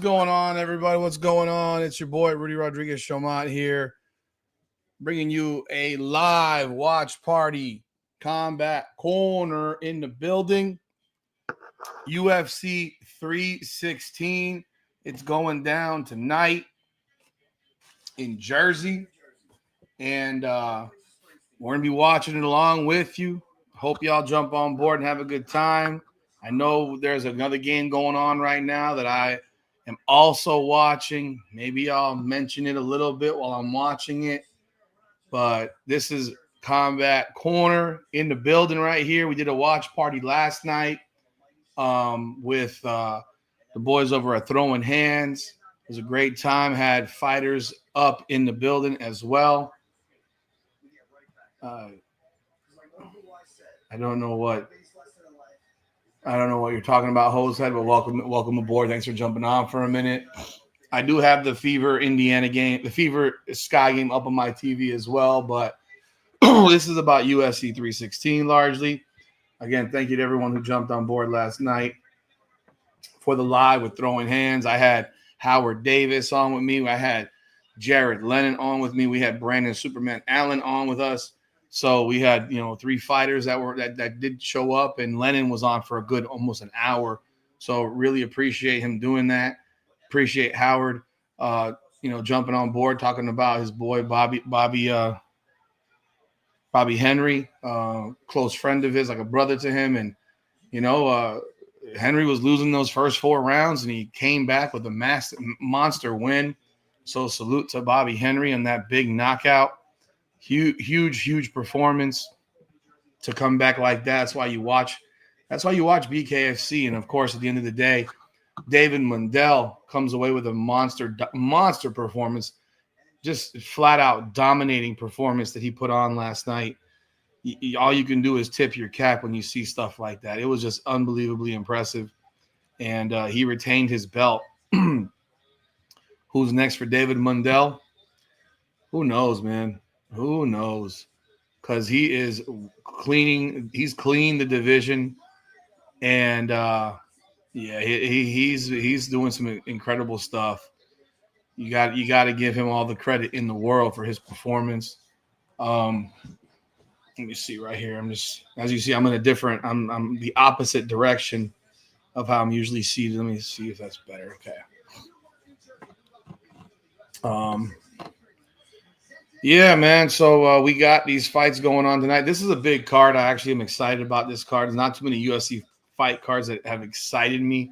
going on, everybody? What's going on? It's your boy, Rudy Rodriguez Shomot here, bringing you a live watch party. Combat Corner in the building. UFC 316. It's going down tonight in Jersey. And we're going to be watching it along with you. Hope y'all jump on board and have a good time. I know there's another game going on right now that I am also watching. Maybe I'll mention it a little bit while I'm watching it. But this is Combat Corner in the building right here. We did a watch party last night with the boys over at Throwing Hands. It was a great time. Had fighters up in the building as well. I don't know what you're talking about, Hosehead, but welcome aboard. Thanks for jumping on for a minute. I do have the Fever Indiana game, the Fever Sky game up on my TV as well, but this is about UFC 316 largely. Again, thank you to everyone who jumped on board last night for the live with Throwing Hands. I had Howard Davis on with me. I had Jared Lennon on with me. We had Brandon Superman Allen on with us. So we had, three fighters that did show up, and Lennon was on for a good almost an hour. So really appreciate him doing that. Appreciate Howard, jumping on board, talking about his boy Bobby Henry, close friend of his, like a brother to him. And Henry was losing those first 4 rounds, and he came back with a monster win. So salute to Bobby Henry on that big knockout. Huge performance to come back like that. That's why you watch BKFC. And of course, at the end of the day, David Mundell comes away with a monster performance, just flat out dominating performance that he put on last night. All you can do is tip your cap when you see stuff like that. It was just unbelievably impressive. And he retained his belt. Who's next for David Mundell? Who knows, man? Who knows? Because he is he's cleaned the division, and he's doing some incredible stuff. You got to give him all the credit in the world for his performance. Let me see right here. As you see, I'm in I'm the opposite direction of how I'm usually seated. Let me see if that's better. Okay. Yeah, man. So we got these fights going on tonight. This is a big card. I actually am excited about this card. There's not too many UFC fight cards that have excited me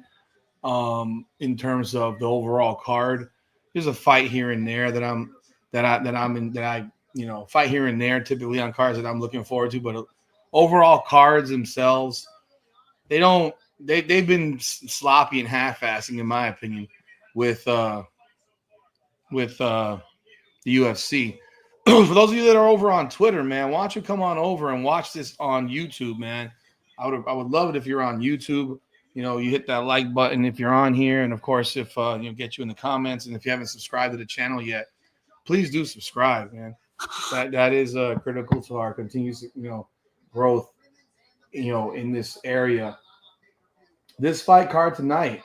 in terms of the overall card. There's a fight here and there fight here and there typically on cards that I'm looking forward to, but overall cards themselves, they've been sloppy and half-assing in my opinion with the UFC. For those of you that are over on Twitter, man, why don't you come on over and watch this on YouTube, man? I would love it if you're on YouTube. You hit that like button if you're on here, and of course, if get you in the comments, and if you haven't subscribed to the channel yet, please do subscribe, man. That is critical to our continuous growth, in this area. This fight card tonight,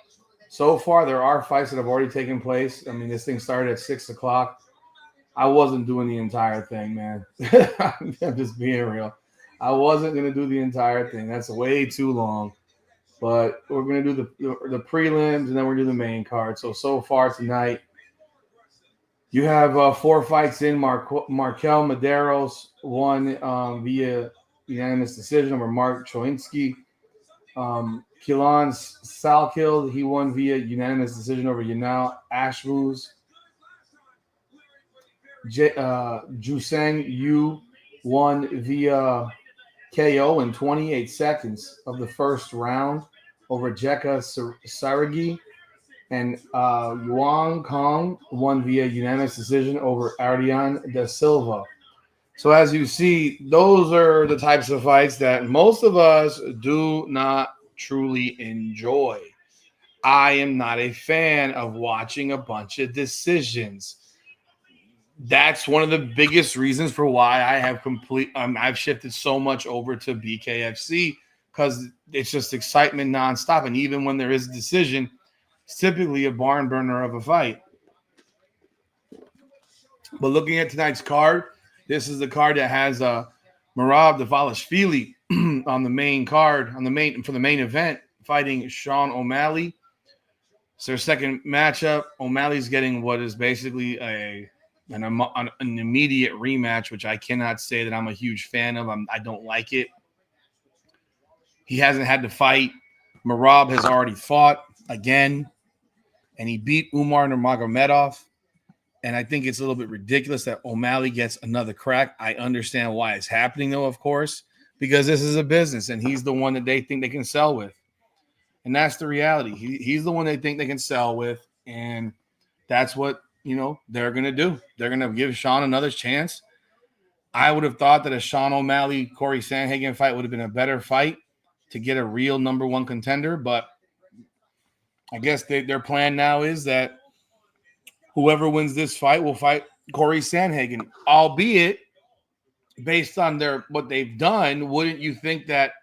so far there are fights that have already taken place. I mean, this thing started at 6:00. I wasn't doing the entire thing, man. I'm just being real. I wasn't going to do the entire thing. That's way too long. But we're going to do the prelims, and then we're going to do the main card. So far tonight, you have 4 fights in. Markel Medeiros won via unanimous decision over Mark Choinsky. Keelan Salkild, he won via unanimous decision over Yanal Ashbuz. Juseng Yu won via KO in 28 seconds of the first round over Jekka Saragi. And Yuan Kong won via unanimous decision over Ardian da Silva. So as you see, those are the types of fights that most of us do not truly enjoy. I am not a fan of watching a bunch of decisions. That's one of the biggest reasons for why I have I've shifted so much over to BKFC, because it's just excitement nonstop. And even when there is a decision, It's typically a barn burner of a fight. But looking at tonight's card, this is the card that has Merab Dvalishvili on the main card, for the main event, fighting Sean O'Malley. It's their second matchup. O'Malley's getting what is basically an immediate rematch, which I cannot say that I'm a huge fan of. I don't like it. He hasn't had to fight. Merab has already fought again, and he beat Umar Nurmagomedov. And I think it's a little bit ridiculous that O'Malley gets another crack. I understand why it's happening, though, of course, because this is a business, and he's the one that they think they can sell with. And that's the reality. He's the one they think they can sell with, and that's what, they're going to do. They're going to give Sean another chance. I would have thought that a Sean O'Malley, Corey Sandhagen fight would have been a better fight to get a real number one contender, but I guess their plan now is that whoever wins this fight will fight Corey Sandhagen, albeit based on what they've done. Wouldn't you think that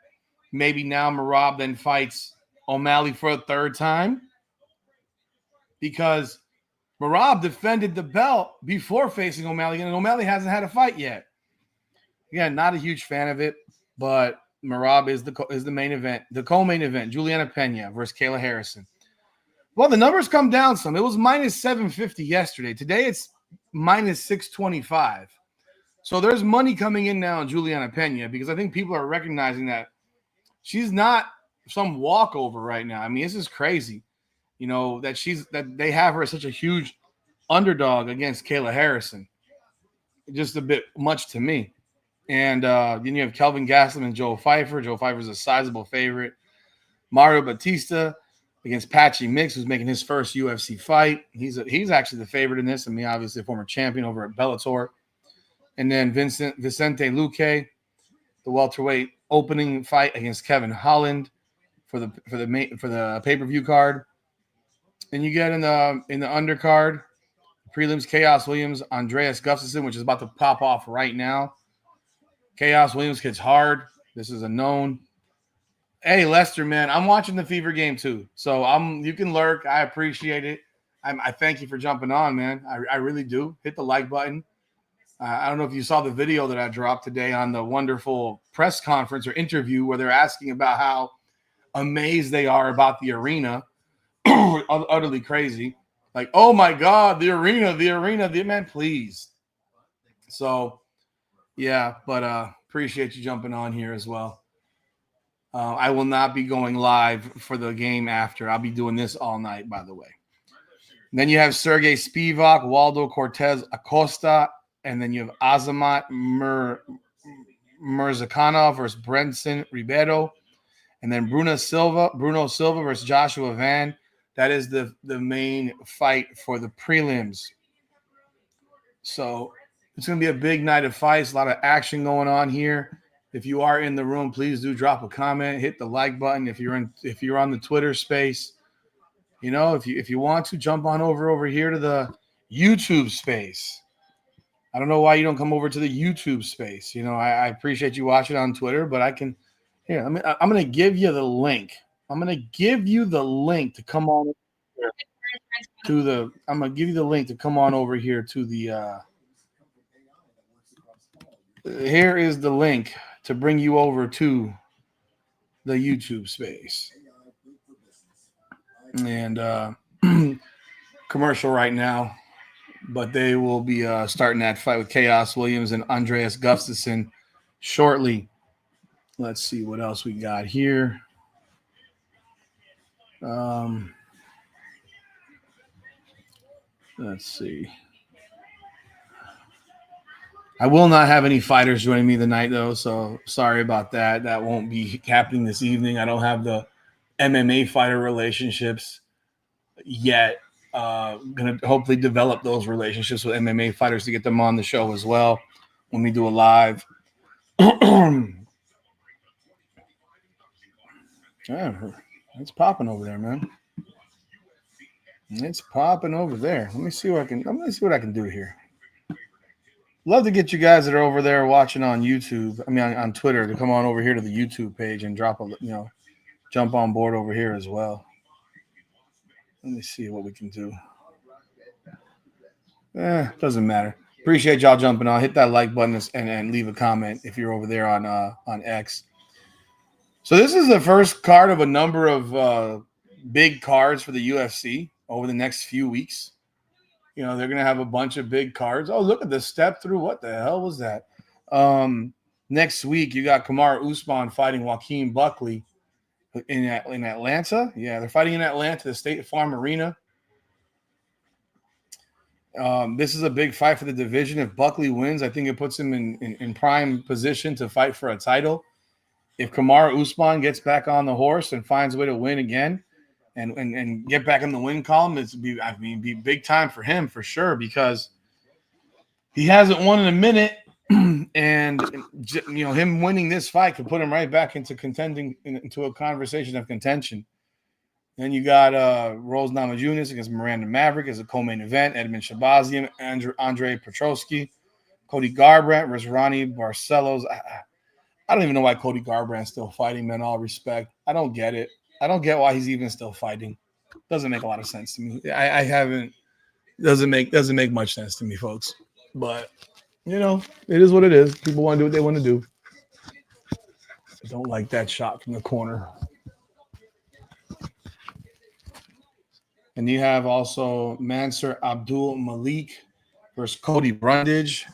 maybe now Merab then fights O'Malley for a third time? Because Merab defended the belt before facing O'Malley, and O'Malley hasn't had a fight yet. Again, not a huge fan of it, but Merab is the main event, the co-main event, Julianna Pena versus Kayla Harrison. Well, the numbers come down some. It was minus 750 yesterday. Today it's minus 625. So there's money coming in now on Julianna Pena because I think people are recognizing that she's not some walkover right now. I mean, this is crazy. That they have her as such a huge underdog against Kayla Harrison. Just a bit much to me. And then you have Kelvin Gastelum and Joe Pfeiffer. Joe Pfeiffer's a sizable favorite. Mario Batista against Patchy Mix, who's making his first UFC fight. He's actually the favorite in this. I mean, obviously a former champion over at Bellator. And then Vicente Luque, the welterweight opening fight against Kevin Holland for the pay-per-view card. And you get in the undercard, prelims, Chaos Williams, Andreas Gustafsson, which is about to pop off right now. Chaos Williams hits hard. This is a known. Hey, Lester, man, I'm watching the Fever game too. So you can lurk. I appreciate it. I thank you for jumping on, man. I really do. Hit the like button. I don't know if you saw the video that I dropped today on the wonderful press conference or interview where they're asking about how amazed they are about the arena. Utterly crazy. Like, oh my God, the arena, man, please. So, yeah, but appreciate you jumping on here as well. I will not be going live for the game after. I'll be doing this all night, by the way. And then you have Sergey Spivak, Waldo Cortez Acosta, and then you have Azamat Murzakanov versus Brenson Ribeiro, and then Bruno Silva versus Joshua Van. That is the main fight for the prelims. So it's going to be a big night of fights, a lot of action going on here. If you are in the room, please do drop a comment, hit the like button. If you're on the Twitter space, if you want to jump on over here to the YouTube space. I don't know why you don't come over to the YouTube space. I appreciate you watching on Twitter, but I'm going to give you the link. I'm going to give you the link to come on I'm going to give you the link to come on over here to the here is the link to bring you over to the YouTube space. And commercial right now, but they will be starting that fight with Chaos Williams and Andreas Gustafsson shortly. Let's see what else we got here. Let's see. I will not have any fighters joining me tonight, though, so sorry about that. That won't be happening this evening. I don't have the MMA fighter relationships yet. Going to hopefully develop those relationships with MMA fighters to get them on the show as well when we do a live. Yeah, it's popping over there, man. It's popping over there. Let me see what I can do here. Love to get you guys that are over there watching on YouTube. On Twitter to come on over here to the YouTube page and jump on board over here as well. Let me see what we can do. Doesn't matter. Appreciate y'all jumping on. Hit that like button and leave a comment if you're over there on X. So this is the first card of a number of big cards for the UFC over the next few weeks. You know, they're going to have a bunch of big cards. Oh, look at the step through. What the hell was that? Next week, you got Kamaru Usman fighting Joaquin Buckley in Atlanta. Yeah, they're fighting in Atlanta, the State Farm Arena. This is a big fight for the division. If Buckley wins, I think it puts him in prime position to fight for a title. If Kamaru Usman gets back on the horse and finds a way to win again and get back in the win column, be big time for him for sure, because he hasn't won in a minute. And you know, him winning this fight could put him right back into contending into a conversation of contention. Then you got Rose Namajunas against Miranda Maverick as a co-main event. Edmund Shabazian, Andre Petrosky, Cody Garbrandt versus Ronnie Barcelos. I don't even know why Cody Garbrandt's still fighting, man. All respect, I don't get it. I don't get why he's even still fighting. Doesn't make a lot of sense to me. I haven't. Doesn't make much sense to me, folks. But you know, it is what it is. People want to do what they want to do. I don't like that shot from the corner. And you have also Mansour Abdul Malik versus Cody Brundage,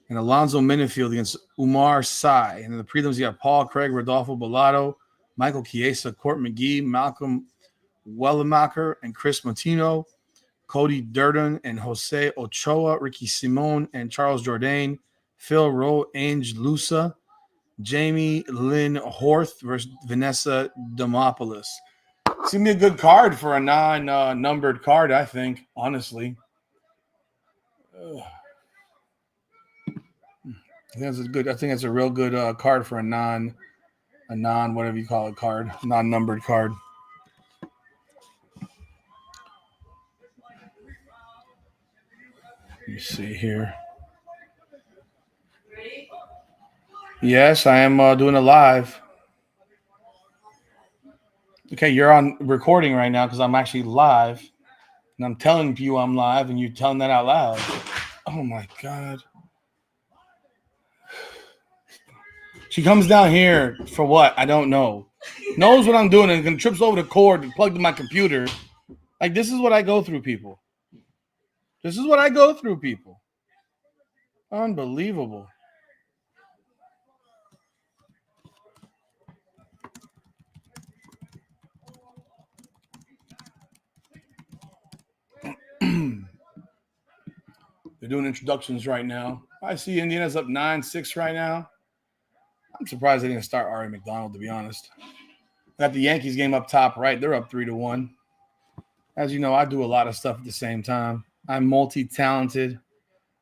and Alonzo Minifield against Umar Sy. And in the prelims, you have Paul Craig, Rodolfo Bellato, Michael Chiesa, Court McGee, Malcolm Wellemacher, and Chris Martino, Cody Durden and Jose Ochoa, Ricky Simon and Charles Jourdain, Phil Rowe, Ange Lusa, Jamie Lynn Horth versus Vanessa Demopoulos. It's going to be a good card for a non-numbered card, I think, honestly. I think that's a real good card for a non whatever you call it card, non-numbered card. Let me see here. Yes, I am doing a live. Okay, you're on recording right now because I'm actually live. And I'm telling you I'm live, and you're telling that out loud. Oh, my God. She comes down here for what? I don't know. Knows what I'm doing and trips over the cord and plugged in my computer. Like, this is what I go through, people. This is what I go through, people. Unbelievable. They're doing introductions right now. I see Indiana's up 9-6 right now. I'm surprised they didn't start Ari McDonald, to be honest. Got the Yankees game up top right. They're up 3-1. As you know, I do a lot of stuff at the same time. I'm multi-talented.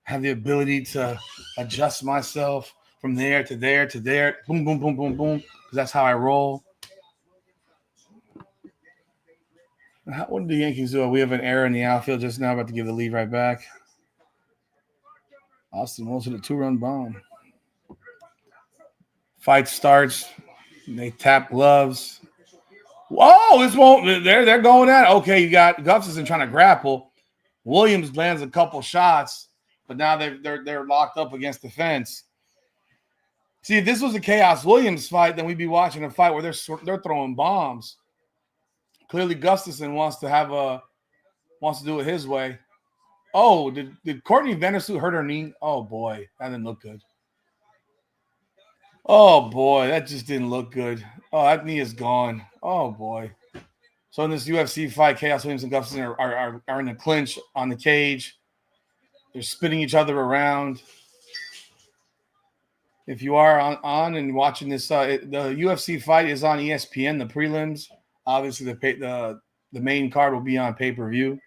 Have the ability to adjust myself from there to there to there. Boom, boom, boom, boom, boom. Because that's how I roll. What did the Yankees do? We have an error in the outfield just now. About to give the lead right back. Austin Wilson, a 2-run bomb. Fight starts. They tap gloves. Whoa, this won't. They're going at it. Okay, you got Gustafson trying to grapple. Williams lands a couple shots, but now they're locked up against the fence. See, if this was a Chaos Williams fight, then we'd be watching a fight where they're throwing bombs. Clearly, Gustafson wants to do it his way. Oh, did Courtney Vandersloot hurt her knee? Oh boy, that didn't look good. Oh boy, that just didn't look good. Oh, that knee is gone. Oh boy. So in this UFC fight, Chaos Williams and Gustafson are in the clinch on the cage. They're spinning each other around. If you are on and watching this, the UFC fight is on ESPN. The prelims, obviously, the main card will be on pay-per-view.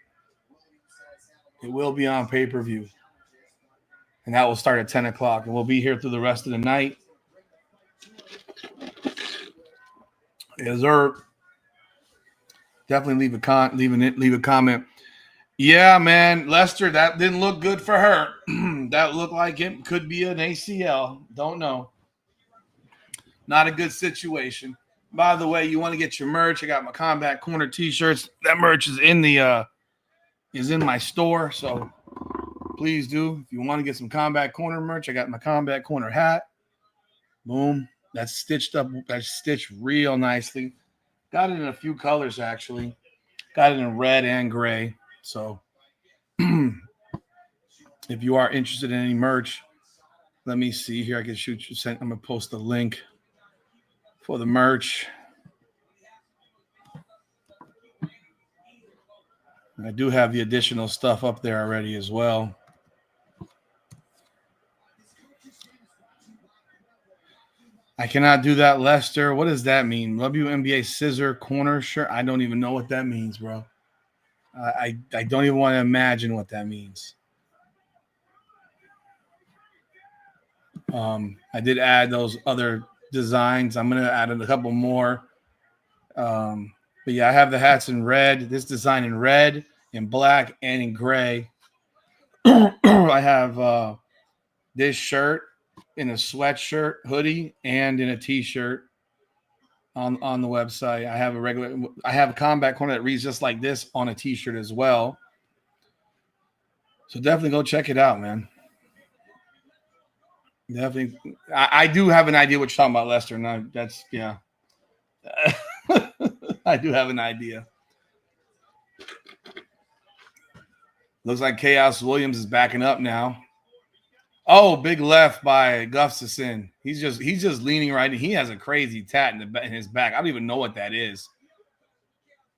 It will be on pay-per-view, and that will start at 10 o'clock, and we'll be here through the rest of the night. Yes, sir. Definitely leave a comment. Yeah, man, Lester, that didn't look good for her. That looked like it could be an ACL. Don't know. Not a good situation. By the way, you want to get your merch? I got my Combat Corner t-shirts. That merch is in my store, so please do. If you want to get some Combat Corner merch, I got my Combat Corner hat. Boom. That's stitched up. That's stitched real nicely. Got it in a few colors, actually. Got it in red and gray. So if you are interested in any merch, let me see here. I can shoot you. I'm going to post the link for the merch. I do have the additional stuff up there already as well. I cannot do that, Lester. What does that mean? WNBA scissor corner shirt? I don't even know what that means, bro. I don't even want to imagine what that means. I did add those other designs. I'm going to add a couple more. But yeah, I have the hats in red. This design in red, in black, and in gray. I have this shirt in a sweatshirt, hoodie, and in a t-shirt on the website. I have a Combat Corner that reads just like this on a t-shirt as well. So definitely go check it out, man. Definitely. I do have an idea what you're talking about, Lester. And that's, yeah. I do have an idea. Looks like Chaos Williams is backing up now. Oh, big left by Gustafson. He's just leaning right in. He has a crazy tat in his back. I don't even know what that is.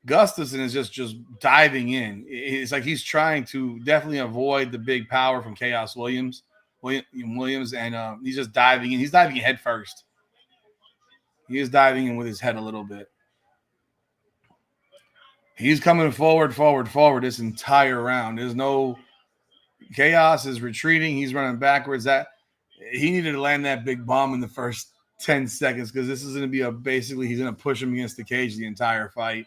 Gustafson is just diving in. It's like he's trying to definitely avoid the big power from Chaos Williams, and he's just diving in. He's diving in head first. He is diving in with his head a little bit. He's coming forward this entire round. There's no Chaos is retreating. He's running backwards. That he needed to land that big bomb in the first 10 seconds because this is going to be basically he's going to push him against the cage the entire fight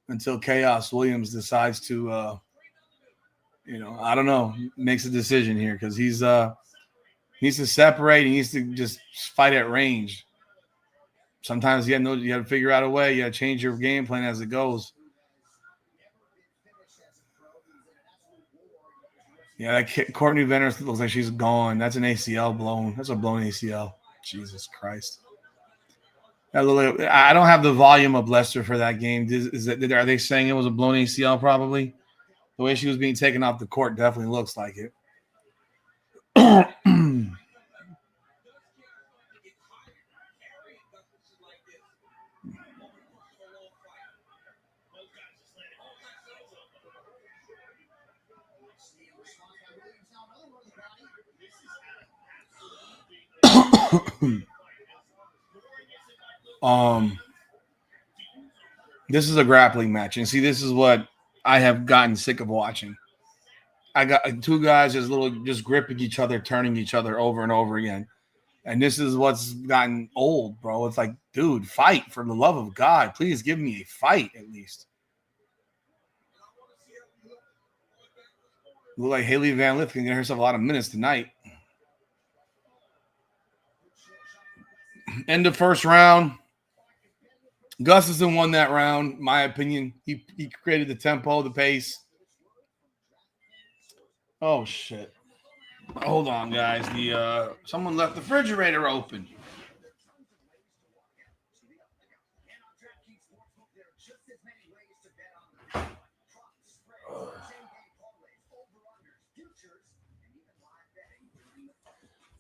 until Chaos Williams decides to, I don't know, makes a decision here because he needs to separate. He needs to just fight at range. Sometimes you got to figure out a way. You got to change your game plan as it goes. Yeah, that Courtney Venner looks like she's gone. That's an ACL blown. That's a blown ACL. Jesus Christ. I don't have the volume of Lester for that game. Are they saying it was a blown ACL probably? The way she was being taken off the court definitely looks like it. This is a grappling match, and see, this is what I have gotten sick of watching. I got two guys just gripping each other, turning each other over and over again, and this is what's gotten old, bro. It's like, dude, fight for the love of God! Please give me a fight at least. Look like Haley Van Lith can get herself a lot of minutes tonight. End of first round. Gustafson won that round, my opinion. He created the tempo, the pace. Oh shit! Hold on, guys. Someone left the refrigerator open.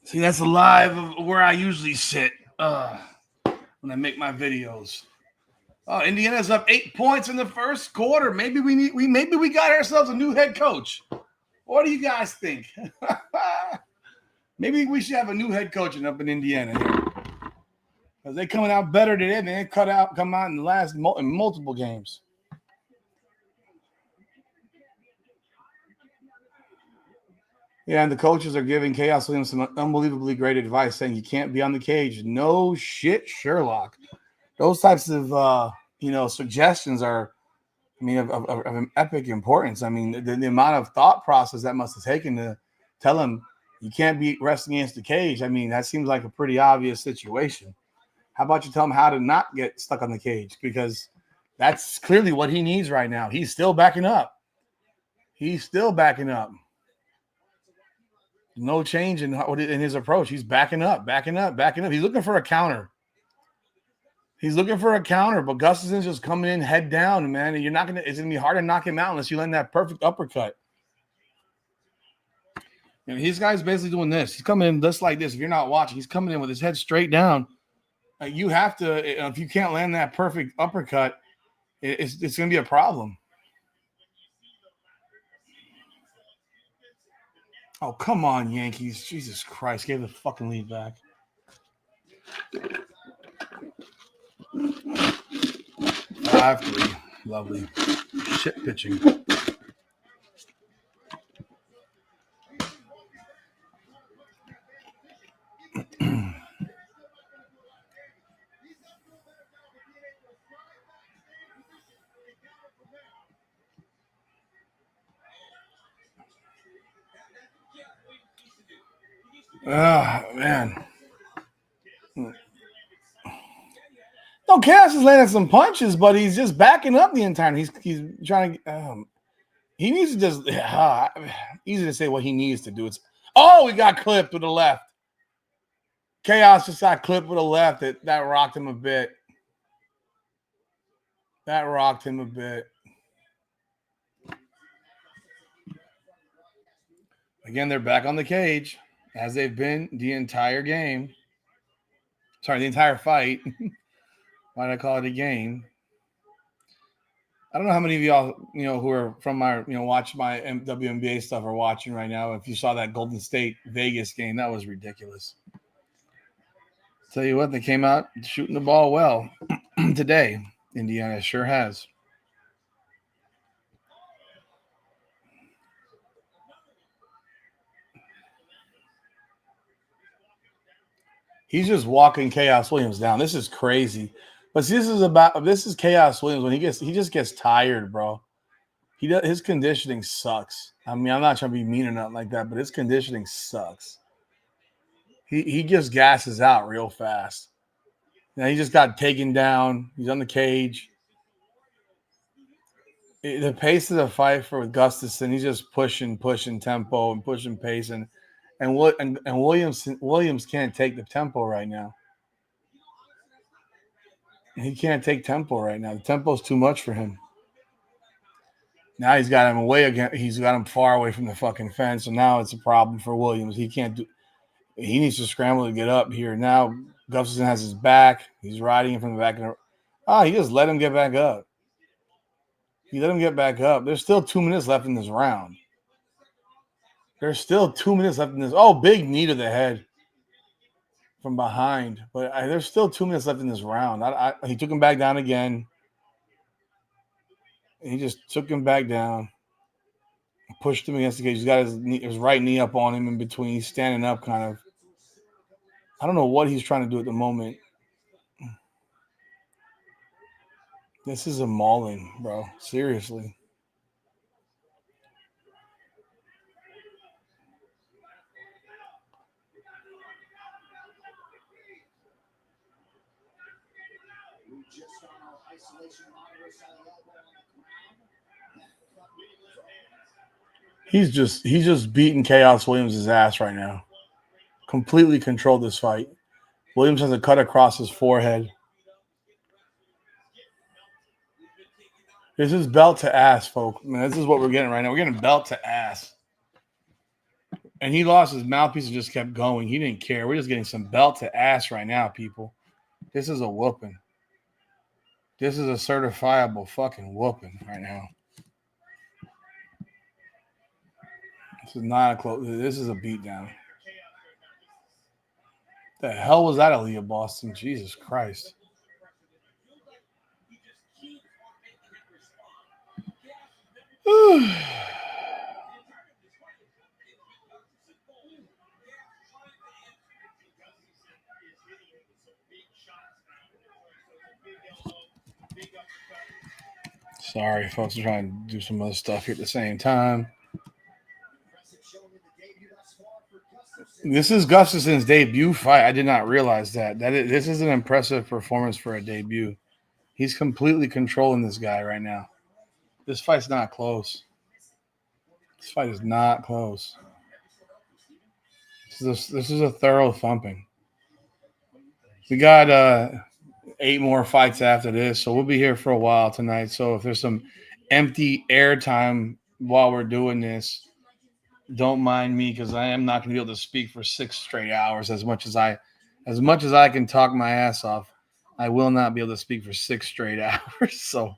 See, that's a live of where I usually sit when I make my videos. Oh, Indiana's up 8 points in the first quarter. Maybe we got ourselves a new head coach. What do you guys think? Maybe we should have a new head coach up in Indiana here. Because they're coming out better today. They come out in the last in multiple games. Yeah, and the coaches are giving Chaos Williams some unbelievably great advice, saying you can't be on the cage. No shit, Sherlock. Those types of suggestions are, of epic importance. I mean, the amount of thought process that must have taken to tell him you can't be wrestling against the cage. I mean, that seems like a pretty obvious situation. How about you tell him how to not get stuck on the cage? Because that's clearly what he needs right now. He's still backing up. He's still backing up. No change in his approach. He's backing up. He's looking for a counter. But Gustafson's just coming in head down, man. And it's gonna be hard to knock him out unless you land that perfect uppercut. And these guys basically doing this. He's coming in just like this. If you're not watching, he's coming in with his head straight down. You have to, if you can't land that perfect uppercut, it's going to be a problem. Oh, come on, Yankees. Jesus Christ. Gave the fucking lead back. 5-3. Lovely. Shit pitching. Oh, man. No, Chaos is landing some punches, but he's just backing up the entire time. He's trying to. He needs to just. Easy to say what he needs to do. He got clipped with the left. Chaos just got clipped with a left. That rocked him a bit. Again, they're back on the cage, as they've been the entire game. Sorry, the entire fight. Why did I call it a game? I don't know how many of y'all, who are from my, watch my WNBA stuff are watching right now. If you saw that Golden State Vegas game, that was ridiculous. Tell you what, they came out shooting the ball well today. Indiana sure has. He's just walking Chaos Williams down. This is crazy. But see, this is Chaos Williams when he just gets tired, bro. His conditioning sucks. I mean, I'm not trying to be mean or nothing like that, but his conditioning sucks. He just gasses out real fast. Now he just got taken down. He's on the cage. The pace of the fight for Gustafsson, he's just pushing tempo and pushing pace, and Williams can't take the tempo right now. He can't take tempo right now. The tempo's too much for him. Now he's got him away again. He's got him far away from the fucking fence, so now it's a problem for Williams. He needs to scramble to get up here. Now Gustafsson has his back. He's riding him from the back. He just let him get back up. There's still 2 minutes left in this round. Big knee to the head from behind. But there's still 2 minutes left in this round. He took him back down again. He just took him back down. Pushed him against the cage. He's got his right knee up on him in between. He's standing up kind of. I don't know what he's trying to do at the moment. This is a mauling, bro. Seriously. He's just beating Chaos Williams' ass right now. Completely controlled this fight. Williams has a cut across his forehead. This is belt to ass, folks. Man, this is what we're getting right now. We're getting belt to ass. And he lost his mouthpiece and just kept going. He didn't care. We're just getting some belt to ass right now, people. This is a whooping. This is a certifiable fucking whooping right now. This is not a close. This is a beatdown. The hell was that, Aaliyah Boston? Jesus Christ. Sorry, folks. I'm trying to do some other stuff here at the same time. This is Gustafson's debut fight. I did not realize that. This is an impressive performance for a debut. He's completely controlling this guy right now. This fight's not close. This fight is not close. This is a thorough thumping. We got 8 more fights after this, so we'll be here for a while tonight. So if there's some empty air time while we're doing this, don't mind me because I am not going to be able to speak for 6 straight hours as much as I can talk my ass off. I will not be able to speak for 6 straight hours, so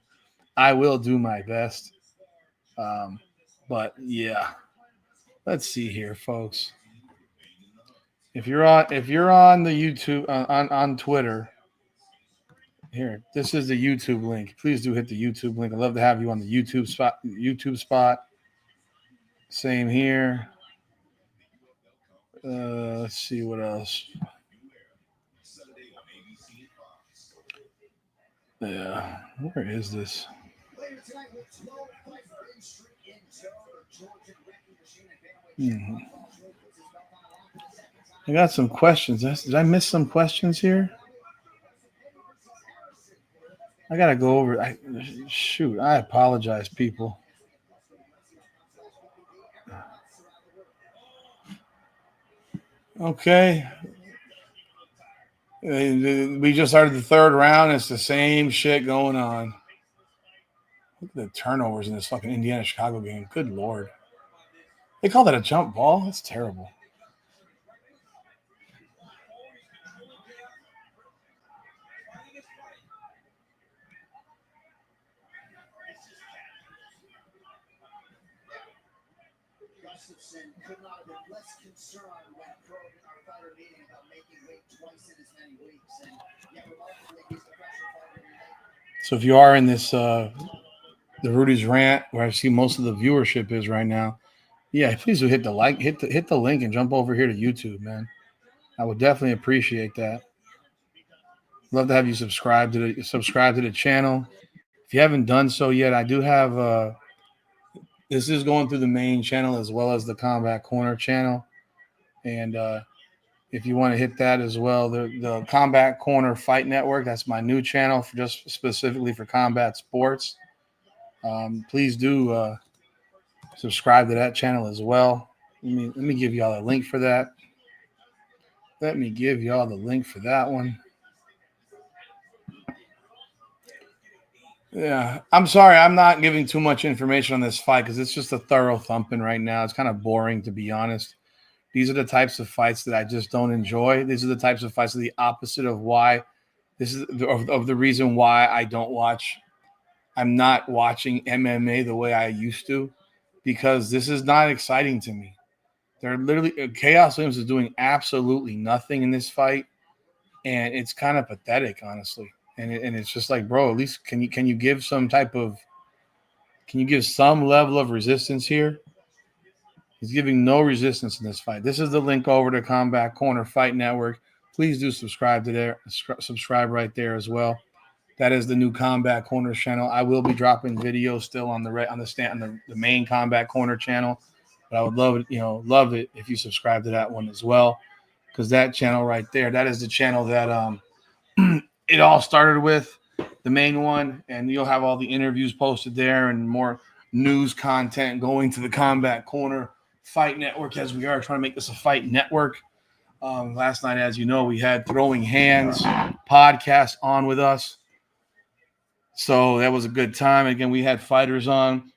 I will do my best. But yeah, let's see here, folks. If you're on the YouTube on Twitter, here, this is the YouTube link. Please do hit the YouTube link. I'd love to have you on the YouTube spot. Same here. Let's see what else. Yeah, where is this? Mm-hmm. I got some questions. Did I miss some questions here? I gotta go over. I apologize, people. Okay. We just started the third round. It's the same shit going on. Look at the turnovers in this fucking Indiana-Chicago game. Good Lord. They call that a jump ball? That's terrible. Gustafson could not have been less concerned when probing our fighter meeting about making weight twice in as many weeks. And yet remarkably, he's the pressure fighter. So if you are in this the Rudy's rant where I see most of the viewership is right now, yeah, please do hit the hit the link and jump over here to YouTube, man. I would definitely appreciate that. Love to have you subscribe to the channel. If you haven't done so yet, I do have this is going through the main channel as well as the Combat Corner channel. And if you want to hit that as well, the Combat Corner Fight Network, that's my new channel for just specifically for combat sports. Please do subscribe to that channel as well. Let me give y'all a link for that. Let me give y'all the link for that one. Yeah, I'm sorry. I'm not giving too much information on this fight because it's just a thorough thumping right now. It's kind of boring, to be honest. These are the types of fights that I just don't enjoy. These are the types of fights that are the opposite of why this is of the reason why I don't watch. I'm not watching MMA the way I used to because this is not exciting to me. They're literally Chaos Williams is doing absolutely nothing in this fight, and it's kind of pathetic, honestly. And it's just like, bro, at least can you give some level of resistance here? He's giving no resistance in this fight. This is the link over to Combat Corner Fight Network. Please do subscribe to there. Subscribe right there as well. That is the new Combat Corner channel. I will be dropping videos still on the main Combat Corner channel, but I would love it if you subscribe to that one as well, because that channel right there, that is the channel that it all started with, the main one, and you'll have all the interviews posted there and more news content going to the Combat Corner Fight Network, as we are trying to make this a fight network. Last night, as you know, we had Throwing Hands podcast on with us. So that was a good time. Again, we had fighters on.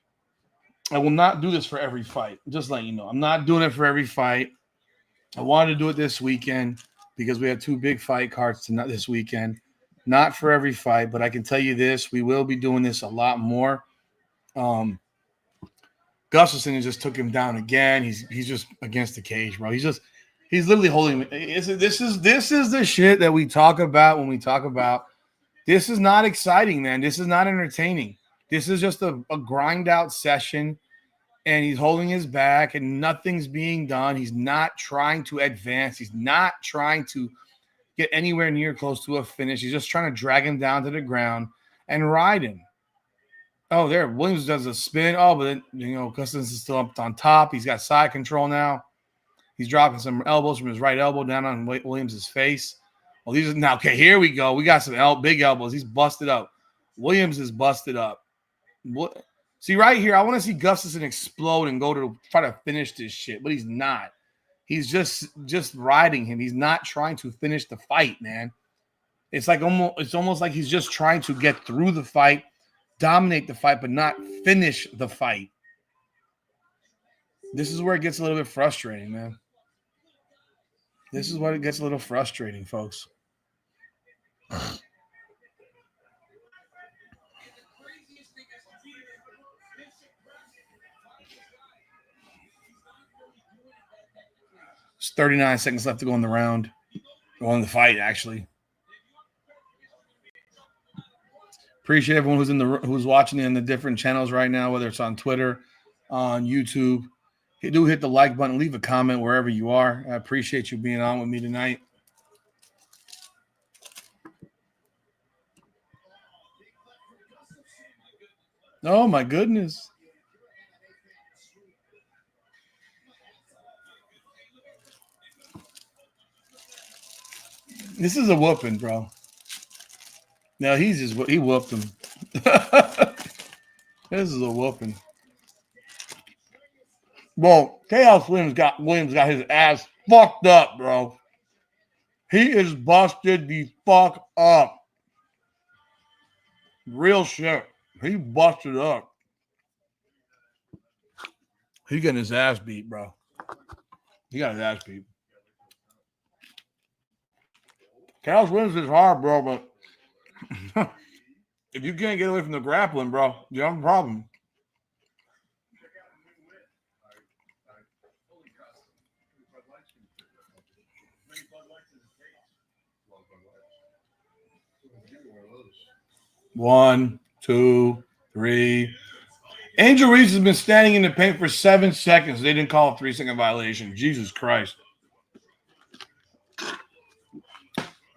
I will not do this for every fight. Just letting you know. I'm not doing it for every fight. I wanted to do it this weekend because we have 2 big fight cards this weekend. Not for every fight, but I can tell you this. We will be doing this a lot more. Gustafson just took him down again. He's just against the cage, bro. He's literally holding him. This is the shit that we talk about when we talk about. This is not exciting, man. This is not entertaining. This is just a grind out session, and he's holding his back, and nothing's being done. He's not trying to advance. He's not trying to get anywhere near close to a finish. He's just trying to drag him down to the ground and ride him. Oh, there. Williams does a spin. Oh, but then, Gustafson is still up on top. He's got side control now. He's dropping some elbows from his right elbow down on Williams' face. Well, these are now okay. Here we go. We got some big elbows. He's busted up. Williams is busted up. What? See right here, I want to see Gustafsson explode and go to try to finish this shit, but he's not. He's just riding him. He's not trying to finish the fight, man. It's almost like he's just trying to get through the fight, dominate the fight, but not finish the fight. This is where it gets a little bit frustrating, man. This is what it gets a little frustrating, folks. It's 39 seconds left to go in the round. Go in the fight, actually. Appreciate everyone who's watching in the different channels right now, whether it's on Twitter, on YouTube. Do hit the like button, leave a comment wherever you are. I appreciate you being on with me tonight. Oh my goodness. This is a whooping, bro. No, he whooped him. This is a whooping. Well, Chaos Williams got his ass fucked up, bro. He is busted the fuck up. Real shit. He busted up. He getting his ass beat, bro. He got his ass beat. Chaos Williams is hard, bro, but if you can't get away from the grappling, bro, you have a problem. One, two, three. Angel Reese has been standing in the paint for 7 seconds. They didn't call a 3-second violation. Jesus Christ.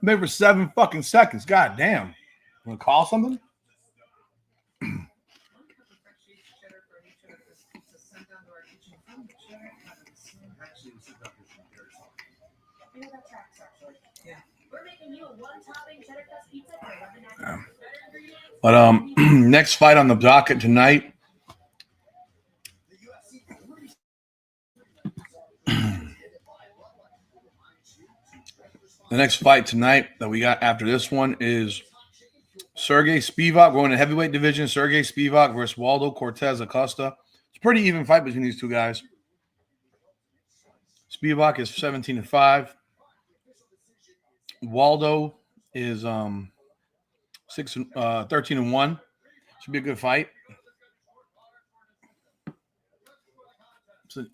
Made for 7 fucking seconds. God damn. Want to call something? But next fight on the docket tonight. The next fight tonight that we got after this one is Sergey Spivak going to heavyweight division. Sergey Spivak versus Waldo Cortez Acosta. It's a pretty even fight between these two guys. Spivak is 17-5. Waldo is 13-1. Should be a good fight. So,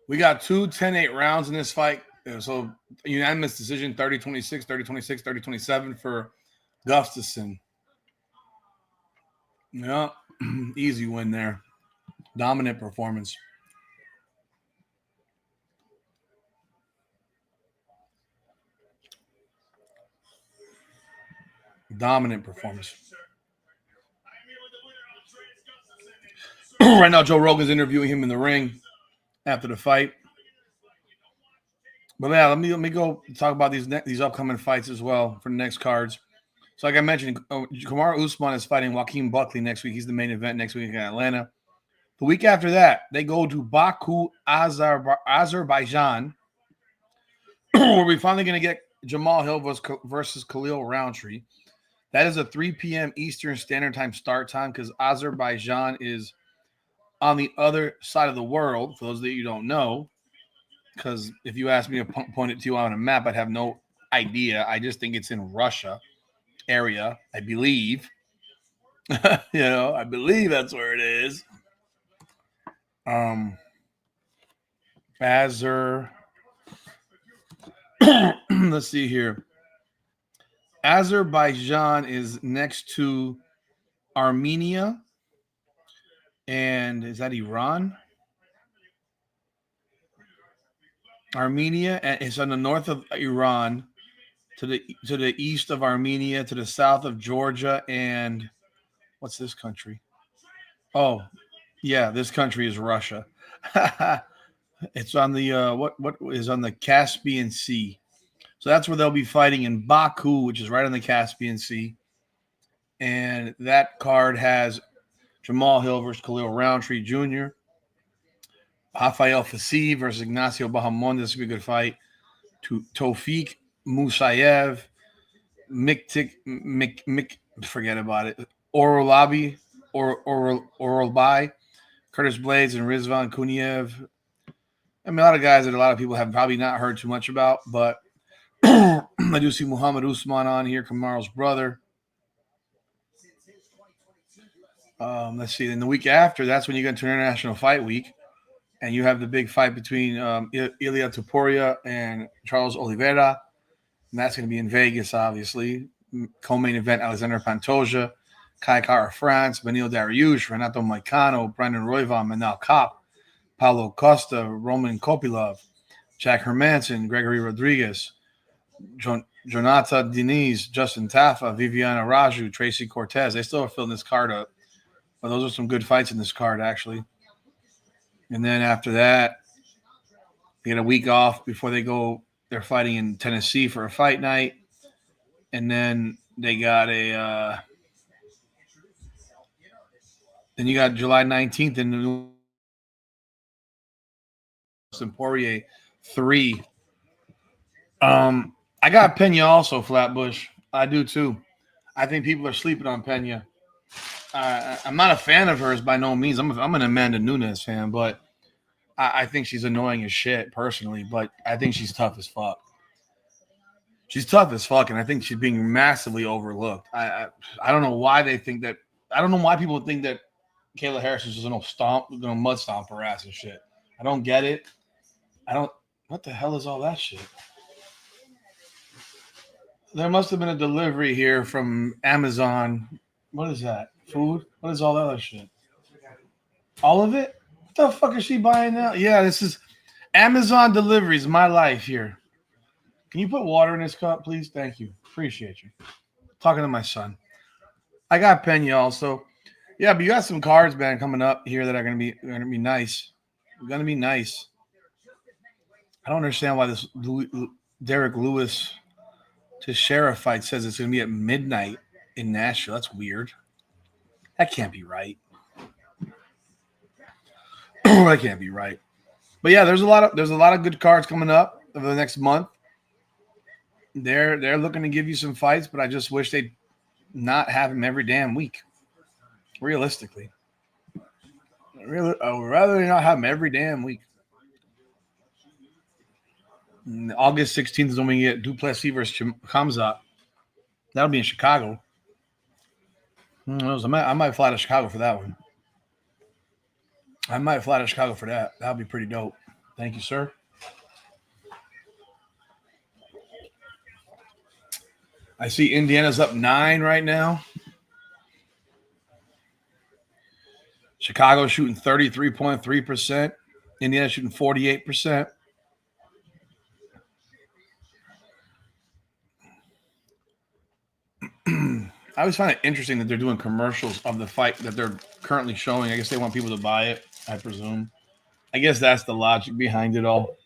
we got 2 10-8 rounds in this fight. So unanimous decision, 30-26, 30-26, 30-27 for Gustafsson. Yeah, easy win there. Dominant performance. Dominant performance. Right now, Joe Rogan's interviewing him in the ring after the fight. But yeah, let me go talk about these upcoming fights as well for the next cards. So like I mentioned, Kamaru Usman is fighting Joaquin Buckley next week. He's the main event next week in Atlanta. The week after that, they go to Baku, Azerbaijan, where we're finally going to get Jamal Hill versus Khalil Roundtree. That is a 3 p.m. Eastern Standard Time start time because Azerbaijan is on the other side of the world, for those that you don't know. Because if you ask me to point it to you on a map, I'd have no idea. I just think it's in Russia area, I believe. I believe that's where it is. Let's see here. Azerbaijan is next to Armenia. And is that Iran? Armenia is on the north of Iran, to the east of Armenia, to the south of Georgia, and what's this country? Oh, Yeah, this country is Russia. It's on the what is on the Caspian Sea. So that's where they'll be fighting in Baku, which is right on the Caspian Sea. And that card has Jamal Hill versus Khalil Roundtree Jr., Rafael Fassi versus Ignacio Bahamondes. This will be a good fight. Tofik Musayev, forget about it. Orolabi, Orolbai, Curtis Blades, and Rizvan Kuniev. I mean, a lot of guys that a lot of people have probably not heard too much about, but I do see Muhammad Usman on here, Kamaru's brother. Let's see. Then the week after, that's when you get to International Fight Week, and you have the big fight between Ilia Topuria and Charles Oliveira, and that's going to be in Vegas, obviously. Co-main event: Alexander Pantoja, Kai Kara France, Benil Dariush, Renato Moicano, Brendan Royval, Manal Kopp, Paulo Costa, Roman Kopilov, Jack Hermanson, Gregory Rodriguez, Jonata Diniz, Justin Taffa, Viviana Raju, Tracy Cortez. They still are filling this card up. But those are some good fights in this card, actually. And then after that, they get a week off before they go. They're fighting in Tennessee for a fight night. And then they got then you got July 19th in Poirier 3. I got Pena also, Flatbush. I do too. I think people are sleeping on Pena. I'm not a fan of hers by no means. I'm an Amanda Nunes fan, but I think she's annoying as shit personally. But I think she's tough as fuck. She's tough as fuck, and I think she's being massively overlooked. I don't know why they think that. I don't know why people think that Kayla Harris is just gonna mud stomp her ass and shit. I don't get it. I don't. What the hell is all that shit? There must have been a delivery here from Amazon. What is that? Food? What is all that other shit? All of it? What the fuck is she buying now? Yeah, this is Amazon deliveries. My life here. Can you put water in this cup, please? Thank you. Appreciate you. Talking to my son. I got Pena also. Yeah, but you got some cards, man, coming up here that are gonna be nice. Gonna be nice. I don't understand why this Derek Lewis to Sheriff fight says it's gonna be at midnight in Nashville. That's weird. That can't be right. That can't be right. But yeah, there's a lot of good cards coming up over the next month. They're looking to give you some fights, but I just wish they'd not have them every damn week. Realistically, I would rather they not have them every damn week. And August 16th is when we get Duplessis versus Kamzat. That'll be in Chicago. Who knows? I might fly to Chicago for that one. I might fly to Chicago for that. That'll be pretty dope. Thank you, sir. I see Indiana's up 9 right now. Chicago shooting 33.3%. Indiana shooting 48%. I always find it interesting that they're doing commercials of the fight that they're currently showing. I guess they want people to buy it, I presume. I guess that's the logic behind it all.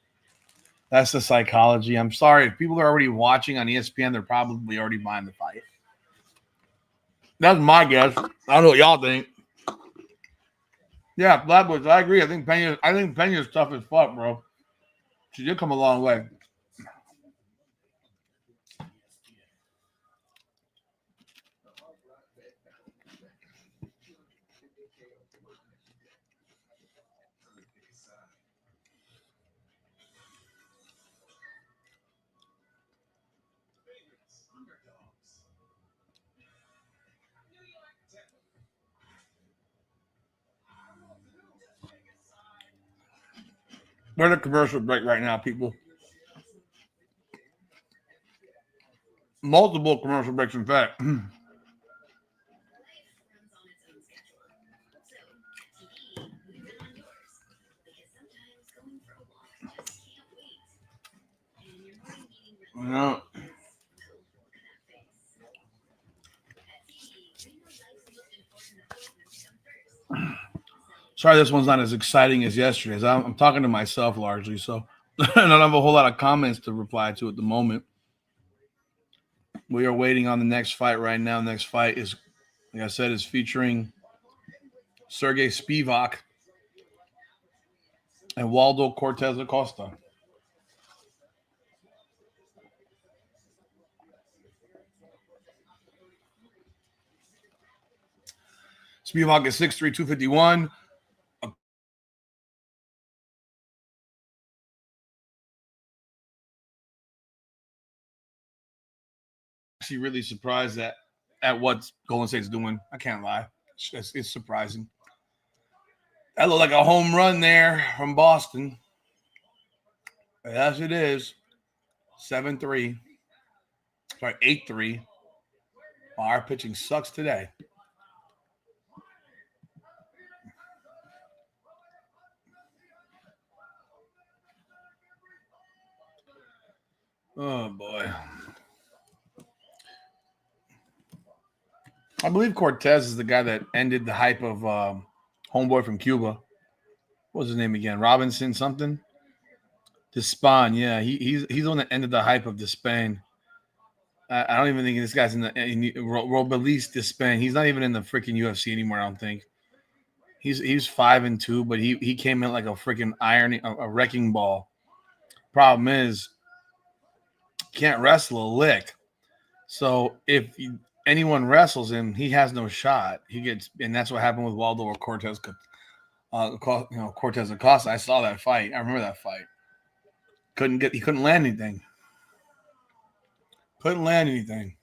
That's the psychology. I'm sorry. If people are already watching on ESPN, they're probably already buying the fight. That's my guess. I don't know what y'all think. Yeah, Flatbush, I agree. I think Pena's tough as fuck, bro. She did come a long way. We're in a commercial break right now, people. Multiple commercial breaks, in fact. No. Sorry, this one's not as exciting as yesterday's. I'm talking to myself largely, so I don't have a whole lot of comments to reply to at the moment. We are waiting on the next fight right now. The next fight is, like I said, is featuring Sergey Spivak and Waldo Cortez Acosta. Spivak is 6'3", 251. Actually, really surprised at what Golden State's doing. I can't lie. It's surprising. That looked like a home run there from Boston. Yes, it is. 7-3. Sorry, 8-3. Our pitching sucks today. Oh, boy. I believe Cortez is the guy that ended the hype of homeboy from Cuba. What was his name again? Robinson something? Despain, yeah. He's the one that ended the hype of Despain. I don't even think this guy's in Robelis Despain. He's not even in the freaking UFC anymore, I don't think. He's 5-2, but he came in like a freaking a wrecking ball. Problem is, can't wrestle a lick. So if anyone wrestles him, he has no shot. He gets, and that's what happened with Waldo or Cortez. Cortez Acosta. I saw that fight. I remember that fight. He couldn't land anything. Couldn't land anything.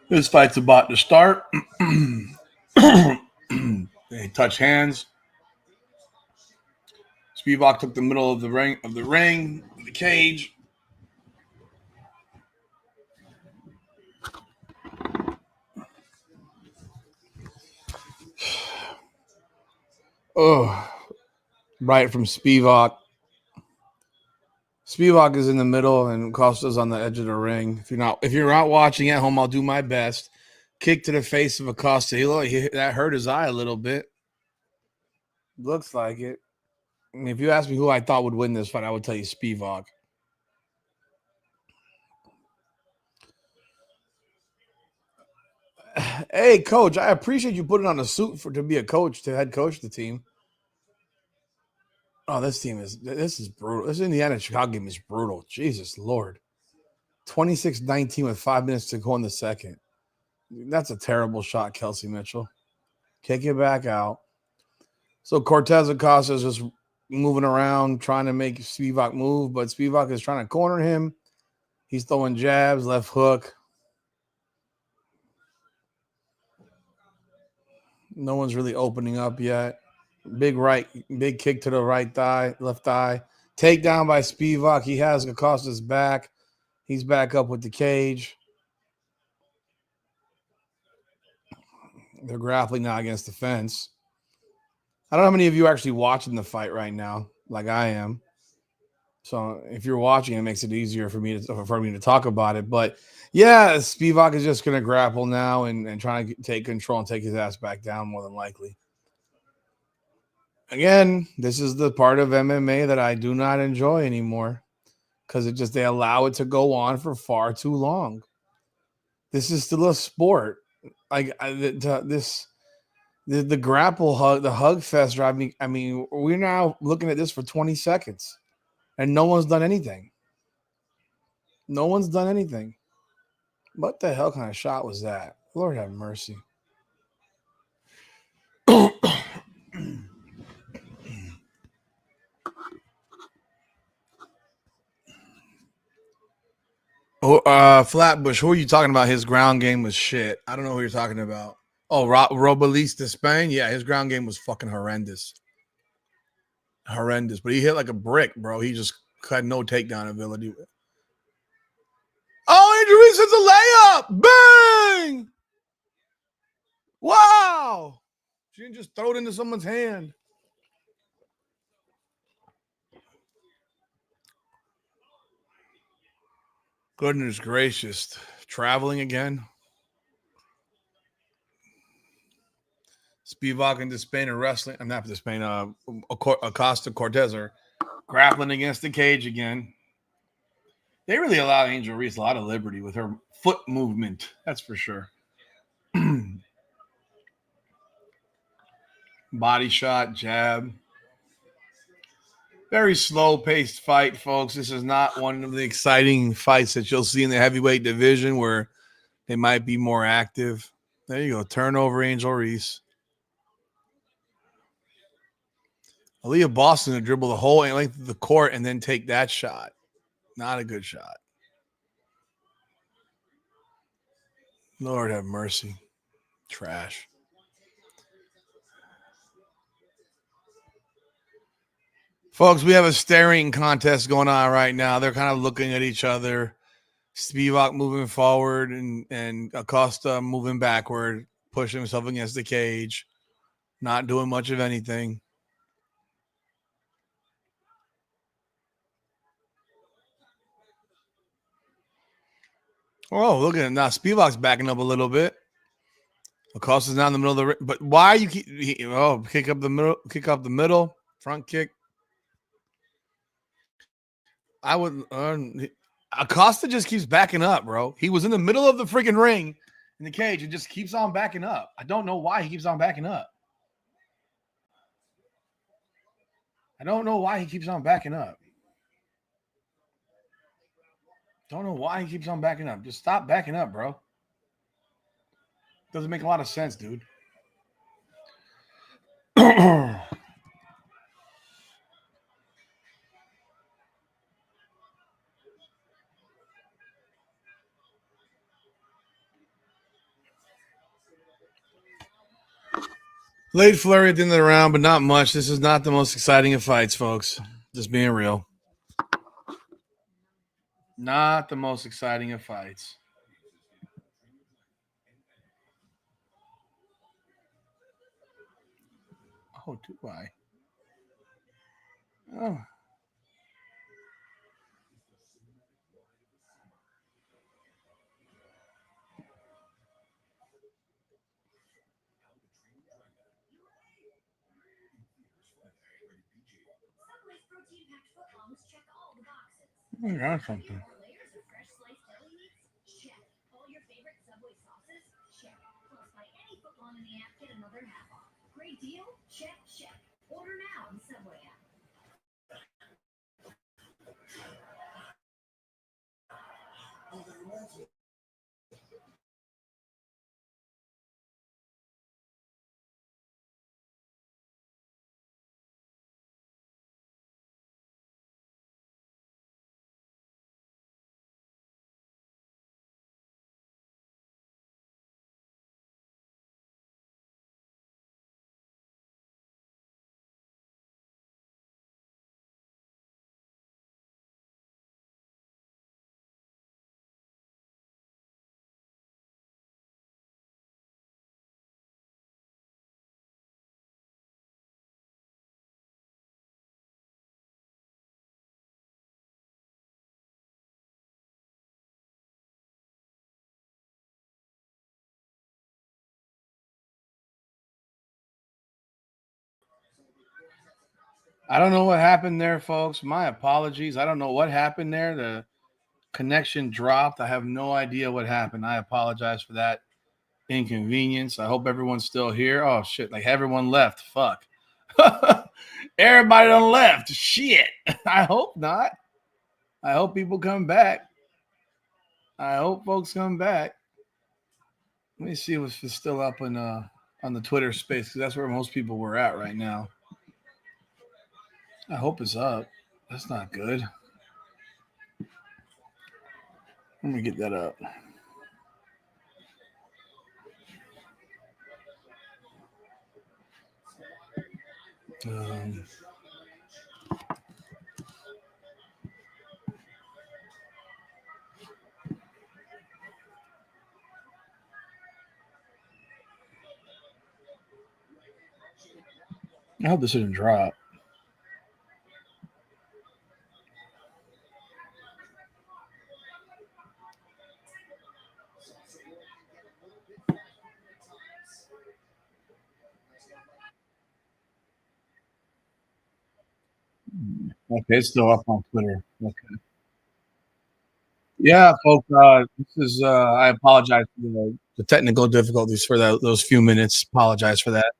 This fight's about to start. They touch hands. Spivak took the middle of the ring, the cage. Oh, right from Spivak. Spivak is in the middle and Costa's on the edge of the ring. If you're not watching at home, I'll do my best. Kick to the face of Acosta. That hurt his eye a little bit. Looks like it. I mean, if you ask me who I thought would win this fight, I would tell you Spivak. Hey, coach, I appreciate you putting on a suit to be a coach, to head coach the team. Oh, this is brutal. This Indiana Chicago game is brutal. Jesus Lord. 26-19 with 5 minutes to go in the second. That's a terrible shot, Kelsey Mitchell. Kick it back out. So Cortez Acosta is just moving around, trying to make Spivak move, but Spivak is trying to corner him. He's throwing jabs, left hook. No one's really opening up yet. Big kick to the right thigh, left thigh. Takedown by Spivak. He has Acosta's back. He's back up with the cage. They're grappling now against the fence. I don't know how many of you are actually watching the fight right now, like I am. So if you're watching, it makes it easier for me to talk about it. But yeah, Spivak is just going to grapple now and try to take control and take his ass back down more than likely. Again, this is the part of MMA that I do not enjoy anymore because they allow it to go on for far too long. This is still a sport. Like the grapple hug, the hug fest drive me. I mean, we're now looking at this for 20 seconds and no one's done anything. No one's done anything. What the hell kind of shot was that? Lord have mercy. Flatbush, who are you talking about? His ground game was shit. I don't know who you're talking about. Oh, Robelis Despain? Yeah, his ground game was fucking horrendous. Horrendous. But he hit like a brick, bro. He just had no takedown ability. Oh, Angel Reese hits a layup. Bang! Wow. She didn't just throw it into someone's hand. Goodness gracious. Traveling again. Spivak and Despain are wrestling. I'm not Despain. Acosta Cortez are grappling against the cage again. They really allow Angel Reese a lot of liberty with her foot movement. That's for sure. Body shot, jab. Very slow-paced fight, folks. This is not one of the exciting fights that you'll see in the heavyweight division where they might be more active. There you go. Turnover, Angel Reese. Aaliyah Boston to dribble the whole length of the court and then take that shot. Not a good shot. Lord have mercy. Trash. Folks, we have a staring contest going on right now. They're kind of looking at each other. Spivak moving forward and Acosta moving backward, pushing himself against the cage, not doing much of anything. Oh, look at it. Now Spivak's backing up a little bit. Acosta's now in the middle of the ring. But why you keep kick up the middle, front kick. I would Acosta just keeps backing up, bro. He was in the middle of the freaking ring in the cage and just keeps on backing up. I don't know why he keeps on backing up. Don't know why he keeps on backing up. Just stop backing up, bro. Doesn't make a lot of sense, dude. Late flurry at the end of the round, but not much. This is not the most exciting of fights, folks. Just being real. Not the most exciting of fights. Oh, do I? Oh. I got something. I don't know what happened there, folks. My apologies. I don't know what happened there. The connection dropped. I have no idea what happened. I apologize for that inconvenience. I hope everyone's still here. Oh shit, like everyone left. Fuck. Everybody done left. Shit. I hope not. I hope people come back. I hope folks come back. Let me see if it's still up on the Twitter space because that's where most people were at right now. I hope it's up. That's not good. Let me get that up. Um, I hope this didn't drop. Okay, it's still up on Twitter. Okay. Yeah, folks. This is. I apologize for the technical difficulties for those few minutes. Apologize for that.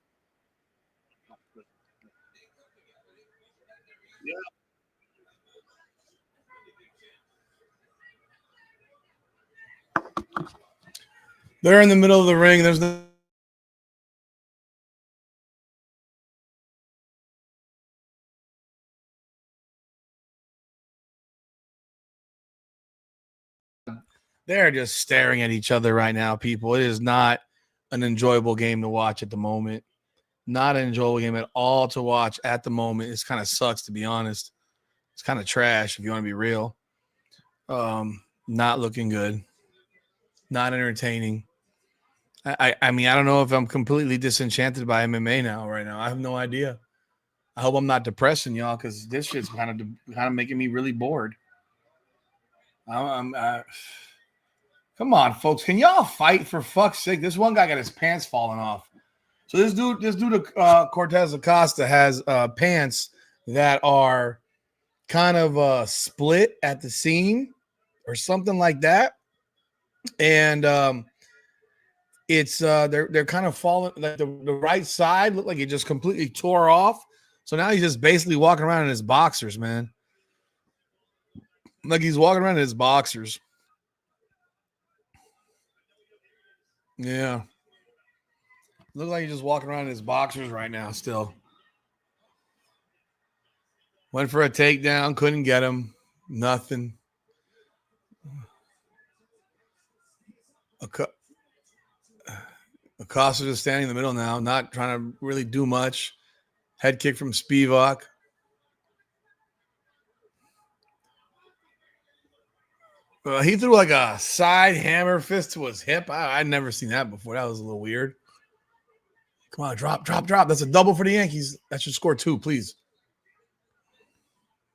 They're in the middle of the ring. There's no. They're just staring at each other right now, people. It is not an enjoyable game to watch at the moment. Not an enjoyable game at all to watch at the moment. It kind of sucks, to be honest. It's kind of trash if you want to be real. Not looking good. Not entertaining. I mean, I don't know if I'm completely disenchanted by MMA now. Right now, I have no idea. I hope I'm not depressing y'all because this shit's kind of making me really bored. Come on, folks. Can y'all fight for fuck's sake? This one guy got his pants falling off. So this dude, Cortez Acosta has pants that are kind of split at the seam or something like that, and it's they're kind of falling. Like the right side looked like it just completely tore off. So now he's just basically walking around in his boxers, man. Like he's walking around in his boxers. Yeah. Look like he's just walking around in his boxers right now still. Went for a takedown, couldn't get him. Nothing. Acosta just standing in the middle now, not trying to really do much. Head kick from Spivak. He threw like a side hammer fist to his hip. I'd never seen that before. That was a little weird. Come on, drop. That's a double for the Yankees. That should score 2, please.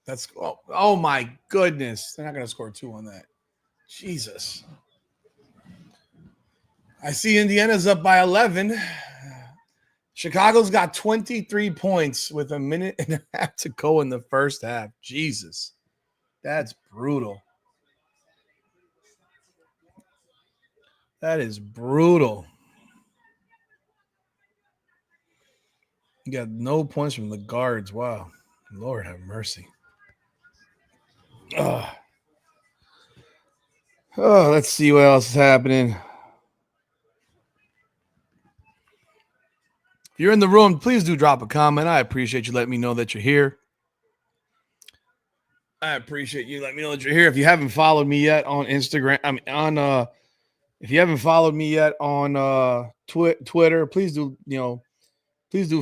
That's oh my goodness. They're not going to score 2 on that. Jesus. I see Indiana's up by 11. Chicago's got 23 points with a minute and a half to go in the first half. Jesus. That's brutal. That is brutal. You got no points from the guards. Wow. Lord have mercy. Oh, let's see what else is happening. If you're in the room, please do drop a comment. I appreciate you letting me know that you're here. I appreciate you letting me know that you're here. If you haven't followed me yet on Instagram, if you haven't followed me yet on Twitter, please do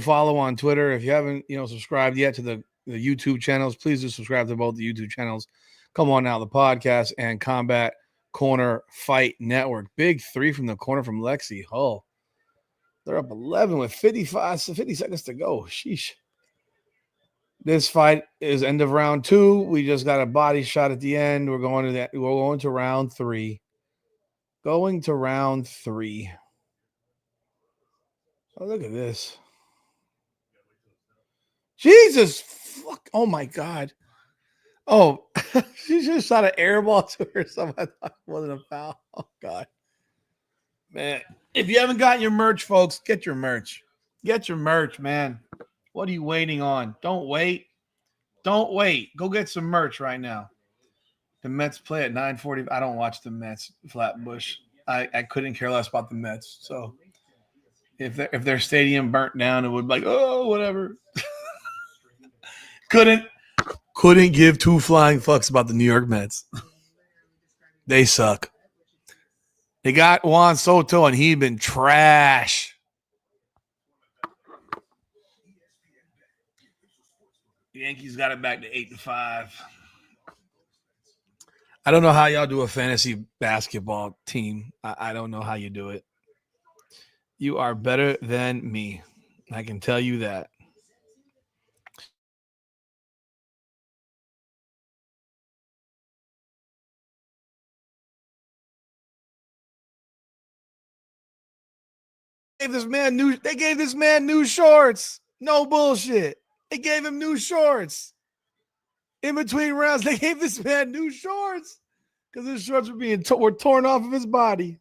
follow on Twitter. If you haven't, subscribed yet to the YouTube channels, please do subscribe to both the YouTube channels. Come on now, the podcast and Combat Corner Fight Network. Big 3 from the corner from Lexi Hull. They're up 11 with 50 seconds to go. Sheesh. This fight is end of round 2. We just got a body shot at the end. We're going to round 3. Going to round 3. Oh, look at this. Jesus. Fuck. Oh, my God. Oh, she just shot an air ball to her. So I thought it wasn't a foul. Oh, God. Man, if you haven't gotten your merch, folks, get your merch. Get your merch, man. What are you waiting on? Don't wait. Don't wait. Go get some merch right now. The Mets play at 9:40. I don't watch the Mets, Flatbush. I couldn't care less about the Mets. So if their stadium burnt down, it would be like, oh, whatever. couldn't give 2 flying fucks about the New York Mets. They suck. They got Juan Soto, and he'd been trash. The Yankees got it back to 8-5. I don't know how y'all do a fantasy basketball team. I don't know how you do it. You are better than me. I can tell you that. They gave this man new shorts. No bullshit. They gave him new shorts. In between rounds, they gave this man new shorts because his shorts were torn off of his body.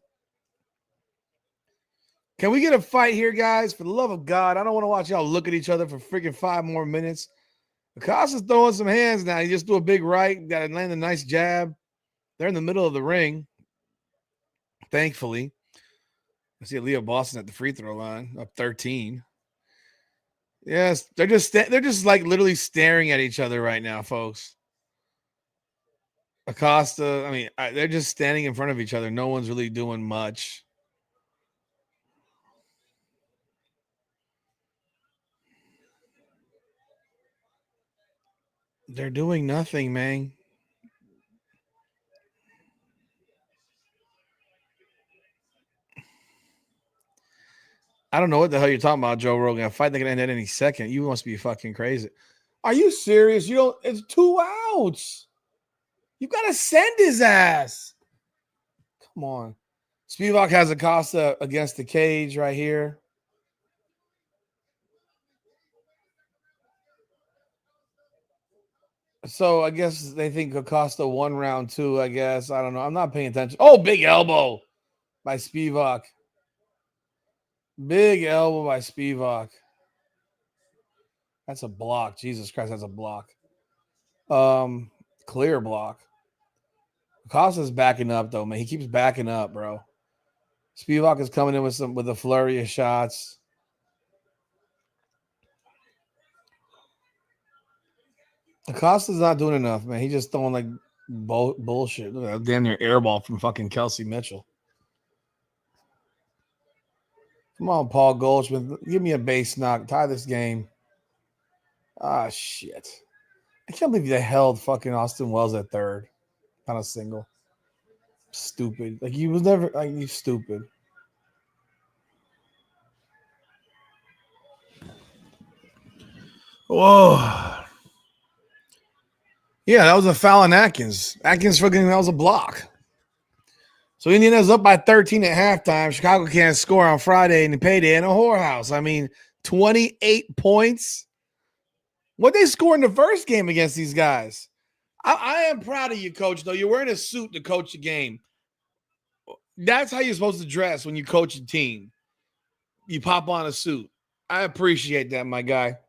Can we get a fight here, guys? For the love of God, I don't want to watch y'all look at each other for freaking 5 more minutes. Acosta's throwing some hands now. He just do a big right, got to land a nice jab. They're in the middle of the ring, thankfully. I see Leo Boston at the free throw line, up 13. Yes, they're just like literally staring at each other right now, folks. Acosta, I mean, they're just standing in front of each other. No one's really doing much. They're doing nothing, man. I don't know what the hell you're talking about, Joe Rogan. A fight that can end at any second. You must be fucking crazy. Are you serious? You don't. It's 2 outs. You gotta send his ass. Come on. Spivak has Acosta against the cage right here. So I guess they think Acosta won round 2, I guess. I don't know. I'm not paying attention. Oh, big elbow by Spivak. Big elbow by Spivak. That's a block. Jesus Christ, that's a block. Clear block. Acosta's backing up though, man. He keeps backing up, bro. Spivak is coming in with a flurry of shots. Acosta's not doing enough, man. He's just throwing like bullshit. Look at that damn near airball from fucking Kelsey Mitchell. Come on, Paul Goldschmidt. Give me a base knock. Tie this game. Ah, shit. I can't believe they held fucking Austin Wells at third on a single. Stupid. Like, he was never, like, you stupid. Whoa. Yeah, that was a foul on Atkins. Atkins fucking, that was a block. So Indiana's up by 13 at halftime. Chicago can't score on Friday and the payday in a whorehouse. I mean, 28 points. What they scored in the first game against these guys? I am proud of you, coach, though. You're wearing a suit to coach a game. That's how you're supposed to dress when you coach a team. You pop on a suit. I appreciate that, my guy.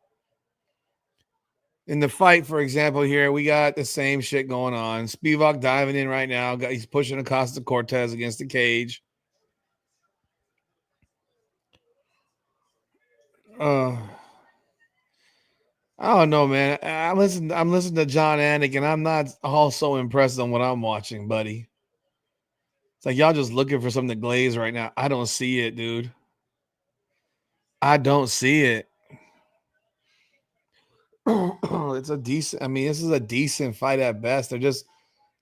In the fight, for example, here, we got the same shit going on. Spivak diving in right now. He's pushing Acosta Cortez against the cage. I don't know, man. I'm listening to John Anik, and I'm not also impressed on what I'm watching, buddy. It's like y'all just looking for something to glaze right now. I don't see it, dude. I don't see it. It's a decent. I mean, this is a decent fight at best. They're just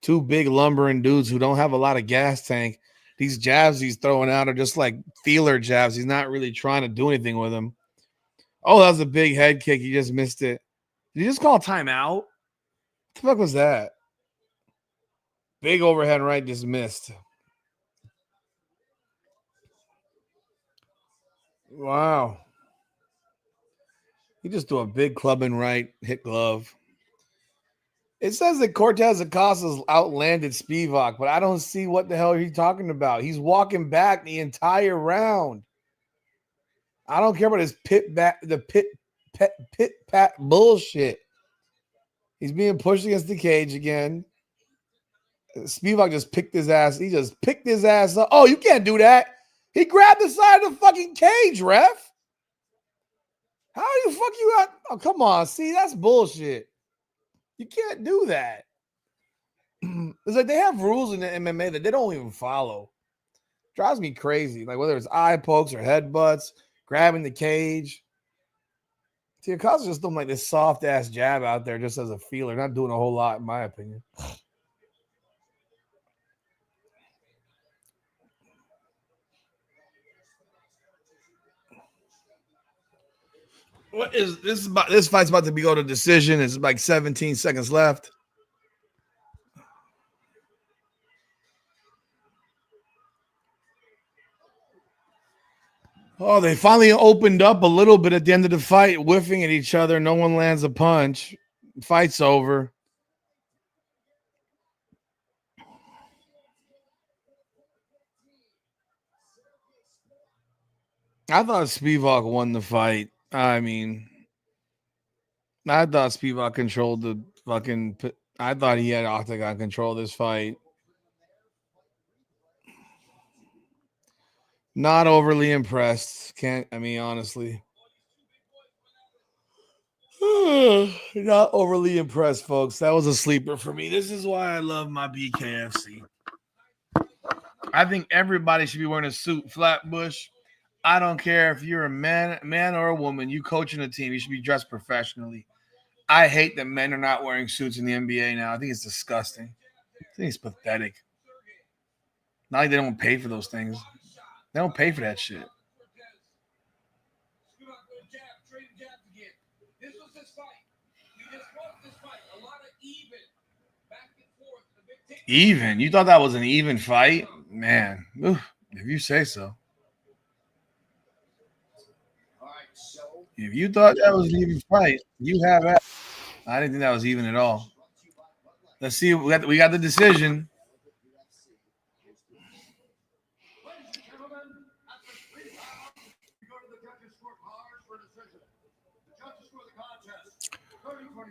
2 big lumbering dudes who don't have a lot of gas tank. These jabs he's throwing out are just like feeler jabs. He's not really trying to do anything with them. Oh, that was a big head kick. He just missed it. Did you just call timeout? What the fuck was that? Big overhead right just missed. Wow. He just threw a big clubbing right, hit glove. It says that Cortez Acosta's outlanded Spivak, but I don't see what the hell he's talking about. He's walking back the entire round. I don't care about his pit pat bullshit. He's being pushed against the cage again. Spivak just picked his ass. He just picked his ass up. Oh, you can't do that. He grabbed the side of the fucking cage, ref. How the fuck you got? Oh, come on. See, that's bullshit. You can't do that. It's like they have rules in the MMA that they don't even follow. Drives me crazy. Like whether it's eye pokes or headbutts, grabbing the cage. See, Acosta just throwing like this soft ass jab out there just as a feeler, not doing a whole lot, in my opinion. What is this? This fight's about to go to decision. It's like 17 seconds left. Oh, they finally opened up a little bit at the end of the fight, whiffing at each other. No one lands a punch. Fight's over. I thought Spivak won the fight. I mean, I thought Spivak controlled the fucking. I thought he had octagon control this fight. Not overly impressed. Can't. I mean, honestly. Not overly impressed, folks. That was a sleeper for me. This is why I love my BKFC. I think everybody should be wearing a suit, Flatbush. I don't care if you're a man or a woman. You coaching a team, you should be dressed professionally. I hate that men are not wearing suits in the NBA now. I think it's disgusting. I think it's pathetic. Not like they don't pay for those things. They don't pay for that shit. Even? You thought that was an even fight? Man, if you say so. If you thought that was an even fight, you have that. I didn't think that was even at all. Let's see. We got the decision.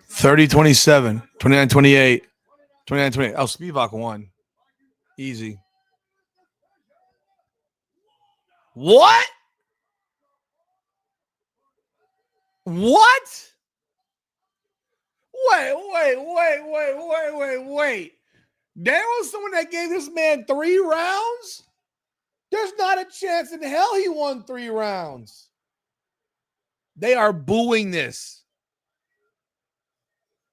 Thirty 27, 29 28, 29 28. Oh, Spivak won. Easy. What? What? Wait. There was someone that gave this man 3 rounds? There's not a chance in hell he won 3 rounds. They are booing this.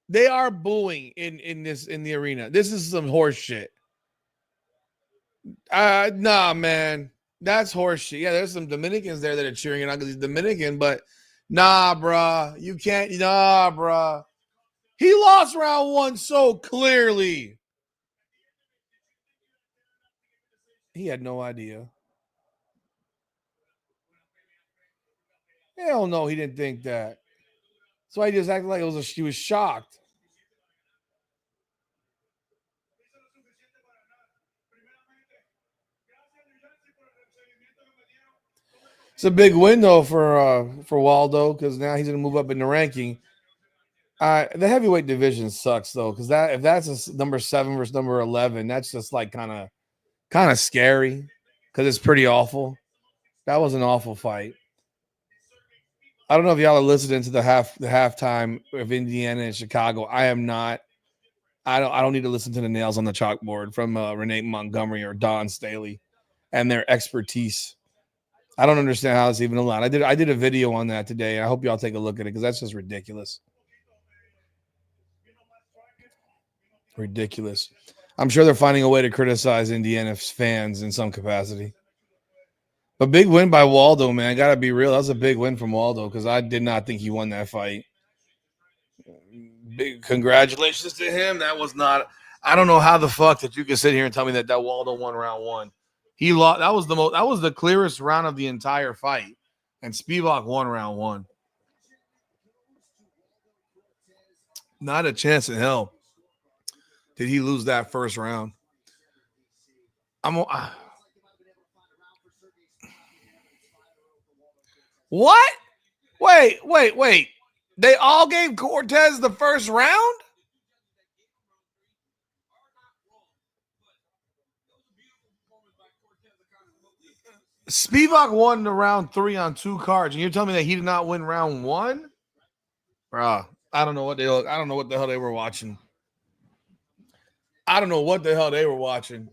They are booing in the arena. This is some horse shit. Nah, man. That's horse shit. Yeah, there's some Dominicans there that are cheering it on because he's Dominican, but nah, bruh. You can't. Nah, bruh. He lost round 1 so clearly. He had no idea. Hell no, he didn't think that. So he just acted like he was shocked. It's a big win though for Waldo because now he's gonna move up in the ranking. The heavyweight division sucks though because if that's number 7 versus number 11, that's just like kind of scary because it's pretty awful. That was an awful fight. I don't know if y'all are listening to the halftime of Indiana and Chicago. I am not. I don't need to listen to the nails on the chalkboard from Renee Montgomery or Don Staley and their expertise. I don't understand how it's even allowed. I did a video on that today. I hope y'all take a look at it because that's just ridiculous. Ridiculous. I'm sure they're finding a way to criticize Indiana's fans in some capacity. But big win by Waldo, man. I gotta be real. That was a big win from Waldo because I did not think he won that fight. Big congratulations to him. That was not. I don't know how the fuck that you can sit here and tell me that Waldo won round 1. He lost. That was the clearest round of the entire fight, and Spivak won round 1. Not a chance in hell did he lose that first round. What? Wait. They all gave Cortez the first round? Spivak won the round 3 on 2 cards, and you're telling me that he did not win round 1? Bruh, I don't know what the hell they were watching. I don't know what the hell they were watching.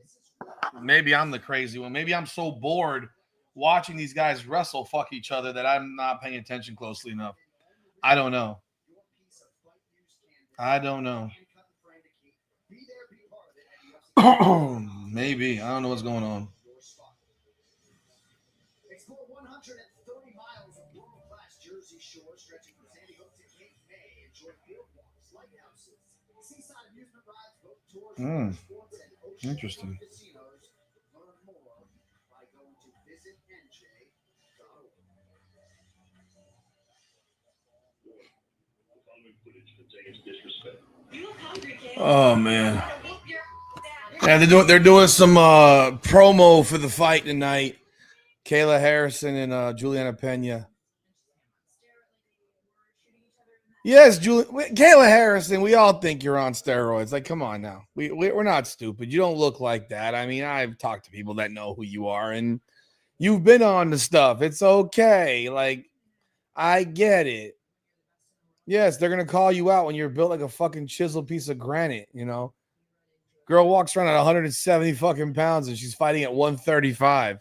Maybe I'm the crazy one. Maybe I'm so bored watching these guys wrestle fuck each other that I'm not paying attention closely enough. I don't know. Maybe. I don't know what's going on. Interesting. Oh man. Yeah, they're doing some promo for the fight tonight. Kayla Harrison and Julianna Pena. Yes, Kayla Harrison. We all think you're on steroids. Like, come on now. We're not stupid. You don't look like that. I mean, I've talked to people that know who you are, and you've been on the stuff. It's okay. Like, I get it. Yes, they're gonna call you out when you're built like a fucking chiseled piece of granite. You know, girl walks around at 170 fucking pounds and she's fighting at 135.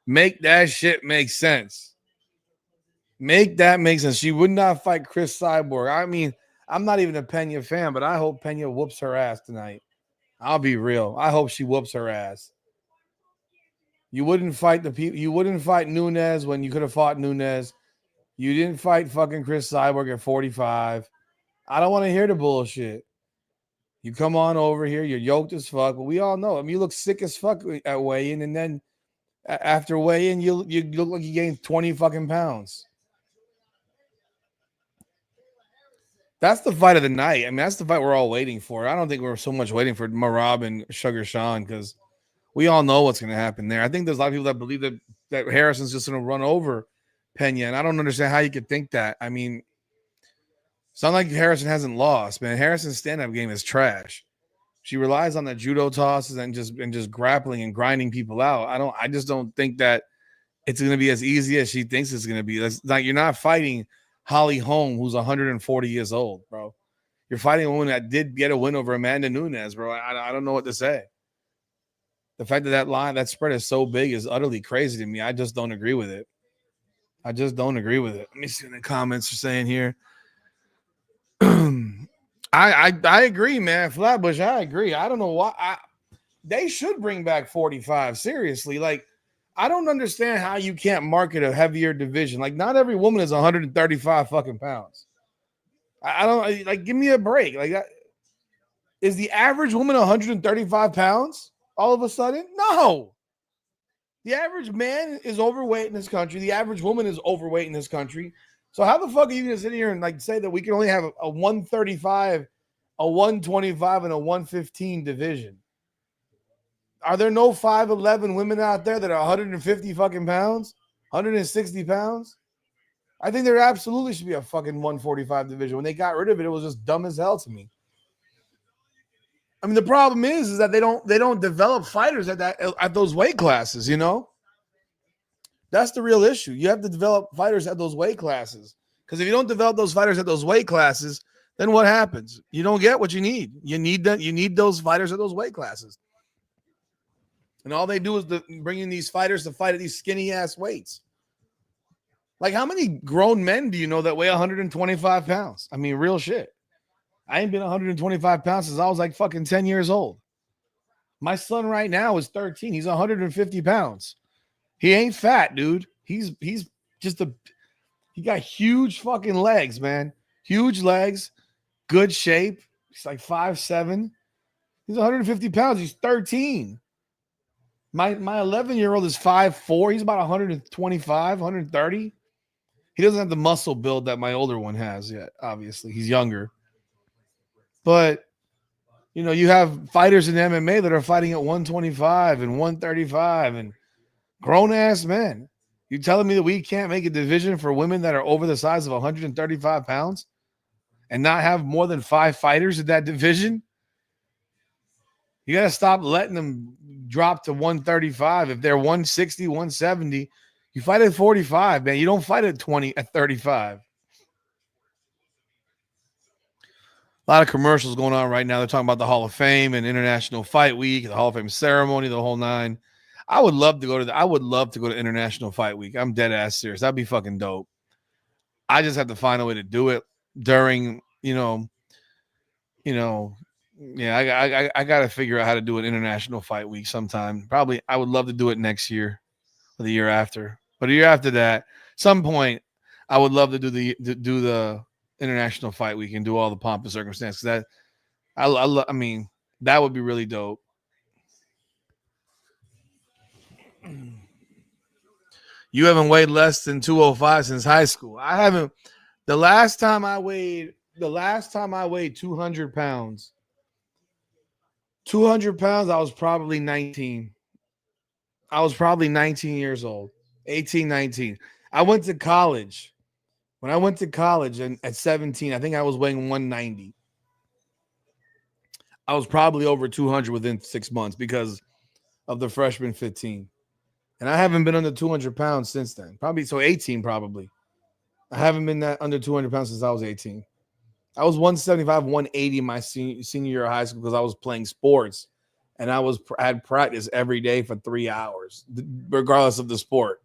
Make that shit make sense. Make that make sense. She would not fight Chris Cyborg. I mean, I'm not even a Pena fan, but I hope Pena whoops her ass tonight. I'll be real. I hope she whoops her ass. You wouldn't fight the people. You wouldn't fight Nunes when you could have fought Nunes. You didn't fight fucking Chris Cyborg at 45. I don't want to hear the bullshit. You come on over here. You're yoked as fuck. But we all know. I mean, you look sick as fuck at weigh-in, and then after weigh-in, you look like you gained 20 fucking pounds. That's the fight of the night. I mean, that's the fight we're all waiting for. I don't think we're so much waiting for Merab and Sugar Sean because we all know what's going to happen there. I think there's a lot of people that believe that Harrison's just going to run over Pena, and I don't understand how you could think that. I mean, it's not like Harrison hasn't lost, man. Harrison's stand-up game is trash. She relies on the judo tosses and just grappling and grinding people out. I just don't think that it's going to be as easy as she thinks it's going to be. That's like you're not fighting Holly Holm, who's 140 years old, bro. You're fighting a woman that did get a win over Amanda Nunes, bro. I don't know what to say. The fact that spread is so big is utterly crazy to me. I just don't agree with it. I just don't agree with it. Let me see what the comments are saying here. I agree, man. Flatbush, I agree. I don't know why. They should bring back 45. Seriously, like I don't understand how you can't market a heavier division. Like not every woman is 135 fucking pounds. I don't like. Give me a break. Like that. Is the average woman 135 pounds all of a sudden? No. The average man is overweight in this country. The average woman is overweight in this country. So how the fuck are you going to sit here and like say that we can only have a 135, a 125, and a 115 division? Are there no 5'11" women out there that are 150 fucking pounds, 160 pounds? I think there absolutely should be a fucking 145 division. When they got rid of it, it was just dumb as hell to me. I mean, the problem is that they don't develop fighters at those weight classes, you know? That's the real issue. You have to develop fighters at those weight classes. Because if you don't develop those fighters at those weight classes, then what happens? You don't get what you need. You need those fighters at those weight classes. And all they do is bring in these fighters to fight at these skinny ass weights. Like how many grown men do you know that weigh 125 pounds? I mean, real shit. I ain't been 125 pounds since I was like fucking 10 years old. My son right now is 13. He's 150 pounds. He ain't fat, dude. He's just he got huge fucking legs, man. Huge legs, good shape. He's like 5'7". He's 150 pounds. He's 13. My 11-year-old is 5'4". He's about 125, 130. He doesn't have the muscle build that my older one has yet, obviously. He's younger. But, you know, you have fighters in MMA that are fighting at 125 and 135 and grown-ass men. You telling me that we can't make a division for women that are over the size of 135 pounds and not have more than 5 fighters in that division? You got to stop letting them drop to 135. If they're 160, 170, you fight at 45, man. You don't fight at 35. A lot of commercials going on right now. They're talking about the Hall of Fame and International Fight Week, the Hall of Fame ceremony, the whole nine. I would love to go to International Fight Week. I'm dead ass serious. That'd be fucking dope. I just have to find a way to do it during, yeah, I got to figure out how to do an International Fight Week sometime. Probably I would love to do it next year or the year after. But a year after that, some point, I would love to do the International Fight Week and do all the pomp and circumstance. That I mean, that would be really dope. You haven't weighed less than 205 since high school. I haven't. The last time I weighed 200 pounds. 200 pounds, I was probably 19. I was probably 19 years old. 18, 19. I went to college. When I went to college and at 17, I think I was weighing 190. I was probably over 200 within 6 months because of the freshman 15. And I haven't been under 200 pounds since then. Probably so 18, probably. I haven't been that under 200 pounds since I was 18. I was 175, 180 my senior year of high school because I was playing sports and I had practice every day for 3 hours, regardless of the sport.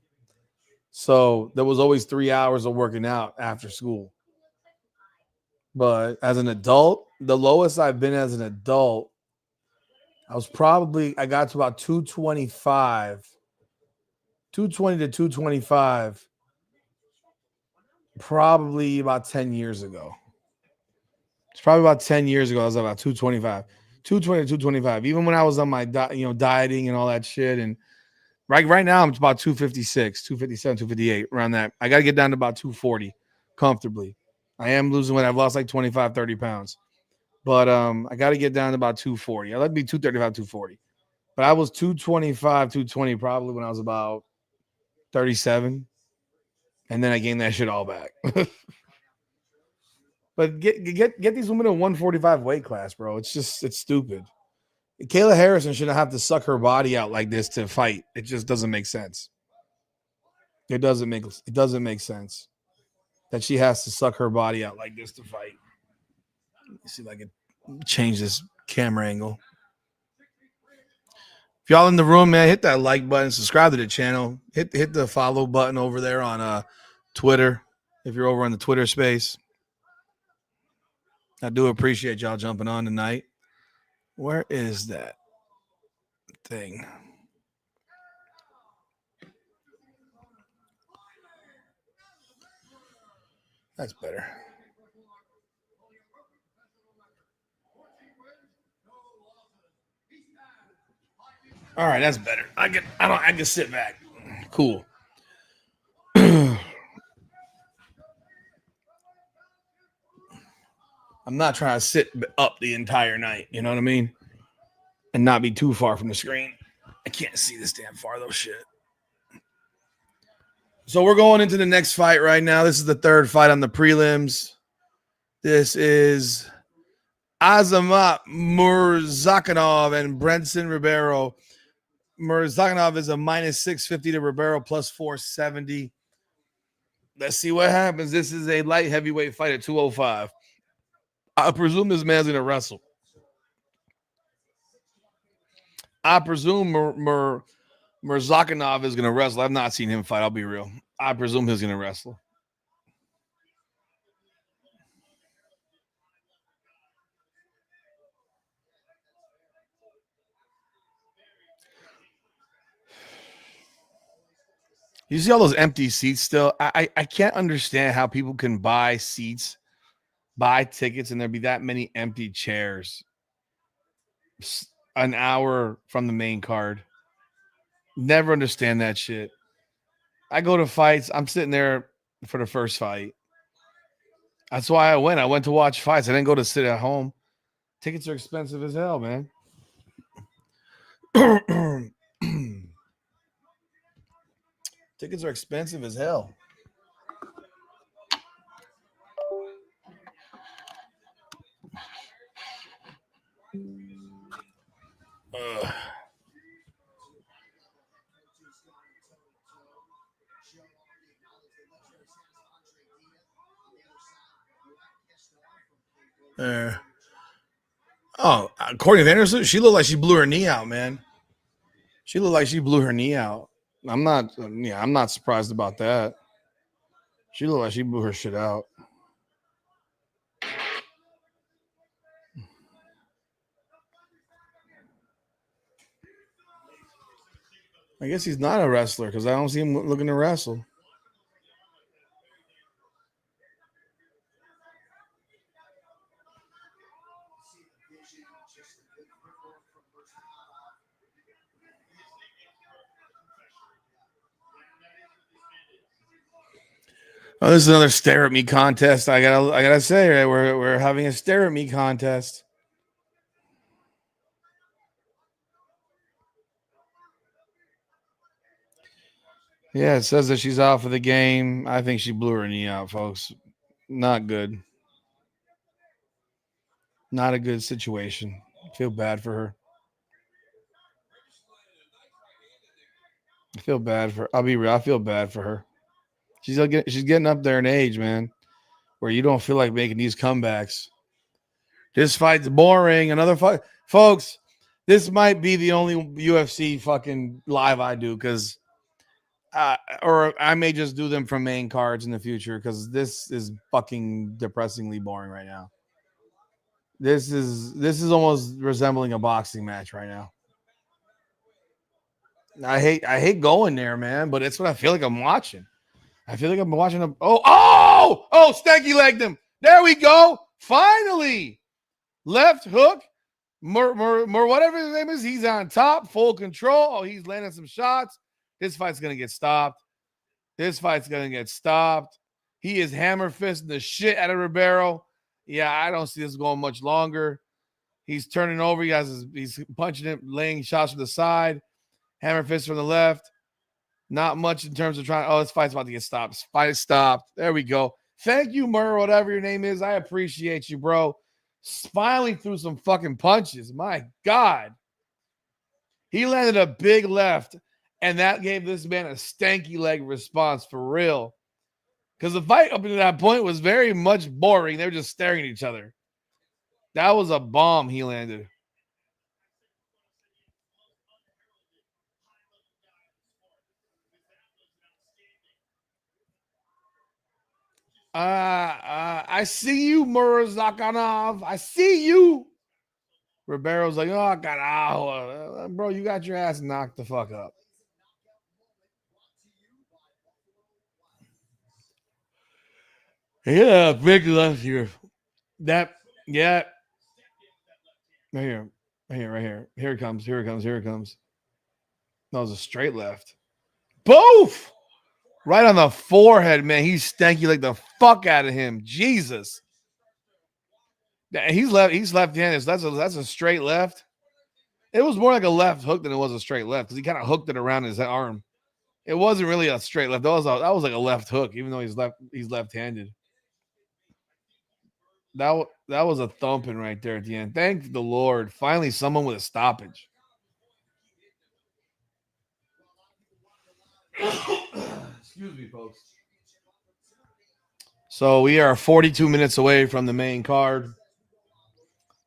So there was always 3 hours of working out after school. But as an adult, the lowest I've been as an adult, I got to about 225, 220 to 225, probably about 10 years ago. It's probably about 10 years ago. I was about 225, 220 to 225. Even when I was on my dieting and all that shit. And right now, I'm about 256, 257, 258, around that. I got to get down to about 240 comfortably. I am losing weight. I've lost like 25, 30 pounds. But I got to get down to about 240. I'd like to be 235, 240. But I was 225, 220 probably when I was about 37. And then I gained that shit all back. But get these women in 145 weight class, bro. It's stupid. Kayla Harrison shouldn't have to suck her body out like this to fight. It just doesn't make sense. It doesn't make sense that she has to suck her body out like this to fight. Let's see if I can change this camera angle. If y'all in the room, man, hit that like button, subscribe to the channel, hit the follow button over there on Twitter. If you're over on the Twitter space, I do appreciate y'all jumping on tonight. Where is that thing? That's better. All right, that's better. I can sit back. Cool. I'm not trying to sit up the entire night, you know what I mean? And not be too far from the screen. I can't see this damn far though, shit. So we're going into the next fight right now. This is the third fight on the prelims. This is Azamat Murzakanov and Brenson Ribeiro. Murzakanov is a minus 650 to Ribeiro plus 470. Let's see what happens. This is a light heavyweight fight at 205. I presume this man's going to wrestle. I presume Murzakanov is going to wrestle. I've not seen him fight. I'll be real. I presume he's going to wrestle. You see all those empty seats still? I can't understand how people can buy seats, buy tickets, and there be that many empty chairs an hour from the main card. Never understand that shit. I go to fights. I'm sitting there for the first fight. That's why I went. I went to watch fights. I didn't go to sit at home. Tickets are expensive as hell, man. Tickets are expensive as hell. Courtney Anderson, she looked like she blew her knee out, man. She looked like she blew her knee out. I'm not surprised about that. She looked like she blew her shit out. I guess he's not a wrestler because I don't see him looking to wrestle. Oh, this is another stare at me contest. I gotta say, right, we're having a stare at me contest. Yeah, it says that she's out for the game. I think she blew her knee out, folks. Not good. Not a good situation. I feel bad for her. I feel bad for. I'll be real. I feel bad for her. She's getting up there in age, man, where you don't feel like making these comebacks. This fight's boring. Another fight, folks. This might be the only UFC fucking live I do because, or I may just do them from main cards in the future because this is fucking depressingly boring right now. This is almost resembling a boxing match right now. I hate going there, man, but it's what I feel like I'm watching. I feel like I'm watching a stanky legged him. There we go. Finally. Left hook. Whatever his name is, he's on top, full control. Oh, he's landing some shots. This fight's gonna get stopped. He is hammer fisting the shit out of Ribeiro. Yeah, I don't see this going much longer. He's turning over. He's punching him, laying shots from the side. Hammer fist from the left. Not much in terms of trying. Oh, this fight's about to get stopped. Fight stopped. There we go. Thank you, Murr, whatever your name is. I appreciate you, bro. Finally threw some fucking punches. My God. He landed a big left, and that gave this man a stanky leg response for real. Because the fight up to that point was very much boring. They were just staring at each other. That was a bomb he landed. I see you, Murazakhanov. I see you. Ribeiro's like, oh, God, bro, you got your ass knocked the fuck up. Yeah, big left here. Yeah. Right here. Right here. Here it comes. That was a straight left. Both! Right on the forehead, man. He's stanky like the fuck out of him. Jesus. He's left-handed. So that's a straight left. It was more like a left hook than it was a straight left because he kind of hooked it around his arm. It wasn't really a straight left. That was like a left hook, even though he's left-handed. That was a thumping right there at the end. Thank the Lord. Finally, someone with a stoppage. Excuse me, folks. So we are 42 minutes away from the main card.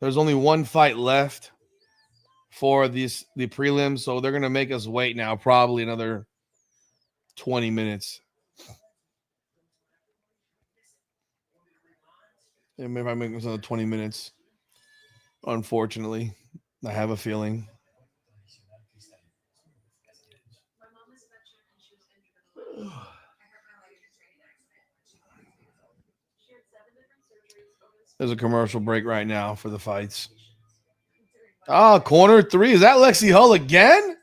There's only one fight left for the prelims, so they're gonna make us wait now, probably another 20 minutes. And maybe I make this another 20 minutes. Unfortunately, I have a feeling. There's a commercial break right now for the fights. Oh, corner 3. Is that Lexi Hull again?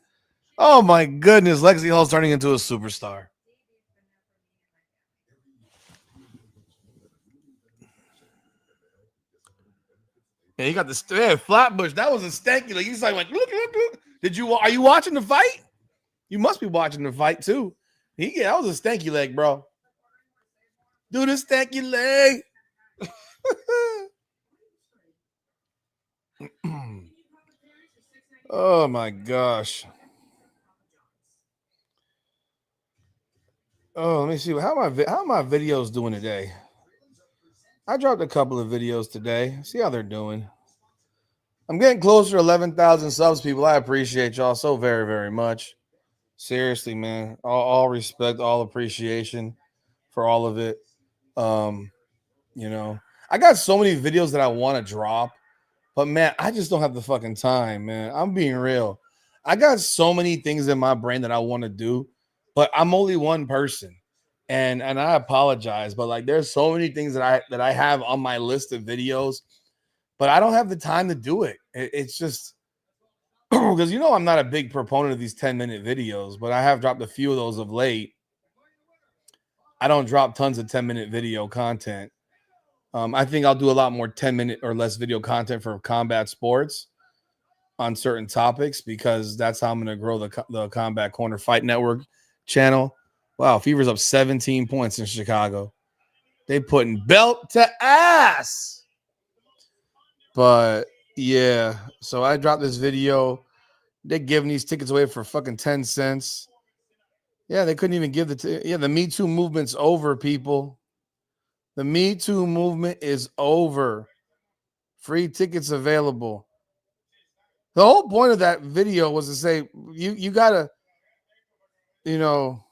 Oh my goodness, Lexi Hull's turning into a superstar. Yeah, he got the Flatbush. That was a stanky. Like he's like, look. Are you watching the fight? You must be watching the fight too. That was a stanky leg, bro. Do the stanky leg. Oh my gosh. Oh, let me see. How are my videos doing today? I dropped a couple of videos today. See how they're doing. I'm getting closer to 11,000 subs, people. I appreciate y'all so very, very much. Seriously, man. All respect, all appreciation for all of it. I got so many videos that I want to drop, but man, I just don't have the fucking time, man. I'm being real. I got so many things in my brain that I want to do, but I'm only one person. And I apologize, but like there's so many things that I have on my list of videos, but I don't have the time to do it. It's just because I'm not a big proponent of these 10-minute videos, but I have dropped a few of those of late. I don't drop tons of 10-minute video content. I think I'll do a lot more 10-minute or less video content for combat sports on certain topics because that's how I'm going to grow the Combat Corner Fight Network channel. Wow, Fever's up 17 points in Chicago. They putting belt to ass. But yeah, so I dropped this video. They're giving these tickets away for fucking 10 cents. Yeah, they couldn't even give the Me Too movement's over, people. The Me Too movement is over. Free tickets available. The whole point of that video was to say you gotta, you know.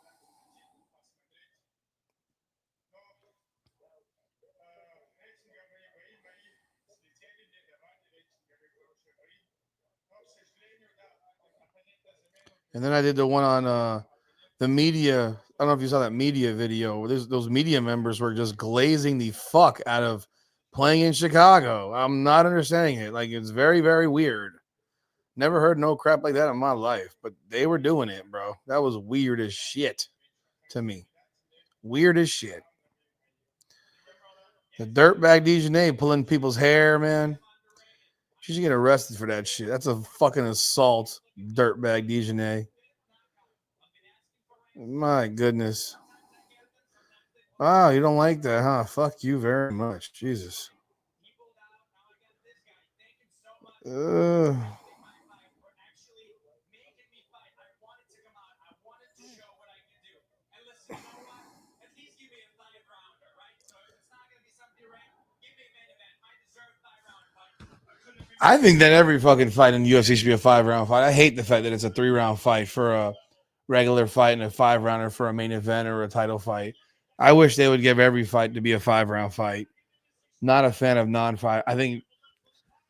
And then I did the one on the media. I don't know if you saw that media video where those media members were just glazing the fuck out of playing in Chicago. I'm not understanding it. Like, it's very, very weird. Never heard no crap like that in my life, but they were doing it, bro. That was weird as shit to me. Weird as shit. The dirtbag Dejanay pulling people's hair, man. She should get arrested for that shit. That's a fucking assault, dirtbag Dejanay. My goodness. Wow, you don't like that, huh? Fuck you very much. Jesus. I think that every fucking fight in the UFC should be a 5-round fight. I hate the fact that it's a 3-round fight for a regular fight and a 5-rounder for a main event or a title fight. I wish they would give every fight to be a 5-round fight. Not a fan of non-fight. I think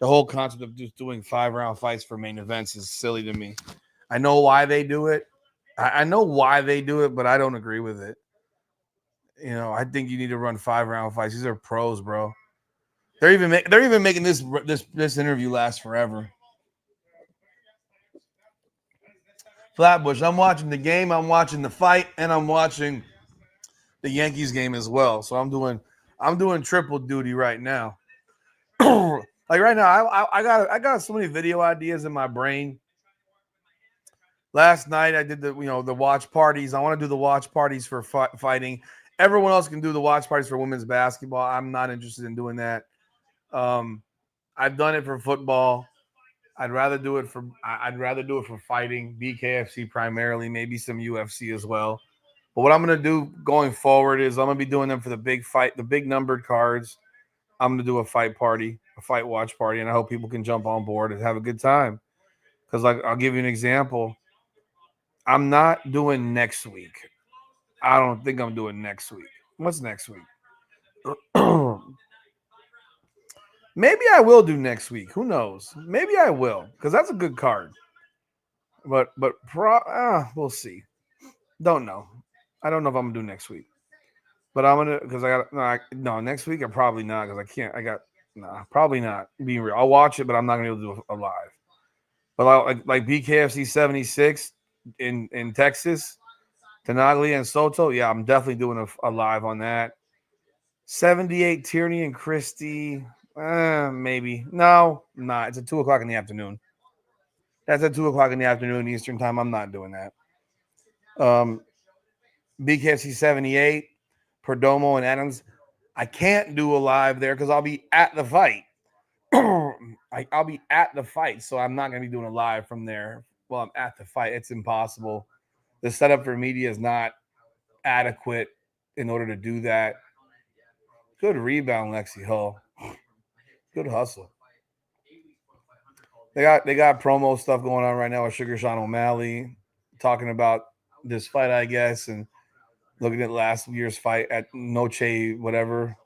the whole concept of just doing 5-round fights for main events is silly to me. I know why they do it. I know why they do it, but I don't agree with it. You know, I think you need to run 5-round fights. These are pros, bro. They're even making this interview last forever. Flatbush, I'm watching the game, I'm watching the fight, and I'm watching the Yankees game as well. So I'm doing triple duty right now. Like right now, I got so many video ideas in my brain. Last night I did the watch parties. I want to do the watch parties for fighting. Everyone else can do the watch parties for women's basketball. I'm not interested in doing that. I've done it for football. I'd rather do it for fighting, BKFC primarily, maybe some UFC as well. But what I'm gonna do going forward is I'm gonna be doing them for the big fight, the big numbered cards. I'm gonna do a fight party, a fight watch party, and I hope people can jump on board and have a good time. Because like I'll give you an example. I'm not doing next week. I don't think I'm doing next week. What's next week? Maybe I will do next week. Who knows? Maybe I will, because that's a good card. But we'll see. Don't know. I don't know if I'm gonna do next week. But I'm gonna because I got no next week. I'm probably not because I can't. I got probably not. Being real, I'll watch it, but I'm not gonna be able to do a live. But like BKFC 76 in Texas, Tenaglia and Soto. Yeah, I'm definitely doing a live on that. 78 Tierney and Christie. Maybe no, not. It's at 2:00 in the afternoon. That's at 2:00 in the afternoon Eastern time. I'm not doing that. BKFC 78, Perdomo and Adams. I can't do a live there because I'll be at the fight. I'll be at the fight, so I'm not going to be doing a live from there while I'm at the fight. It's impossible. The setup for media is not adequate in order to do that. Good rebound, Lexi Hull. Good hustle. They got promo stuff going on right now with Sugar Sean O'Malley talking about this fight, I guess, and looking at last year's fight at Noche, whatever.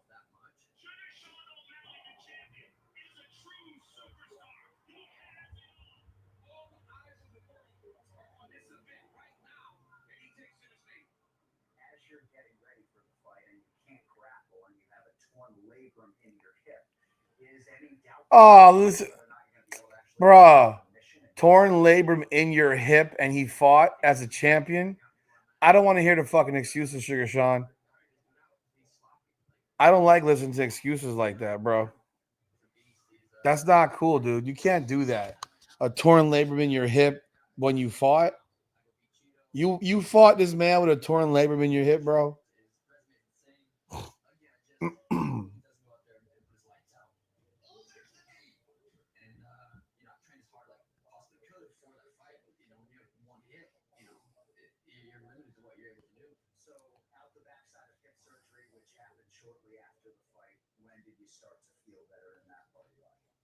Oh, listen, bruh. Torn labrum in your hip and he fought as a champion. I don't want to hear the fucking excuses, Sugar Sean. I don't like listening to excuses like that, bro. That's not cool, dude. You can't do that. A torn labrum in your hip when you fought. You fought this man with a torn labrum in your hip, bro.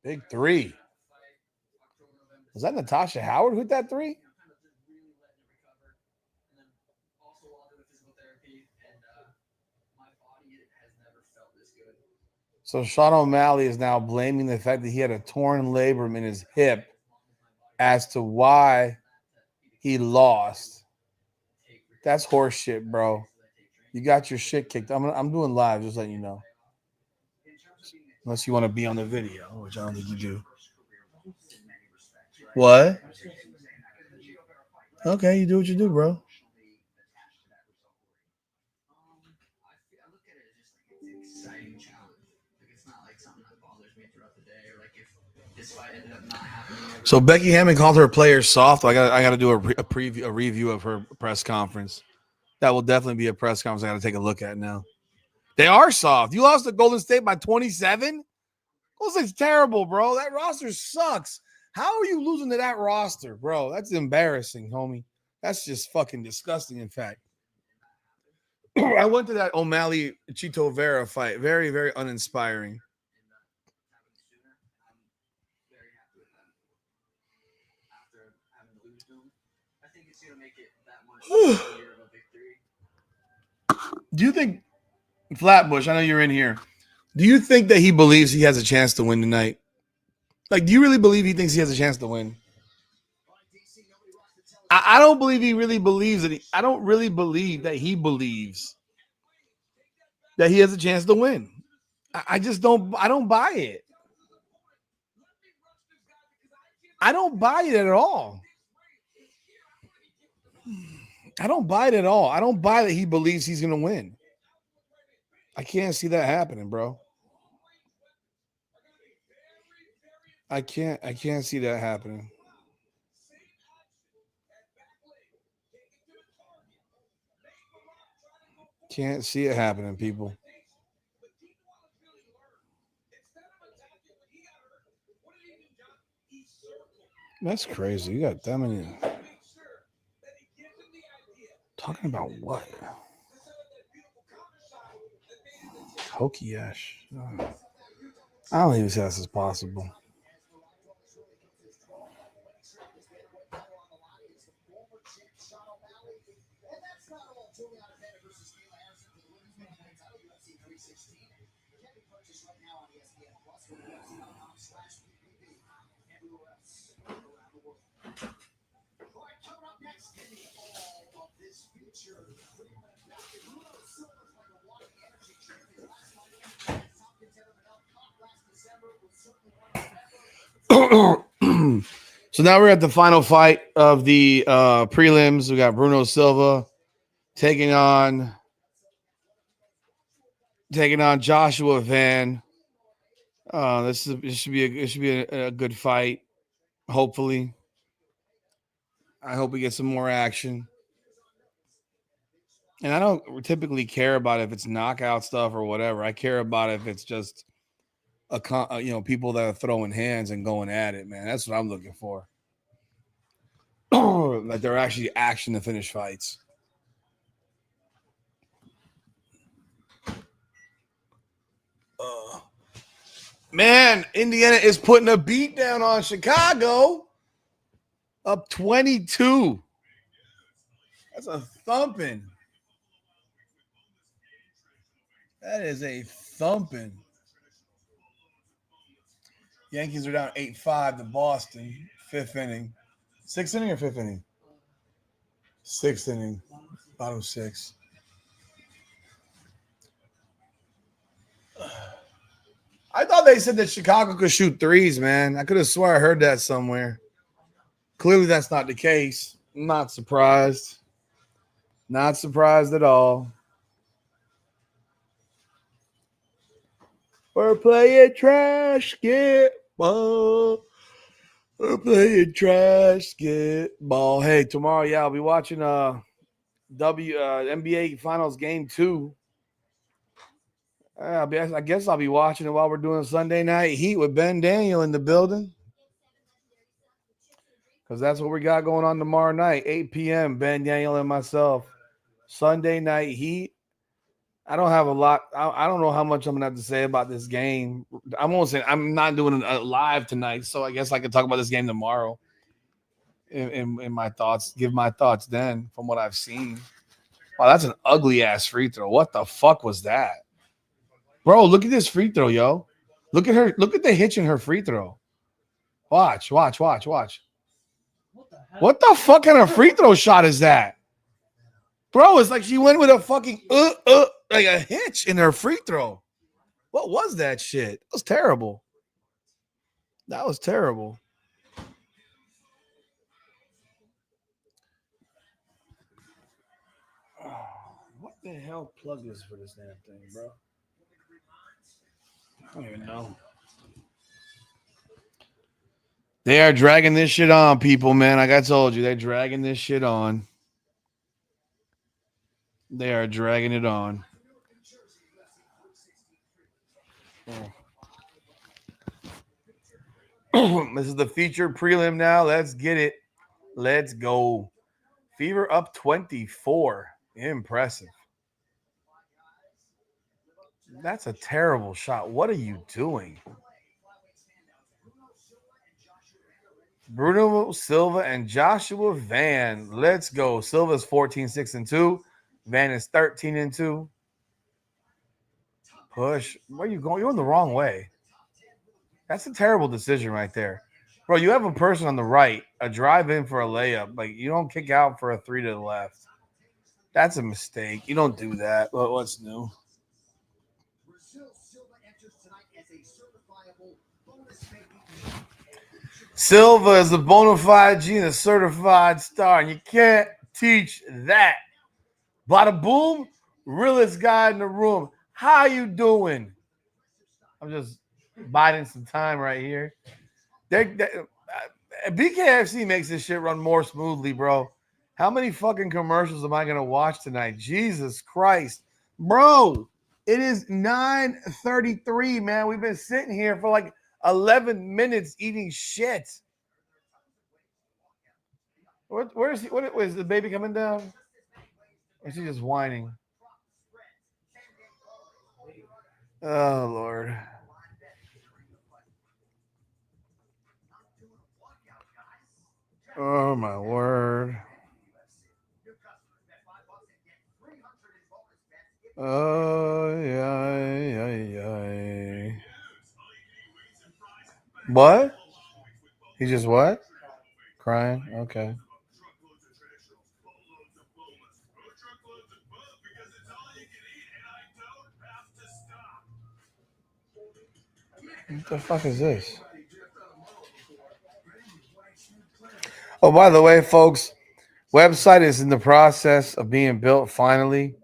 Big three. Was that Natasha Howard who hit that three? So Sean O'Malley is now blaming the fact that he had a torn labrum in his hip as to why he lost. That's horse shit, bro. You got your shit kicked. I'm doing live, just letting you know. Unless you want to be on the video, which I don't think you do. What? Okay, you do what you do, bro. So Becky Hammond called her players soft. I got to do a review of her press conference. That will definitely be a press conference I got to take a look at now. They are soft. You lost to Golden State by 27? Golden State's terrible, bro. That roster sucks. How are you losing to that roster, bro? That's embarrassing, homie. That's just fucking disgusting, in fact. I went to that O'Malley Chito Vera fight. Very, very uninspiring. Do you think, Flatbush, I know you're in here. Do you think that he believes he has a chance to win tonight? Like, do you really believe he thinks he has a chance to win? I don't believe he really believes it. I don't really believe that he believes that he has a chance to win. I just don't. I don't buy it. I don't buy it at all. I don't buy it at all. I don't buy that he believes he's going to win. I can't see that happening, bro. I can't see that happening. Can't see it happening, people. That's crazy. You got that many. Talking about what? Hokiash. I don't even see this is possible. So now we're at the final fight of the prelims. We got Bruno Silva taking on Joshua Van. This should be a good fight. Hopefully, I hope we get some more action. And I don't typically care about if it's knockout stuff or whatever. I care about if it's just people that are throwing hands and going at it, man. That's what I'm looking for. Like they're actually action to finish fights. Man, Indiana is putting a beat down on Chicago. Up 22. That's a thumping. That is a thumping. Yankees are down 8-5 to Boston. Fifth inning. Sixth inning or fifth inning? Sixth inning. Bottom six. I thought they said that Chicago could shoot threes, man. I could have swore I heard that somewhere. Clearly, that's not the case. I'm not surprised. Not surprised at all. We're playing trash ball. We're playing trash ball. Hey, tomorrow, yeah, I'll be watching NBA Finals Game 2. I guess I'll be watching it while we're doing Sunday Night Heat with Ben Daniel in the building. Because that's what we got going on tomorrow night, 8 p.m., Ben Daniel and myself. Sunday Night Heat. I don't have a lot. I don't know how much I'm going to have to say about this game. I'm not doing a live tonight, so I guess I can talk about this game tomorrow in my thoughts, give my thoughts then from what I've seen. Wow, that's an ugly-ass free throw. What the fuck was that? Bro, look at this free throw, yo. Look at her. Look at the hitch in her free throw. Watch. What the fuck kind of free throw shot is that? Bro, it's like she went with a fucking like a hitch in her free throw. What was that shit? It was terrible. That was terrible. What the hell plug is for this damn thing, bro? I don't even know. They are dragging this shit on, people, man. Like I told you, they're dragging this shit on. They are dragging it on. This is the featured prelim now. Let's get it. Let's go. Fever up 24. Impressive. That's a terrible shot. What are you doing? Bruno Silva and Joshua Van. Let's go. Silva's 14-6-2. Van is 13-2. Push. Where are you going? You're in the wrong way. That's a terrible decision right there. Bro, you have a person on the right, a drive in for a layup. Like, you don't kick out for a 3 to the left. That's a mistake. You don't do that. What's new? Silva is a bona fide G and a certified star, and you can't teach that. Bada boom, realest guy in the room. How you doing? I'm just biding some time right here. BKFC makes this shit run more smoothly, bro. How many fucking commercials am I going to watch tonight? Jesus Christ. Bro, it is 9:33, man. We've been sitting here for like 11 minutes eating shit. Where is he? What is the baby coming down? Or is he just whining? Oh, Lord. Oh, my word. Oh, yeah. What? He just what? Crying? Okay. What the fuck is this? Oh, by the way, folks, website is in the process of being built finally.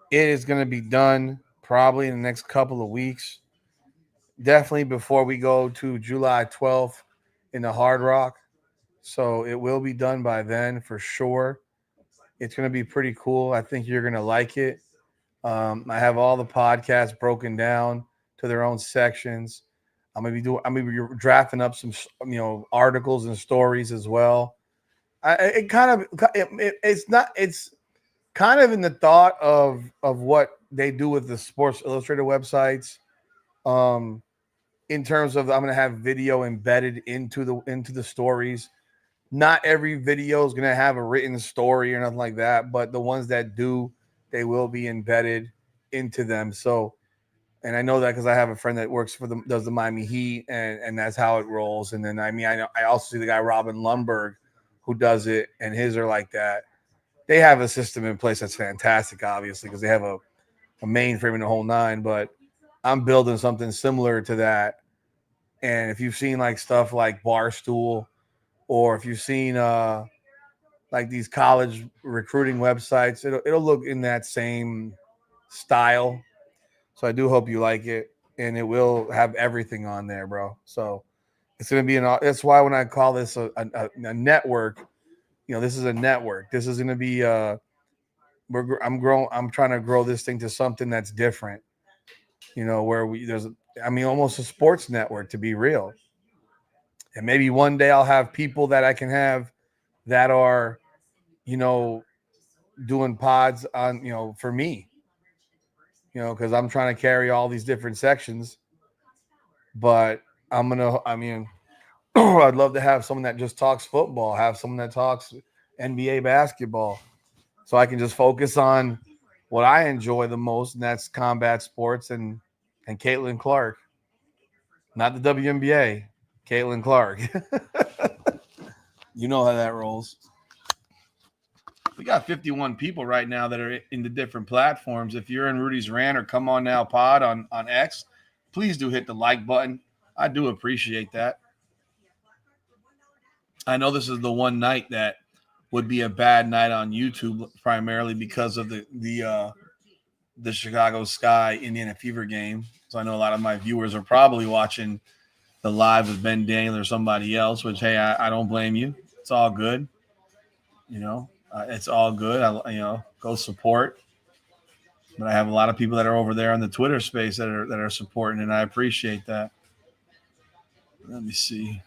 It is going to be done probably in the next couple of weeks. Definitely before we go to July 12th in the Hard Rock. So it will be done by then for sure. It's going to be pretty cool. I think you're going to like it. I have all the podcasts broken down to their own sections. I'm gonna be drafting up some articles and stories as well. It's kind of in the thought of what they do with the Sports Illustrated websites. In terms of I'm gonna have video embedded into the stories. Not every video is gonna have a written story or nothing like that, but the ones that do, they will be embedded into them. So, and I know that because I have a friend that works for them, does the Miami Heat, and that's how it rolls. And then I also see the guy Robin Lundberg who does it, and his are like that. They have a system in place that's fantastic, obviously, because they have a mainframe in the whole nine. But I'm building something similar to that. And if you've seen like stuff like Barstool, or if you've seen like these college recruiting websites, it'll look in that same style. So I do hope you like it. and it will have everything on there, bro. So it's gonna be that's why when I call this a network, this is a network. This is gonna be I'm trying to grow this thing to something that's different. Where almost a sports network, to be real. And maybe one day I'll have people that I can have that are, doing pods on, for me, because I'm trying to carry all these different sections. But I'd love to have someone that just talks football, have someone that talks NBA basketball, so I can just focus on what I enjoy the most, and that's combat sports and Caitlin Clark, not the WNBA, Caitlin Clark. You know how that rolls. We got 51 people right now that are in the different platforms. If you're in Rudy's Rant or Come On Now Pod on X, please do hit the like button. I do appreciate that. I know this is the one night that would be a bad night on YouTube, primarily because of the Chicago Sky Indiana Fever game. So I know a lot of my viewers are probably watching the live with Ben Daniel or somebody else, which, hey, I don't blame you. It's all good. It's all good. Go support. But I have a lot of people that are over there on the Twitter space that are supporting, and I appreciate that. Let me see.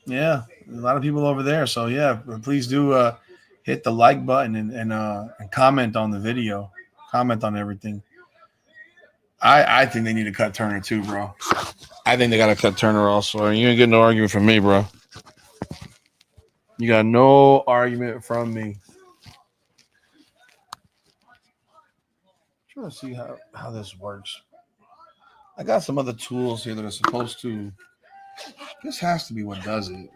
Yeah, a lot of people over there. So yeah, please do hit the like button and comment on the video. Comment on everything. I think they need to cut Turner too, bro. I think they got to cut Turner also. You ain't getting no argument from me, bro. You got no argument from me. I'm trying to see how this works. I got some other tools here that are supposed to. This has to be what does it.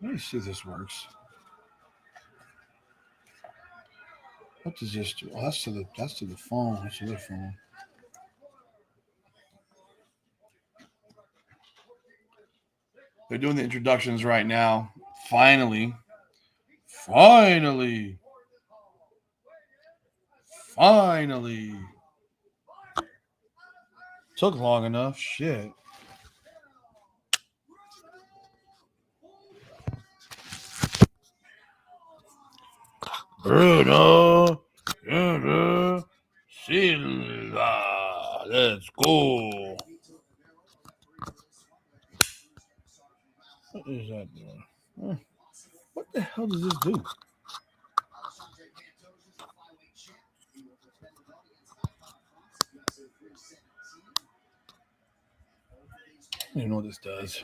Let me see if this works. What does this do? Oh, that's to the phone. That's to the phone. They're doing the introductions right now. Finally. Took long enough. Shit. Bruno Silva. Let's go. What is that doing? What the hell does this do? I don't even know what this does.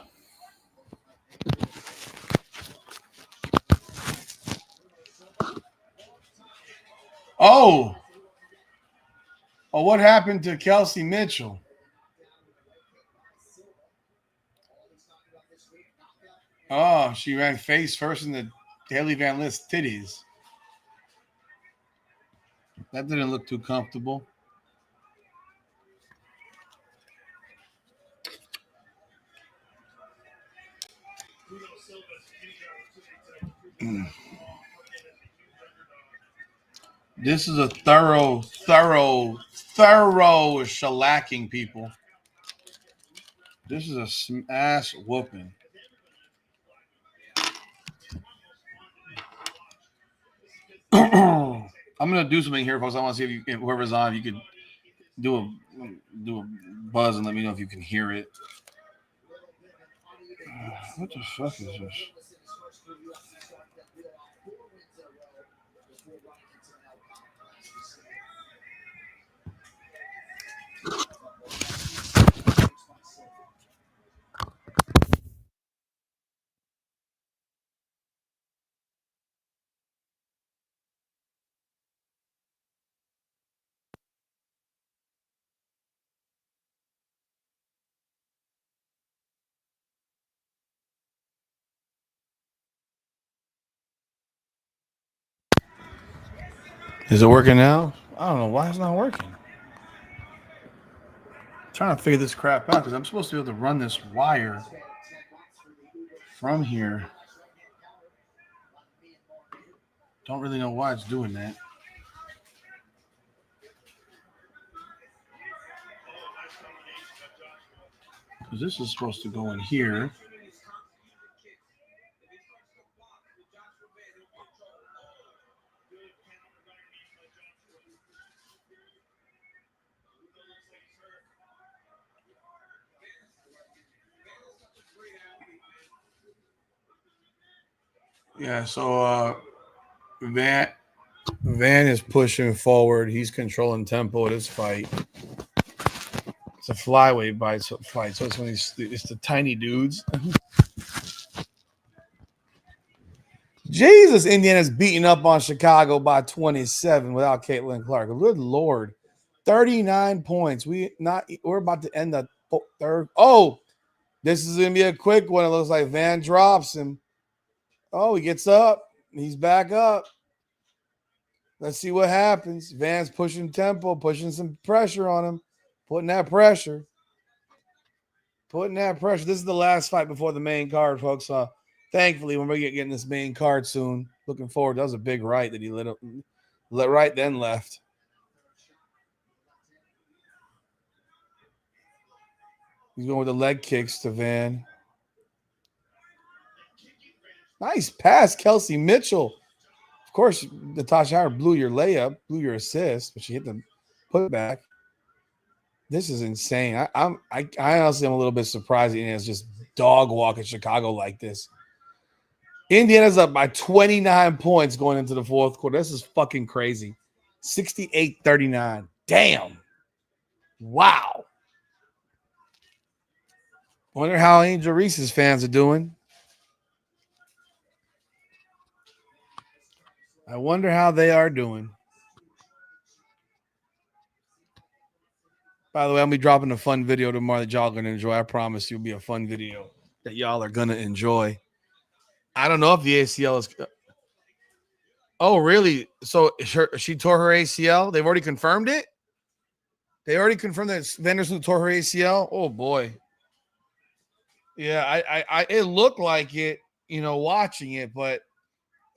Oh, what happened to Kelsey Mitchell? Oh, she ran face first in the Haley Van List titties. That didn't look too comfortable. This is a thorough shellacking, people. This is a ass whooping. I'm gonna do something here, folks. I want to see if whoever's on, if you could do a buzz and let me know if you can hear it. What the fuck is this? Is it working now? I don't know why it's not working. I'm trying to figure this crap out because I'm supposed to be able to run this wire from here. Don't really know why it's doing that. Because this is supposed to go in here. Yeah, so Van is pushing forward. He's controlling tempo of this fight. It's a flyweight fight, so it's the tiny dudes. Jesus, Indiana's beating up on Chicago by 27 without Caitlin Clark. Good Lord. 39 points. We're about to end the third. Oh, this is going to be a quick one. It looks like Van drops him. Oh, he gets up. He's back up. Let's see what happens. Van's pushing tempo, pushing some pressure on him, putting that pressure. This is the last fight before the main card, folks. Thankfully, when we getting this main card soon, looking forward. That was a big right that he let right then left. He's going with the leg kicks to Van. Nice pass, Kelsey Mitchell. Of course, Natasha Howard blew your layup, blew your assist, but she hit the putback. This is insane. I honestly am a little bit surprised Indiana's just dog walking Chicago like this. Indiana's up by 29 points going into the fourth quarter. This is fucking crazy. 68-39. Damn. Wow. Wonder how Angel Reese's fans are doing. I wonder how they are doing. By the way, I'll be dropping a fun video tomorrow that y'all are going to enjoy. I promise you it'll be a fun video that y'all are going to enjoy. I don't know if the ACL is... Oh, really? So she tore her ACL? They've already confirmed it? They already confirmed that Vandersloot tore her ACL? Oh, boy. Yeah, I it looked like it, watching it, but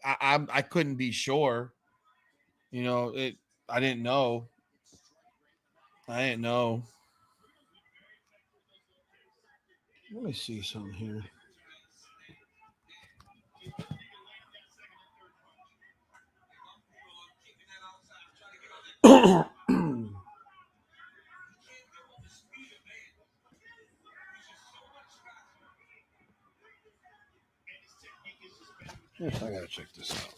I couldn't be sure. I didn't know. Let me see something here. Yes, I gotta check this out.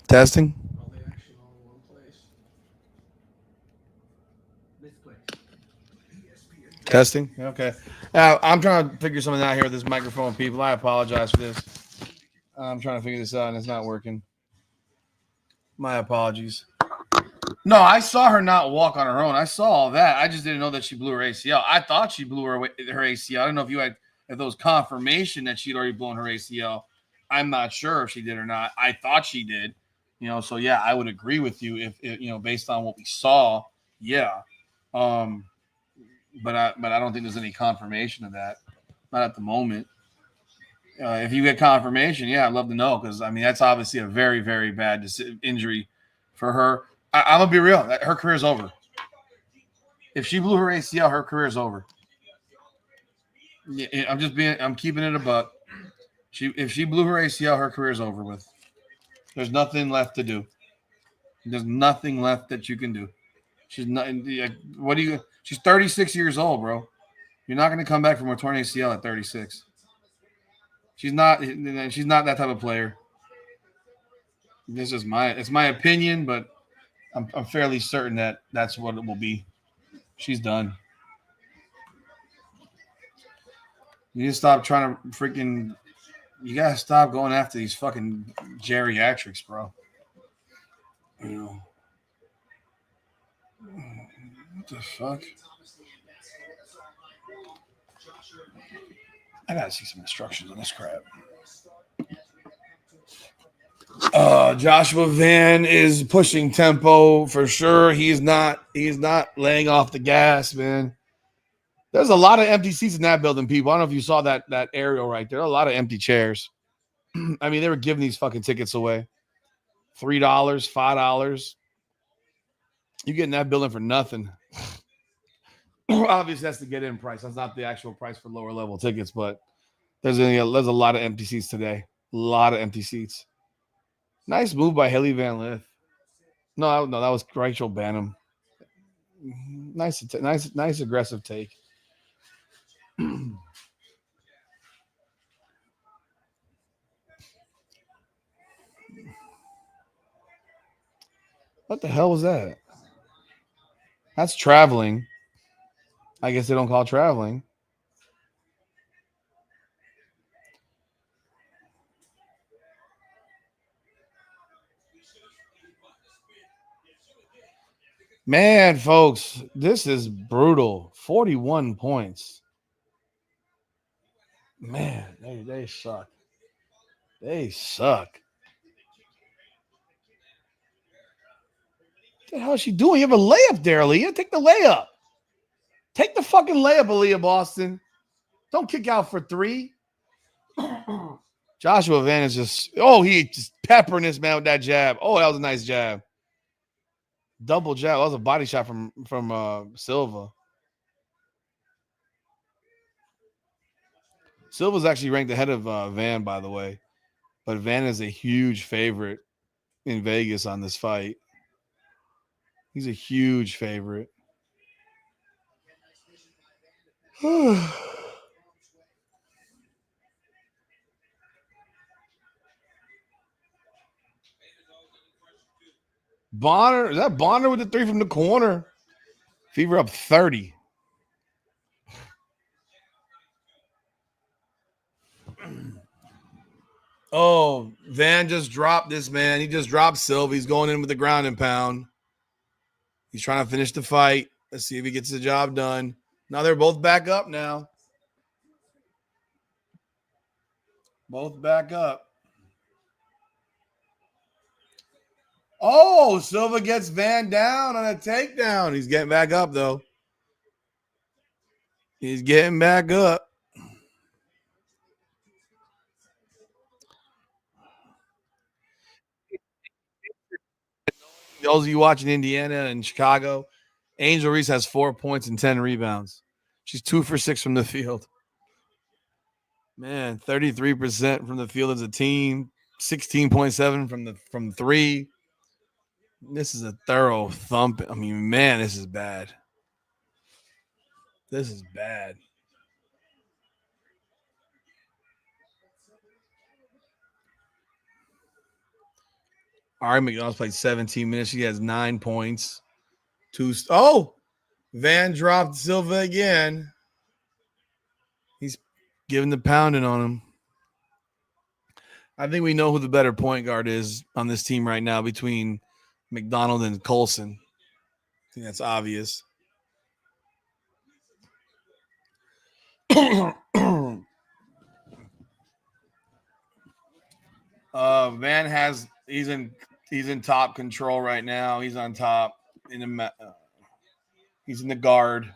Testing. Testing. Okay. I'm trying to figure something out here with this microphone, people. I apologize for this. I'm trying to figure this out, and it's not working. My apologies. No, I saw her not walk on her own. I saw all that. I just didn't know that she blew her ACL. I thought she blew her ACL. I don't know if there was confirmation that she'd already blown her ACL. I'm not sure if she did or not. I thought she did. So yeah, I would agree with you if based on what we saw. Yeah. But I don't think there's any confirmation of that. Not at the moment. If you get confirmation, yeah, I'd love to know because that's obviously a very, very bad injury for her. I'm gonna be real. Her career's over. If she blew her ACL, her career's over. I'm keeping it a buck. If she blew her ACL, her career's over with. There's nothing left to do. There's nothing left that you can do. She's not. She's 36 years old, bro. You're not going to come back from a torn ACL at 36. She's not. She's not that type of player. It's my opinion, but I'm fairly certain that that's what it will be. She's done. You need to stop trying to freaking. You gotta stop going after these fucking geriatrics, bro. You know. What the fuck? I gotta see some instructions on this crap. Joshua Van is pushing tempo for sure. He's not laying off the gas, man. There's a lot of empty seats in that building, people. I don't know if you saw that aerial right there. A lot of empty chairs. I mean, they were giving these fucking tickets away. $3, $5. You get in that building for nothing. Obviously, that's the get-in price. That's not the actual price for lower level tickets, but there's a lot of empty seats today. A lot of empty seats. Nice move by Haley Van Lith. No, that was Rachel Banham. Nice aggressive take. What the hell was that? That's traveling. I guess they don't call it traveling. Man, folks, this is brutal. 41 points. Man, they suck. They suck. What the hell is she doing? You have a layup there, Aaliyah. Take the layup. Take the fucking layup, Aaliyah Boston. Don't kick out for 3. Joshua Van is he just peppering this man with that jab. Oh, that was a nice jab. Double jab. That was a body shot from Silva. Silva's actually ranked ahead of Van, by the way. But Van is a huge favorite in Vegas on this fight. He's a huge favorite. Bonner, is that Bonner with the 3 from the corner? Fever up 30. Oh, Van just dropped this, man. He just dropped Silva. He's going in with the ground and pound. He's trying to finish the fight. Let's see if he gets the job done. Now they're both back up now. Both back up. Oh, Silva gets Van down on a takedown. He's getting back up, though. He's getting back up. Those of you watching Indiana and Chicago, Angel Reese has 4 points and 10 rebounds. She's 2 for 6 from the field. Man, 33% from the field as a team, 16.7 from 3. This is a thorough thump. I mean, man, this is bad. This is bad. Ari McDonald's played 17 minutes. She has 9 points. Van dropped Silva again. He's giving the pounding on him. I think we know who the better point guard is on this team right now between McDonald and Colson. I think that's obvious. Van he's in top control right now. He's on top he's in the guard.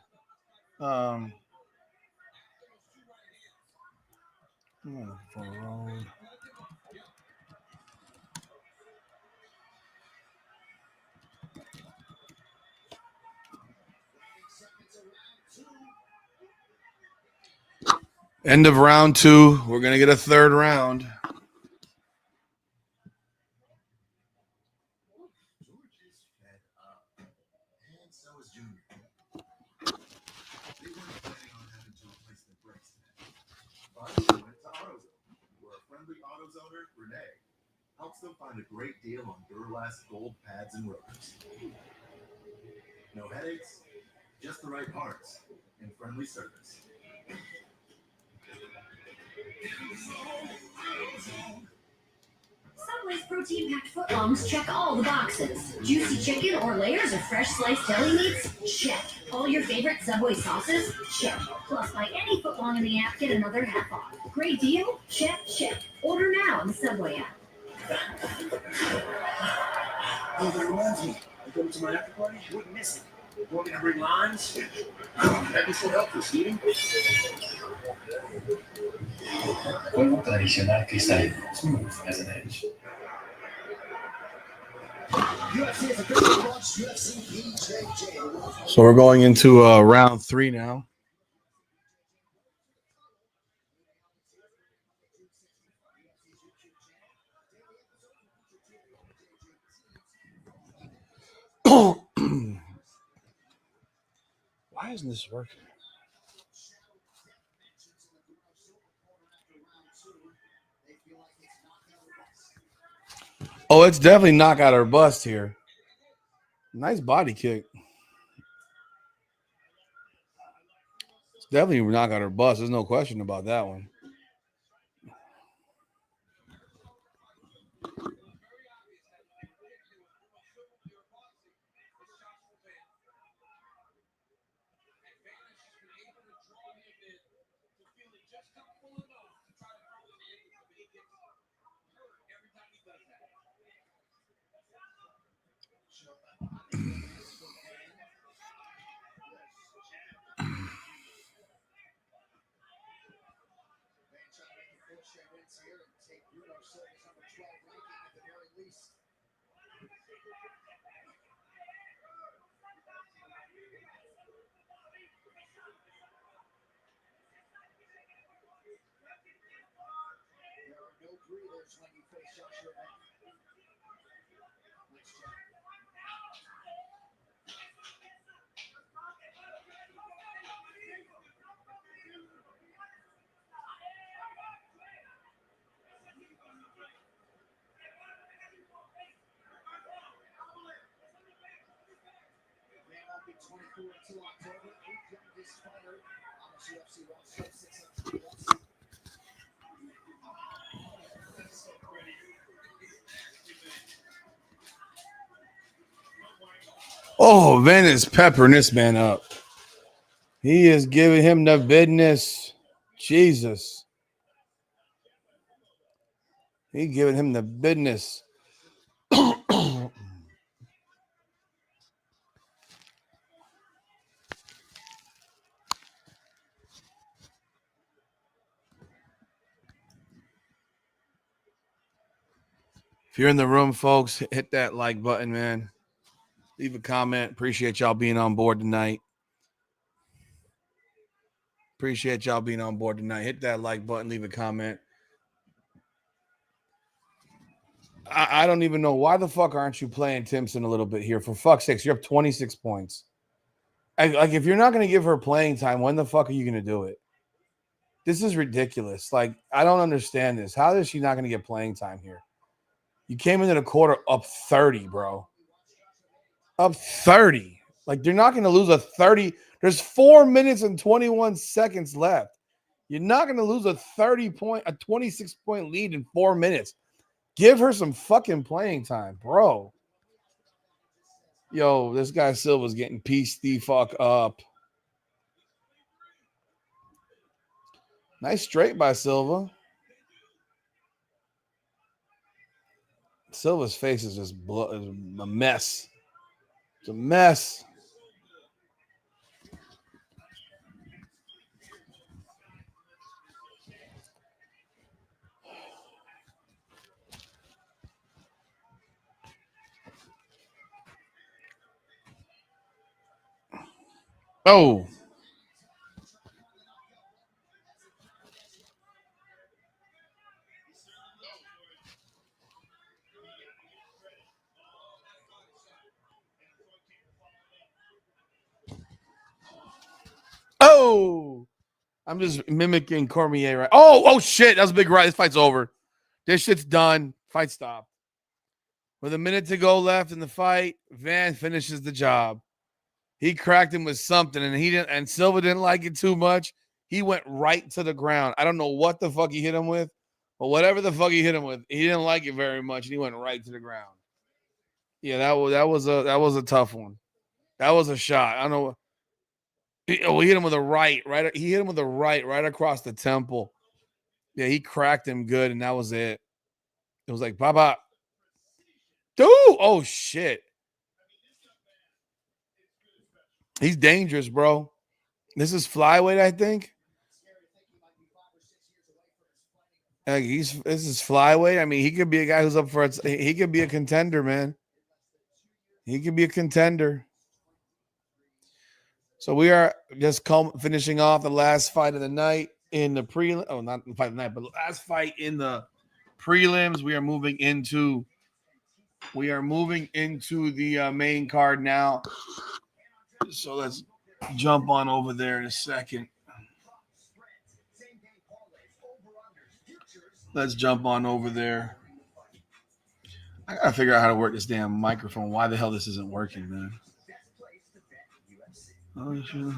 End of round 2. We're going to get a third round. Helps them find a great deal on Duralast gold pads and rotors. No headaches, just the right parts, and friendly service. Always protein-packed footlongs check all the boxes. Juicy chicken or layers of fresh sliced deli meats? Check. All your favorite Subway sauces? Check. Plus, buy any footlong in the app, get another half off. Great deal? Check, check. Order now in the Subway app. Oh, that reminds me. You coming to my after party? You wouldn't miss it. You want me to bring limes? That can still help for seating. Polvo tradicional cristalino, smooth as an edge. So we're going into round 3 now. Why isn't this working? Oh, it's definitely knockout or bust here. Nice body kick. It's definitely knockout or bust. There's no question about that one. Oh, Van is peppering this man up. He is giving him the business. Jesus. He giving him the business. If you're in the room, folks, hit that like button, man. Leave a comment. Appreciate y'all being on board tonight. Appreciate y'all being on board tonight. Hit that like button. Leave a comment. I don't even know. Why the fuck aren't you playing Timpson a little bit here? For fuck's sakes, you're up 26 points. Like, if you're not going to give her playing time, when the fuck are you going to do it? This is ridiculous. Like, I don't understand this. How is she not going to get playing time here? You came into the quarter up 30, bro. Up 30. Like, they're not going to lose a 30. There's 4 minutes and 21 seconds left. You're not going to lose a 26-point lead in 4 minutes. Give her some fucking playing time, bro. Yo, this guy Silva's getting pieced the fuck up. Nice straight by Silva. Silva's face is just a mess. It's a mess. Oh. Oh. I'm just mimicking Cormier, right? Oh, shit. That was a big right. This fight's over. This shit's done. Fight stopped. With a minute to go left in the fight, Van finishes the job. He cracked him with something, and Silva didn't like it too much. He went right to the ground. I don't know what the fuck he hit him with, But whatever the fuck he hit him with, he didn't like it very much, and he went right to the ground. Yeah, that was a tough one. That was a shot. I don't know. He hit him with a right. He hit him with a right across the temple. Yeah, he cracked him good, and that was it. It was like, Papa. Dude, oh shit. He's dangerous, bro. This is flyweight, I think. This is flyweight. I mean, he could be a guy who's up for it. He could be a contender, man. He could be a contender. So we are just finishing off the last fight of the night in the prelim. Oh, not the fight of the night, but the last fight in the prelims. We are moving into the main card now. So let's jump on over there in a second. Let's jump on over there. I gotta figure out how to work this damn microphone. Why the hell this isn't working, man? Oh, sure.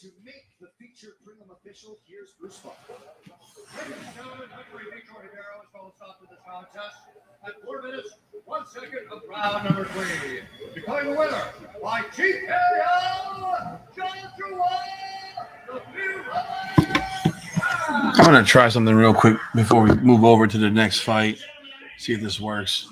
To make the feature prelim official, here's Bruce Buffer. Ladies and gentlemen, referee Victor Rivera has called a stop to this contest at 4 minutes, 1 second of round number 3. Declaring the winner by TKO, Joshua. I'm gonna try something real quick before we move over to the next fight. See if this works.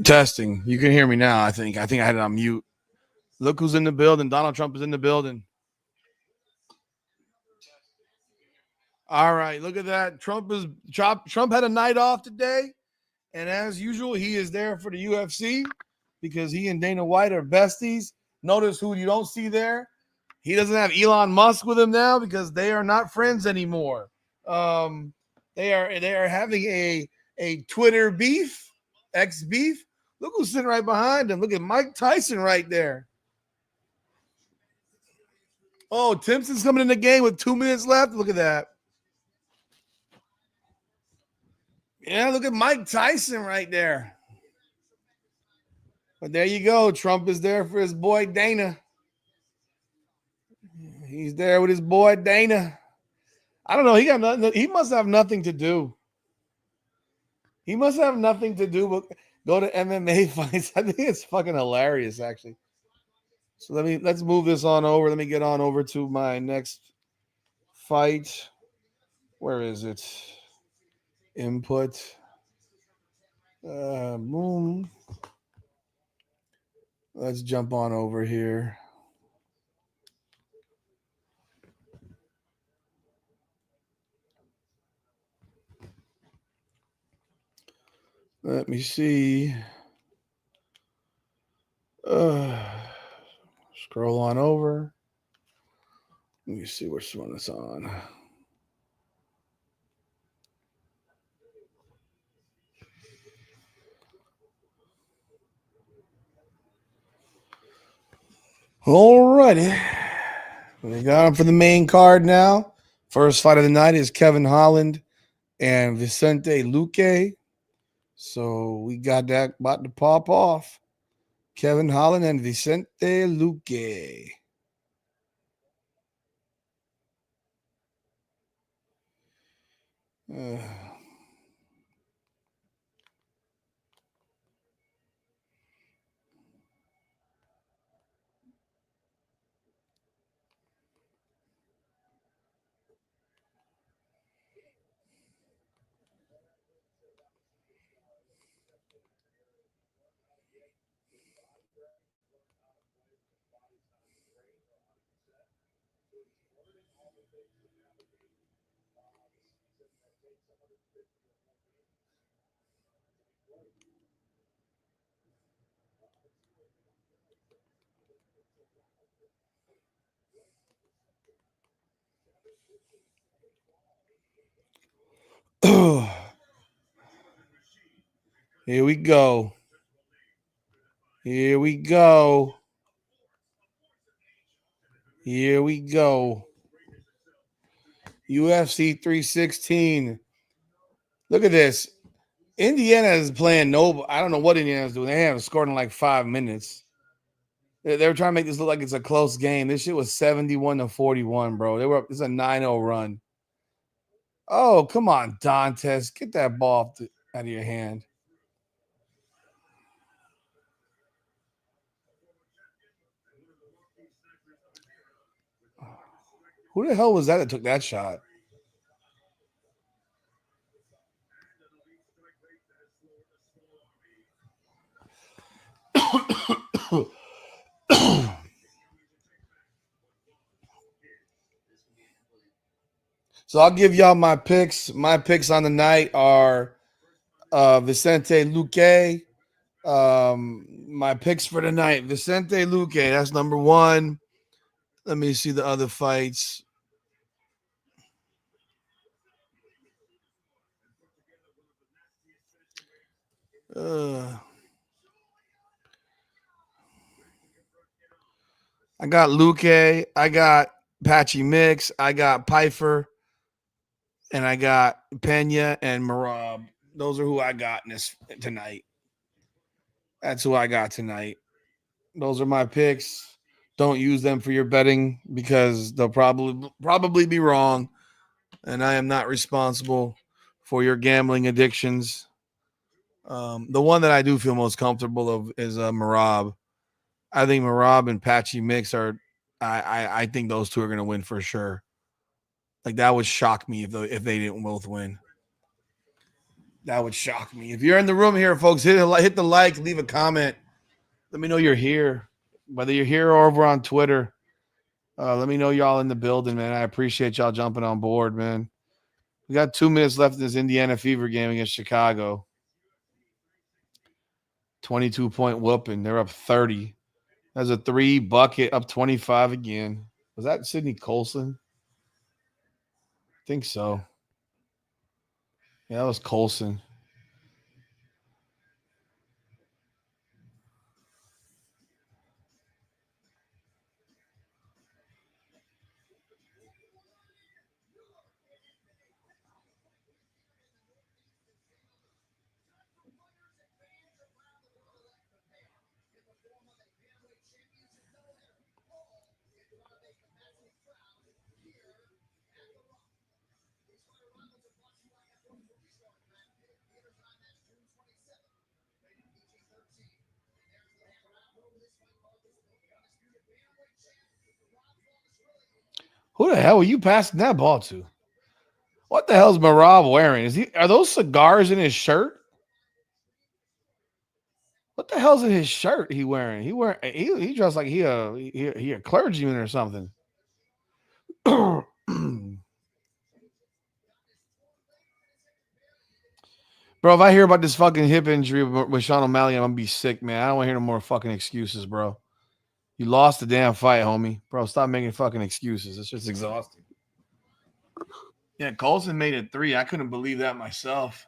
Testing. You can hear me now, I think. I had it on mute. Look who's in the building. Donald Trump is in the building. All right, look at that. Trump had a night off today, and as usual, he is there for the UFC because he and Dana White are besties. Notice who you don't see there. He doesn't have Elon Musk with him now because they are not friends anymore. They are having a Twitter beef, X beef. Look who's sitting right behind him. Look at Mike Tyson right there. Oh, Timpson's coming in the game with 2 minutes left. Look at that. Yeah, look at Mike Tyson right there. But there you go. Trump is there for his boy Dana. He's there with his boy Dana. I don't know. He got nothing. He must have nothing to do. He must have nothing to do but go to MMA fights. I think it's fucking hilarious, actually. So let's move this on over. Let me get on over to my next fight. Where is it? Input. Boom. Let's jump on over here. Let me see. Scroll on over. Let me see which one it's on. Alrighty. We got him for the main card now. First fight of the night is Kevin Holland and Vicente Luque. So we got that about to pop off. Kevin Holland and Vicente Luque. Here we go. Here we go. Here we go. UFC 316. Look at this. Indiana is playing no. I don't know what Indiana's doing. They haven't scored in like 5 minutes. They were trying to make this look like it's a close game. This shit was 71-41, bro. They were. It's a 9-0 run. Oh, come on, Dantes. Get that ball out of your hand. Who the hell was that took that shot? So I'll give y'all my picks. My picks on the night are Vicente Luque. My picks for the night: Vicente Luque. That's number one. Let me see the other fights. I got Luque. I got Patchy Mix. I got Pfeiffer. And I got Pena and Merab. Those are who I got in this tonight. That's who I got tonight. Those are my picks. Don't use them for your betting because they'll probably be wrong, and I am not responsible for your gambling addictions. The one that I do feel most comfortable of is Merab. I think Merab and Patchy Mix are. I think those two are going to win for sure. Like that would shock me if they didn't both win. That would shock me. If you're in the room here, folks, hit the like, leave a comment. Let me know you're here. Whether you're here or over on Twitter, let me know y'all in the building, man. I appreciate y'all jumping on board, man. We got 2 minutes left in this Indiana Fever game against Chicago. 22-point whooping. They're up 30. That's a 3 bucket, up 25 again. Was that Sidney Colson? I think so. Yeah, that was Colson. Who the hell were you passing that ball to? What the hell's Merab wearing? Are those cigars in his shirt? What the hell's in his shirt he wearing? He dressed like he a clergyman or something. Bro, if I hear about this fucking hip injury with Sean O'Malley, I'm gonna be sick, man. I don't want to hear no more fucking excuses, bro. You lost the damn fight, homie. Bro, stop making fucking excuses. It's just exhausting. Yeah, Colson made it 3. I couldn't believe that myself.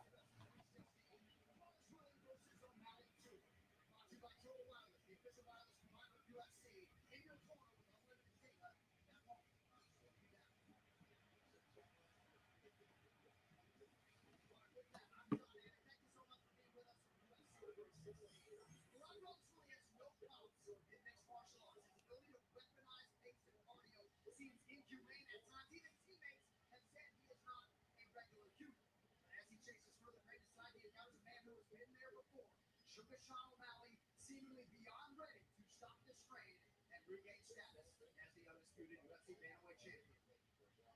Seemingly beyond ready to stop the strain and regain status as the undisputed UFC bantamweight champion.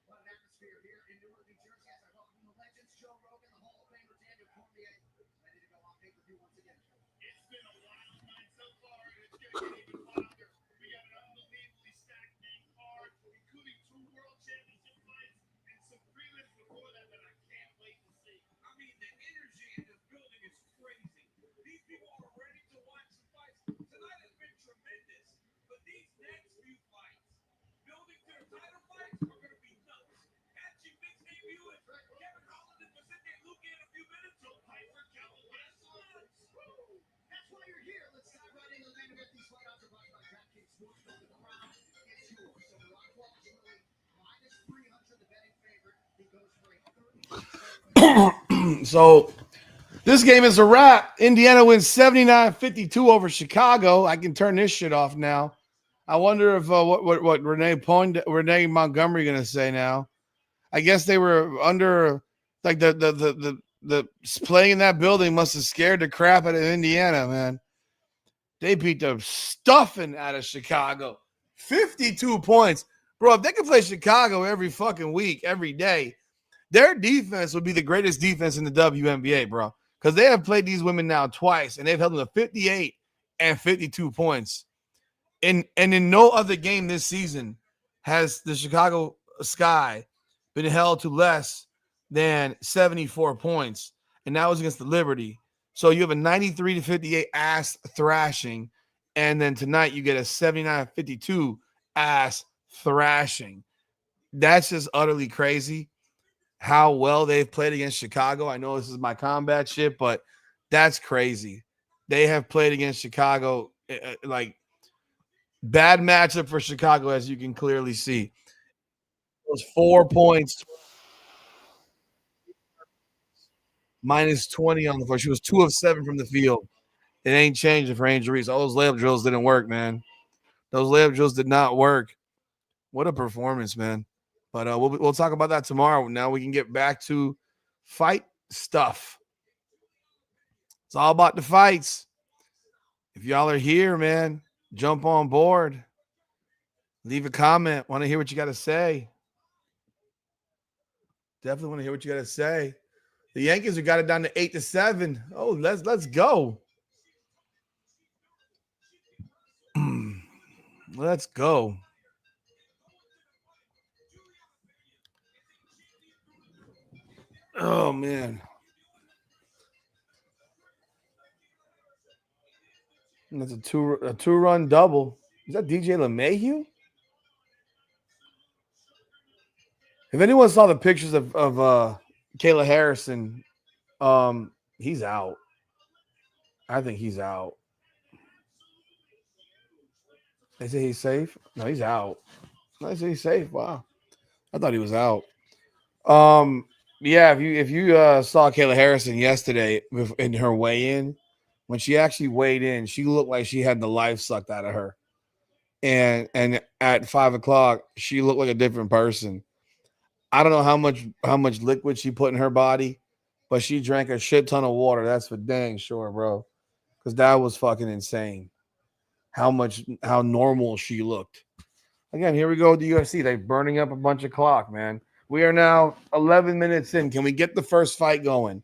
What an atmosphere here in Newark, New Jersey, as I welcome the legends Joe Rogan, the Hall of Famer Daniel Cormier, ready to go on pay-per-view once again. It's been a wild night so far, and it's going to get even wilder. We got an unbelievably stacked main card, including 2 world championship fights and some prelims before that I can't wait to see. I mean, the energy in this building is crazy. These people are ready to watch the fights. Tonight has been tremendous, but these next few fights, building to the title fights, are going to be nuts. Catching mixed debut and Kevin Holland and Vicente Luque in a few minutes, so Piper Cavalier. That's why you're here. Let's dive right into the main event. These fight odds are brought by DraftKings Sportsbook. The crown is yours. So Dvalishvili minus 300, the betting favorite. He goes for a 30. So this game is a wrap. Indiana wins 79-52 over Chicago. I can turn this shit off now. I wonder if what Renee Montgomery gonna say now. I guess they were under like the playing in that building must have scared the crap out of Indiana, man. They beat the stuffing out of Chicago. 52 points. Bro, if they could play Chicago every fucking week, every day, their defense would be the greatest defense in the WNBA, bro. Because they have played these women now twice, and they've held them to 58 and 52 points. And in no other game this season has the Chicago Sky been held to less than 74 points. And that was against the Liberty. So you have a 93-58 ass thrashing. And then tonight you get a 79-52 ass thrashing. That's just utterly crazy how well they've played against Chicago. I know this is my combat shit, but that's crazy. They have played against Chicago like bad matchup for Chicago, as you can clearly see. It was 4 points, minus 20 on the floor. She was 2 of 7 from the field. It ain't changing for Angel Reese. All those layup drills didn't work, man. Those layup drills did not work. What a performance, man. But we'll talk about that tomorrow. Now we can get back to fight stuff. It's all about the fights. If y'all are here, man, jump on board. Leave a comment. Want to hear what you got to say. Definitely want to hear what you got to say. The Yankees have got it down to 8-7. Oh, let's go. Let's go. Oh, man. And that's a two-run double. Is that DJ LeMahieu? If anyone saw the pictures of Kayla Harrison, he's out. I think he's out. They say he's safe? No, he's out. They say he's safe. Wow. I thought he was out. Yeah, if you saw Kayla Harrison yesterday in her weigh-in, when she actually weighed in, she looked like she had the life sucked out of her. And at 5 o'clock, she looked like a different person. I don't know how much liquid she put in her body, but she drank a shit ton of water. That's for dang sure, bro. Because that was fucking insane. how normal she looked. Again, here we go with the UFC. They're burning up a bunch of clock, man. We are now 11 minutes in. Can we get the first fight going?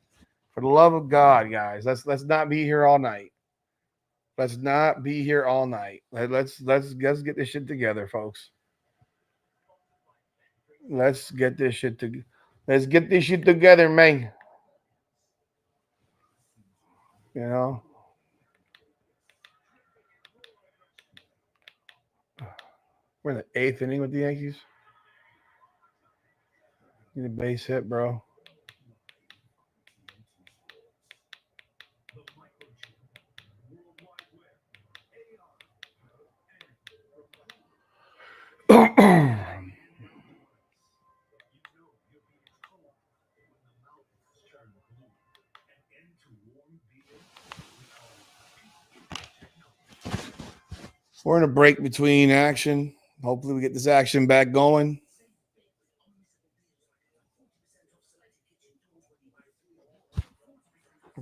For the love of God, guys, let's not be here all night. Let's not be here all night. Let's get this shit together, folks. Let's get this shit together, man. You know. We're in the 8th inning with the Yankees. Need a base hit, bro. We're in a break between action. Hopefully we get this action back going.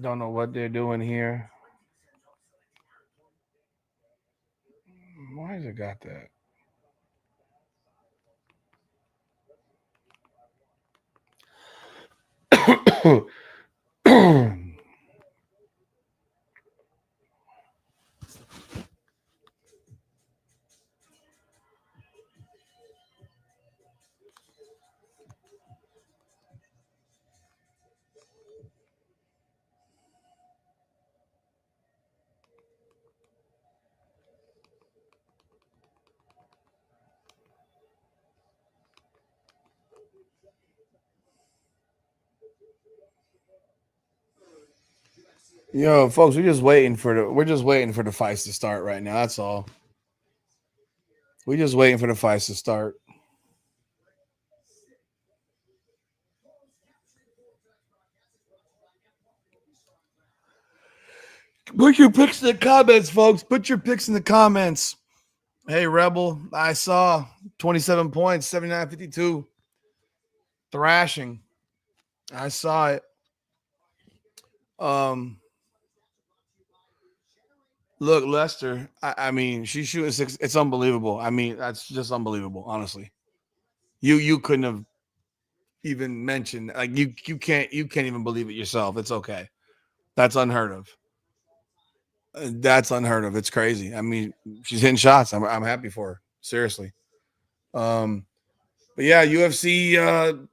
Don't know what they're doing here. Why has it got that? Yo, folks, we're just waiting for the fights to start right now. That's all. We're just waiting for the fights to start. Put your picks in the comments, folks. Put your picks in the comments. Hey, Rebel, I saw 27 points, 79-52. Thrashing. I saw it. Look, Lester, I mean, she's shooting 6. It's unbelievable. I mean, that's just unbelievable, honestly. You couldn't have even mentioned, like, you can't even believe it yourself. It's okay. That's unheard of. That's unheard of. It's crazy. I mean, she's hitting shots. I'm happy for her. Seriously. But yeah, UFC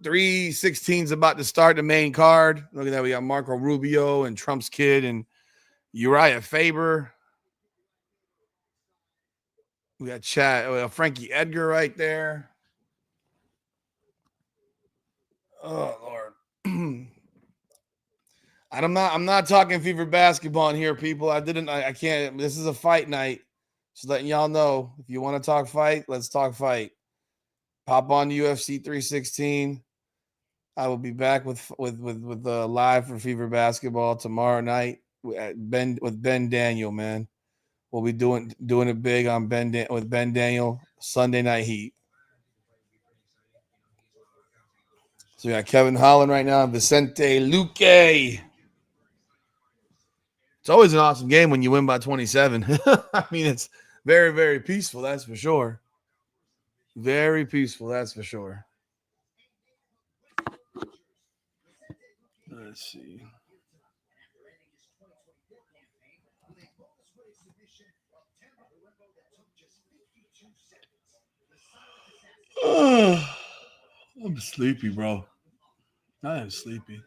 316 is about to start the main card. Look at that. We got Marco Rubio and Trump's kid and Uriah Faber. We got Frankie Edgar right there. Oh Lord. I'm not talking fever basketball in here, people. I can't. This is a fight night. Just letting y'all know. If you want to talk fight, let's talk fight. Pop on UFC 316. I will be back with live for Fever Basketball tomorrow night with Ben Daniel, man. We'll be doing it big on with Ben Daniel Sunday Night Heat. So we got Kevin Holland right now, Vicente Luque. It's always an awesome game when you win by 27. I mean, it's very, very peaceful, that's for sure. Very peaceful, that's for sure. Let's see. I'm sleepy, bro. I am sleepy.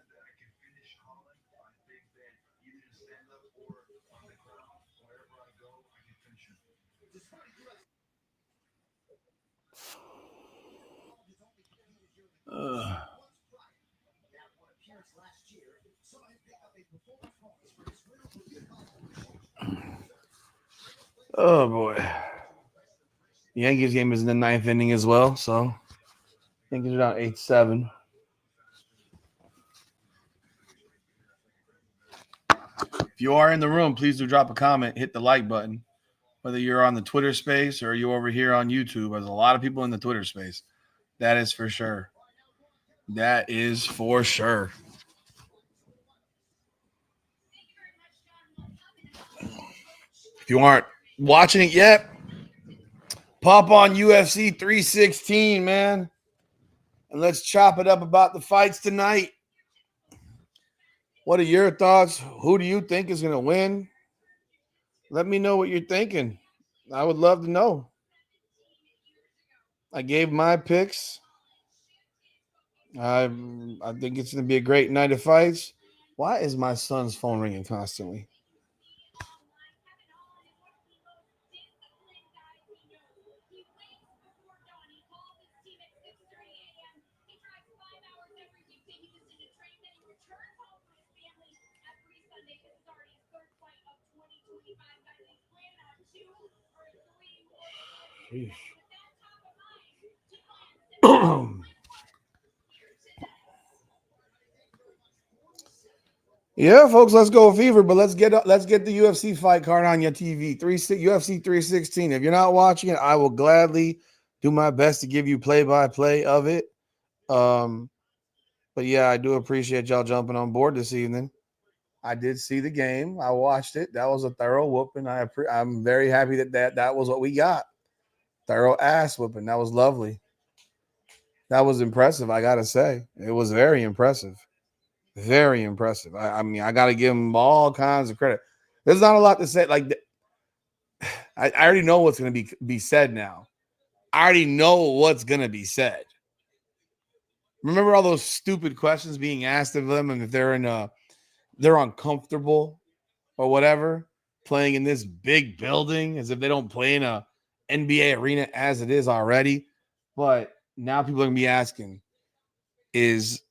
Oh boy. The Yankees game is in the 9th inning as well, so Yankees are down 8-7. If you are in the room, please do drop a comment, hit the like button. Whether you're on the Twitter space or you're over here on YouTube, there's a lot of people in the Twitter space. That is for sure. That is for sure. If you aren't, Watching it yet? Pop on UFC 316, man. And let's chop it up about the fights tonight. What are your thoughts? Who do you think is going to win? Let me know what you're thinking. I would love to know. I gave my picks. I think it's going to be a great night of fights. Why is my son's phone ringing constantly? Yeah, folks, let's go fever. But let's get the UFC fight card on your TV. UFC 316. If you're not watching it, I will gladly do my best to give you play-by-play of it. But yeah, I do appreciate y'all jumping on board this evening. I did see the game. I watched it. That was a thorough whooping. I'm very happy that was what we got. Thorough ass whooping. That was lovely. That was impressive, I gotta say. It was very impressive. Very impressive. I mean, I gotta give him all kinds of credit. There's not a lot to say. Like, I already know what's gonna be said now. I already know what's gonna be said. Remember all those stupid questions being asked of them, and if they're uncomfortable or whatever, playing in this big building as if they don't play in a NBA arena as it is already. But now people are gonna be asking, is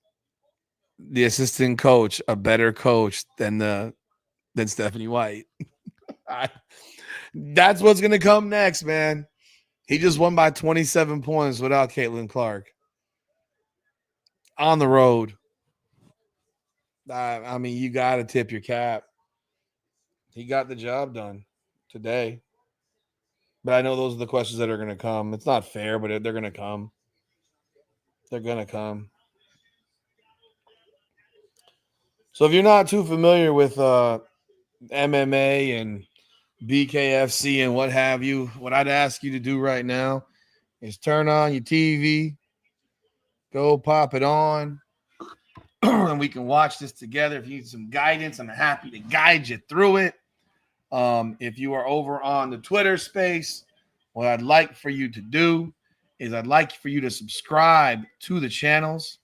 the assistant coach a better coach than Stephanie White? That's what's gonna come next, man. He just won by 27 points without Caitlin Clark on the road. I mean, you got to tip your cap. He got the job done today. But I know those are the questions that are going to come. It's not fair, but they're going to come. They're going to come. So if you're not too familiar with MMA and BKFC and what have you, what I'd ask you to do right now is turn on your TV, go pop it on, and we can watch this together. If you need some guidance, I'm happy to guide you through it. If you are over on the Twitter space, what I'd like for you to do is I'd like for you to subscribe to the channels.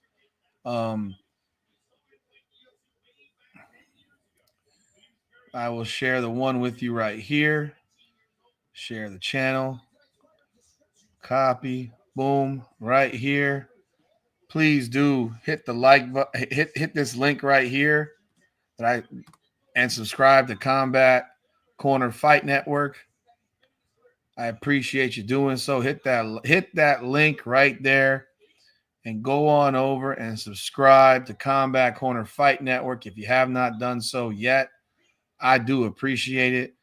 I will share the one with you right here. Share the channel. Copy. Boom. Right here. Please do hit the like button. Hit this link right here. And subscribe to Combat Corner Fight Network. I appreciate you doing so. Hit that link right there and go on over and subscribe to Combat Corner Fight Network if you have not done so yet. I do appreciate it.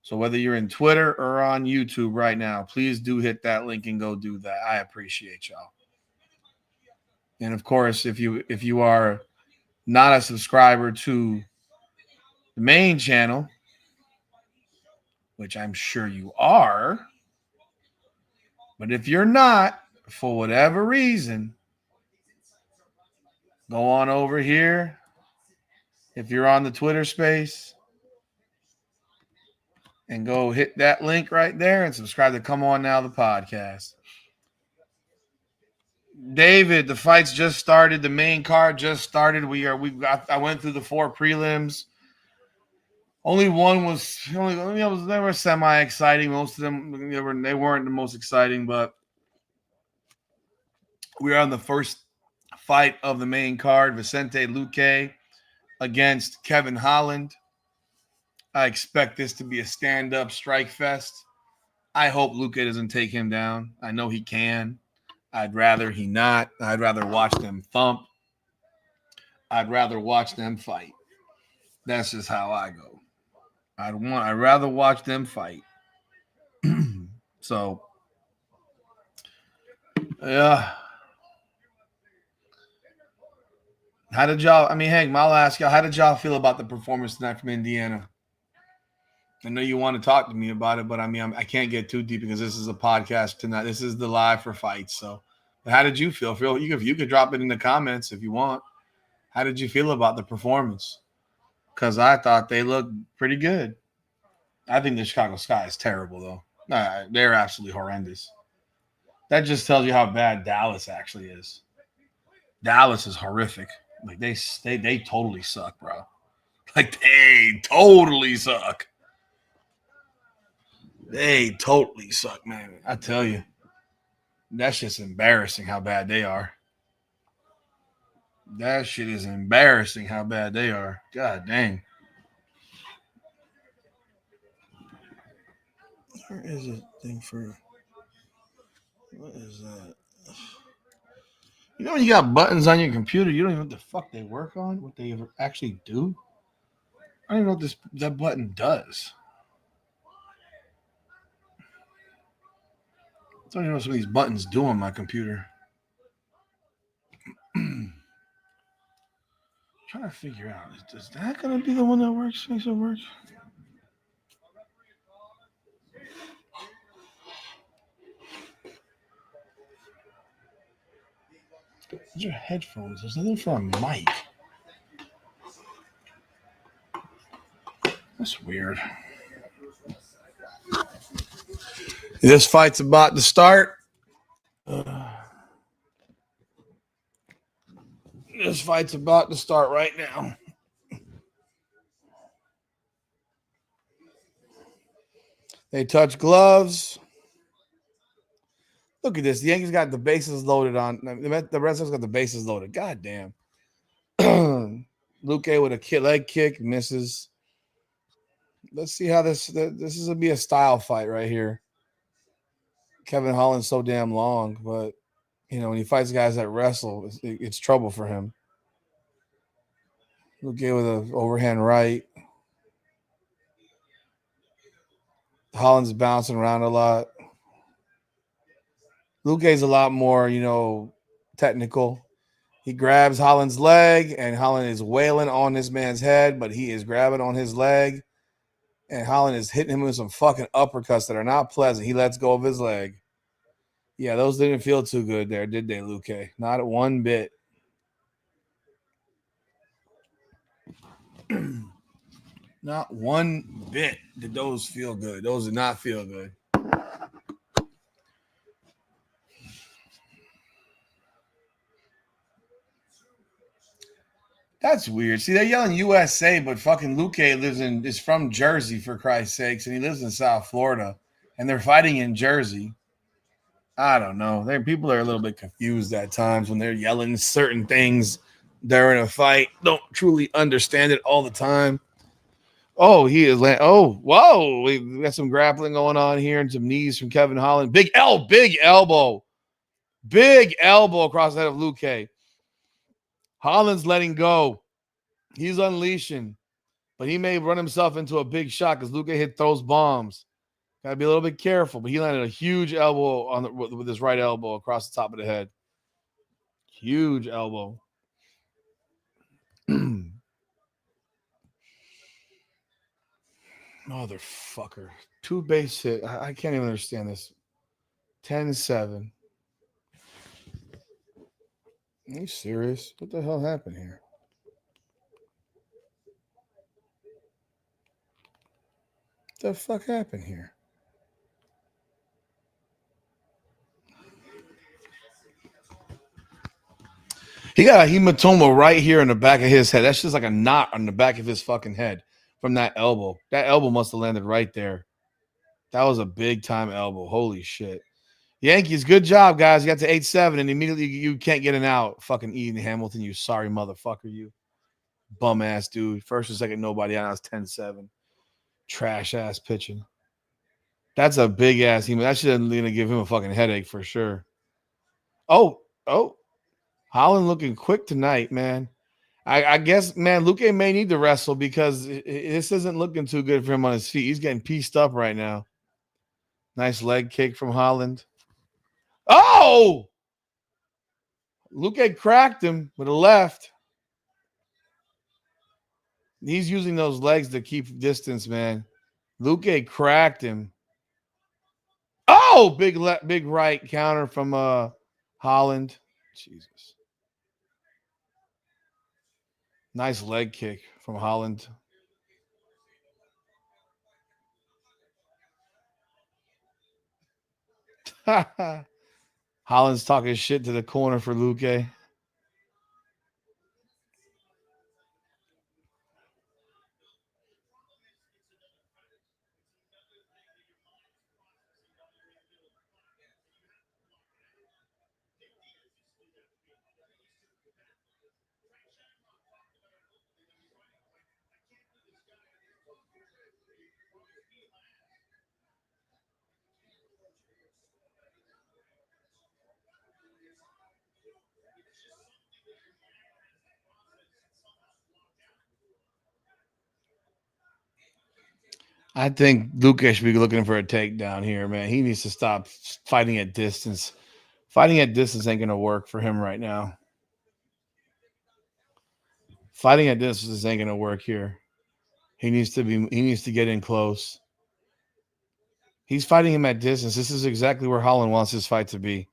So whether you're in Twitter or on YouTube right now, please do hit that link and go do that. I appreciate y'all. And of course, if you are not a subscriber to the main channel, which I'm sure you are, but if you're not, for whatever reason, go on over here. If you're on the Twitter space, and go hit that link right there and subscribe to Come On Now, the podcast. David, the fight's just started. The main card just started. I went through the 4 prelims. Only one was they were semi-exciting. Most of them they weren't the most exciting, but we are on the first fight of the main card. Vicente Luque against Kevin Holland. I expect this to be a stand-up strike fest. I hope Luque doesn't take him down. I know he can. I'd rather he not. I'd rather watch them thump. I'd rather watch them fight. That's just how I go. I'd rather watch them fight. So, yeah. Hank, I'll ask y'all, how did y'all feel about the performance tonight from Indiana? I know you want to talk to me about it, but I mean, I can't get too deep because this is a podcast tonight. This is the live for fights. So, but how did you feel? You could drop it in the comments if you want. How did you feel about the performance? Because I thought they looked pretty good. I think the Chicago Sky is terrible, though. They're absolutely horrendous. That just tells you how bad Dallas actually is. Dallas is horrific. Like they totally suck, bro. Like they totally suck. They totally suck, man. I tell you. That's just embarrassing how bad they are. That shit is embarrassing how bad they are. God dang. Where is it thing for? What is that? You know when you got buttons on your computer, you don't even know what the fuck they work on, what they ever actually do. I don't even know what that button does. I don't even know what some of these buttons do on my computer. Trying to figure out, is that going to be the one that works? Makes it work? These are headphones. There's nothing for a mic. That's weird. This fight's about to start. This fight's about to start right now. They touch gloves. Look at this. The Yankees got the bases loaded on. The Red Sox got the bases loaded. God damn. Luque with a leg kick misses. Let's see how this is going to be a style fight right here. Kevin Holland's so damn long, but you know when he fights guys that wrestle, it's trouble for him. Luque with an overhand right. Holland's bouncing around a lot. Luque's a lot more, technical. He grabs Holland's leg, and Holland is wailing on this man's head, but he is grabbing on his leg, and Holland is hitting him with some fucking uppercuts that are not pleasant. He lets go of his leg. Yeah, those didn't feel too good there, did they, Luque? Not one bit. Not one bit did those feel good. Those did not feel good. That's weird. See, they're yelling USA, but fucking Luque is from Jersey, for Christ's sakes, and he lives in South Florida, and they're fighting in Jersey. I don't know. People are a little bit confused at times when they're yelling certain things during a fight. Don't truly understand it all the time. Oh, he is like, oh, whoa. We got some grappling going on here and some knees from Kevin Holland. Big elbow. Big elbow across the head of Luque. Holland's letting go. He's unleashing. But he may run himself into a big shot because Luque throws bombs. Got to be a little bit careful. But he landed a huge elbow with his right elbow across the top of the head. Huge elbow. Motherfucker. 2 base hit. I can't even understand this. 10-7. Are you serious? What the hell happened here? What the fuck happened here? He got a hematoma right here in the back of his head. That's just like a knot on the back of his fucking head from that elbow. That elbow must have landed right there. That was a big time elbow. Holy shit. Yankees, good job, guys. You got to 8-7, and immediately you can't get an out. Fucking Ian Hamilton, you sorry motherfucker, you. Bum ass dude. First and second, nobody out. It's 10-7. Trash ass pitching. That's a big ass hemo. That shit gonna give him a fucking headache for sure. Oh. Holland looking quick tonight, man. I guess, man, Luque may need to wrestle because this isn't looking too good for him on his feet. He's getting pieced up right now. Nice leg kick from Holland. Oh! Luque cracked him with a left. He's using those legs to keep distance, man. Luque cracked him. Oh, big right counter from Holland. Jesus. Nice leg kick from Holland. Holland's talking shit to the corner for Luque. I think Luque should be looking for a takedown here, man. He needs to stop fighting at distance. Fighting at distance ain't gonna work for him right now. Fighting at distance ain't gonna work here. He needs to get in close. He's fighting him at distance. This is exactly where Holland wants his fight to be.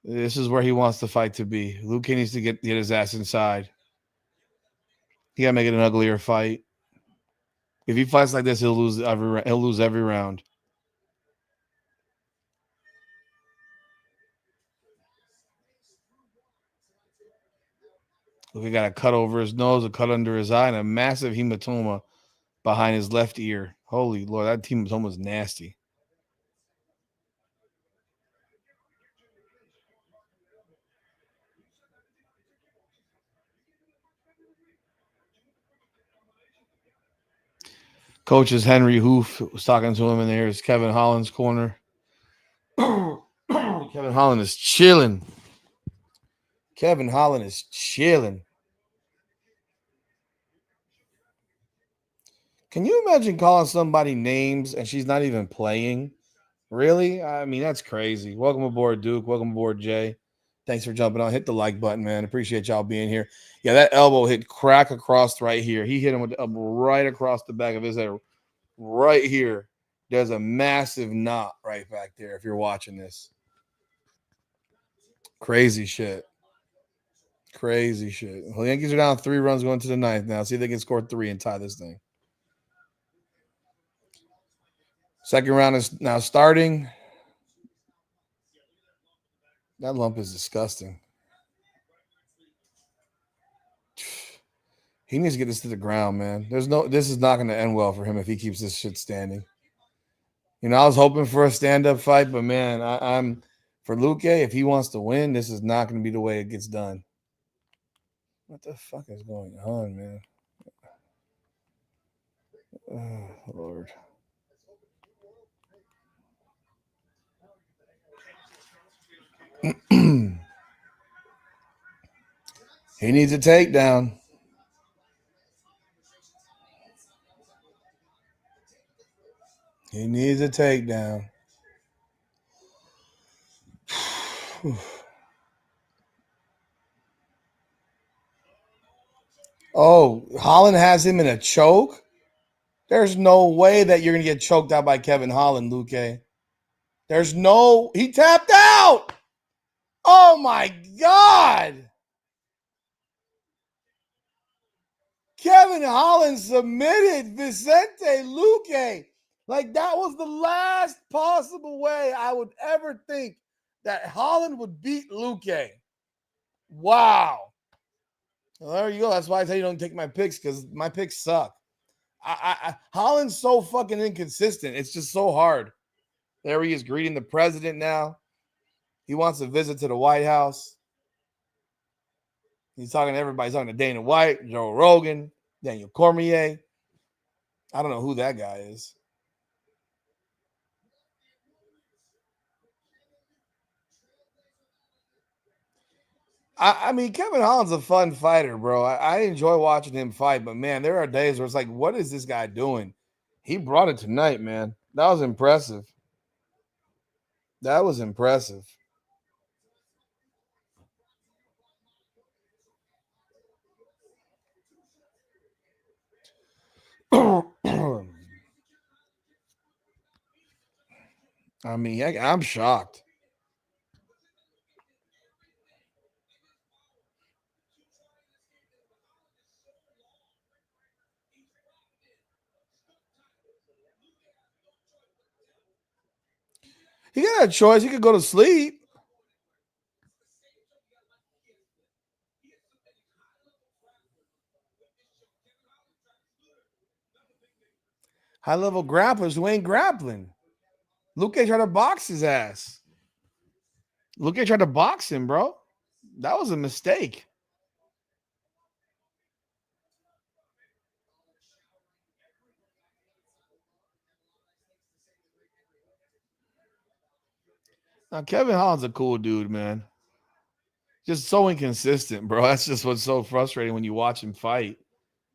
This is where he wants the fight to be. Luque needs to get his ass inside. He gotta make it an uglier fight. If he fights like this, he'll lose every round. Look, he got a cut over his nose, a cut under his eye, and a massive hematoma behind his left ear. Holy Lord, that hematoma is nasty. Coaches Henry Hoof was talking to him, and there's Kevin Holland's corner. Kevin Holland is chilling. Kevin Holland is chilling. Can you imagine calling somebody names and she's not even playing? Really? I mean, that's crazy. Welcome aboard, Duke. Welcome aboard, Jay. Thanks for jumping on. Hit the like button, man. Appreciate y'all being here. Yeah, that elbow hit crack across right here. He hit him with the elbow right across the back of his head. Right here. There's a massive knot right back there if you're watching this. Crazy shit. Crazy shit. Well, the Yankees are down 3 runs going to the 9th now. See if they can score 3 and tie this thing. Second round is now starting. That lump is disgusting. He needs to get this to the ground, man. This is not going to end well for him if he keeps this shit standing. You know, I was hoping for a stand-up fight, but man, I'm for Luque, if he wants to win, this is not going to be the way it gets done. What the fuck is going on, man? Oh, Lord. He needs a takedown. He needs a takedown. Oh, Holland has him in a choke? There's no way that you're going to get choked out by Kevin Holland, Luque. He tapped out. Oh my God. Kevin Holland submitted Vicente Luque. Like, that was the last possible way I would ever think that Holland would beat Luque. Wow. Well, there you go. That's why I tell you don't take my picks, because my picks suck. Holland's so fucking inconsistent. It's just so hard. There he is greeting the president now. He wants a visit to the White House. He's talking to everybody. He's talking to Dana White, Joe Rogan, Daniel Cormier. I don't know who that guy is. I mean, Kevin Holland's a fun fighter, bro. I enjoy watching him fight, but man, there are days where it's like, what is this guy doing? He brought it tonight, man. That was impressive. That was impressive. I mean, I'm shocked. He got a choice. He could go to sleep. High level grapplers who ain't grappling. Luke tried to box his ass. Luke tried to box him, bro. That was a mistake. Now, Kevin Holland's a cool dude, man. Just so inconsistent, bro. That's just what's so frustrating when you watch him fight.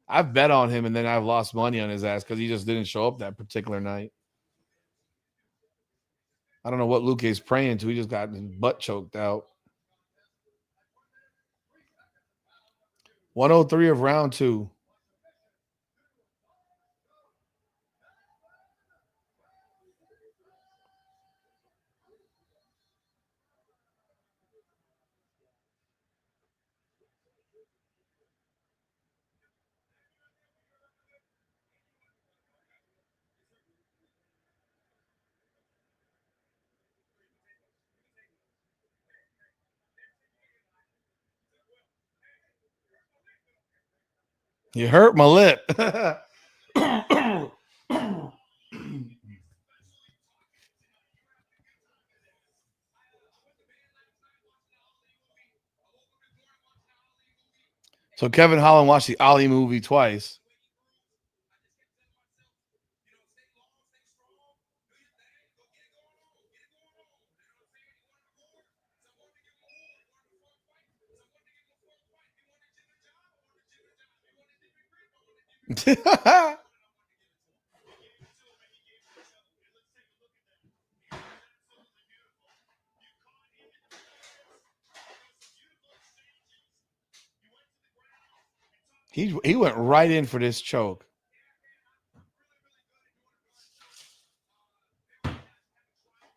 I've bet on him and then I've lost money on his ass because he just didn't show up that particular night. I don't know what Luke is praying to. He just got his butt choked out. 103 of round 2. You hurt my lip. So Kevin Holland watched the Ali movie twice. he went right in for this choke.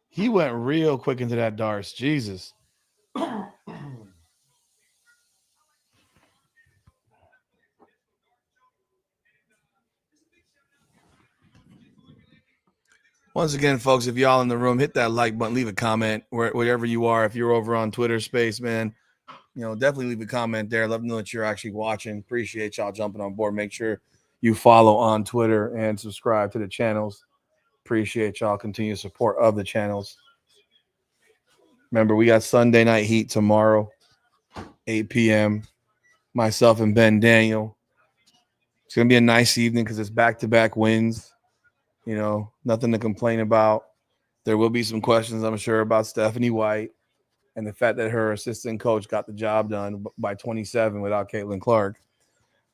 He went real quick into that darts. Jesus. Once again, folks, if y'all in the room, hit that like button, leave a comment wherever you are. If you're over on Twitter space, man, definitely leave a comment there. Let me know that you're actually watching. Appreciate y'all jumping on board. Make sure you follow on Twitter and subscribe to the channels. Appreciate y'all continued support of the channels. Remember, we got Sunday Night Heat tomorrow, 8 p.m. Myself and Ben Daniel. It's going to be a nice evening because it's back-to-back wins. Nothing to complain about. There will be some questions, I'm sure, about Stephanie White and the fact that her assistant coach got the job done by 27 without Caitlin Clark.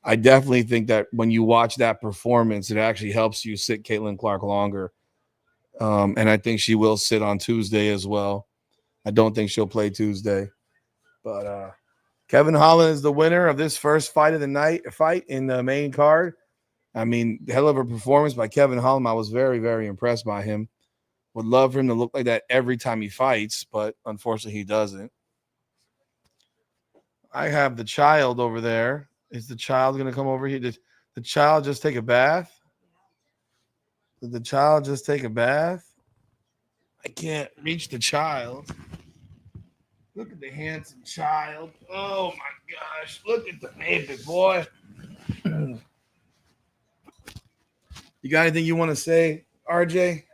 I definitely think that when you watch that performance, it actually helps you sit Caitlin Clark longer. And I think she will sit on Tuesday as well. I don't think she'll play Tuesday. But Kevin Holland is the winner of this first fight of the night, fight in the main card. I mean, hell of a performance by Kevin Holland. I was very, very impressed by him. Would love for him to look like that every time he fights, but unfortunately he doesn't. I have the child over there. Is the child going to come over here? Did the child just take a bath? Did the child just take a bath? I can't reach the child. Look at the handsome child. Oh, my gosh. Look at the baby boy. You got anything you want to say, RJ?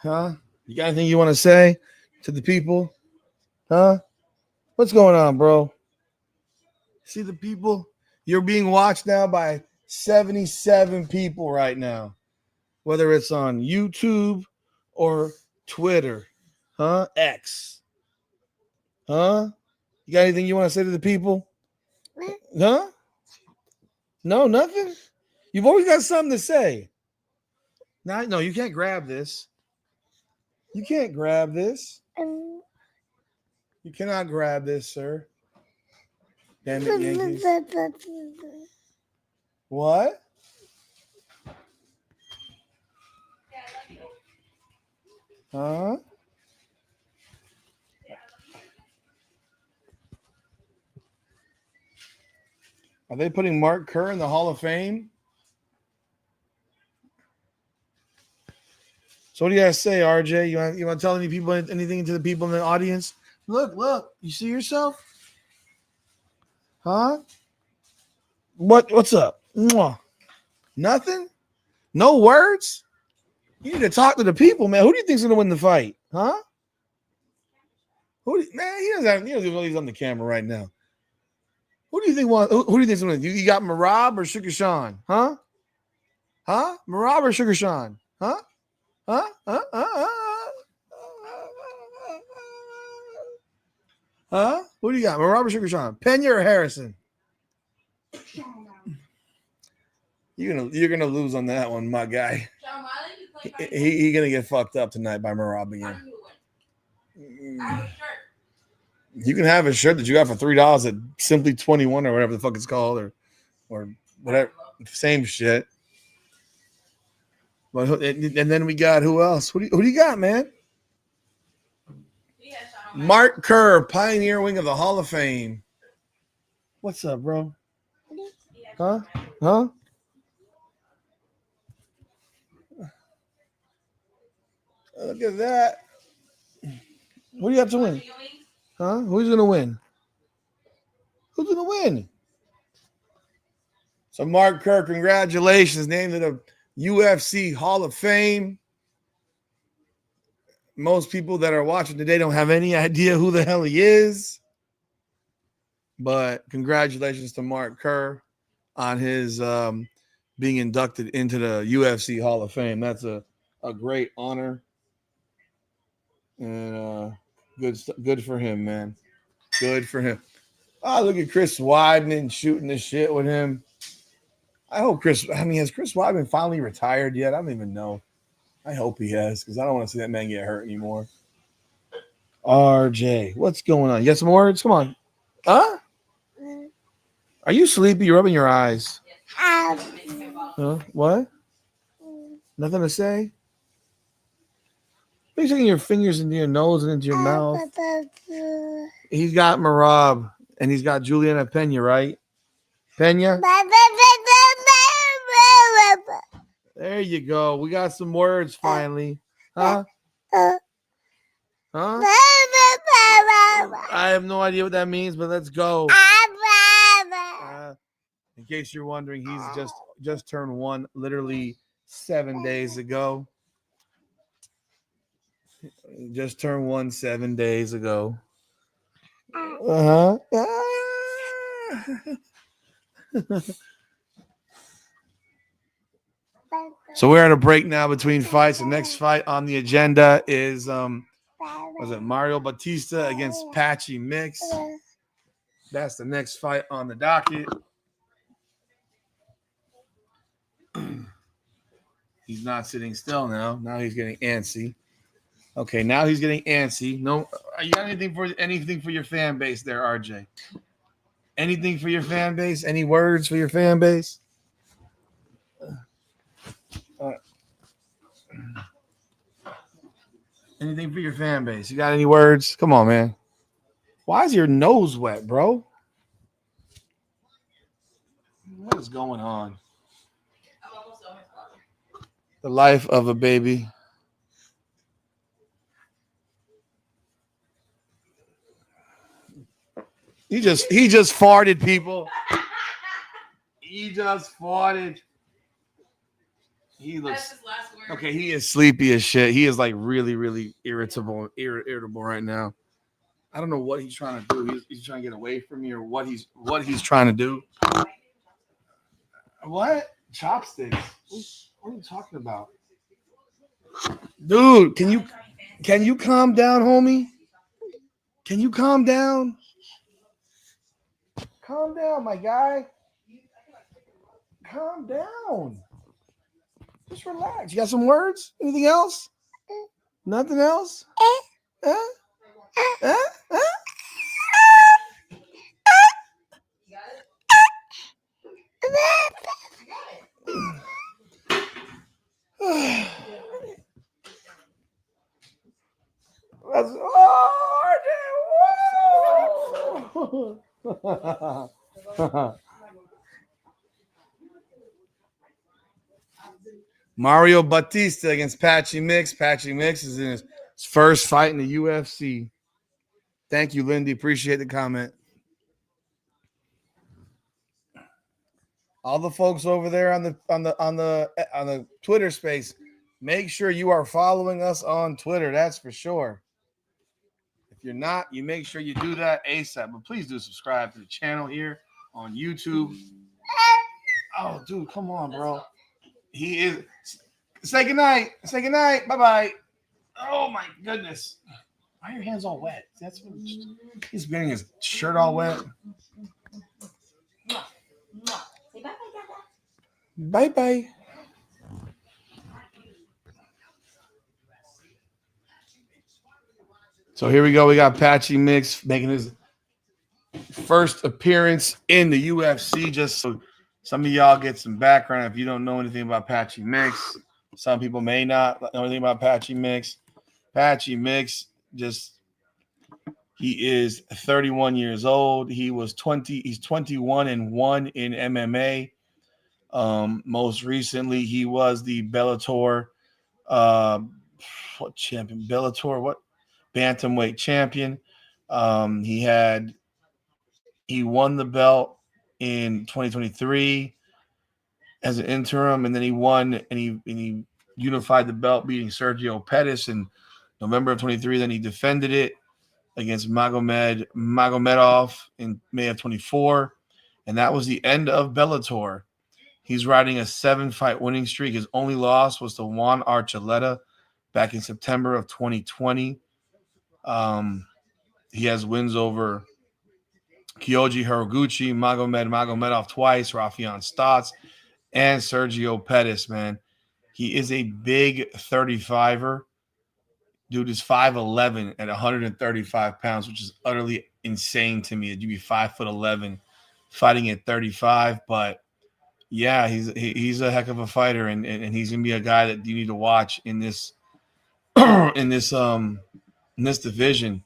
Huh? You got anything you want to say to the people? Huh? What's going on, bro? See the people? You're being watched now by 77 people right now, whether it's on YouTube or Twitter. Huh? X. Huh? You got anything you want to say to the people? Huh? No, nothing? You've always got something to say. No, you can't grab this. You can't grab this. You cannot grab this, sir. Damn it, Yankees. What? Huh? Are they putting Mark Kerr in the Hall of Fame? So what do you guys say, RJ? You want to tell any people anything to the people in the audience? Look, you see yourself? Huh? What's up? Mwah. Nothing? No words? You need to talk to the people, man. Who do you think's gonna win the fight? Huh? Man, he doesn't even know he's on the camera right now. Who do you think who do you think's gonna win? You got Merab or Sugar Sean? Huh? Huh? Merab or Sugar Sean? Huh? Huh? Huh? Huh? Who do you got? Merab or Sugar Sean? Pena or Harrison? You're gonna lose on that one, my guy. He gonna get fucked up tonight by Merab again. You can have a shirt that you got for $3 at Simply 21 or whatever the fuck it's called, or whatever, same shit. But and then we got who else? Who do you got, man? Mark Kerr, pioneer wing of the Hall of Fame. What's up, bro? Huh? Huh? Look at that. What do you have to win? Huh? Who's gonna win? Who's gonna win? So Mark Kerr, congratulations, named to the UFC Hall of Fame. Most people that are watching today don't have any idea who the hell he is. But congratulations to Mark Kerr on his being inducted into the UFC Hall of Fame. That's a great honor. And good for him, man. Good for him. Oh, look at Chris Weidman shooting the shit with him. Has Chris Weidman finally retired yet? I don't even know. I hope he has, because I don't want to see that man get hurt anymore. RJ, what's going on? You got some words? Come on. Huh? Are you sleepy? You're rubbing your eyes. Huh? What? Nothing to say? You're taking your fingers into your nose and into your mouth. He's got Merab, and he's got Julianna Pena, right? Pena? There you go. We got some words finally. Huh? Huh? I have no idea what that means, but let's go. In case you're wondering, he's just turned one literally 7 days ago. Just turned 1 7 days ago. So we're at a break now between fights. The next fight on the agenda is Mario Batista against Patchy Mix. That's the next fight on the docket. He's not sitting still now. Now he's getting antsy. Okay, now he's getting antsy. No, you got anything for your fan base there, RJ? Anything for your fan base? Any words for your fan base? Anything for your fan base? You got any words? Come on, man. Why is your nose wet, bro? What is going on? The life of a baby. He just farted, people. He just farted. He looks okay. He is sleepy as shit. He is like really, really irritable right now. I don't know what he's trying to do. He's trying to get away from me, or what he's trying to do. What? Chopsticks? What are you talking about? Dude, can you calm down, homie? Can you calm down? Calm down, my guy. Calm down. Just relax. You got some words? Anything else? Nothing else? That's whoa. Mario Batista against Patchy Mix. Patchy Mix is in his first fight in the UFC. Thank you, Lindy. Appreciate the comment. All the folks over there on the Twitter space, make sure you are following us on Twitter. That's for sure. If you're not, you make sure you do that ASAP. But please do subscribe to the channel here on YouTube. Oh, dude, come on, bro. He is. Say goodnight. Say goodnight. Bye-bye. Oh, my goodness. Why are your hands all wet? That's what he's getting his shirt all wet. Bye-bye. So here we go. We got Patchy Mix making his first appearance in the UFC. Just so some of y'all get some background. If you don't know anything about Patchy Mix, some people may not know anything about Patchy Mix. Patchy Mix he is 31 years old. He's 21-1 in MMA. Most recently, he was the Bellator champion? Bantamweight champion. He won the belt in 2023 as an interim, and then he won and he unified the belt, beating Sergio Pettis in November of 23. Then he defended it against Magomedov in May of 24, and that was the end of Bellator. He's riding a 7-fight winning streak. His only loss was to Juan Archuleta back in September of 2020. He has wins over Kyoji Horiguchi, Magomedov twice, Rafion Stotts, and Sergio Pettis, man. He is a big 35er. Dude is 5'11" at 135 pounds, which is utterly insane to me that you'd be 5'11" fighting at 35. But yeah, he's a heck of a fighter, and he's gonna be a guy that you need to watch in this in this division.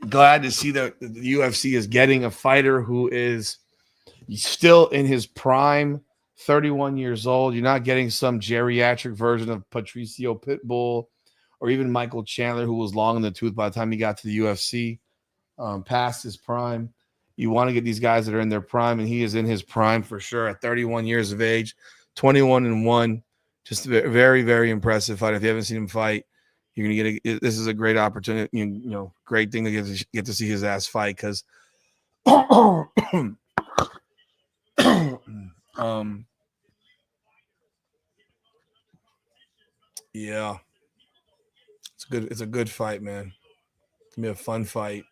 Glad to see that the UFC is getting a fighter who is still in his prime, 31 years old. You're not getting some geriatric version of Patricio Pitbull or even Michael Chandler, who was long in the tooth by the time he got to the UFC, past his prime. You want to get these guys that are in their prime, and he is in his prime for sure at 31 years of age, 21-1. Just a very, very impressive fight. If you haven't seen him fight, you're going to get this is a great opportunity, great thing to get to see his ass fight because yeah. It's a good fight, man. It's gonna be a fun fight.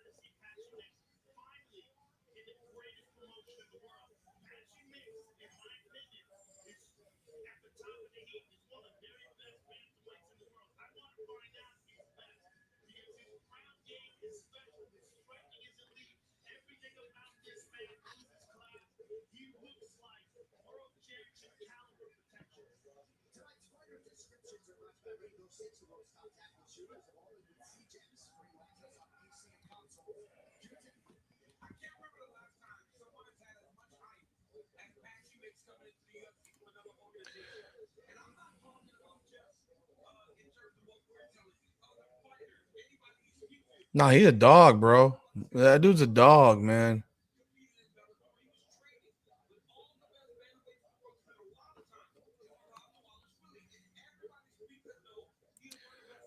No, he's a dog, bro. That dude's a dog, man.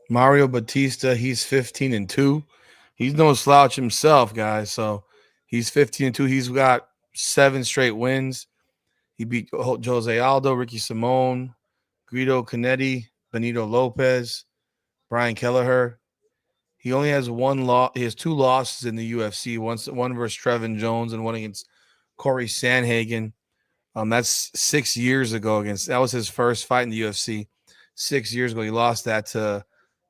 Mario Batista, he's 15-2. He's no slouch himself, guys. So he's 15-2. He's got 7 straight wins. He beat Jose Aldo, Ricky Simone, Guido Canetti, Benito Lopez, Brian Kelleher. He only has one loss. He has 2 losses in the UFC. One versus Trevin Jones and one against Corey Sandhagen. That's 6 years ago. That was his first fight in the UFC. 6 years ago, he lost that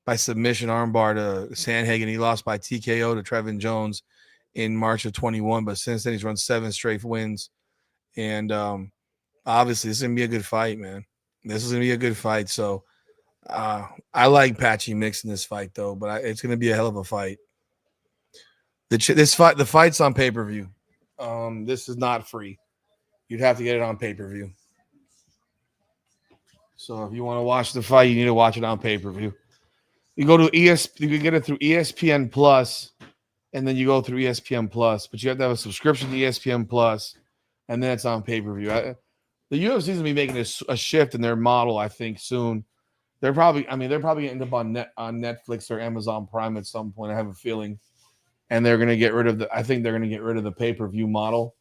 by submission armbar to Sandhagen. He lost by TKO to Trevin Jones in March of 21. But since then, he's run 7 straight wins. And obviously, this is gonna be a good fight, man. This is gonna be a good fight. So I like Patchy Mix in this fight though, but it's going to be a hell of a fight. The fight's on pay-per-view. This is not free. You'd have to get it on pay-per-view. So if you want to watch the fight, you need to watch it on pay-per-view. You go to you can get it through ESPN Plus, and then you go through ESPN Plus, but you have to have a subscription to ESPN Plus, and then it's on pay-per-view. The UFC is going to be making a shift in their model, I think, soon. They're probably going to end up on Netflix or Amazon Prime at some point. I have a feeling, and they're going to get rid of the pay-per-view model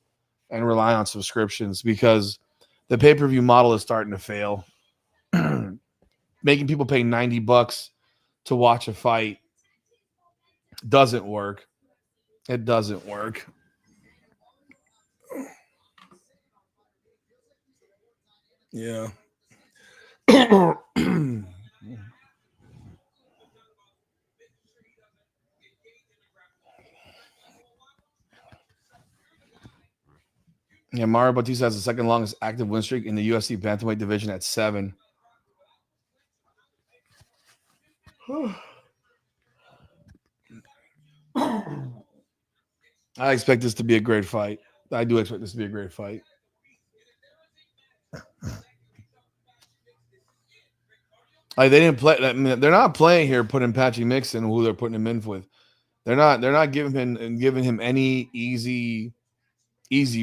and rely on subscriptions because the pay-per-view model is starting to fail. Making people pay $90 to watch a fight doesn't work. It doesn't work. Yeah. Yeah, Mario Batista has the second longest active win streak in the UFC bantamweight division at 7. I expect this to be a great fight. I do expect this to be a great fight. Like they didn't play. I mean, they're not playing here putting Patchy Mix in who they're putting him in with. They're not giving him any easy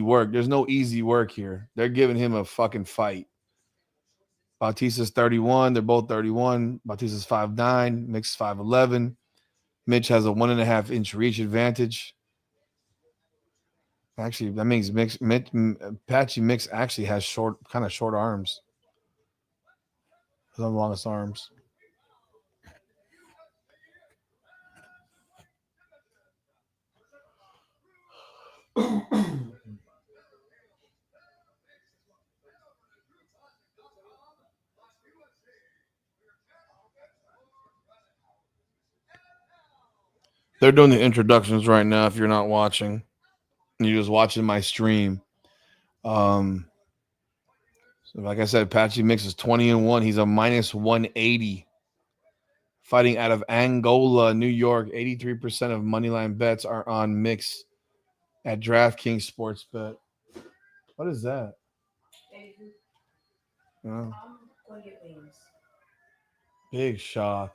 work. There's no easy work here. They're giving him a fucking fight. Bautista's 31. They're both 31. Bautista's 5'9", Mix 5'11". Mitch has a 1.5 inch reach advantage. Actually, that means Patchy Mix actually has short arms. The longest arms. They're doing the introductions right now. If you're not watching, you're just watching my stream. So like I said, Patchy Mix is 20-1. He's a minus 180. Fighting out of Angola, New York. 83% of moneyline bets are on Mix at DraftKings Sportsbet. What is that? Oh. Big shock.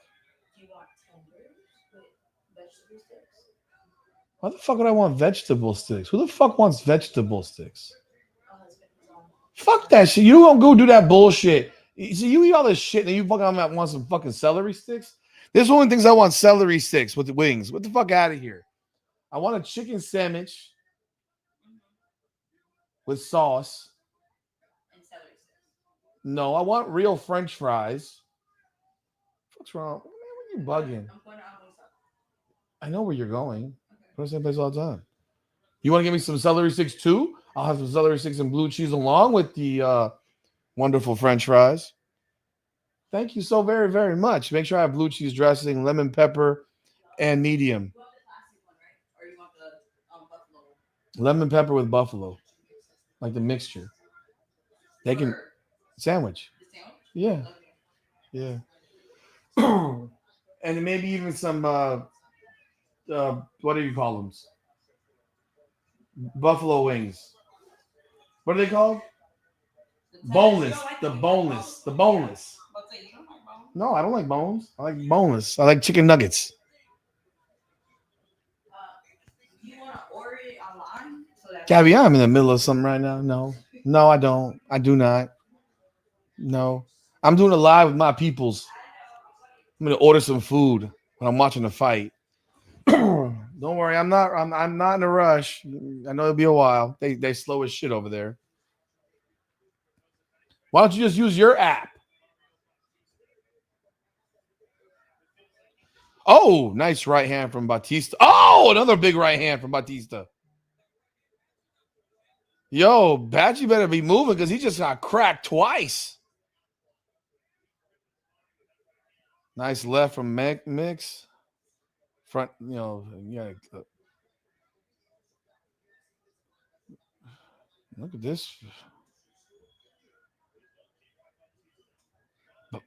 Why the fuck would I want vegetable sticks? Who the fuck wants vegetable sticks? Fuck that shit. You don't go do that bullshit. So you eat all this shit and you fucking want some fucking celery sticks? There's one of the things I want celery sticks with the wings. What the fuck out of here? I want a chicken sandwich with sauce. No, I want real French fries. What's wrong? Man, what are you bugging? I know where you're going. Go to the same place all the time. You want to give me some celery sticks too? I'll have some celery sticks and blue cheese along with the wonderful French fries. Thank you so very, very much. Make sure I have blue cheese dressing, lemon pepper, and medium. Lemon pepper with buffalo, like the mixture. They can sandwich. Yeah, yeah. And maybe even some what do you call them? Buffalo wings. What are they called? Boneless. The boneless. The boneless. No, I don't like bones. I like boneless. I like chicken nuggets. Gabby, I'm in the middle of something right now. No, I don't. I do not. No, I'm doing a live with my peoples. I'm gonna order some food when I'm watching the fight. Don't worry, I'm not in a rush. I know it'll be a while. They slow as shit over there. Why don't you just use your app? Oh, nice right hand from Batista. Oh, another big right hand from Batista. Yo, Badgie better be moving because he just got cracked twice. Nice left from Mix. Front, yeah. Look at this.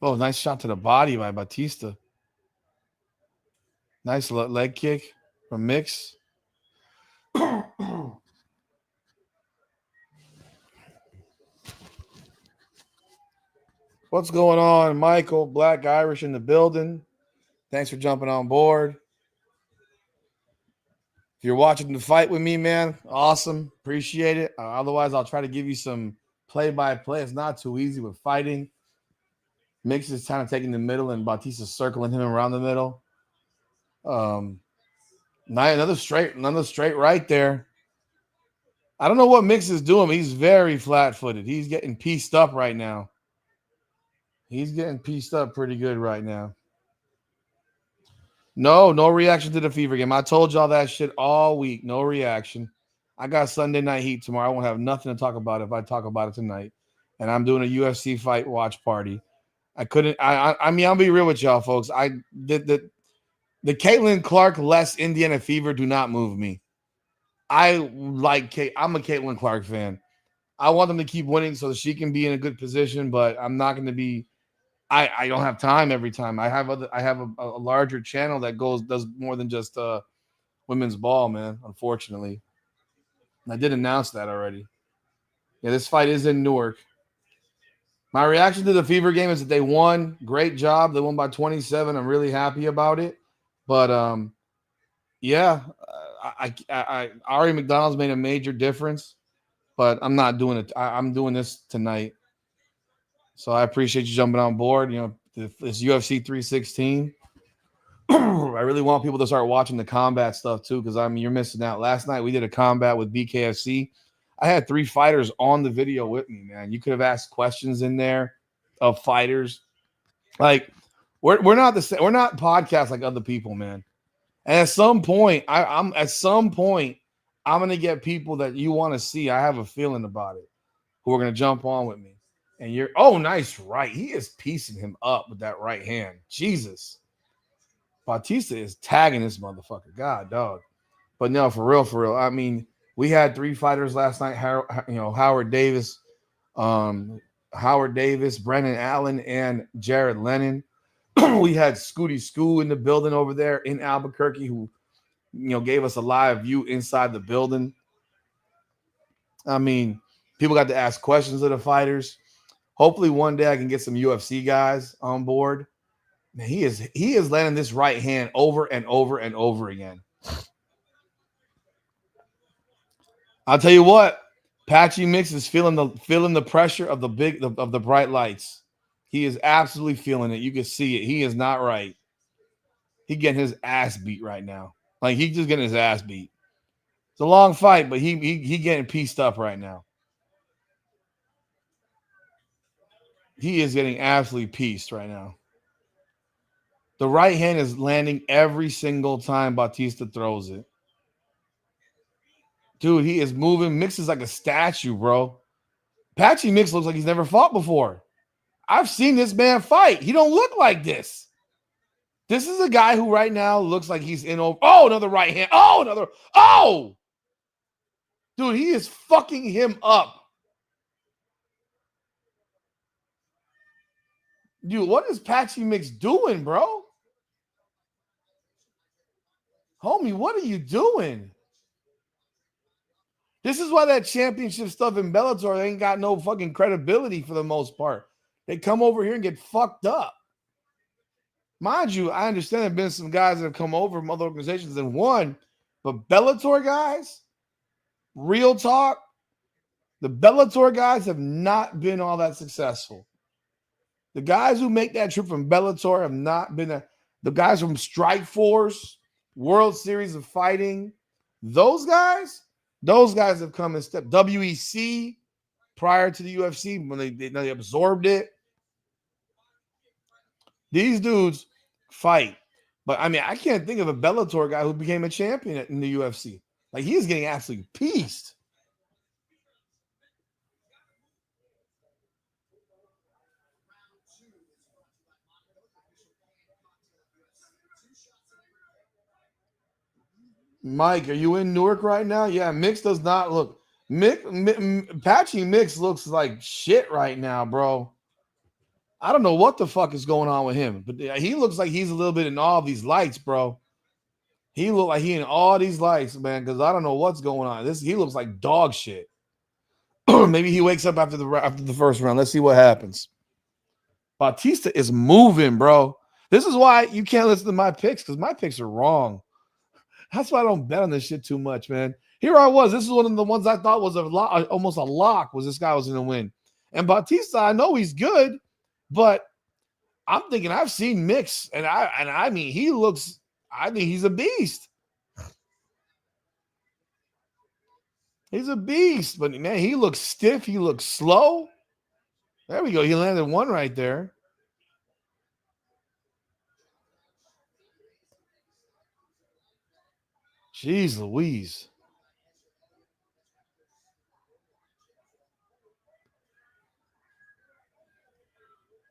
Oh, nice shot to the body by Batista. Nice leg kick from Mix. What's going on, Michael? Black Irish in the building. Thanks for jumping on board. If you're watching the fight with me, man, awesome. Appreciate it. Otherwise, I'll try to give you some play-by-play. It's not too easy with fighting. Mix is kind of taking the middle, and Bautista's circling him around the middle. Another straight right there. I don't know what Mix is doing, but he's very flat-footed. He's getting pieced up right now. He's getting pieced up pretty good right now. No reaction to the Fever game. I told y'all that shit all week. No reaction. I got Sunday Night Heat tomorrow. I won't have nothing to talk about if I talk about it tonight. And I'm doing a UFC fight watch party. I mean, I'll be real with y'all, folks. The Caitlin Clark less Indiana Fever do not move me. I'm a Caitlin Clark fan. I want them to keep winning so that she can be in a good position, but I'm not going to be. I don't have time every time. I have a larger channel that does more than just women's ball, man. Unfortunately, and I did announce that already. Yeah, this fight is in Newark. My reaction to the Fever game is that they won. Great job. They won by 27. I'm really happy about it. But yeah, Ari McDonald's made a major difference. But I'm not doing it. I'm doing this tonight. So I appreciate you jumping on board. You know, this UFC 316. I really want people to start watching the combat stuff too, because you're missing out. Last night we did a combat with BKFC. I had 3 fighters on the video with me, man. You could have asked questions in there of fighters. Like we're not podcasts like other people, man. And at some point, I'm gonna get people that you want to see. I have a feeling about it, who are gonna jump on with me. And nice right. He is piecing him up with that right hand. Jesus. Bautista is tagging this motherfucker. God, dog. But no, for real. I mean, we had 3 fighters last night. Howard Davis, Brennan Allen, and Jared Lennon. We had Scooty Scoo in the building over there in Albuquerque, who gave us a live view inside the building. I mean, people got to ask questions of the fighters. Hopefully one day I can get some UFC guys on board. Man, he is landing this right hand over and over and over again. I'll tell you what, Patchy Mix is feeling the pressure of the bright lights. He is absolutely feeling it. You can see it. He is not right. He getting his ass beat right now. Like he's just getting his ass beat. It's a long fight, but he getting pieced up right now. He is getting absolutely pieced right now. The right hand is landing every single time Bautista throws it. Dude, he is moving. Mix is like a statue, bro. Patchy Mix looks like he's never fought before. I've seen this man fight. He don't look like this. This is a guy who right now looks like he's in over. Oh, another right hand. Oh! Dude, he is fucking him up. Dude, what is Patchy Mix doing, bro? Homie, what are you doing? This is why that championship stuff in Bellator ain't got no fucking credibility for the most part. They come over here and get fucked up. Mind you, I understand there have been some guys that have come over from other organizations and won, but Bellator guys, real talk, the Bellator guys have not been all that successful. The guys who make that trip from Bellator have not been the guys from Strikeforce, World Series of Fighting. Those guys have come and stepped. WEC prior to the UFC when they absorbed it. These dudes fight. But I mean, I can't think of a Bellator guy who became a champion in the UFC. Like he is getting absolutely pieced. Mike, are you in Newark right now? Yeah, Mix does not look. Patchy Mix looks like shit right now, bro. I don't know what the fuck is going on with him, but he looks like he's a little bit in all of these lights, bro. He look like he in all these lights, man, because I don't know what's going on. He looks like dog shit. Maybe he wakes up after the first round. Let's see what happens. Batista is moving, bro. This is why you can't listen to my picks, because my picks are wrong. That's why I don't bet on this shit too much, man. Here I was. This is one of the ones I thought was almost a lock, was this guy was going to win. And Batista, I know he's good, but I'm thinking I've seen mix, and I mean he looks. I think he's a beast. He's a beast, but man, he looks stiff. He looks slow. There we go. He landed one right there. Jeez Louise.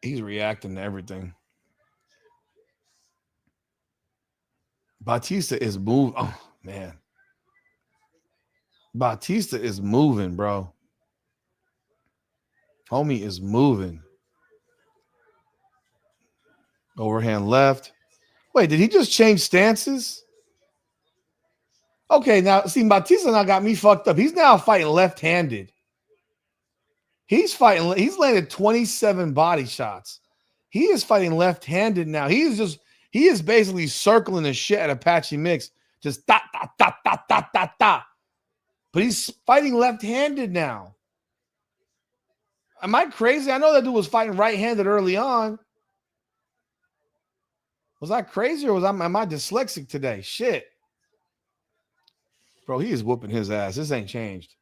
He's reacting to everything. Batista is moving. Oh, man. Batista is moving, bro. Homie is moving. Overhand left. Wait, did he just change stances? Okay, now, see, Batista now got me fucked up. He's now fighting left-handed. He's landed 27 body shots. He is fighting left-handed now. He is basically circling the shit at Apache Mix. Just da, da, da, da, da, da, da. But he's fighting left-handed now. Am I crazy? I know that dude was fighting right-handed early on. Was I crazy or am I dyslexic today? Shit. Bro, he is whooping his ass. This ain't changed.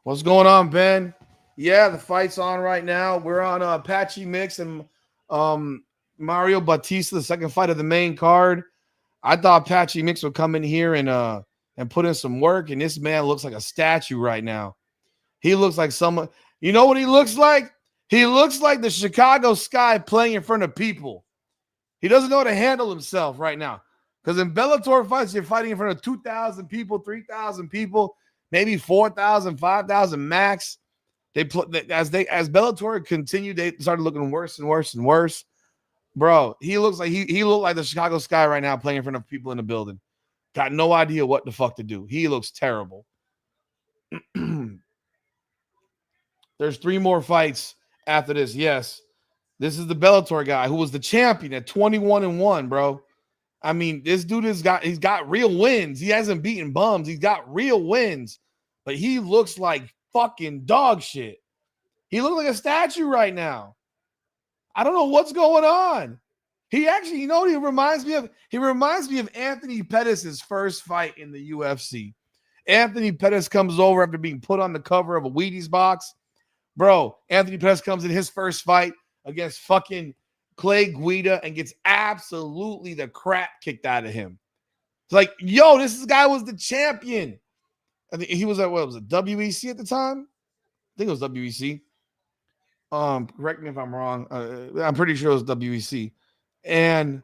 What's going on, Ben? Yeah, the fight's on right now. We're on Apache Mix and Mario Batista, the second fight of the main card. I thought Apache Mix would come in here and put in some work, and this man looks like a statue right now. He looks like someone. You know what he looks like? He looks like the Chicago Sky playing in front of people. He doesn't know how to handle himself right now. Because in Bellator fights, you're fighting in front of 2,000 people, 3,000 people, maybe 4,000, 5,000 max. As Bellator continued, they started looking worse and worse and worse. Bro, he looks like he looked like the Chicago Sky right now playing in front of people in the building. Got no idea what the fuck to do. He looks terrible. There's 3 more fights after this. Yes. This is the Bellator guy who was the champion at 21-1, bro. I mean, this dude he's got real wins. He hasn't beaten bums. He's got real wins. But he looks like fucking dog shit. He looks like a statue right now. I don't know what's going on. He actually, you know what he reminds me of? He reminds me of Anthony Pettis' first fight in the UFC. Anthony Pettis comes over after being put on the cover of a Wheaties box. Bro, Anthony Pettis comes in his first fight against fucking Clay Guida and gets absolutely the crap kicked out of him. It's like, yo, this guy was the champion. I think he was at, what was it, WEC at the time? I think it was WEC. Correct me if I'm wrong. I'm pretty sure it was WEC. And,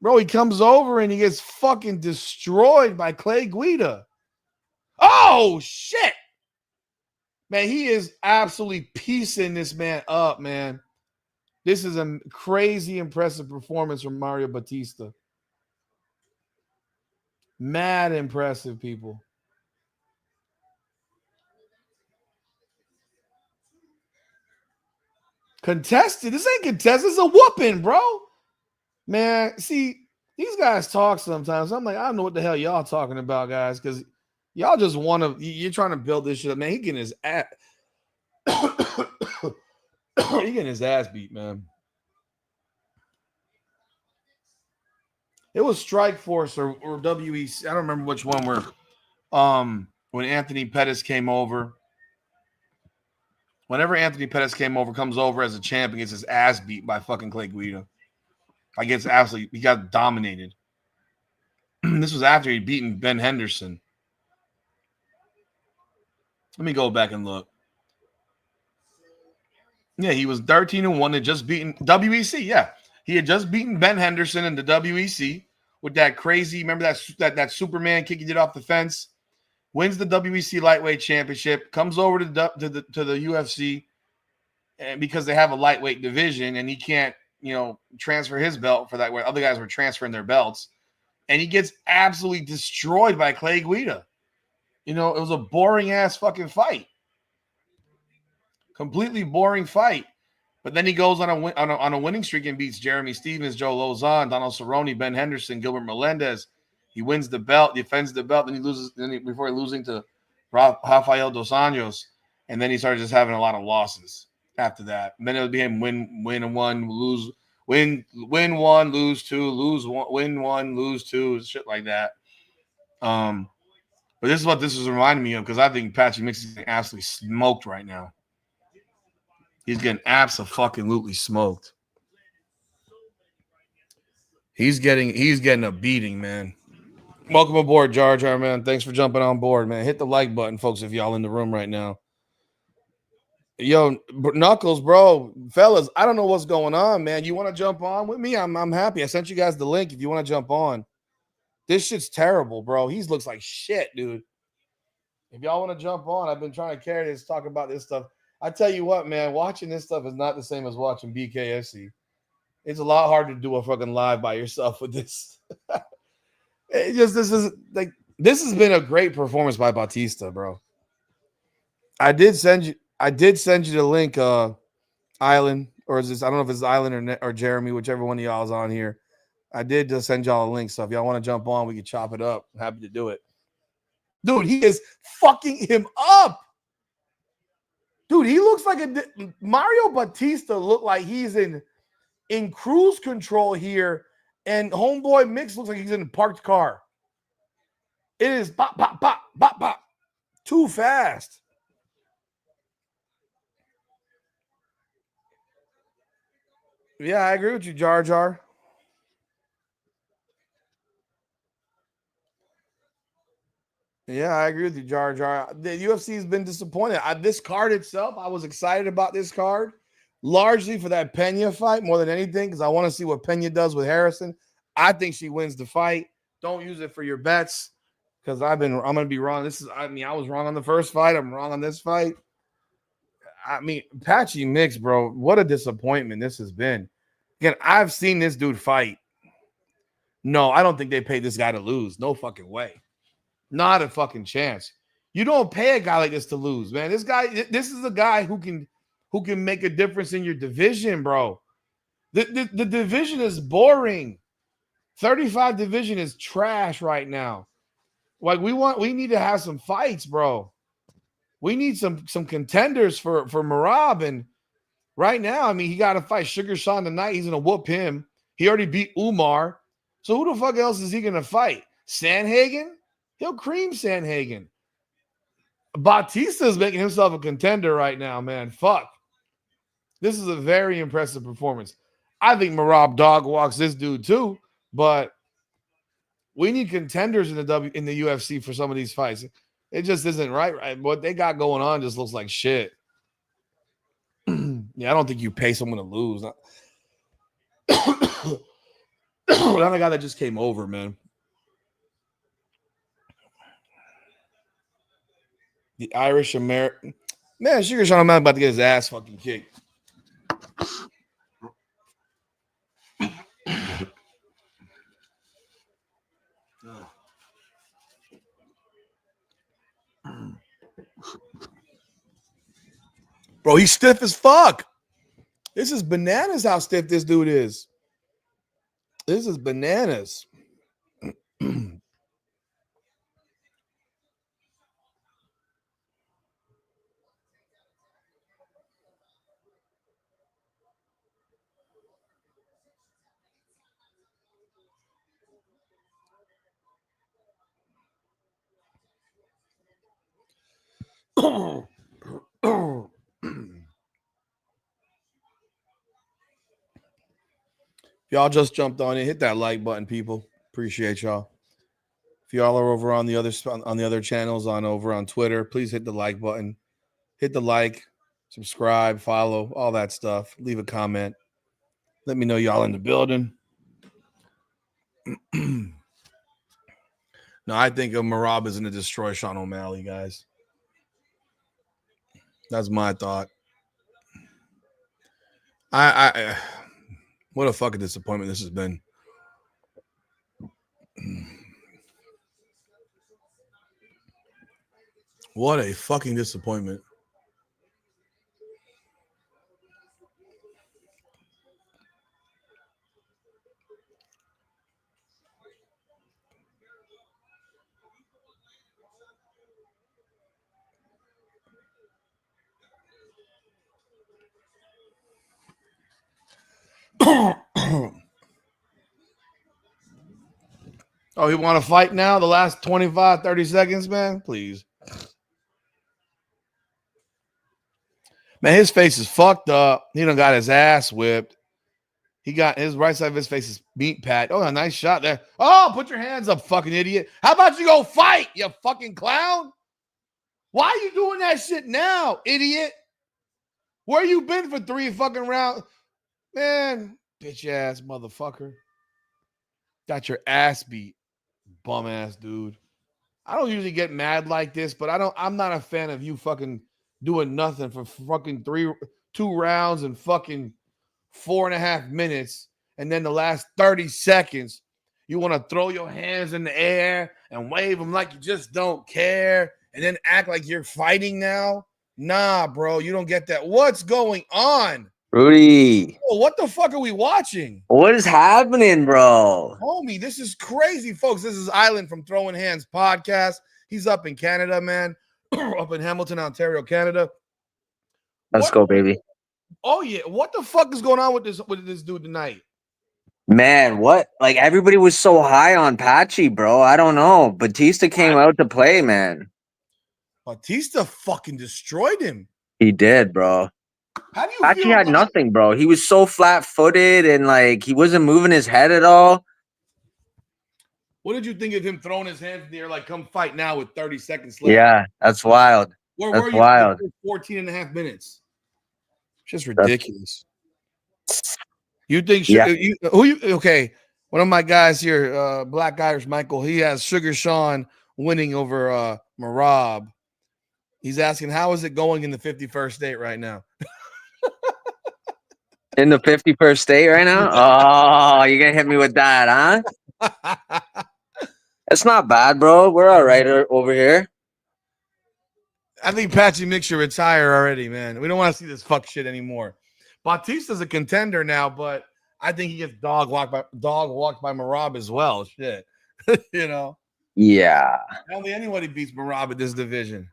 bro, he comes over and he gets fucking destroyed by Clay Guida. Oh, shit. Man, he is absolutely piecing this man up, man. This is a crazy impressive performance from Mario Batista. Mad impressive, people. Contested? This ain't contested. It's a whooping, bro. Man, see, these guys talk sometimes. I'm like, I don't know what the hell y'all talking about, guys, because y'all just want to, you're trying to build this shit up. Man, he getting his ass. He getting his ass beat, man. It was Strikeforce or WEC. I don't remember which one were. When Anthony Pettis came over. Whenever Anthony Pettis comes over as a champion, gets his ass beat by fucking Clay Guida. Like, it's absolutely, he got dominated. This was after he'd beaten Ben Henderson. Let me go back and look. Yeah, he was 13-1 and just beaten WEC. Yeah, he had just beaten Ben Henderson in the WEC with that crazy. Remember that Superman kick he did off the fence, wins the WEC lightweight championship, comes over to the UFC, and because they have a lightweight division, and he can't, transfer his belt for that, where other guys were transferring their belts, and he gets absolutely destroyed by Clay Guida. It was a boring ass fucking fight, completely boring fight. But then he goes on a winning streak and beats Jeremy Stevens, Joe Lozon, Donald Cerrone, Ben Henderson, Gilbert Melendez. He wins the belt, defends the belt, then he loses. Before losing to Rafael Dos Anjos, and then he started just having a lot of losses after that. And then it became win one, lose, win one, lose two, lose one, win one, lose two, shit like that. But this is what this is reminding me of, because I think Patchy Mix is getting absolutely smoked right now. He's getting absolutely smoked. He's getting a beating, man. Welcome aboard, Jar Jar, man. Thanks for jumping on board, man. Hit the like button, folks, if y'all in the room right now. Yo, Knuckles, bro, fellas, I don't know what's going on, man. You want to jump on with me? I'm happy. I sent you guys the link if you want to jump on. This shit's terrible, bro. He looks like shit, dude. If y'all want to jump on, I've been trying to carry this, talk about this stuff. I tell you what, man, watching this stuff is not the same as watching BKFC. It's a lot harder to do a fucking live by yourself with this. This has been a great performance by Bautista, bro. I did send you the link, Island, or is this? I don't know if it's Island or Jeremy, whichever one of y'all is on here. I did just send y'all a link, so if y'all want to jump on, we can chop it up. I'm happy to do it. Dude, he is fucking him up. Dude, he looks like Mario Bautista looked like he's in cruise control here, and homeboy Mix looks like he's in a parked car. It is bop, bop, bop, bop, bop. Too fast. Yeah, I agree with you, Jar Jar. Yeah, I agree with you, Jar Jar. The UFC has been disappointed. This card itself, I was excited about this card, largely for that Pena fight more than anything, because I want to see what Pena does with Harrison. I think she wins the fight. Don't use it for your bets, because I'm going to be wrong. I was wrong on the first fight. I'm wrong on this fight. Patchy Mix, bro, what a disappointment this has been. Again, I've seen this dude fight. No, I don't think they paid this guy to lose. No fucking way. Not a fucking chance. You don't pay a guy like this to lose, man. This is a guy who can make a difference in your division, bro. The division is boring. 35 division is trash right now. Like we need to have some fights, bro. We need some contenders for Merab, and right now, he got to fight Sugar Sean tonight. He's gonna whoop him. He already beat Umar. So who the fuck else is he gonna fight? Sandhagen? He'll cream Sandhagen. Bautista's making himself a contender right now, man. Fuck. This is a very impressive performance. I think Merab dog walks this dude too, but we need contenders in the UFC for some of these fights. It just isn't right. What they got going on just looks like shit. Yeah, I don't think you pay someone to lose. Not a guy that just came over, man. The Irish American. Man, Sugar Sean, I'm about to get his ass fucking kicked. Bro, he's stiff as fuck. This is bananas how stiff this dude is. This is bananas. Y'all just jumped on it. Hit that like button, people. Appreciate y'all. If y'all are over on the other channels over on Twitter, please hit the like button. Hit the like, subscribe, follow, all that stuff. Leave a comment. Let me know y'all in the building. No, I think Merab is going to destroy Sean O'Malley, guys. That's my thought. What a fucking disappointment this has been. What a fucking disappointment. Oh, you want to fight now? The last 25, 30 seconds, man? Please. Man, his face is fucked up. He done got his ass whipped. He got his right side of his face is meat pat. Oh, a nice shot there. Oh, put your hands up, fucking idiot. How about you go fight, you fucking clown? Why are you doing that shit now, idiot? Where you been for 3 fucking rounds? Man, bitch ass motherfucker. Got your ass beat, bum ass dude. I don't usually get mad like this, but I'm not a fan of you fucking doing nothing for fucking 2 rounds and fucking 4.5 minutes, and then the last 30 seconds, you want to throw your hands in the air and wave them like you just don't care, and then act like you're fighting now. Nah, bro, you don't get that. What's going on? Rudy, Oh, what the fuck are we watching? what is happening, bro? Homie, this is crazy, folks. This is Island from Throwing Hands podcast. He's up in Canada, man. Up in Hamilton, Ontario, Canada. Let's go, baby. Oh, yeah. What the fuck is going on with this dude tonight? Man, what? Like, everybody was so high on Patchy, bro. I don't know. Batista came out to play, man. Batista fucking destroyed him. He did, bro. How do you Patchy feel had about nothing, bro. He was so flat-footed and, like, he wasn't moving his head at all. What did you think of him throwing his hands in the air like, come fight now with 30 seconds left? Yeah, that's wild. Where That's were you wild. for 14.5 minutes? Just ridiculous. You think Yeah. okay, one of my guys here, Black Irish Michael, he has Sugar Sean winning over Merab. He's asking, how is it going in the 51st state right now? In the 51st state right now? Oh, you're going to hit me with that, huh? It's not bad, bro. We're all right over here. I think Patchy Mix should retire already, man. We don't want to see this fuck shit anymore. Batista's a contender now, but I think he gets dog walked by Merab as well. Shit. You know? Yeah. I don't think anybody beats Merab in this division.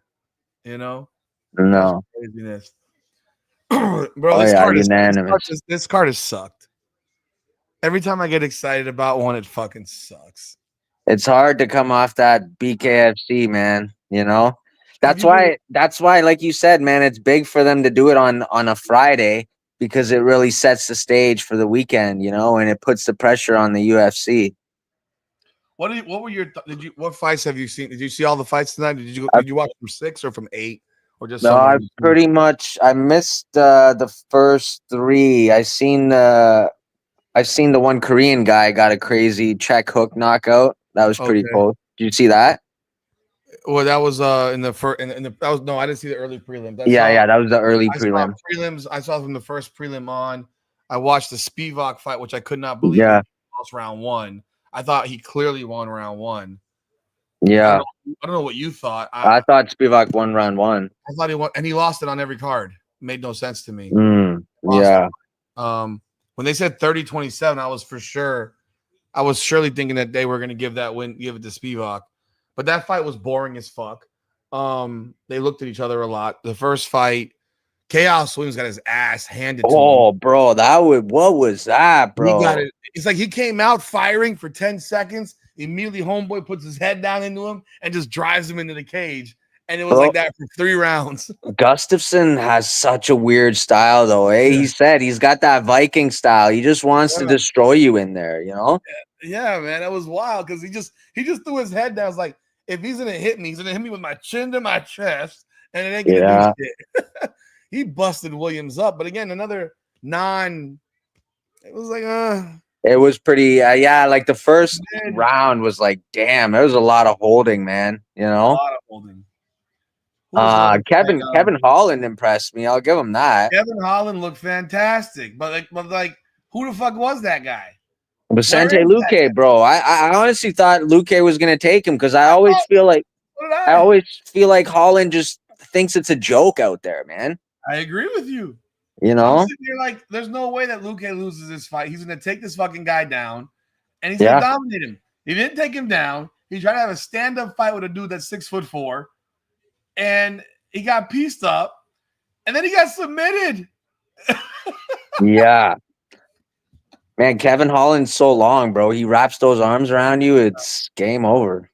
You know? No. That's craziness. Bro, this card has sucked. Every time I get excited about one, it fucking sucks. It's hard to come off that BKFC, man. You know? That's why, like you said, man, it's big for them to do it on a Friday because it really sets the stage for the weekend, you know, and it puts the pressure on the UFC. What were your what fights have you seen? Did you see all the fights tonight? Did you watch from 6 or from 8 or just? No, I missed the first 3. I've seen the one Korean guy got a crazy check hook knockout. That was pretty cool. Did you see that? Well, that was in the first. I didn't see the early prelim. That was the early prelim. Prelims. I saw from the first prelim on. I watched the Spivak fight, which I could not believe. Yeah, he lost round 1. I thought he clearly won round 1. Yeah, I don't know what you thought. I thought Spivak won round 1. I thought he won, and he lost it on every card. Made no sense to me. Yeah. When they said 30-27, I was surely thinking that they were going to give it to Spivak. But that fight was boring as fuck. They looked at each other a lot. The first fight, Chaos Williams got his ass handed to him. Oh, bro, what was that, bro? He got it. It's like he came out firing for 10 seconds. Immediately, homeboy puts his head down into him and just drives him into the cage. And it was like that for 3 rounds. Gustafsson has such a weird style, though. Eh? Yeah. He said he's got that Viking style. He just wants to destroy you in there, you know? Yeah, man, that was wild because he just threw his head down. It's like, if he's gonna hit me, he's gonna hit me with my chin to my chest, and it ain't gonna do shit. He busted Williams up, but again, another it was like, It was pretty, yeah. Like the first round was like, damn, there was a lot of holding, man. You A know, lot of holding. Who was another guy? Kevin Holland impressed me. I'll give him that. Kevin Holland looked fantastic, but who the fuck was that guy? Vicente Where is that guy? Luque, bro. I honestly thought Luque was gonna take him because I So always did feel like Holland just thinks it's a joke out there, man. I agree with you. You I'm know? sitting here like, there's no way that Luque loses this fight. He's going to take this fucking guy down, and he's going to dominate him. He didn't take him down. He tried to have a stand-up fight with a dude that's 6'4", and he got pieced up, and then he got submitted. Yeah. Man, Kevin Holland's so long, bro. He wraps those arms around you. It's game over.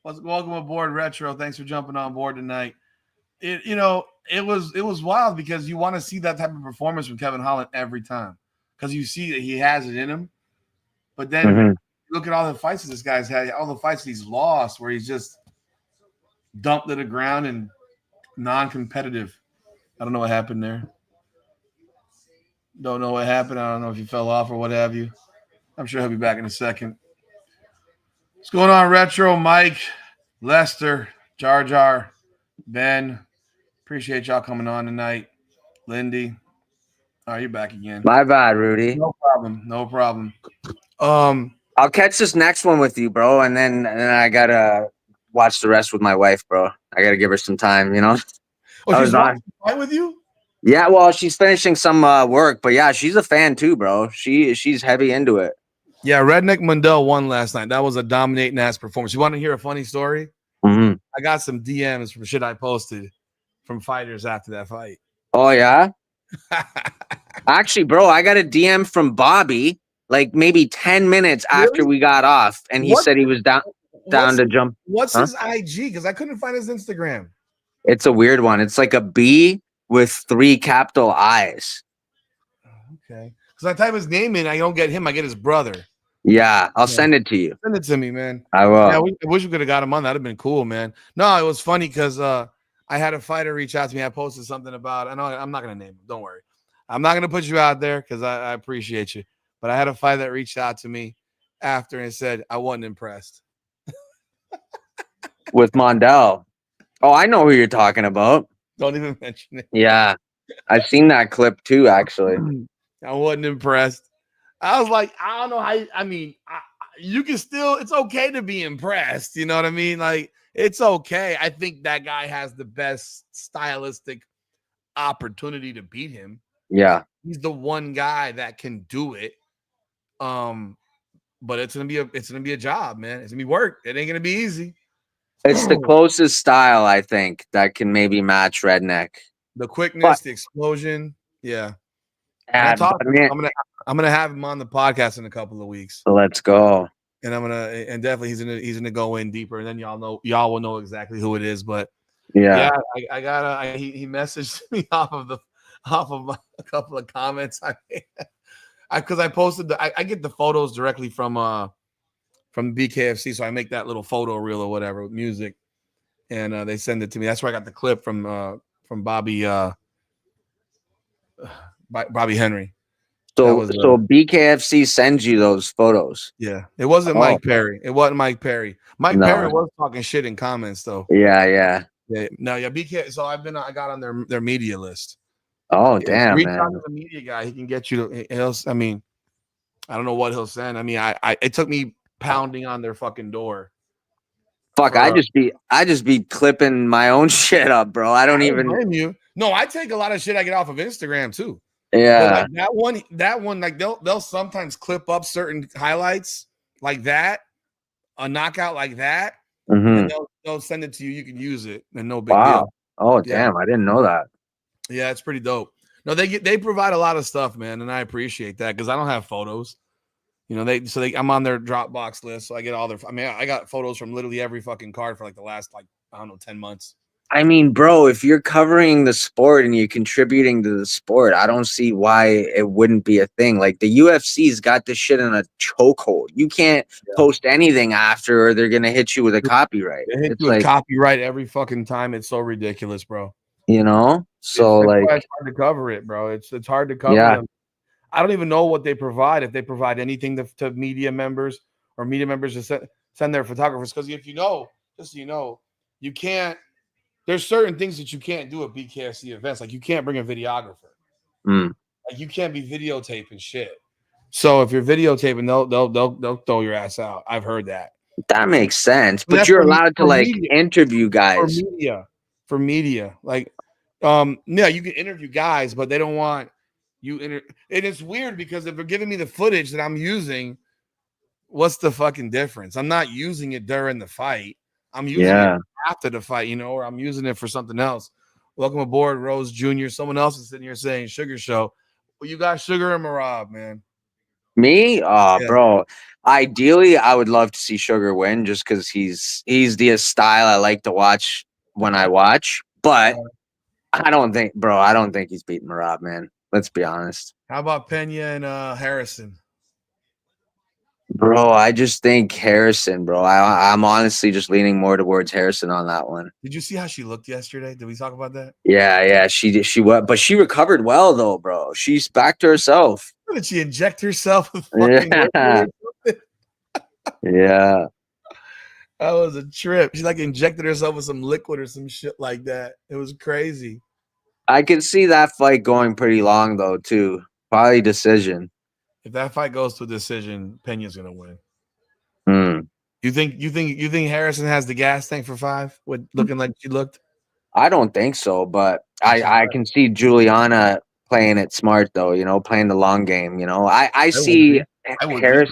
Welcome aboard, Retro. Thanks for jumping on board tonight. It was wild because you want to see that type of performance from Kevin Holland every time because you see that he has it in him. But then look at all the fights that this guy's had, all the fights that he's lost where he's just dumped to the ground and non-competitive. I don't know what happened there. Don't know what happened. I don't know if he fell off or what have you. I'm sure he'll be back in a second. What's going on, Retro? Mike, Lester, Jar Jar, Ben. Appreciate y'all coming on tonight. Lindy. Oh, you're back again. My bad, Rudy. No problem. I'll catch this next one with you, bro, and then I gotta watch the rest with my wife, bro. I gotta give her some time, you know. Oh, she's watching the fight with you? Yeah, well, she's finishing some work, but yeah, she's a fan too, bro. She's heavy into it. Yeah, Redneck Mundell won last night. That was a dominating ass performance. You want to hear a funny story? Mm-hmm. I got some DMs from shit I posted from fighters after that fight. Oh yeah. Actually, bro, I got a DM from Bobby like maybe 10 minutes after we got off, and he said he was down to jump. What's his IG? Because I couldn't find his Instagram. It's a weird one. It's like a B with 3 capital I's. Okay. Because I type his name in, I don't get him. I get his brother. Yeah, I'll send it to you. Send it to me, man. I will. Yeah, I wish we could have got him on. That'd have been cool, man. No, it was funny because I had a fighter reach out to me. I posted something about. I know I'm not gonna name him. Don't worry. I'm not gonna put you out there because I appreciate you. But I had a fighter that reached out to me after and said I wasn't impressed with Mondell. Oh, I know who you're talking about. Don't even mention it. Yeah, I've seen that clip too. Actually, I wasn't impressed. I was like, I don't know how. I mean, you can still. It's okay to be impressed. You know what I mean? Like, it's okay. I think that guy has the best stylistic opportunity to beat him. Yeah, he's the one guy that can do it. But it's gonna be a job, man. It's gonna be work. It ain't gonna be easy. It's the closest style I think that can maybe match Redneck. The quickness, the explosion, yeah. I'm gonna have him on the podcast in a couple of weeks. Let's go. And definitely he's gonna go in deeper, and then y'all will know exactly who it is. But yeah, he messaged me off of a couple of comments I made. Because I posted I get the photos directly from BKFC, so I make that little photo reel or whatever with music, and they send it to me. That's where I got the clip from Bobby Henry. So BKFC sends you those photos. Yeah, it wasn't Mike Perry. It wasn't Mike Perry. Perry was talking shit in comments though. Yeah. No, yeah, BK. So I got on their media list. Oh damn! Reach out to the media guy. He can get you. I mean, I don't know what he'll send. I mean, it took me pounding on their fucking door. Fuck, I just be clipping my own shit up, bro. I don't even blame you. No, I take a lot of shit I get off of Instagram too. Yeah, like that one, like they'll sometimes clip up certain highlights like that, a knockout like that, and they'll send it to you. You can use it, and no big deal. Oh damn, I didn't know that. Yeah, it's pretty dope. No, they provide a lot of stuff, man, and I appreciate that because I don't have photos. You know, I'm on their Dropbox list, so I get all their. I mean, I got photos from literally every fucking card for like the last 10 months. I mean, bro, if you're covering the sport and you're contributing to the sport, I don't see why it wouldn't be a thing. Like the UFC's got this shit in a chokehold. You can't post anything after, or they're gonna hit you with a copyright. They hit you with copyright every fucking time. It's so ridiculous, bro. You know, so it's hard to cover it, bro. It's hard to cover them. I don't even know what they provide, if they provide anything to media members or media members to send their photographers. Because if you know, just so you know, you can't. There's certain things that you can't do at BKFC events. Like you can't bring a videographer. Mm. Like you can't be videotaping shit. So if you're videotaping, they'll throw your ass out. I've heard that. That makes sense. And But that's you're allowed to for like media. interview For guys. media. Like, yeah, you can interview guys, but they don't want you. And it's weird because if they're giving me the footage that I'm using, what's the fucking difference? I'm not using it during the fight. I'm using it Yeah. after the fight, or I'm using it for something else. Welcome aboard, Rose Jr. Someone else is sitting here saying Sugar Show. Well, you got Sugar and Merab, man. Me? Oh, Yeah. bro. Ideally, I would love to see Sugar win just because he's the style I like to watch when I watch. But I don't think he's beating Merab, man. Let's be honest. How about Pena and Harrison? Bro, I just think Harrison, bro. I'm honestly just leaning more towards Harrison on that one. Did you see how she looked yesterday? Did we talk about that? Yeah, she did. She was, but she recovered well though, bro. She's back to herself. Did she inject herself with fucking liquid or something? Yeah. That was a trip. She like injected herself with some liquid or some shit like that. It was crazy. I can see that fight going pretty long though, too. Probably decision. If that fight goes to a decision, Pena's gonna win. Hmm. You think Harrison has the gas tank for 5 with looking like she looked? I don't think so, but I can see Julianna playing it smart though, playing the long game, I see I would Harris.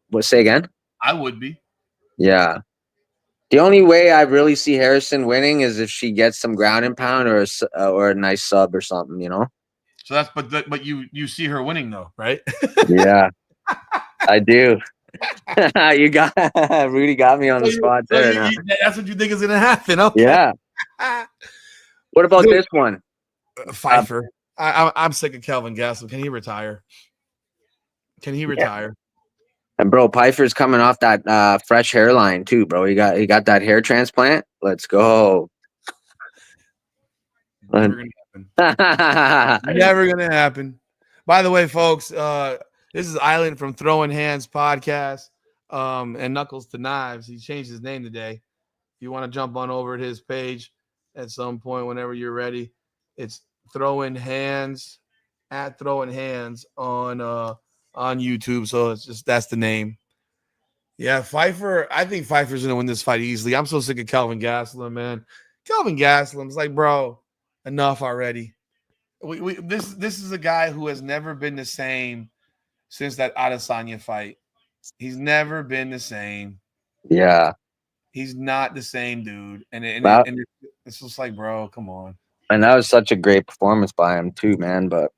What, say again? I would be. Yeah. The only way I really see Harrison winning is if she gets some ground and pound or a nice sub or something, So that's but you see her winning though, right? Yeah, I do. You got Rudy got me on the spot there. That's what you think is gonna happen. Okay. Yeah. What about this one? Pfeiffer. I'm sick of Kelvin Gastelum. Can he retire? Can he retire? And bro, Pfeiffer's coming off that fresh hairline too, bro. He got that hair transplant. Let's go. Never gonna happen. Never gonna happen. By the way, folks, this is Island from Throwing Hands podcast. And Knuckles to Knives. He changed his name today. If you want to jump on over at his page at some point, whenever you're ready, it's Throwing Hands at Throwing Hands on YouTube. So it's just that's the name. Yeah, Pfeiffer. I think Pfeiffer's gonna win this fight easily. I'm so sick of Kelvin Gastelum, man. Kelvin Gastelum's like, bro, enough already. This is a guy who has never been the same since that Adesanya fight. He's never been the same. Yeah. He's not the same dude. And it's just like, bro, come on. And that was such a great performance by him too, man. But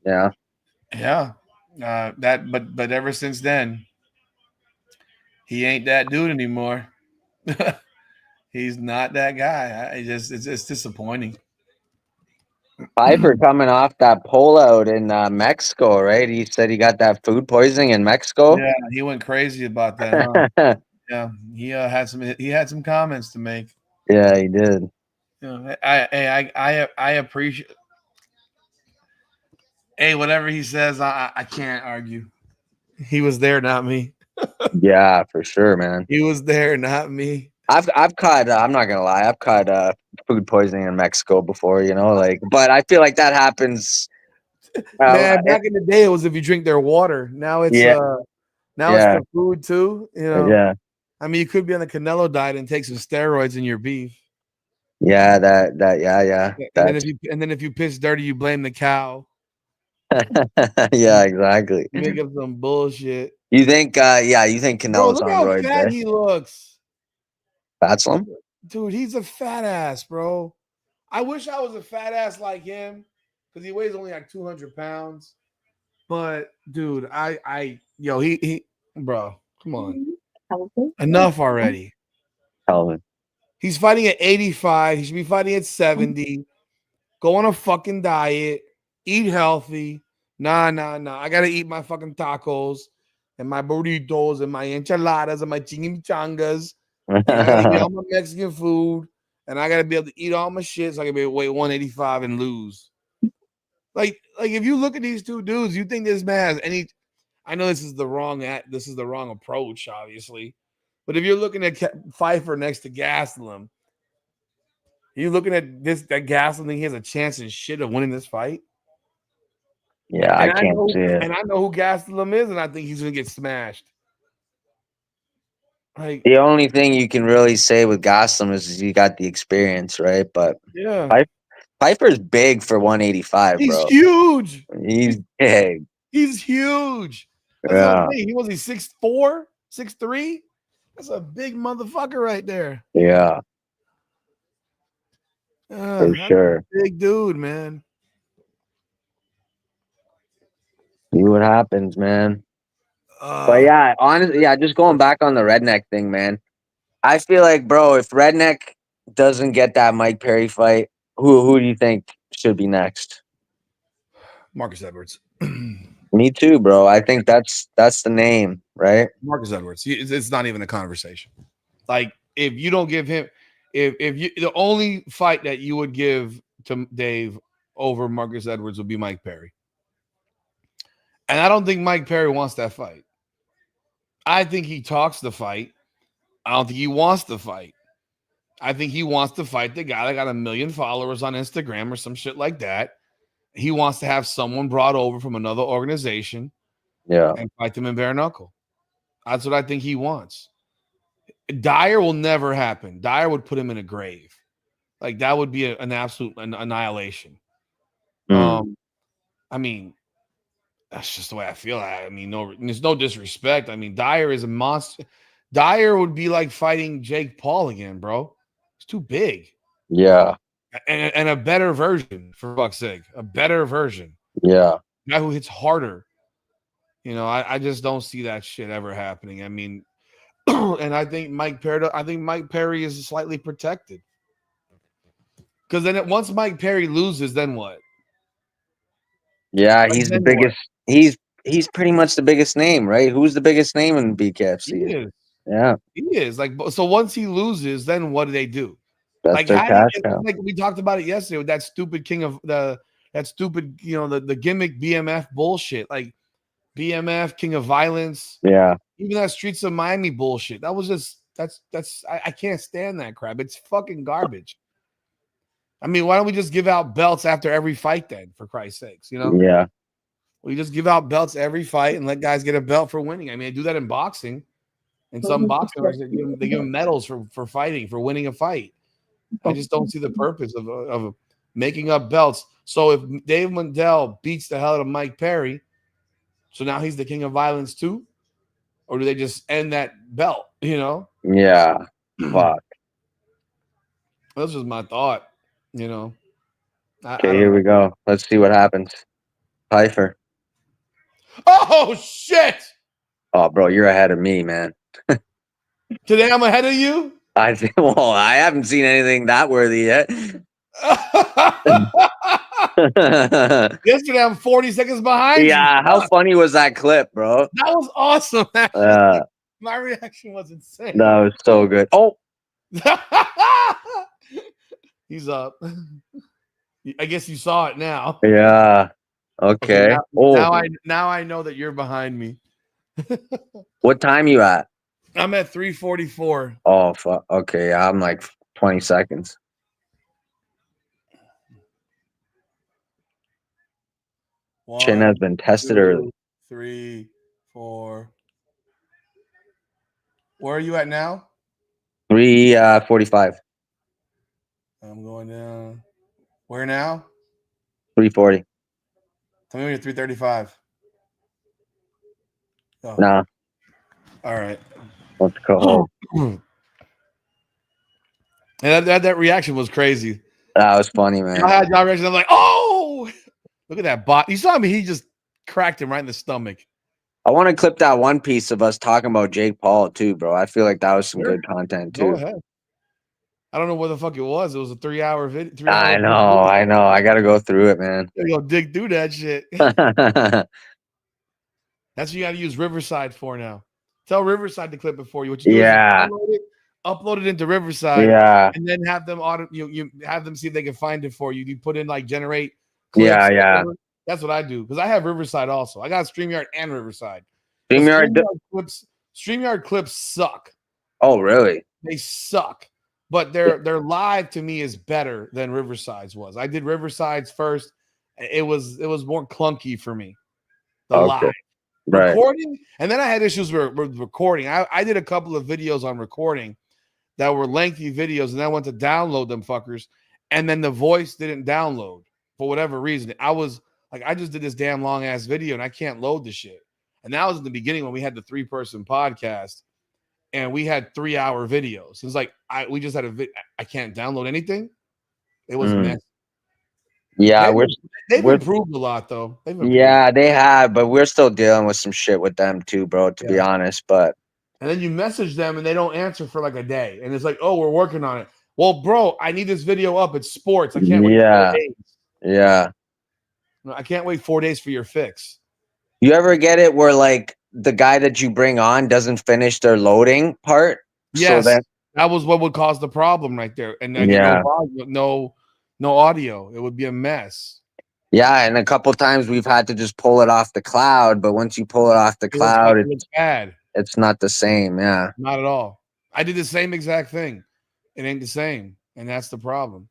yeah. Yeah. But ever since then, he ain't that dude anymore. He's not that guy. It's disappointing. Pfeiffer coming off that pullout in Mexico, right? He said he got that food poisoning in Mexico. Yeah, he went crazy about that. Huh? Yeah, he had some comments to make. Yeah, he did. I appreciate. Hey, whatever he says, I can't argue. He was there, not me. Yeah, for sure, man. He was there, not me. I've caught. I'm not gonna lie. I've caught food poisoning in Mexico before. But I feel like that happens. Man, back in the day, it was if you drink their water. Now it's it's the food too. Yeah. I mean, you could be on the Canelo diet and take some steroids in your beef. Yeah, yeah. And then if you piss dirty, you blame the cow. Yeah, exactly. Make up some bullshit. You think? You think Canelo's look on how roids? Fat he looks. Fat Slim? Dude, he's a fat ass, bro. I wish I was a fat ass like him because he weighs only like 200 pounds. But dude, he bro, come on. Enough already. Calvin. He's fighting at 85. He should be fighting at 70. Go on a fucking diet. Eat healthy. Nah. I gotta eat my fucking tacos and my burritos and my enchiladas and my chimichangas. I gotta eat all my Mexican food, and I gotta be able to eat all my shit so I can be able to weigh 185 and lose. Like if you look at these two dudes, you think this man has any? I know this is the wrong approach, obviously, but if you're looking at Pfeiffer next to Gastelum, you looking at that Gastelum think he has a chance and shit of winning this fight. Yeah, I can't see it. And I know who Gastelum is, and I think he's gonna get smashed. Like The only thing you can really say with Goslin is he got the experience, right? But yeah, Piper's big for 185, he's bro. huge. He's big. He's huge. That's what Yeah. I'm saying. He was 6'4", 6'3". That's a big motherfucker right there. Yeah, for That's sure. a big dude, man. See what happens, man. But yeah, honestly, yeah, just going back on the Redneck thing, man. I feel like, bro, if Redneck doesn't get that Mike Perry fight, who do you think should be next? Marcus Edwards. Me too, bro. I think that's the name, right? Marcus Edwards. It's not even a conversation. Like if you don't give him, if you the only fight that you would give to Dave over Marcus Edwards would be Mike Perry. And I don't think Mike Perry wants that fight. I think he talks the fight. I don't think he wants the fight. I think he wants to fight the guy that got 1 million followers on Instagram or some shit like that. He wants to have someone brought over from another organization, yeah, and fight them in bare knuckle. That's what I think he wants. Dyer will never happen. Dyer would put him in a grave. Like that would be an absolute annihilation. I mean, that's just the way I feel. I mean, there's no disrespect. I mean, Dyer is a monster. Dyer would be like fighting Jake Paul again, bro. It's too big. Yeah. And a better version, for fuck's sake. A better version. Yeah. A guy who hits harder. I just don't see that shit ever happening. I mean, and I think Mike Perry is slightly protected. Because then once Mike Perry loses, then what? Yeah, he's the biggest. What? He's pretty much the biggest name, right? Who's the biggest name in BKFC? He is. Yeah, he is. Like, so once he loses, then what do they do? That's like, their cash cow. Like we talked about it yesterday with that stupid the gimmick BMF bullshit. Like BMF, King of Violence. Yeah. Even that Streets of Miami bullshit. That was just I can't stand that crap. It's fucking garbage. I mean, why don't we just give out belts after every fight then, for Christ's sakes, Yeah. We just give out belts every fight and let guys get a belt for winning. I mean, they do that in boxing. In some boxing, they give them medals for fighting, for winning a fight. I just don't see the purpose of making up belts. So if Dave Mundell beats the hell out of Mike Perry, so now he's the King of Violence too? Or do they just end that belt, Yeah. Fuck. That's just my thought, Okay, here we go. Let's see what happens. Pfeiffer. Oh, shit! Oh, bro, you're ahead of me, man. Today I'm ahead of you? I haven't seen anything that worthy yet. Yesterday I'm 40 seconds behind you. Yeah, how funny was that clip, bro? That was awesome, my reaction was insane. That was so good. Oh, he's up. I guess you saw it now. Yeah. Okay. Now I know that you're behind me. What time you at? I'm at 3:44. Oh, fuck. Okay, I'm like 20 seconds. Chin has been tested 2, early. 3, 4. Where are you at now? 3:45. I'm going down. Where now? 3:40. Tell me when you're 3:35. Oh. Nah. All right. Let's go home. And that reaction was crazy. That was funny, man. I had that reaction. I'm like, oh, look at that bot. You saw me. He just cracked him right in the stomach. I want to clip that one piece of us talking about Jake Paul too, bro. I feel like that was some good content too. Go ahead. I don't know what the fuck it was. It was a 3-hour video. I know. I got to go through it, man. You go dig through that shit. That's what you got to use Riverside for now. Tell Riverside to clip it for you. What you do is upload it into Riverside, and then have them you have them see if they can find it for you. You put in like generate clips. Yeah, yeah. Whatever. That's what I do because I have Riverside also. I got StreamYard and Riverside. StreamYard. StreamYard clips suck. Oh, really? They suck. But their live to me is better than Riverside's was. I did Riverside's first. It was more clunky for me. The Okay. live Right. recording, and then I had issues with recording. I did a couple of videos on recording that were lengthy videos, and I went to download them fuckers, and then the voice didn't download for whatever reason. I was like, I just did this damn long ass video, and I can't load the shit. And that was in the beginning when we had the 3-person podcast, and we had 3-hour videos. It's like we just had I can't download anything. It was a mess. Yeah, They've we're improved a lot though. They've improved. yeah, they have, but we're still dealing with some shit with them too, bro, to be honest. But and then you message them and they don't answer for like a day. And it's like, oh, we're working on it. Well, bro, I need this video up. It's sports. I can't wait 4 days. Yeah. I can't wait 4 days for your fix. You ever get it where like the guy that you bring on doesn't finish their loading part? Yes. So that was what would cause the problem right there. And then no audio. It would be a mess. Yeah, and a couple times we've had to just pull it off the cloud, but once you pull it off the cloud, it's bad. It's not the same, yeah. Not at all. I did the same exact thing. It ain't the same, and that's the problem.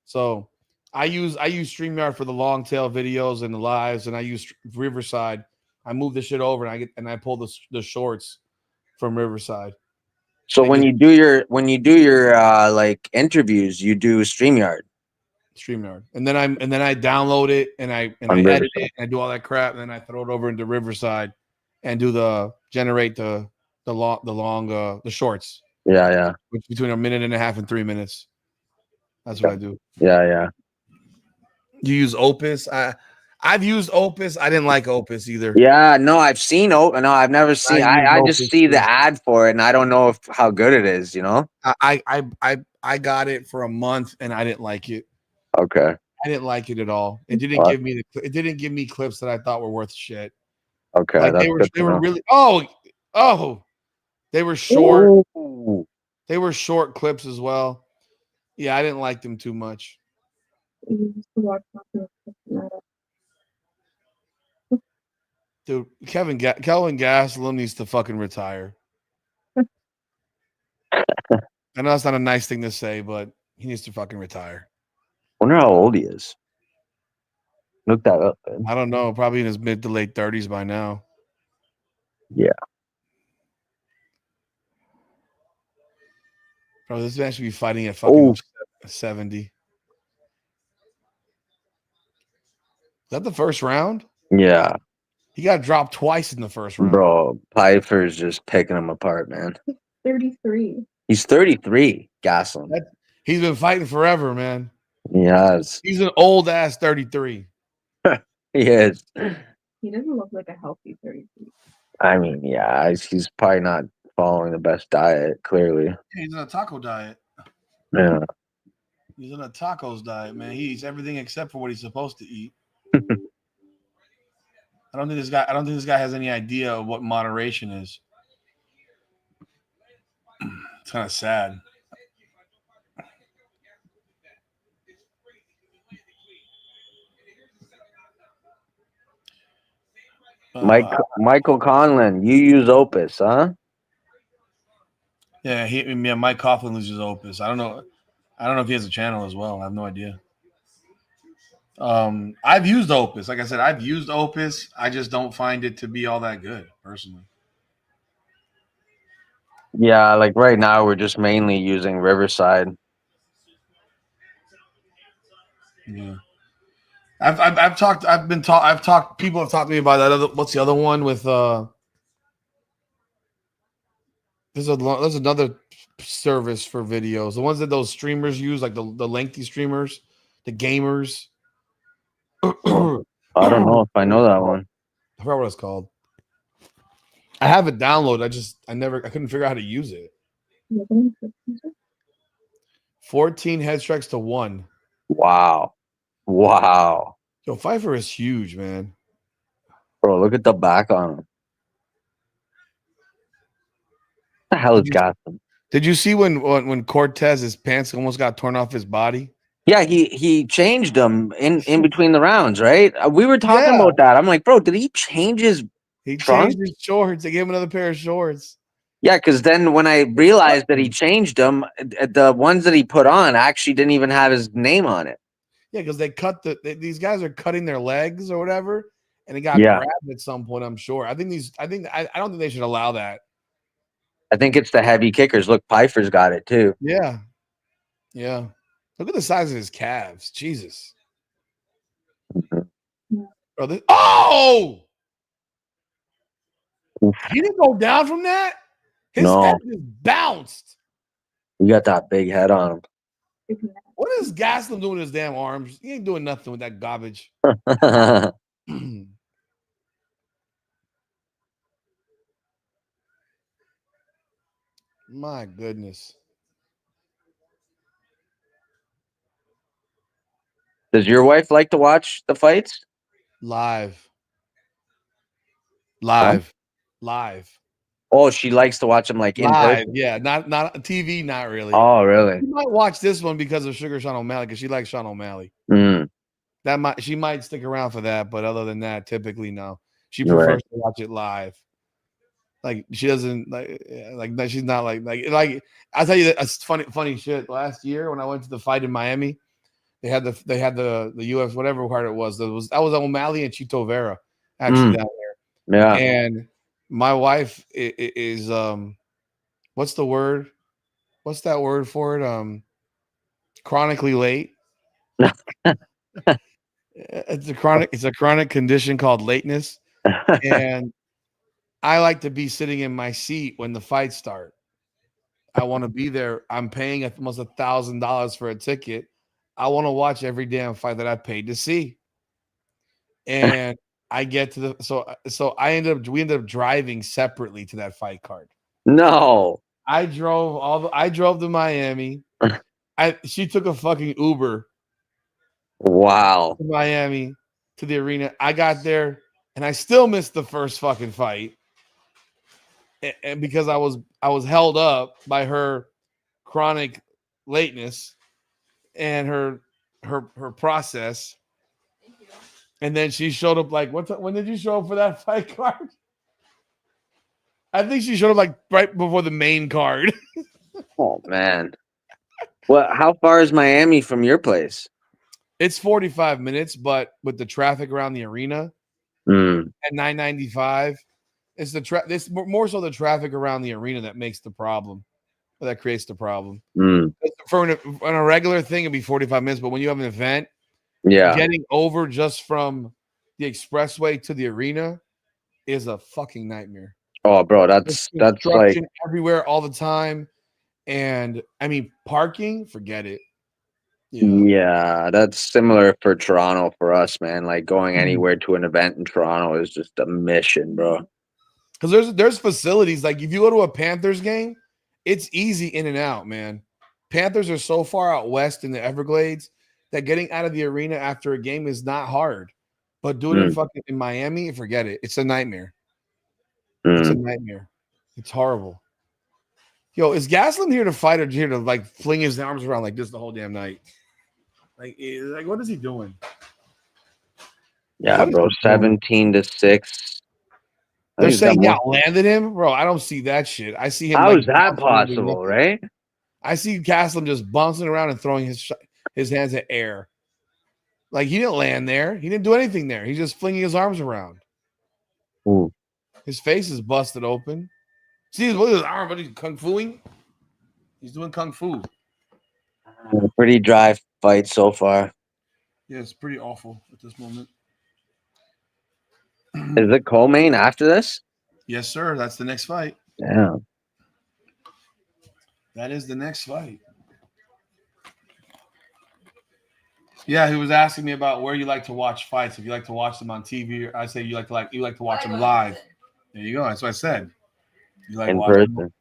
So I use StreamYard for the long tail videos and the lives, and I use Riverside. I move the shit over and I pull the shorts from Riverside. So when you do your like interviews, you do StreamYard, and then I download it and I edit it and I do all that crap, and then I throw it over into Riverside and do generate the shorts. Yeah. Which between 1.5 minutes and 3 minutes. That's what I do. Yeah. You use Opus? I've used Opus. I didn't like Opus either. Yeah, no, I've seen Opus. No, I've never seen. I just see the ad for it, and I don't know how good it is. You know. I got it for a month, and I didn't like it. Okay. I didn't like it at all. It didn't give me clips that I thought were worth shit. Okay, like they were really they were short. Ooh. They were short clips as well. Yeah, I didn't like them too much. Dude, Kelvin Gastelum needs to fucking retire. I know that's not a nice thing to say, but he needs to fucking retire. I wonder how old he is. Look that up, man. I don't know. Probably in his mid to late 30s by now. Yeah. Bro, this man should be fighting at fucking 70. Is that the first round? Yeah. He got dropped twice in the first round. Bro, Pfeiffer's just picking him apart, man. 33. He's 33, Gastelum. He's been fighting forever, man. Yes. He's an old ass 33. He is. He doesn't look like a healthy 33. I mean, yeah, he's probably not following the best diet, clearly. Yeah, he's on a taco diet. Yeah. He's on a tacos diet, man. He eats everything except for what he's supposed to eat. I don't think this guy has any idea of what moderation is. It's kind of sad. Michael Conlon, you use Opus, huh? Yeah, Mike Coughlin uses Opus. I don't know if he has a channel as well. I have no idea. I've used Opus. Like I said, I've used Opus. I just don't find it to be all that good, personally. Yeah, like right now we're just mainly using Riverside. Yeah. I've talked people have talked to me about that what's the other one with there's another service for videos. The ones that those streamers use, like the lengthy streamers, the gamers. I don't know if I know that one. I forgot what it's called. I have it downloaded. I couldn't figure out how to use it. 14 head strikes to 1. Wow. Yo, Pfeiffer is huge, man. Bro, look at the back on him. What the hell is Gotham? Did you see when Cortez, his pants almost got torn off his body? Yeah, he changed them in between the rounds, right? We were talking Yeah. about that. I'm like, bro, did he change his He trunks? changed his shorts. They gave him another pair of shorts. Yeah, because then when I realized that he changed them, the ones that he put on actually didn't even have his name on it. Yeah, because they cut these guys are cutting their legs or whatever, and it got Yeah. grabbed at some point. I'm sure. I don't think they should allow that. I think it's the heavy kickers. Look, Pfeiffer's got it too. Yeah, yeah. Look at the size of his calves. Jesus. Bro, oh, Oof. he didn't go down from that. His No. head just bounced. You got that big head on What is Gaslam doing with his damn arms? He ain't doing nothing with that garbage. him. My goodness. Does your wife like to watch the fights? Live. Oh, she likes to watch them like in Live. person. Yeah, not TV, not really. Oh, really? You might watch this one because of Sugar Sean O'Malley, because she likes Sean O'Malley. Mm. She might stick around for that, but other than that, typically no. She Right. prefers to watch it live. Like she doesn't like she's not like I'll tell you that funny shit. Last year when I went to the fight in Miami, they had the UFC, whatever card it was. That was O'Malley and Chito Vera actually down there. Yeah. And my wife is what's the word? What's that word for it? Chronically late. It's a chronic condition called lateness. And I like to be sitting in my seat when the fights start. I want to be there. I'm paying almost $1,000 for a ticket. I want to watch every damn fight that I paid to see. And I get to so we ended up driving separately to that fight card. No. I drove to Miami. She took a fucking Uber Wow. to Miami to the arena. I got there and I still missed the first fucking fight. And because I was held up by her chronic lateness and her process. And then she showed up like when did you show up for that fight card? I think she showed up like right before the main card. Oh man. Well, how far is Miami from your place? It's 45 minutes, but with the traffic around the arena at 995, it's this more so the traffic around the arena that makes the problem. Or that creates the problem. For on a regular thing, it'd be 45 minutes, but when you have an event, getting over just from the expressway to the arena is a fucking nightmare. Oh, bro, that's like everywhere all the time. And I mean, parking, forget it. Yeah, that's similar for Toronto for us, man. Like going anywhere to an event in Toronto is just a mission, bro. Because there's facilities like if you go to a Panthers game, it's easy in and out, man. Panthers are so far out west in the Everglades that getting out of the arena after a game is not hard. But doing it fucking in Miami, forget it. It's a nightmare. It's a nightmare. It's horrible. Yo, is Gaslam here to fight or here to like fling his arms around like this the whole damn night? Like what is he doing? Yeah, bro, 17-6. They're saying outlanded him, bro. I don't see that shit. I see him. How is that possible, right? I see Gaslam just bouncing around and throwing his hands at air. Like he didn't land there. He didn't do anything there. He's just flinging his arms around. Ooh. His face is busted open. See, look at his arm, but he's kung fuing. He's doing kung fu. Pretty dry fight so far. Yeah, it's pretty awful at this moment. Is it co-main after this? Yes, sir. That's the next fight. Yeah. That is the next fight. Yeah, he was asking me about where you like to watch fights. If you like to watch them on TV, I say you like to watch them live. There you go. That's what I said. You like in person. Them.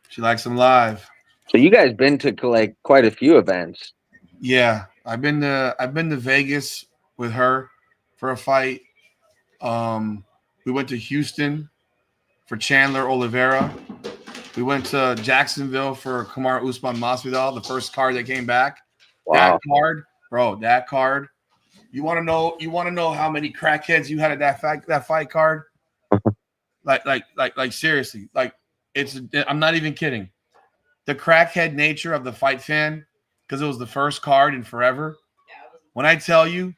She likes them live. So you guys been to like quite a few events. Yeah, I've been to Vegas with her for a fight. We went to Houston for Chandler Oliveira. We went to Jacksonville for Kamaru Usman Masvidal, the first card that came back. Wow. card, bro. That card. You want to know? You want to know how many crackheads you had at that fight card? Like seriously, like it's. I'm not even kidding. The crackhead nature of the fight fan, because it was the first card in forever. When I tell you,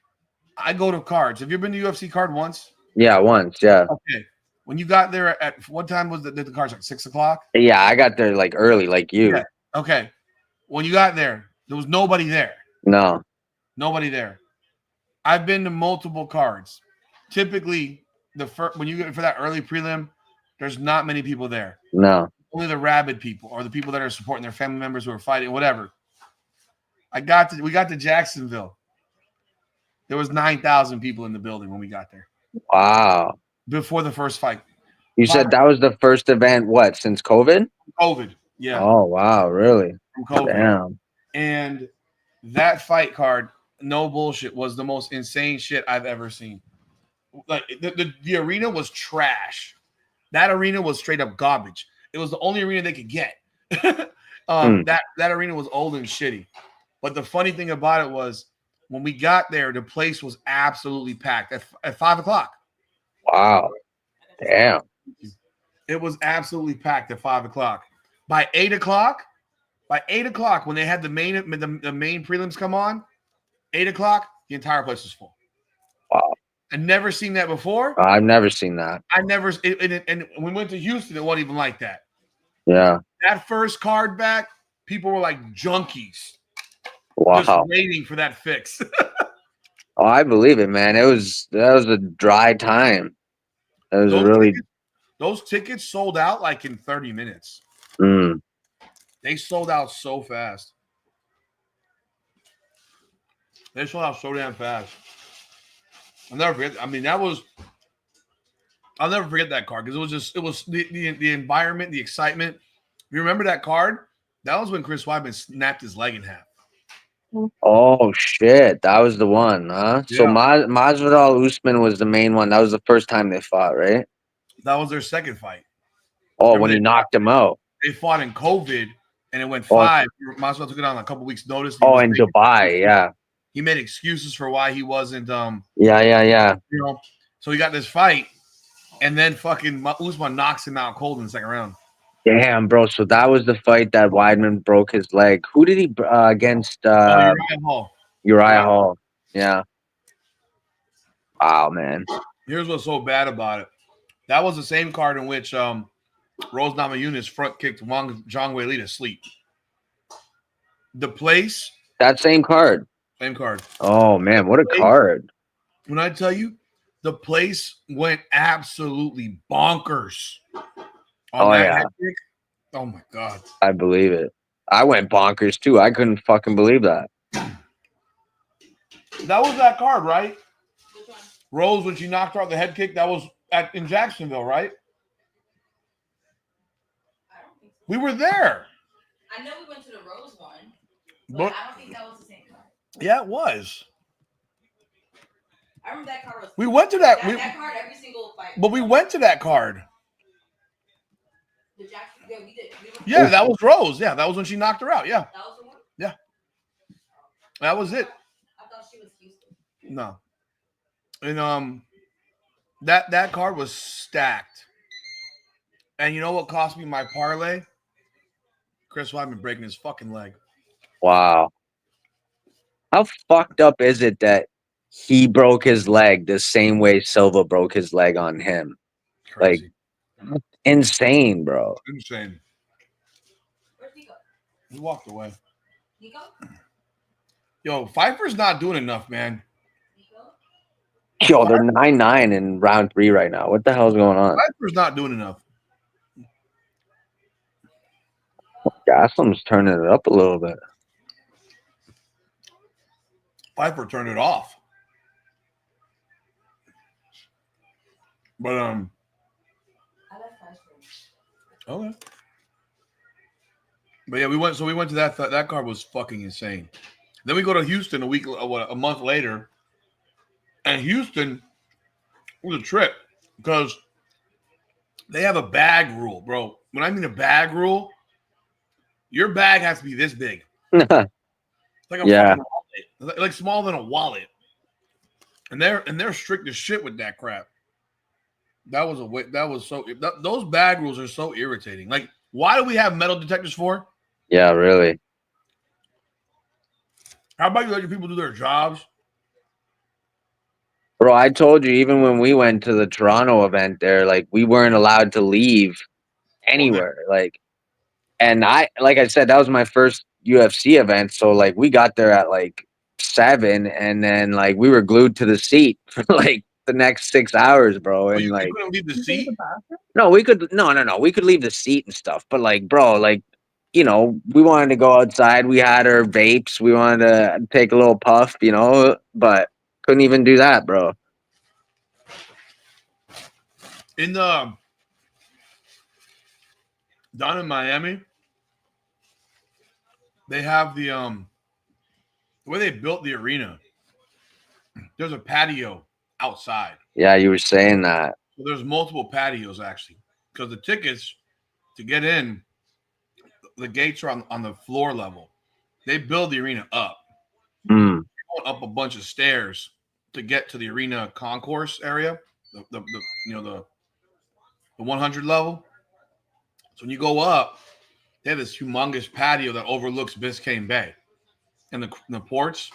I go to cards. Have you been to UFC card once? Yeah, once. Yeah. Okay. When you got there at what time was the cards? Like 6:00? Yeah, I got there like early, like you. Yeah. Okay. When you got there was nobody there. No. Nobody there. I've been to multiple cards. Typically, when you get for that early prelim, there's not many people there. No. Only the rabid people or the people that are supporting their family members who are fighting, whatever. We got to Jacksonville. There was 9,000 people in the building when we got there. Wow. Before the first fight. You said that was the first event, what, since COVID? COVID. Yeah. Oh, wow. Really? From COVID. Damn. And that fight card, no bullshit, was the most insane shit I've ever seen. Like the arena was trash. That arena was straight up garbage. It was the only arena they could get. That arena was old and shitty. But the funny thing about it was when we got there, the place was absolutely packed at 5:00. Wow. Damn. It was absolutely packed at 5:00. By 8:00, when they had the main prelims come on, 8:00, the entire place was full. Wow. I've never seen that before. I've never seen that. And when we went to Houston, it wasn't even like that. Yeah. That first card back, people were like junkies. Wow. Just waiting for that fix. Oh, I believe it, man. That was a dry time. It was those tickets sold out like in 30 minutes. They sold out so fast. They sold out so damn fast. I'll never forget. I mean, I'll never forget that card because it was the environment, the excitement. You remember that card? That was when Chris Weidman snapped his leg in half. Oh shit, that was the one, huh? Yeah. So Masvidal Usman was the main one. That was the first time they fought, right? That was their second fight. Oh, when he knocked him out. They fought in COVID, and it went 5. Masvidal took it on a couple weeks' notice. Oh, in Dubai, yeah. He made excuses for why he wasn't. Yeah. You know, so he got this fight, and then fucking Usman knocks him out cold in the second round. Damn, bro. So that was the fight that Weidman broke his leg. Who did he against? Uriah Hall. Uriah Hall. Yeah. Wow, man. Here's what's so bad about it. That was the same card in which Rose Namajunas front kicked Zhang Weili to sleep. The place. That same card. Same card. Oh, man. What a card. When I tell you, the place went absolutely bonkers. Oh, yeah. Head kick. Oh, my God. I believe it. I went bonkers, too. I couldn't fucking believe that. That was that card, right? Which one? Rose, when she knocked her out the head kick, that was in Jacksonville, right? I don't think so. We were there. I know we went to the Rose one, but I don't think that was the same card. Yeah, it was. I remember that card was. We went to that. That card every single fight. But we went to that card. The Jackson, yeah, we did. Yeah, that was Rose. Yeah, that was when she knocked her out. Yeah. That was the one? Yeah. That was it. I thought she was Houston. No. And that card was stacked. And you know what cost me my parlay? Chris Weidman breaking his fucking leg. Wow. How fucked up is it that he broke his leg the same way Silva broke his leg on him? Crazy. Like, insane, bro. Insane. Where'd he go? He walked away. Nico? Yo, Pfeiffer's not doing enough, man. Nico? Yo, they're 9-9 in round 3 right now. What the hell's going on? Pfeiffer's not doing enough. Gaslam's turning it up a little bit. Pfeiffer turned it off. But I left Pfeiffer. okay. But yeah, we went to that card was fucking insane. Then we go to Houston a month later, and Houston was a trip because they have a bag rule, bro. When I mean a bag rule, your bag has to be this big. Like like a Yeah. fucking wallet, like smaller than a wallet. And they're strict as shit with that crap. That was those bag rules are so irritating. Like, why do we have metal detectors for? Yeah, really. How about you let your people do their jobs? Bro, I told you, even when we went to the Toronto event there, like, we weren't allowed to leave anywhere. Like, and like I said, that was my first UFC event. So, like, we got there at like 7, and then like we were glued to the seat for like the next 6 hours, bro. Oh, And you like, couldn't leave the You go to seat? the bathroom? no, we could, no, we could leave the seat and stuff. But like, bro, like, you know, we wanted to go outside. We had our vapes. We wanted to take a little puff, you know, but couldn't even do that, bro. In the down in Miami, they have the way they built the arena. There's a patio outside. Yeah, you were saying that. So there's multiple patios actually, because the tickets to get in, the gates are on the floor level. They build the arena up. Mm. Going up a bunch of stairs to get to the arena concourse area, the 100 level. So when you go up, they have this humongous patio that overlooks Biscayne Bay and the ports.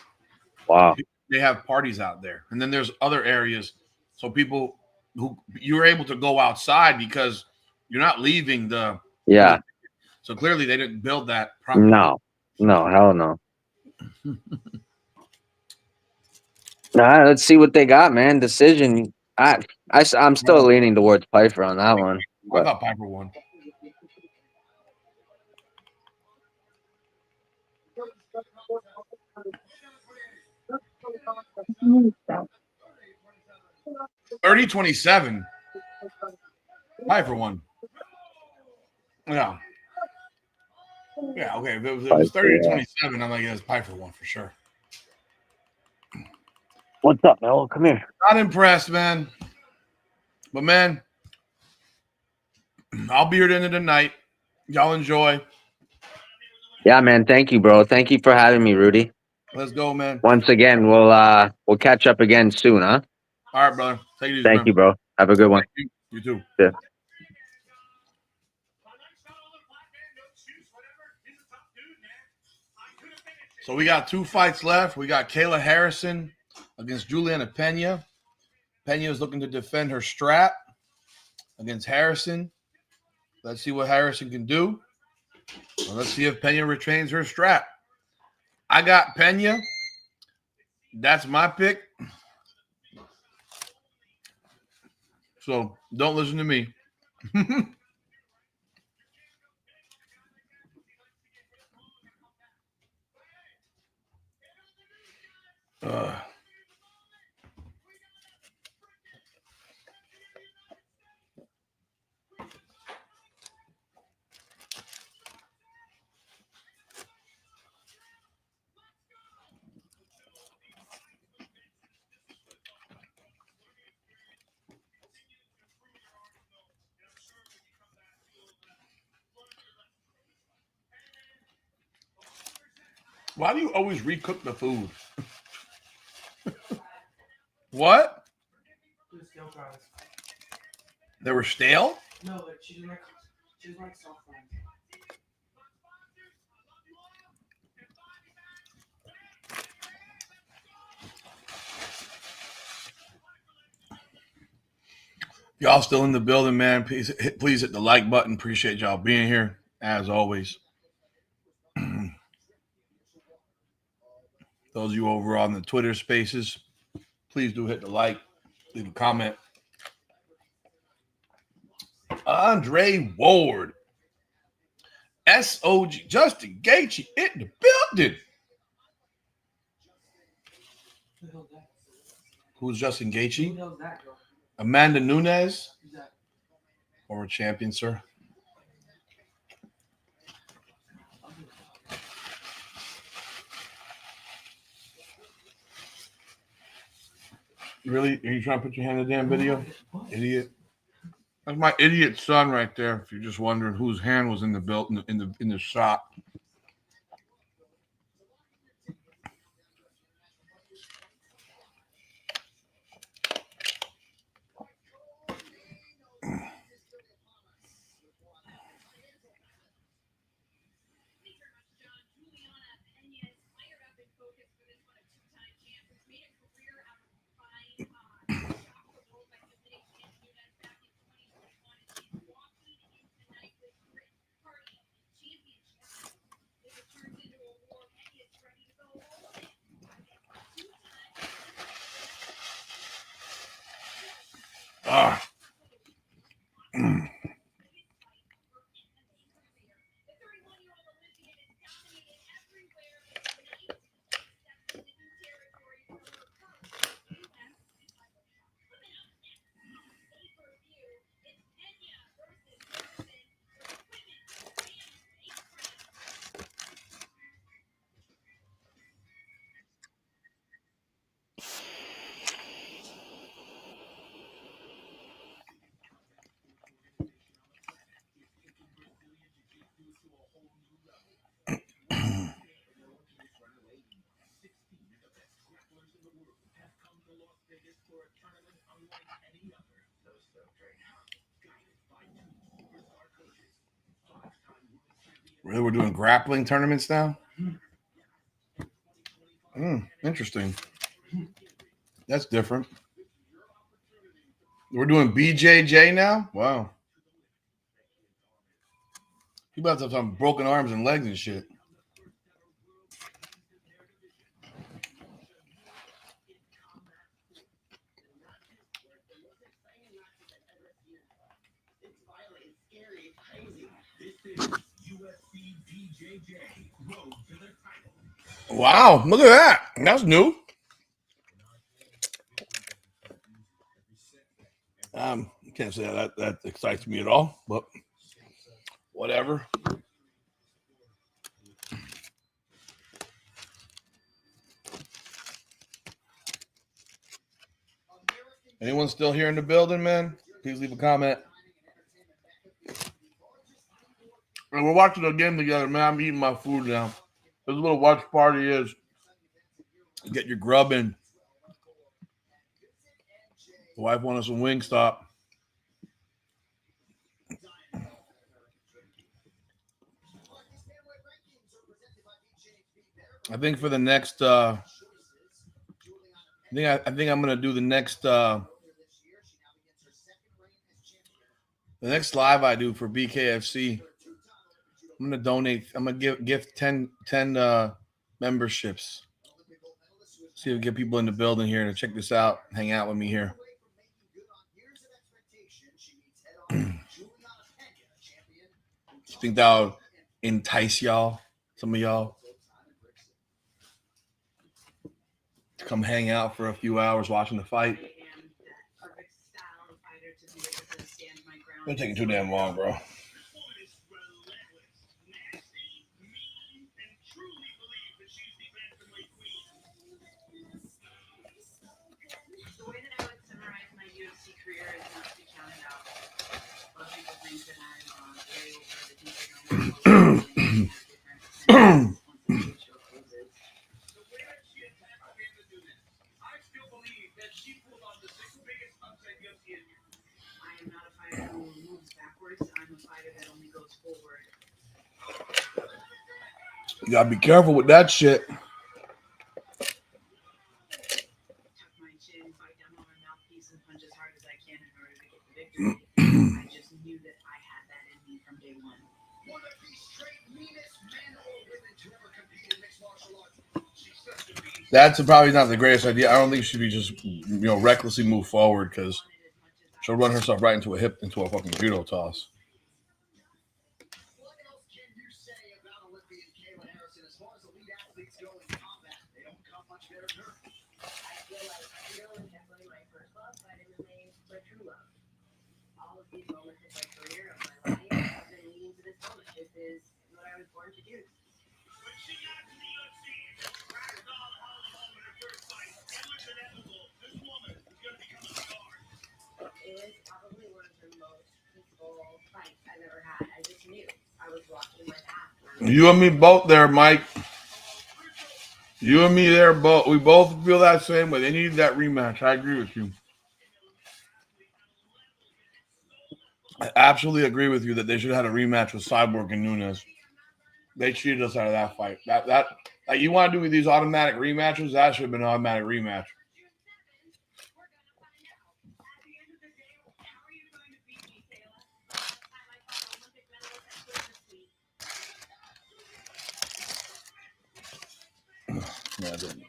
Wow. They have parties out there, and then there's other areas. So people who you're able to go outside because you're not leaving the. Yeah. So clearly they didn't build that properly. No, hell no. Nah, let's see what they got, man. Decision. I'm still leaning towards Piper on that one. I But thought Piper won. So, 30-27. Piper won. Yeah. Yeah, okay. If it was 30-27, I'm like, it's Piper won for sure. what's up, Mel? Come here. Not impressed, man. But man, I'll be here at the end of the night. Y'all enjoy. Yeah, man. Thank you, bro. Thank you for having me, Rudy. Let's go, man. Once again, we'll catch up again soon, huh? All right, brother. Take it easy, Thank man. you, bro. Have a good one. You too. Yeah. So we got 2 fights left. We got Kayla Harrison against Julianna Pena. Pena is looking to defend her strap against Harrison. Let's see what Harrison can do. Well, let's see if Pena retains her strap. I got Pena. That's my pick. So don't listen to me. Why do you always recook the food? What? They were stale? No, but she doesn't like soft fries. Y'all still in the building, man. Please hit the like button. Appreciate y'all being here, as always. Those of you over on the Twitter spaces, please do hit the like, leave a comment. Andre Ward. SOG. Justin Gaethje in the building. Who the hell's that? Who's Justin Who Gaethje? the hell's that, girl? Amanda Nunes. Who's that? Former champion, sir. Really? Are you trying to put your hand in the damn video? What? Idiot. That's my idiot son right there. If you're just wondering whose hand was in the belt in the shot. Ah. Mm. Really, we're doing grappling tournaments now? Interesting. That's different. We're doing BJJ now? Wow. People have to have some broken arms and legs and shit. Wow, look at that. That's new. Can't say that excites me at all, but whatever. Anyone still here in the building, man? Please leave a comment. And we're watching a game together, man. I'm eating my food now. This is what a watch party is. Get your grub in. The wife wanted some Wingstop. I think for the next I think I'm gonna do the next live I do for BKFC. I'm gonna donate. I'm gonna gift 10 memberships. See if we get people in the building here to check this out, hang out with me here. You think that'll entice y'all, some of y'all, to come hang out for a few hours watching the fight? They're taking too damn long, bro. You gotta be careful with that shit. That's probably not the greatest idea. I don't think she should be just recklessly move forward because she'll run herself right into a fucking judo toss. You and me both there, Mike. You and me there, both. We both feel that same way. They needed that rematch. I agree with you. I absolutely agree with you that they should have had a rematch with Cyborg and Nunes. They cheated us out of that fight. That like you want to do these automatic rematches? That should have been an automatic rematch. Yeah, I didn't.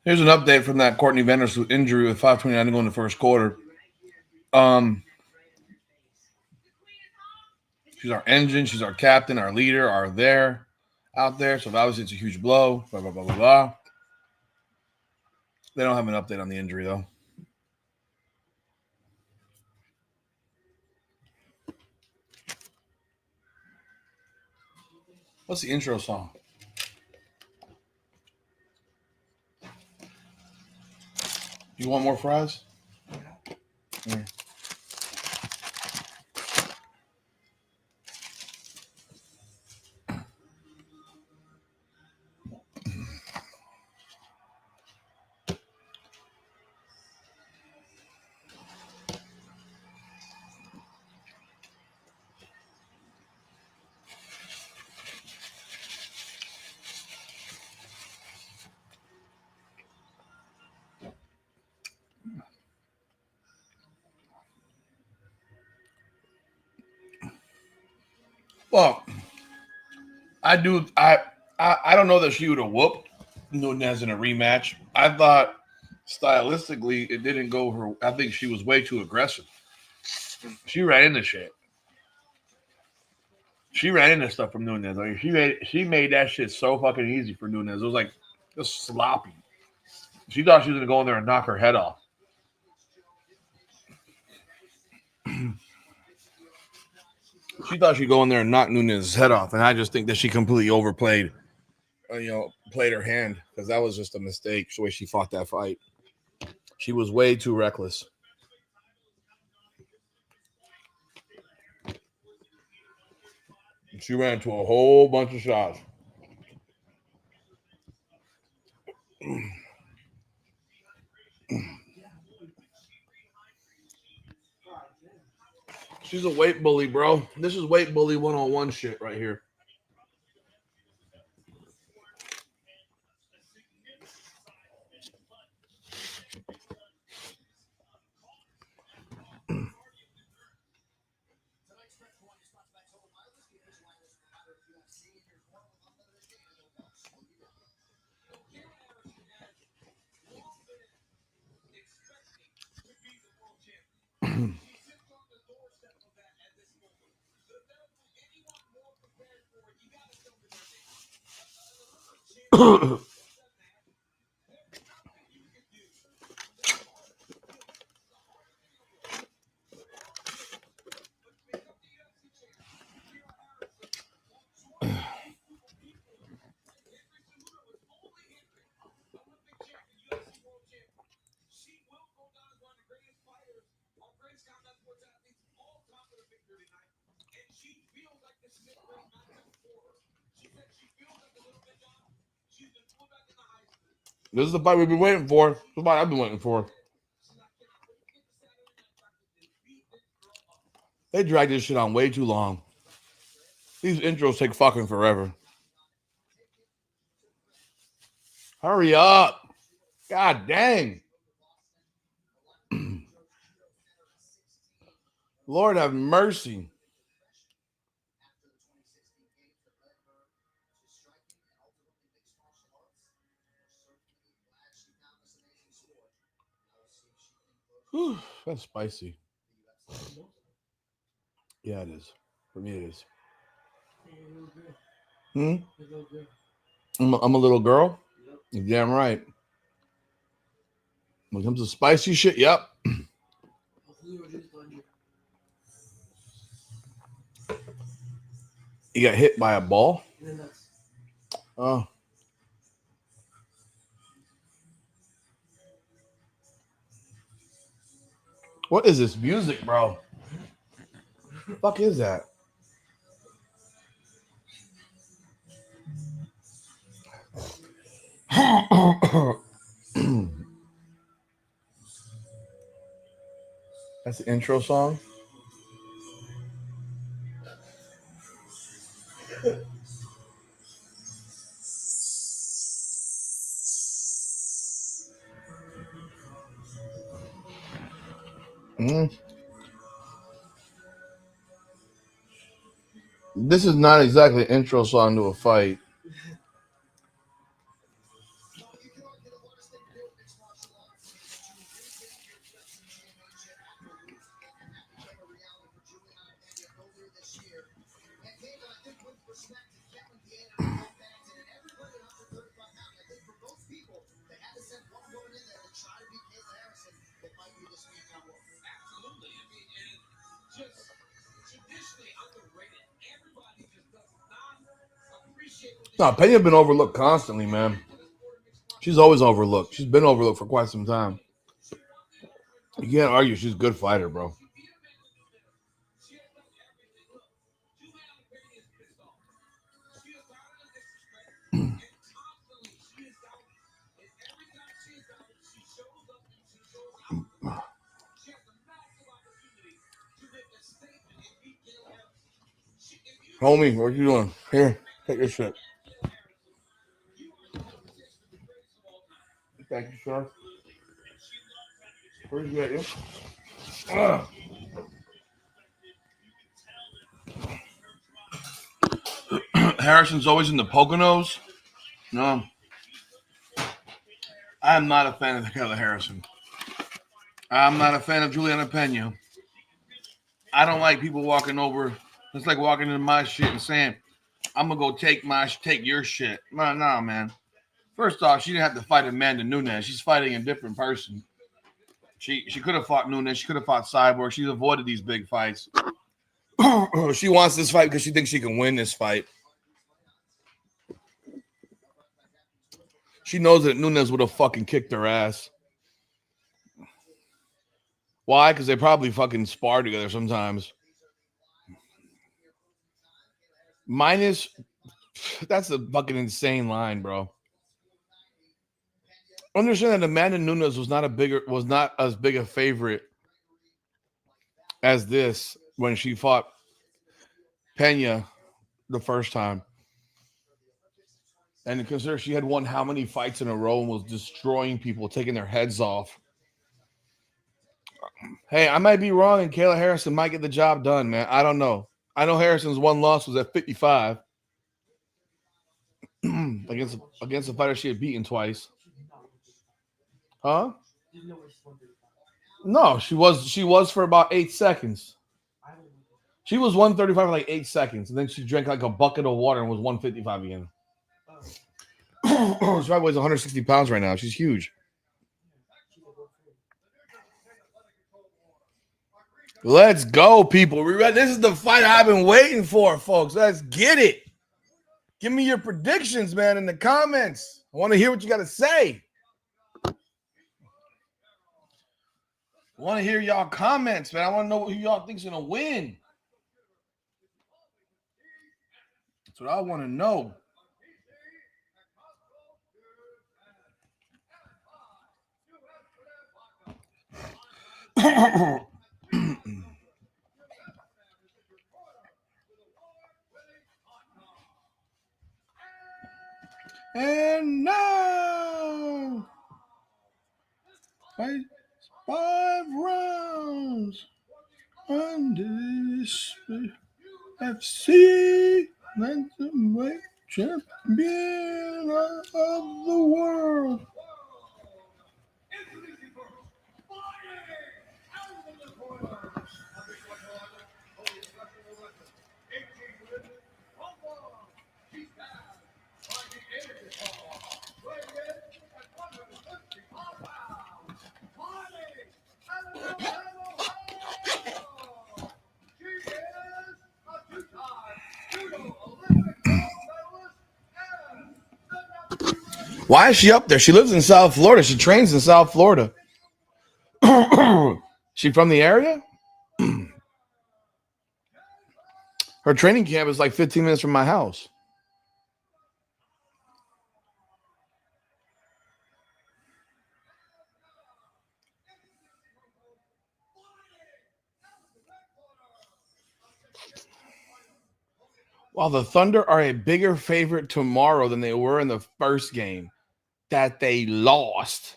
Here's an update from that Courtney Vandersloot injury with 5:29 to go in the first quarter. She's our engine. She's our captain, our leader, out there. So obviously it's a huge blow. Blah, blah, blah, blah, blah. They don't have an update on the injury, though. What's the intro song? You want more fries? Yeah. Well, I don't know that she would have whooped Nunez in a rematch. I thought stylistically it didn't go her. I think she was way too aggressive. She ran into shit. She ran into stuff from Nunez. I mean, she made that shit so fucking easy for Nunez. It was like just sloppy. She thought she was gonna go in there and knock her head off. She thought she'd go in there and knock Nunez's head off, and I just think that she completely overplayed, played her hand, because that was just a mistake the way she fought that fight. She was way too reckless. She ran into a whole bunch of shots. She's a weight bully, bro. This is weight bully 101 shit right here. This is the fight we've been waiting for. This is the fight I've been waiting for. They drag this shit on way too long. These intros take fucking forever. Hurry up. God dang. Lord have mercy. Whew, that's spicy. Yeah, it is. For me, it is. I'm a little girl? You're damn right. When it comes to spicy shit, yep. You got hit by a ball? Oh. What is this music, bro? The fuck is that? That's the intro song. This is not exactly an intro song to a fight. No, Pena's been overlooked constantly, man. She's always overlooked. She's been overlooked for quite some time. You can't argue. She's a good fighter, bro. Homie, what you doing? Here, take this shit. Thank you, sir. Appreciate you. Harrison's always in the Poconos. No. I am not a fan of Kayla Harrison. I'm not a fan of Julianna Pena. I don't like people walking over. It's like walking into my shit and saying, I'm going to go take your shit. No, man. First off, she didn't have to fight Amanda Nunes. She's fighting a different person. She could have fought Nunes. She could have fought Cyborg. She's avoided these big fights. She wants this fight because she thinks she can win this fight. She knows that Nunes would have fucking kicked her ass. Why? Because they probably fucking spar together sometimes. That's a fucking insane line, bro. Understand that Amanda Nunes was not as big a favorite as this when she fought Pena the first time. And consider she had won how many fights in a row and was destroying people, taking their heads off. Hey, I might be wrong, and Kayla Harrison might get the job done, man. I don't know. I know Harrison's one loss was at 55 against a fighter she had beaten twice. Huh? No, she was for about 8 seconds. She was 135 for like 8 seconds, and then she drank like a bucket of water and was 155 again. She probably weighs 160 pounds right now. She's huge. Let's go, people. This is the fight I've been waiting for, folks. Let's get it. Give me your predictions, man, in the comments. I want to hear what you got to say. I want to hear y'all comments, man. I want to know who y'all think's going to win. That's what I want to know. And now, 5 rounds on this UFC Lightweight Champion of the world. Why is she up there? She lives in South Florida. She trains in South Florida. She from the area? Her training camp is like 15 minutes from my house. While the Thunder are a bigger favorite tomorrow than they were in the first game that they lost.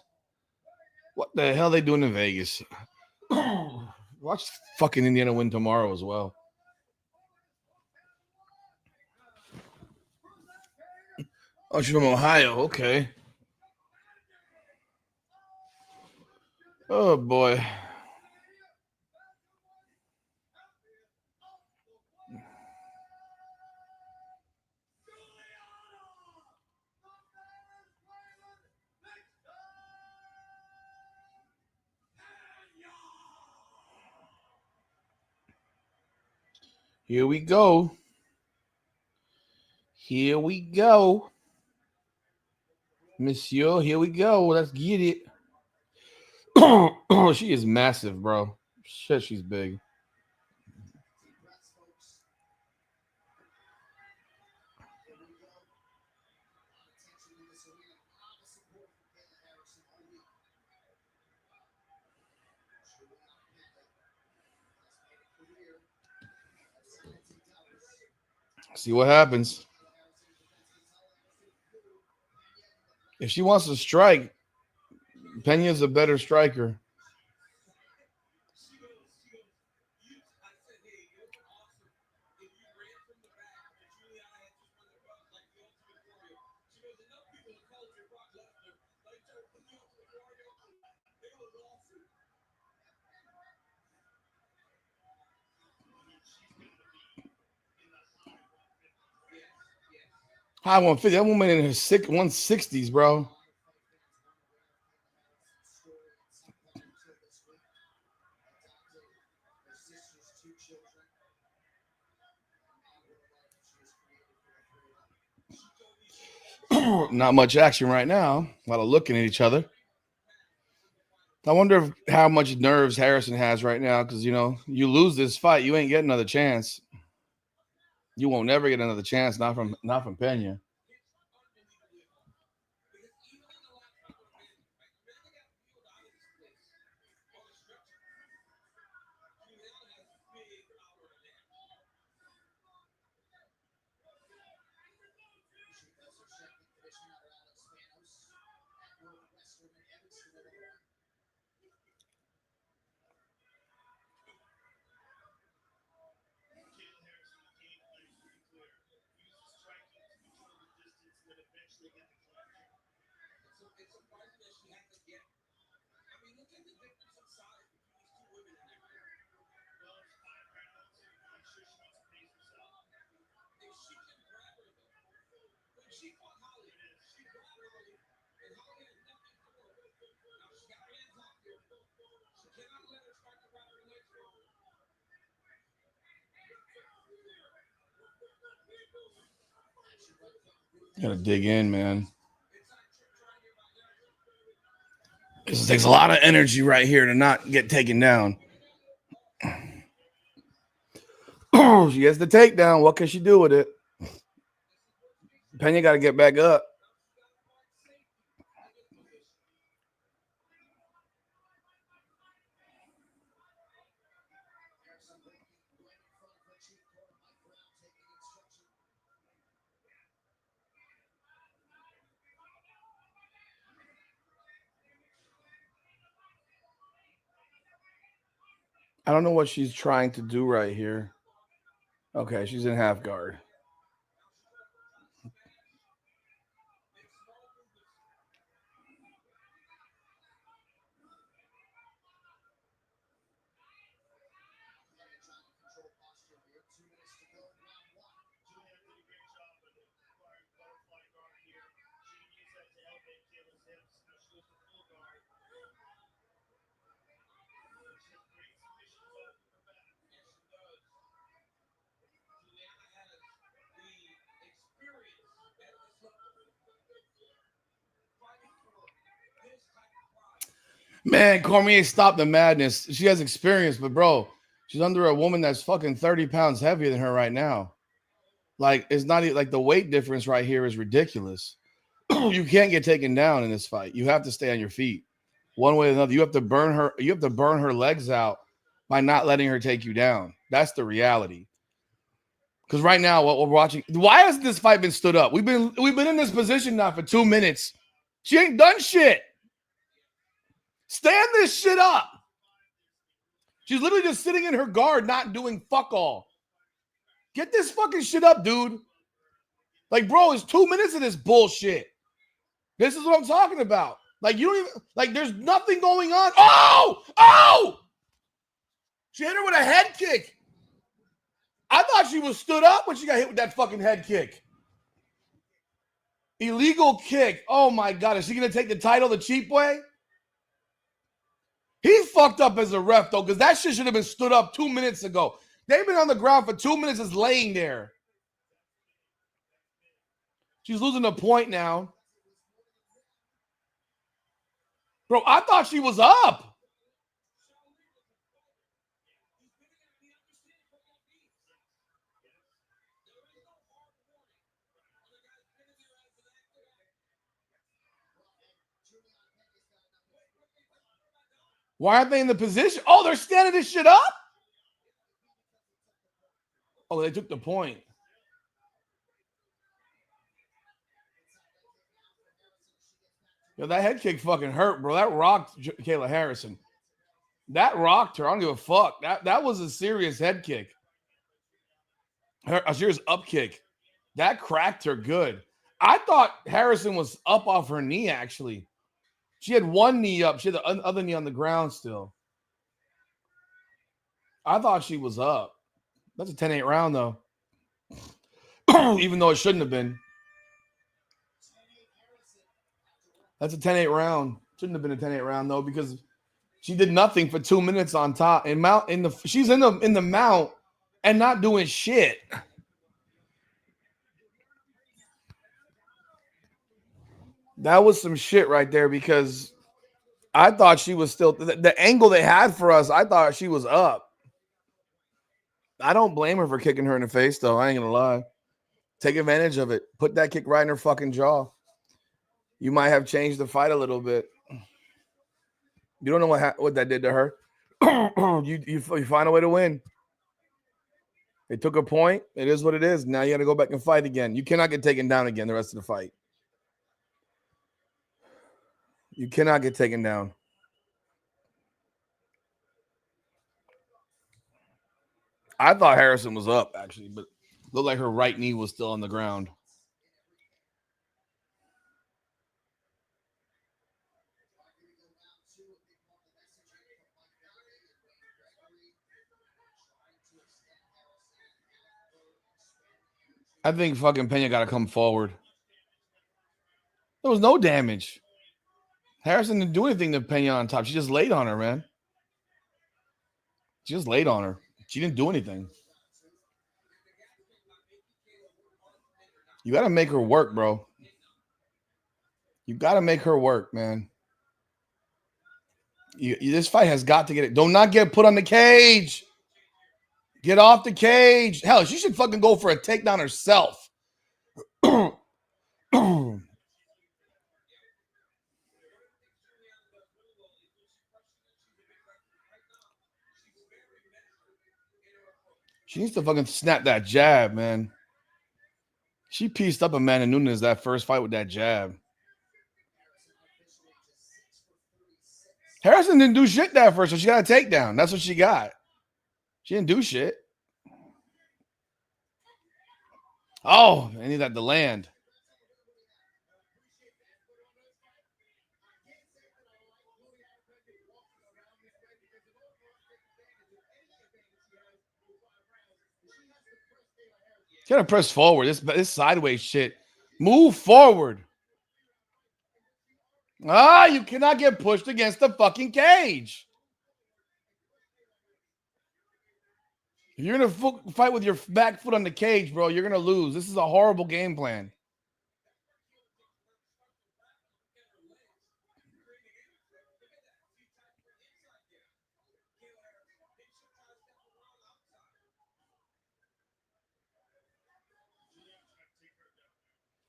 What the hell are they doing in Vegas? Watch fucking Indiana win tomorrow as well. Oh, she's from Ohio. Okay. Oh, boy. Here we go. Here we go. Monsieur, here we go. Let's get it. Oh, she is massive, bro. Shit, she's big. See what happens. If she wants to strike, Pena's a better striker. High 150. That woman in her 160s, bro. Not much action right now. A lot of looking at each other. I wonder how much nerves Harrison has right now because, you know, you lose this fight, you ain't getting another chance. You won't never get another chance, not from Pena. Gotta dig in, man. This takes a lot of energy right here to not get taken down. She gets the takedown. What can she do with it? Pena got to get back up. I don't know what she's trying to do right here. Okay, she's in half guard. Man, Cormier stopped the madness. She has experience, but bro, she's under a woman that's fucking 30 pounds heavier than her right now. Like, it's not like the weight difference right here is ridiculous. You can't get taken down in this fight. You have to stay on your feet. One way or another. You have to burn her legs out by not letting her take you down. That's the reality. Because right now, what we're watching, why hasn't this fight been stood up? We've been in this position now for 2 minutes. She ain't done shit. Stand this shit up. She's literally just sitting in her guard, not doing fuck all. Get this fucking shit up, dude. Like, bro, it's 2 minutes of this bullshit. This is what I'm talking about. Like, you don't even, like, there's nothing going on. Oh! She hit her with a head kick. I thought she was stood up when she got hit with that fucking head kick. Illegal kick. Oh, my God. Is she going to take the title the cheap way? He fucked up as a ref, though, because that shit should have been stood up 2 minutes ago. They've been on the ground for 2 minutes, just laying there. She's losing a point now. Bro, I thought she was up. Why aren't they in the position? Oh, they're standing this shit up? Oh, they took the point. Yo, that head kick fucking hurt, bro. That rocked Kayla Harrison. That rocked her. I don't give a fuck. That was a serious head kick. A serious up kick. That cracked her good. I thought Harrison was up off her knee, actually. She had one knee up. She had the other knee on the ground still. I thought she was up. That's a 10-8 round, though. Even though it shouldn't have been. That's a 10-8 round. Shouldn't have been a 10-8 round, though, because she did nothing for 2 minutes on top. And she's in the mount and not doing shit. That was some shit right there, because I thought she was still the angle they had for us. I thought she was up. I don't blame her for kicking her in the face, though. I ain't gonna lie. Take advantage of it. Put that kick right in her fucking jaw. You might have changed the fight a little bit. You don't know what that did to her. you find a way to win. They took a point. It is what it is. Now you got to go back and fight again. You cannot get taken down again the rest of the fight. You cannot get taken down. I thought Harrison was up, actually, but looked like her right knee was still on the ground. I think fucking Pena got to come forward. There was no damage. Harrison didn't do anything to Pena on top. She just laid on her, man. She just laid on her. She didn't do anything. You got to make her work, bro. You got to make her work, man. This fight has got to get it. Do not get put on the cage. Get off the cage. Hell, she should fucking go for a takedown herself. She needs to fucking snap that jab, man. She pieced up Amanda Nunes that first fight with that jab. Harrison didn't do shit that first, so she got a takedown. That's what she got. She didn't do shit. Oh, I need that to land. You gotta press forward. This sideways shit. Move forward. You cannot get pushed against the fucking cage. If you're gonna fight with your back foot on the cage, bro, you're gonna lose. This is a horrible game plan.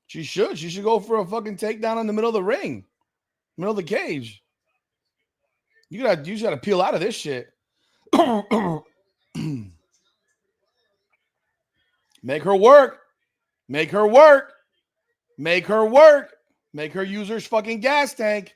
She should. She should go for a fucking takedown in the middle of the ring, middle of the cage. You just gotta peel out of this shit. Make her work. Make her work. Make her work. Make her use her fucking gas tank.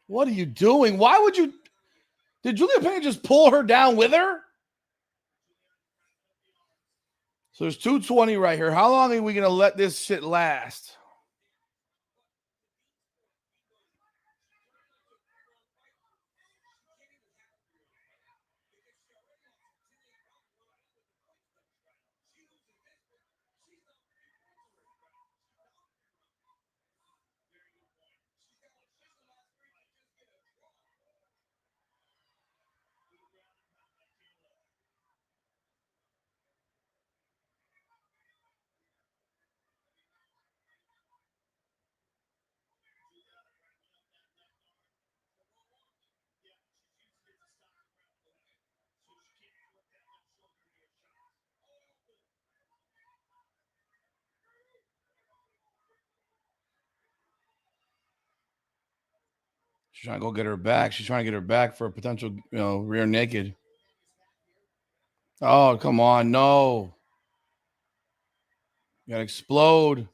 What are you doing? Why would you? Did Julia Pena just pull her down with her? So there's 220 right here. How long are we going to let this shit last? She's trying to go get her back. She's trying to get her back for a potential, rear naked. Oh, come on. No. You gotta explode.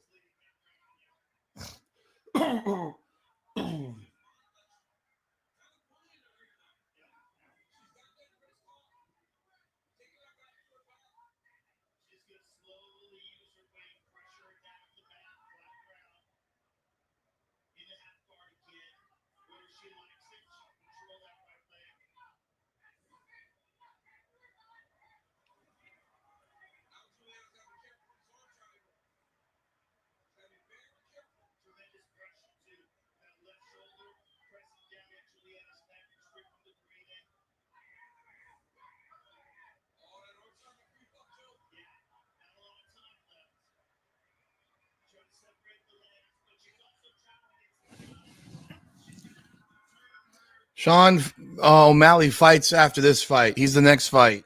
Sean O'Malley fights after this fight. He's the next fight.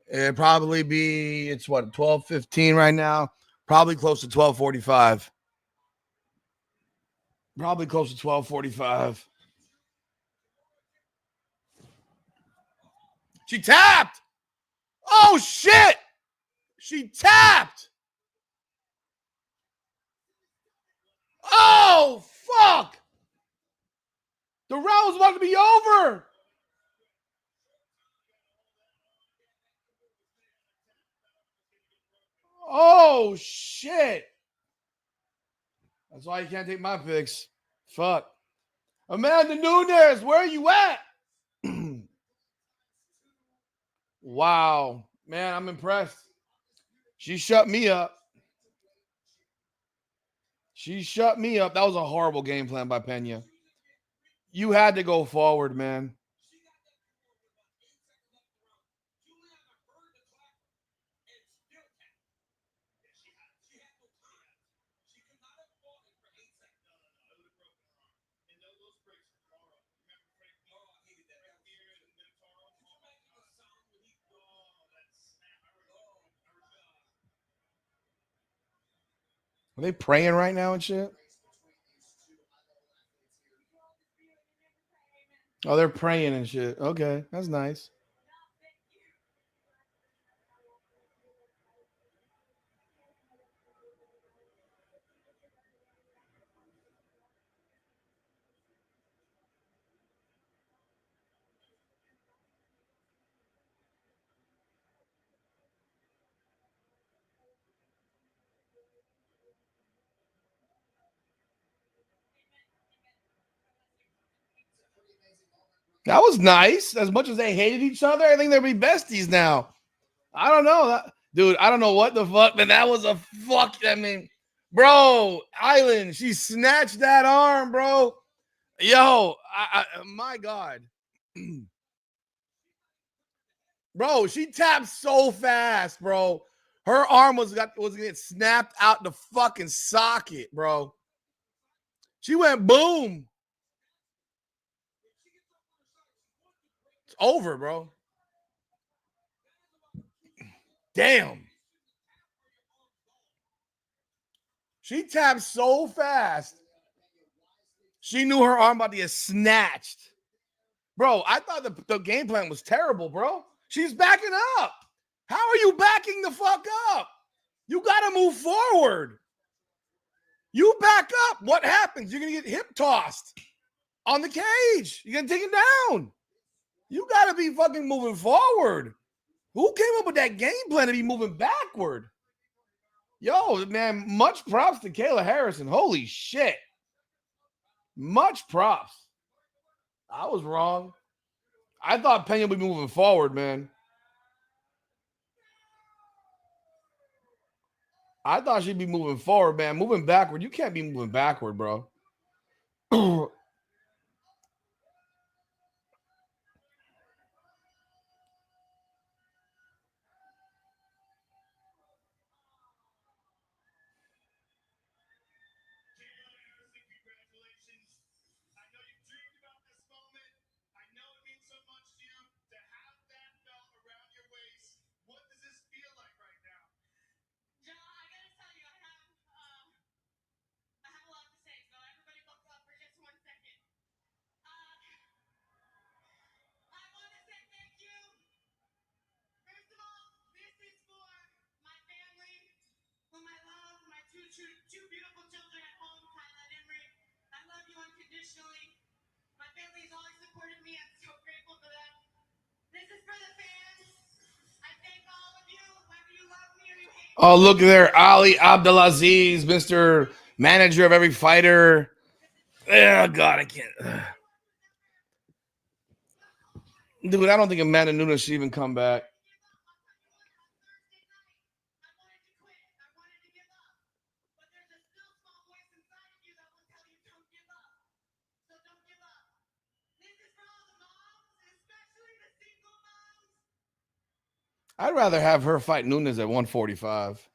It'd probably be, it's what, 12:15 right now? Probably close to 12:45. Probably close to 12:45. She tapped. Oh, shit. She tapped. Oh, fuck. The round was about to be over. Oh, shit. That's why you can't take my picks. Fuck. Amanda Nunes, where are you at? Wow. Man, I'm impressed. She shut me up. She shut me up. That was a horrible game plan by Pena. You had to go forward, man. Are they praying right now and shit? Oh, they're praying and shit. Okay, that's nice. That was nice. As much as they hated each other, I think they'll be besties now. I don't know. Dude, I don't know what the fuck, but that was a fuck. I mean, bro, Island, she snatched that arm, bro. Yo, my God. Bro, she tapped so fast, bro. Her arm was getting snapped out the fucking socket, bro. She went boom. It's over, bro. Damn. She tapped so fast. She knew her arm about to get snatched. Bro, I thought the game plan was terrible, bro. She's backing up. How are you backing the fuck up? You got to move forward. You back up. What happens? You're going to get hip tossed on the cage. You're going to take it down. You got to be fucking moving forward. Who came up with that game plan to be moving backward? Yo, man, much props to Kayla Harrison. Holy shit. Much props. I was wrong. I thought Pena would be moving forward, man. I thought she'd be moving forward, man. Moving backward. You can't be moving backward, bro. Oh, look there. Ali Abdelaziz, Mr. Manager of every fighter. Oh, God, I can't. Dude, I don't think Amanda Nunes should even come back. I'd rather have her fight Nunes at 145.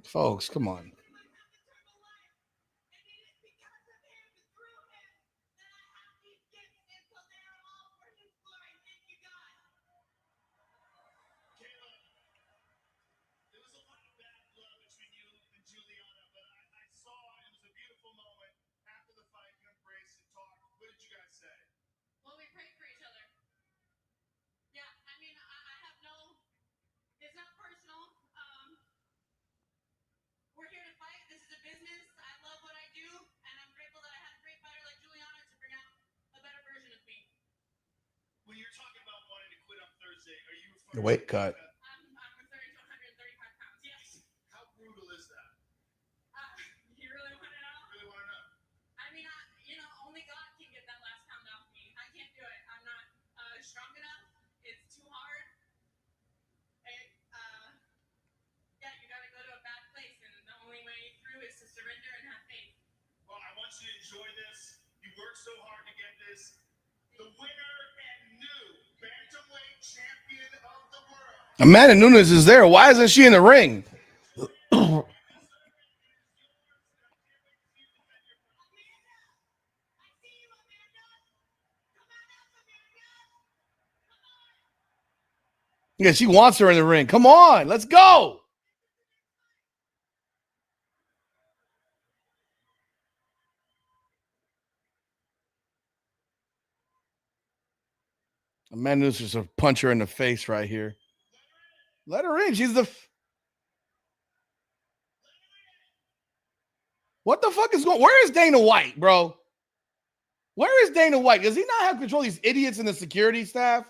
Folks, come on. Kayla, there was a lot of bad blood between you and Julianna, but I saw it was a beautiful moment. After the fight, you embraced and talked. What did you guys say? Well, we prayed for each other. Yeah, I mean, I have no. It's not personal. We're here to fight. This is a business. I love what I do, and I'm grateful that I had a great fighter like Julianna to bring out a better version of me. When you're talking about wanting to quit on Thursday, are you The weight cut. I'm returning to 135 pounds. Yes. How brutal is that? You really want to know? Really want to know? I mean, only God can get that last pound off me. I can't do it. I'm not strong enough. It's too hard. Yeah, you got to go to a bad place, and the only way through is to surrender and have faith. Well, I want you to enjoy this. You worked so hard to get this. The winner and new bantamweight champion of the world. Amanda Nunes is there. Why isn't she in the ring? Yeah, she wants her in the ring. Come on, let's go. Amanda Nunes just a punch her in the face right here. Let her in. She's the. What the fuck is going? Where is Dana White, bro? Where is Dana White? Does he not have control of these idiots in the security staff?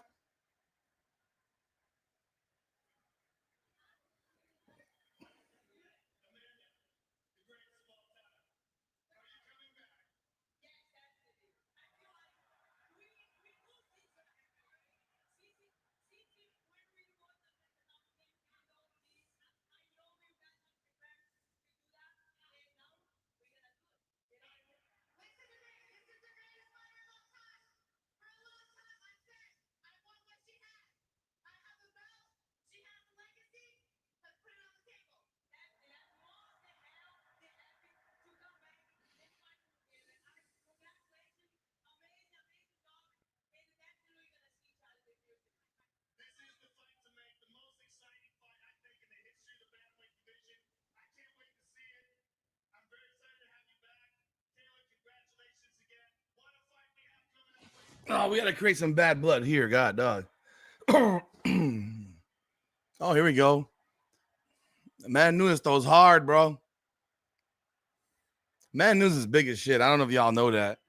Oh, we got to create some bad blood here, God, dog. Oh, here we go. Man Nunes throws hard, bro. Man Nunes is big as shit. I don't know if y'all know that.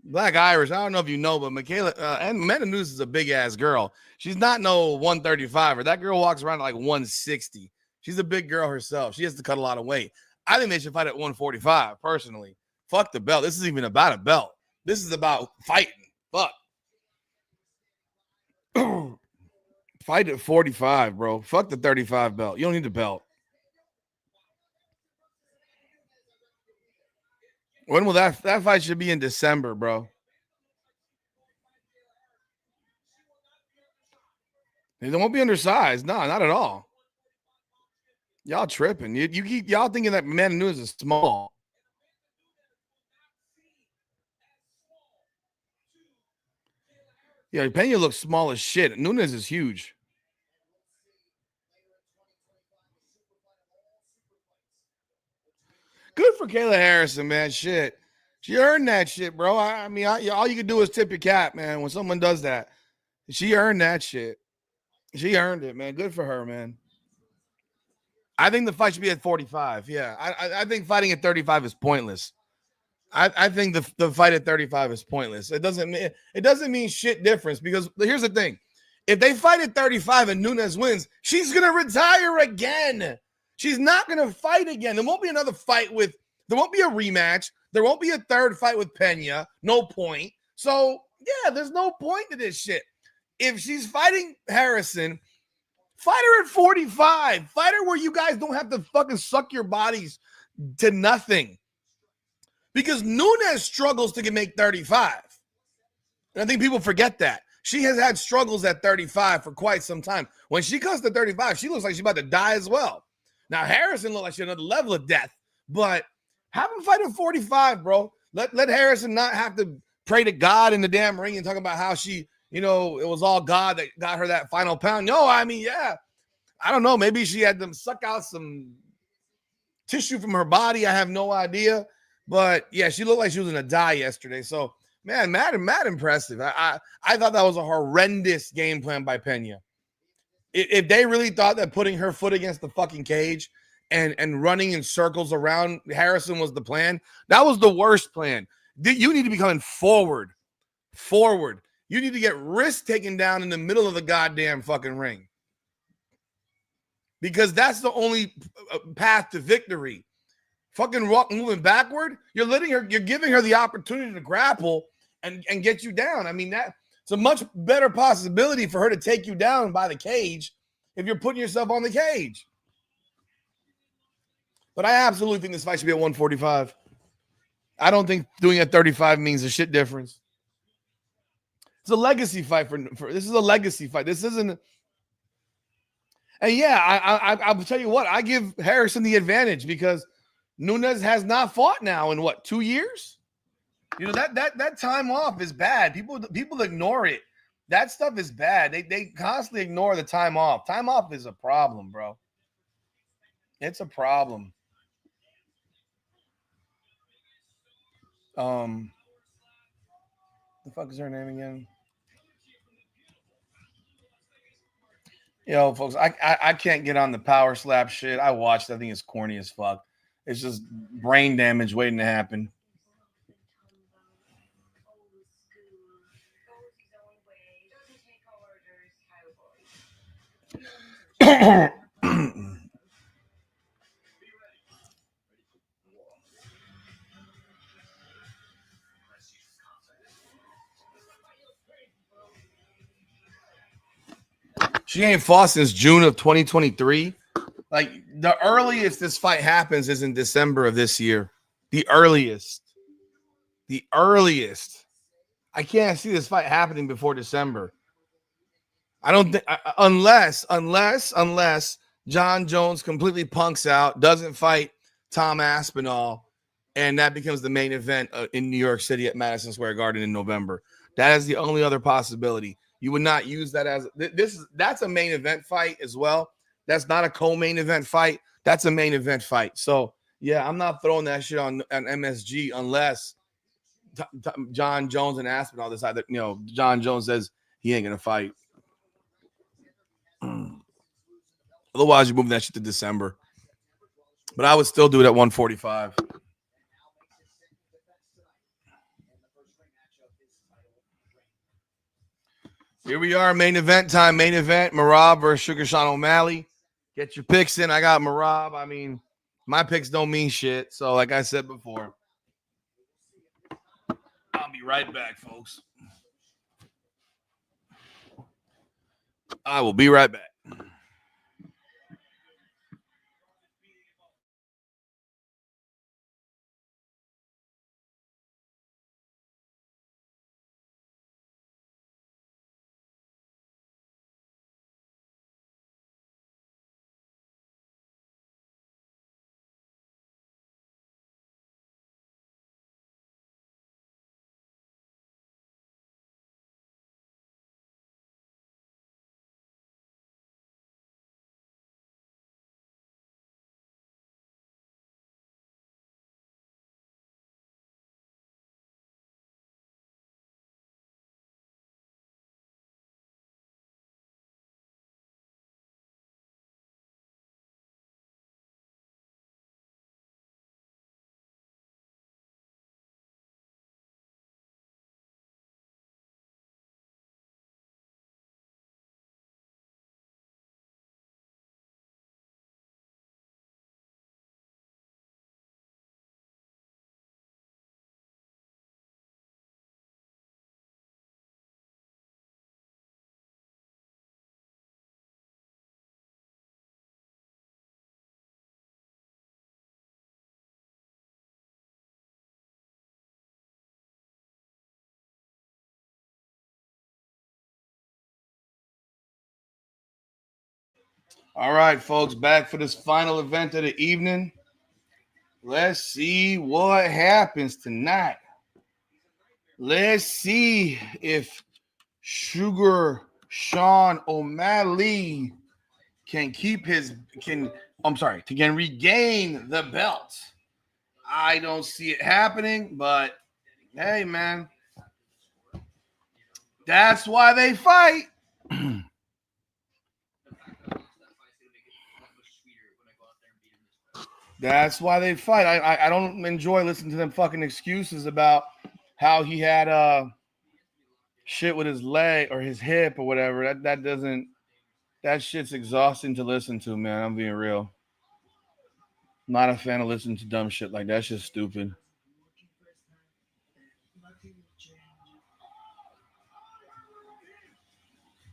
Black Irish. I don't know if you know, but Michaela and Amanda Nunes is a big ass girl. She's not no 135er. That girl walks around at like 160. She's a big girl herself. She has to cut a lot of weight. I think they should fight at 145, personally. Fuck the belt. This isn't even about a belt. This is about fighting. Fuck. Fight at 45, bro. Fuck the 35 belt. You don't need the belt. When will that fight should be in December, bro? They won't be undersized. No, not at all. Y'all tripping. You keep y'all thinking that Amanda Nunes is small. Yeah, Pena looks small as shit. Nunes is huge. Good for Kayla Harrison, man. Shit. She earned that shit, bro. I mean, all you can do is tip your cap, man, when someone does that. She earned that shit. She earned it, man. Good for her, man. I think the fight should be at 45. Yeah. I think fighting at 35 is pointless. I think the fight at 35 is pointless. It doesn't mean shit difference because here's the thing. If they fight at 35 and Nunes wins, she's gonna retire again. She's not gonna fight again. There won't be another fight there won't be a rematch. There won't be a third fight with Pena. No point. So yeah, there's no point to this shit. If she's fighting Harrison, fight her at 45. Fight her where you guys don't have to fucking suck your bodies to nothing. Because Nunes struggles to make 35. And I think people forget that. She has had struggles at 35 for quite some time. When she comes to 35, she looks like she's about to die as well. Now, Harrison looks like she's another level of death. But have him fight at 45, bro. Let Harrison not have to pray to God in the damn ring and talk about how she, it was all God that got her that final pound. No, I mean, yeah. I don't know. Maybe she had them suck out some tissue from her body. I have no idea. But yeah, she looked like she was gonna die yesterday. So man, mad impressive. I thought that was a horrendous game plan by Pena. If they really thought that putting her foot against the fucking cage and running in circles around Harrison was the plan, that was the worst plan. You need to be coming forward. You need to get wrist taken down in the middle of the goddamn fucking ring. Because that's the only path to victory. Fucking moving backward, you're giving her the opportunity to grapple and get you down. I mean, it's a much better possibility for her to take you down by the cage if you're putting yourself on the cage. But I absolutely think this fight should be at 145. I don't think doing it at 35 means a shit difference. It's a legacy fight for this is a legacy fight. This isn't. And yeah, I'll tell you what, I give Harrison the advantage because Nunes has not fought now in 2 years? That time off is bad. People ignore it. That stuff is bad. They constantly ignore the time off. Time off is a problem, bro. It's a problem. The fuck is her name again? Yo, folks, I can't get on the power slap shit. I watched. I think it's corny as fuck. It's just brain damage waiting to happen. She ain't fought since June of 2023. Like, the earliest this fight happens is in December of this year. The earliest. I can't see this fight happening before December. I don't think unless John Jones completely punks out, doesn't fight Tom Aspinall, and that becomes the main event in New York City at Madison Square Garden in November. That is the only other possibility. You would not use that as that's a main event fight as well. That's not a co-main event fight. That's a main event fight. So yeah, I'm not throwing that shit on MSG unless John Jones and Aspinall decide that John Jones says he ain't gonna fight. Otherwise, you move that shit to December. But I would still do it at 145. Here we are, main event time. Main event, Merab versus Sugar Sean O'Malley. Get your picks in. I got Merab. I mean, my picks don't mean shit. So, like I said before, I'll be right back, folks. I will be right back. All right, folks, back for this final event of the evening. Let's see what happens tonight. Let's see if Sugar Sean O'Malley can regain the belt. I don't see it happening, but hey, man, that's why they fight. That's why they fight. I don't enjoy listening to them fucking excuses about how he had shit with his leg or his hip or whatever. That shit's exhausting to listen to, man. I'm being real. I'm not a fan of listening to dumb shit like that. That's just stupid.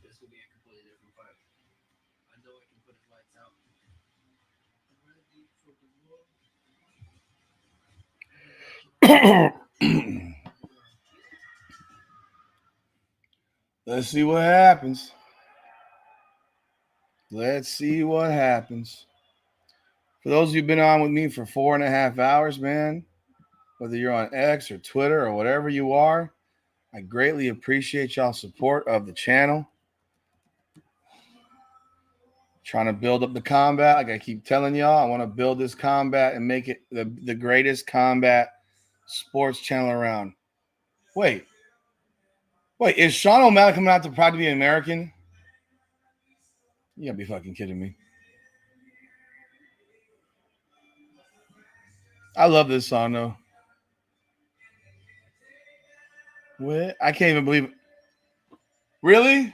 This will be a completely different fight. I know I can put his lights out. Let's see what happens. Let's see what happens. For those of you who've been on with me for 4.5 hours, man, whether you're on X or Twitter or whatever you are, I greatly appreciate y'all's support of the channel. Trying to build up the combat. Like I keep telling y'all, I want to build this combat and make it the greatest combat sports channel around. Wait, is Sean O'Malley coming out to Proud to be American? You gotta be fucking kidding me. I love this song though. What? I can't even believe it. Really?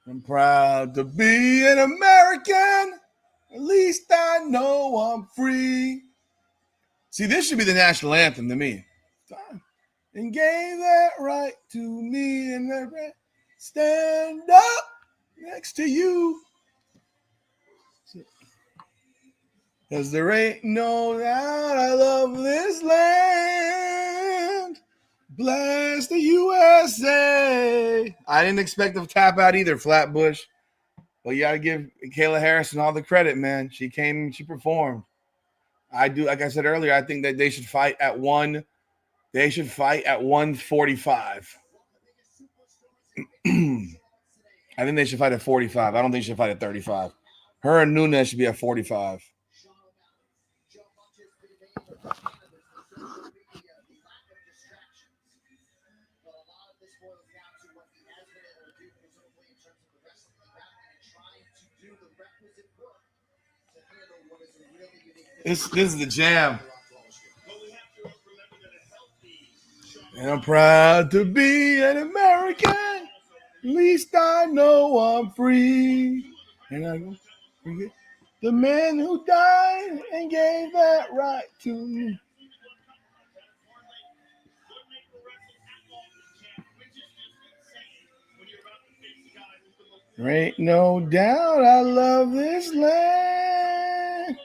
I'm proud to be an American. At least I know I'm free. See, this should be the national anthem to me. And gave that right to me and that right. Stand up next to you. Because there ain't no doubt I love this land. Bless the USA. I didn't expect to tap out either, Flatbush. But you got to give Kayla Harrison all the credit, man. She came and she performed. I do, like I said earlier, I think that they should fight at 145. I think they should fight at 45. I don't think they should fight at 35. Her and Nunes should be at 45. This is the jam. And I'm proud to be an American. At least I know I'm free. And I go forget the man who died and gave that right to me. There ain't no doubt I love this land.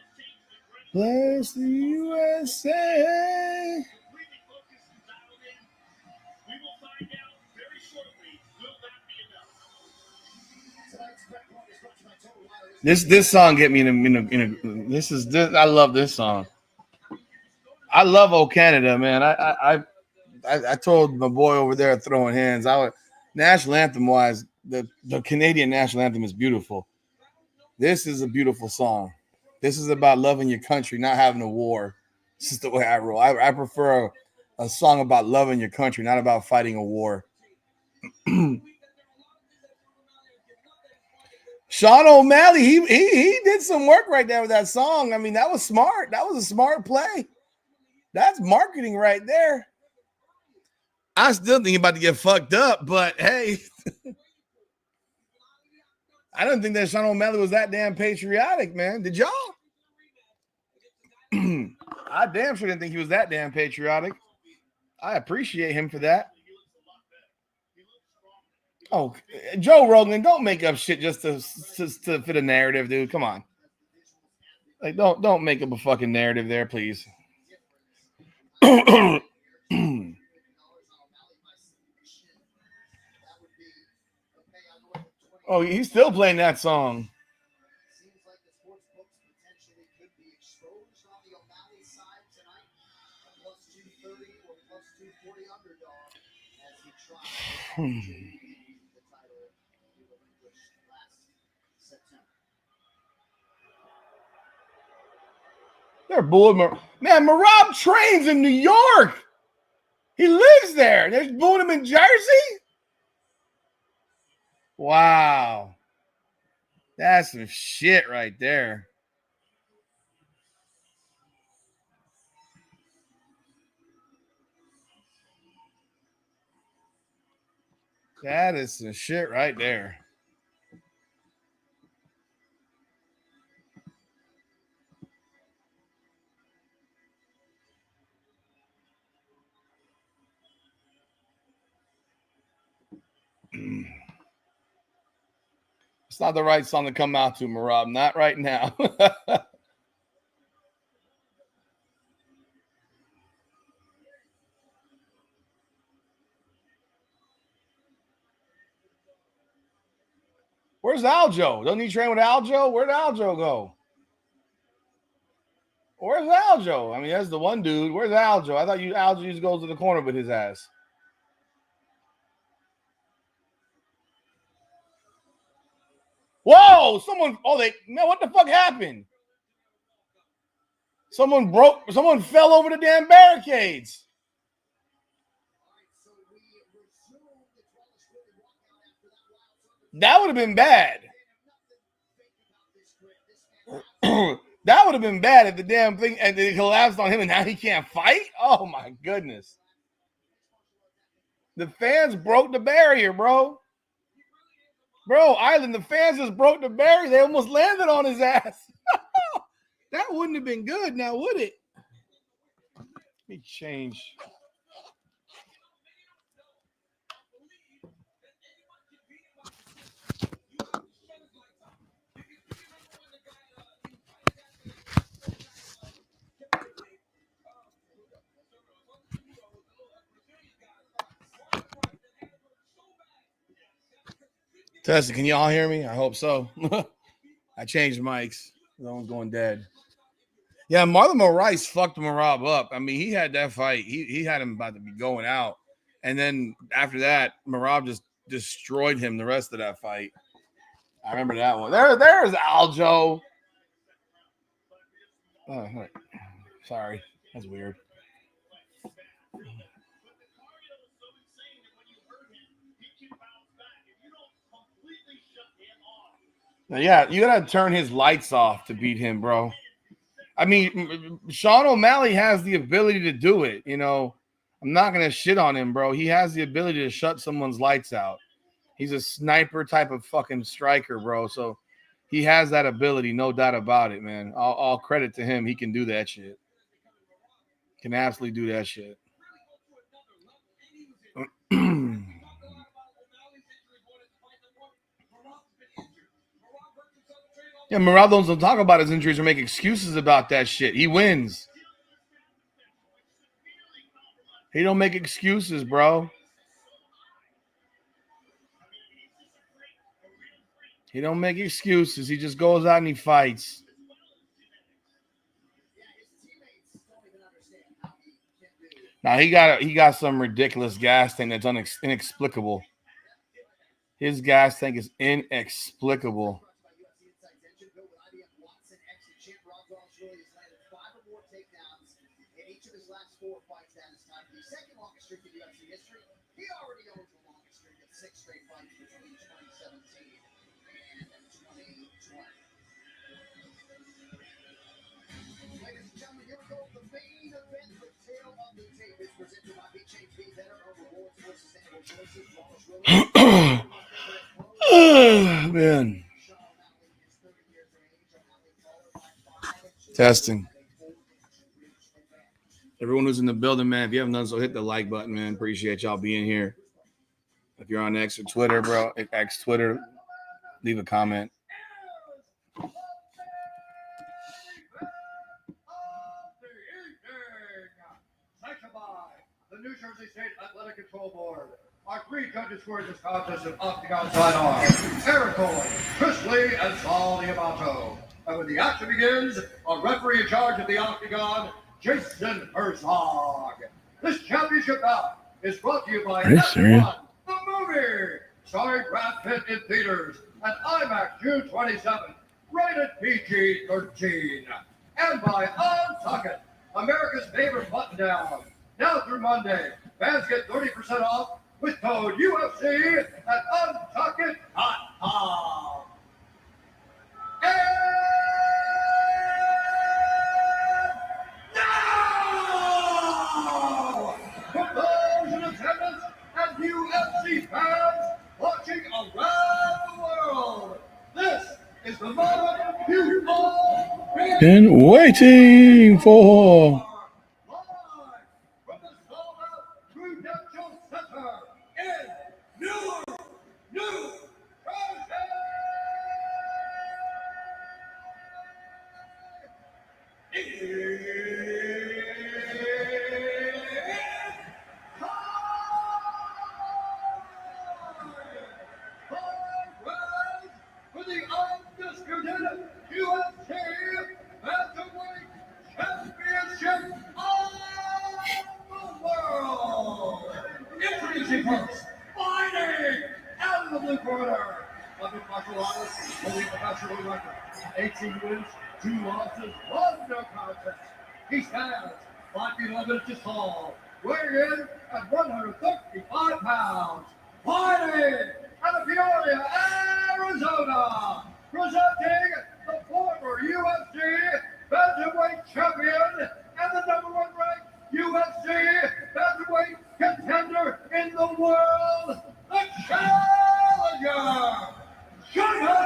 Bless the USA. This song get me in a this. I love this song. I love "Oh Canada," man. I told my boy over there throwing hands. National anthem wise, the Canadian national anthem is beautiful. This is a beautiful song. This is about loving your country, not having a war. This is the way I roll. I prefer a song about loving your country, not about fighting a war. Sean O'Malley, he did some work right there with that song. I mean, that was smart. That was a smart play. That's marketing right there. I still think he's about to get fucked up, but hey, I don't think that Sean O'Malley was that damn patriotic, man. Did y'all? I damn sure didn't think he was that damn patriotic. I appreciate him for that. Oh, Joe Rogan, don't make up shit just to fit a narrative, dude. Come on. Like, don't make up a fucking narrative there, please. Oh, he's still playing that song. Seems like the sports books potentially could be exposed on the O'Malley side tonight. A plus 230 or plus 240 underdog as he tries the title he relinquished last September. They're booing man. Merab trains in New York. He lives there. They're booing him in Jersey. Wow, that's some shit right there. That is some shit right there. It's not the right song to come out to, Merab. Not right now. Where's Aljo? Doesn't he train with Aljo? Where'd Aljo go? Where's Aljo? I mean, that's the one dude. Where's Aljo? I thought Aljo used to go to the corner with his ass. Whoa! Someone. Oh, man, what the fuck happened? Someone fell over the damn barricades. That would have been bad. That would have been bad if the damn thing and it collapsed on him and now he can't fight. Oh my goodness. The fans broke the barrier, bro. Bro, Island, the fans just broke the barrier. They almost landed on his ass. That wouldn't have been good now, would it? Let me change. Tessa, can y'all hear me? I hope so. I changed mics. No one's going dead. Yeah, Marlon Moraes fucked Merab up. I mean, he had that fight. He had him about to be going out. And then after that, Merab just destroyed him the rest of that fight. I remember that one. There's Aljo. Oh, sorry. That's weird. Now, yeah, you gotta turn his lights off to beat him, bro. I mean, Sean O'Malley has the ability to do it. You know, I'm not gonna shit on him, bro. He has the ability to shut someone's lights out. He's a sniper type of fucking striker, bro. So he has that ability, no doubt about it, man. All credit to him. He can do that shit. Can absolutely do that shit. Yeah, Merab doesn't talk about his injuries or make excuses about that shit. He wins. He don't make excuses, bro. He don't make excuses. He just goes out and he fights. Now he got some ridiculous gas tank that's inexplicable. His gas tank is inexplicable. He already owns the longest streak of 6 straight fights between 2017 and 2020. Ladies and gentlemen, here we go. The main event, the tail of the tape is presented by BJP Better Rewards for Sustainable Choices. Oh, man. Testing. Everyone who's in the building, man, if you haven't done so, hit the like button, man. Appreciate y'all being here. If you're on X or Twitter, bro, X, Twitter, leave a comment. the New Jersey State Athletic Control Board. Our three judges scored this contest of octagon sidearm: Aaron Cohen, Chris Lee, and Saul Diamato. And when the action begins, a referee in charge of the octagon, Jason Herzog. This championship bout is brought to you by Are you serious? F1, the movie, starring Brad Pitt in theaters and IMAX June 27th, rated PG-13. And by Untuckit, America's favorite button down. Now through Monday, fans get 30% off with code UFC at untuckit.com. And now, for those in attendance and UFC fans watching around the world, this is the moment you all Been waiting for. Live from the Suga Prudential Center in New for the undisputed UFC Bantamweight Championship of the world. Introducing first, fighting out of the blue corner, a big martial artist holding professional record, 18 wins, 2 losses, 1 no contest. He stands 5 feet 11 inches tall, weighing in at 135 pounds. Fighting out of Peoria, Arizona, presenting the former UFC Bantamweight champion and the #1 ranked UFC Bantamweight contender in the world, the challenger, Suga!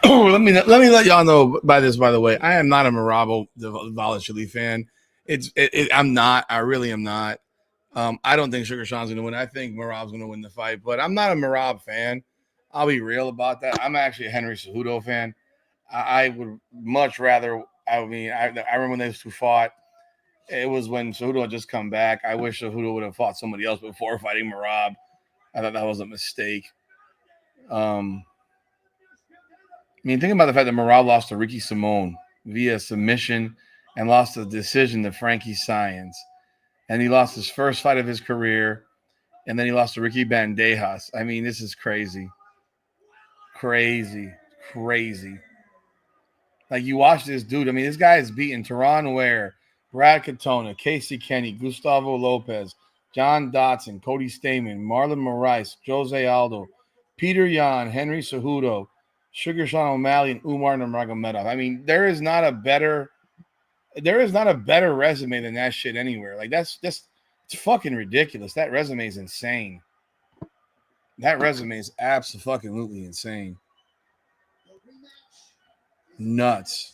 Let me let y'all know by the way, I am not a Merab Dvalishvili fan. I'm not. I really am not. I don't think Sugar Sean's gonna win. I think Merab's gonna win the fight, but I'm not a Merab fan. I'll be real about that. I'm actually a Henry Cejudo fan. I would much rather. I remember when those two fought. It was when Cejudo had just come back. I wish Cejudo would have fought somebody else before fighting Merab. I thought that was a mistake. Think about the fact that Merab lost to Ricky Simone via submission and lost the decision to Frankie Science. And he lost his first fight of his career. And then he lost to Ricky Bandejas. This is crazy. Crazy. Like, you watch this dude. This guy is beating Teron Ware, Brad Katona, Casey Kenny, Gustavo Lopez, John Dotson, Cody Stamen, Marlon Moraes, Jose Aldo, Peter Yan, Henry Cejudo, Sugar Sean O'Malley, and Umar Nurmagomedov. There is not a better resume than that shit anywhere. Like, it's fucking ridiculous. That resume is insane. That resume is absolutely insane. Nuts.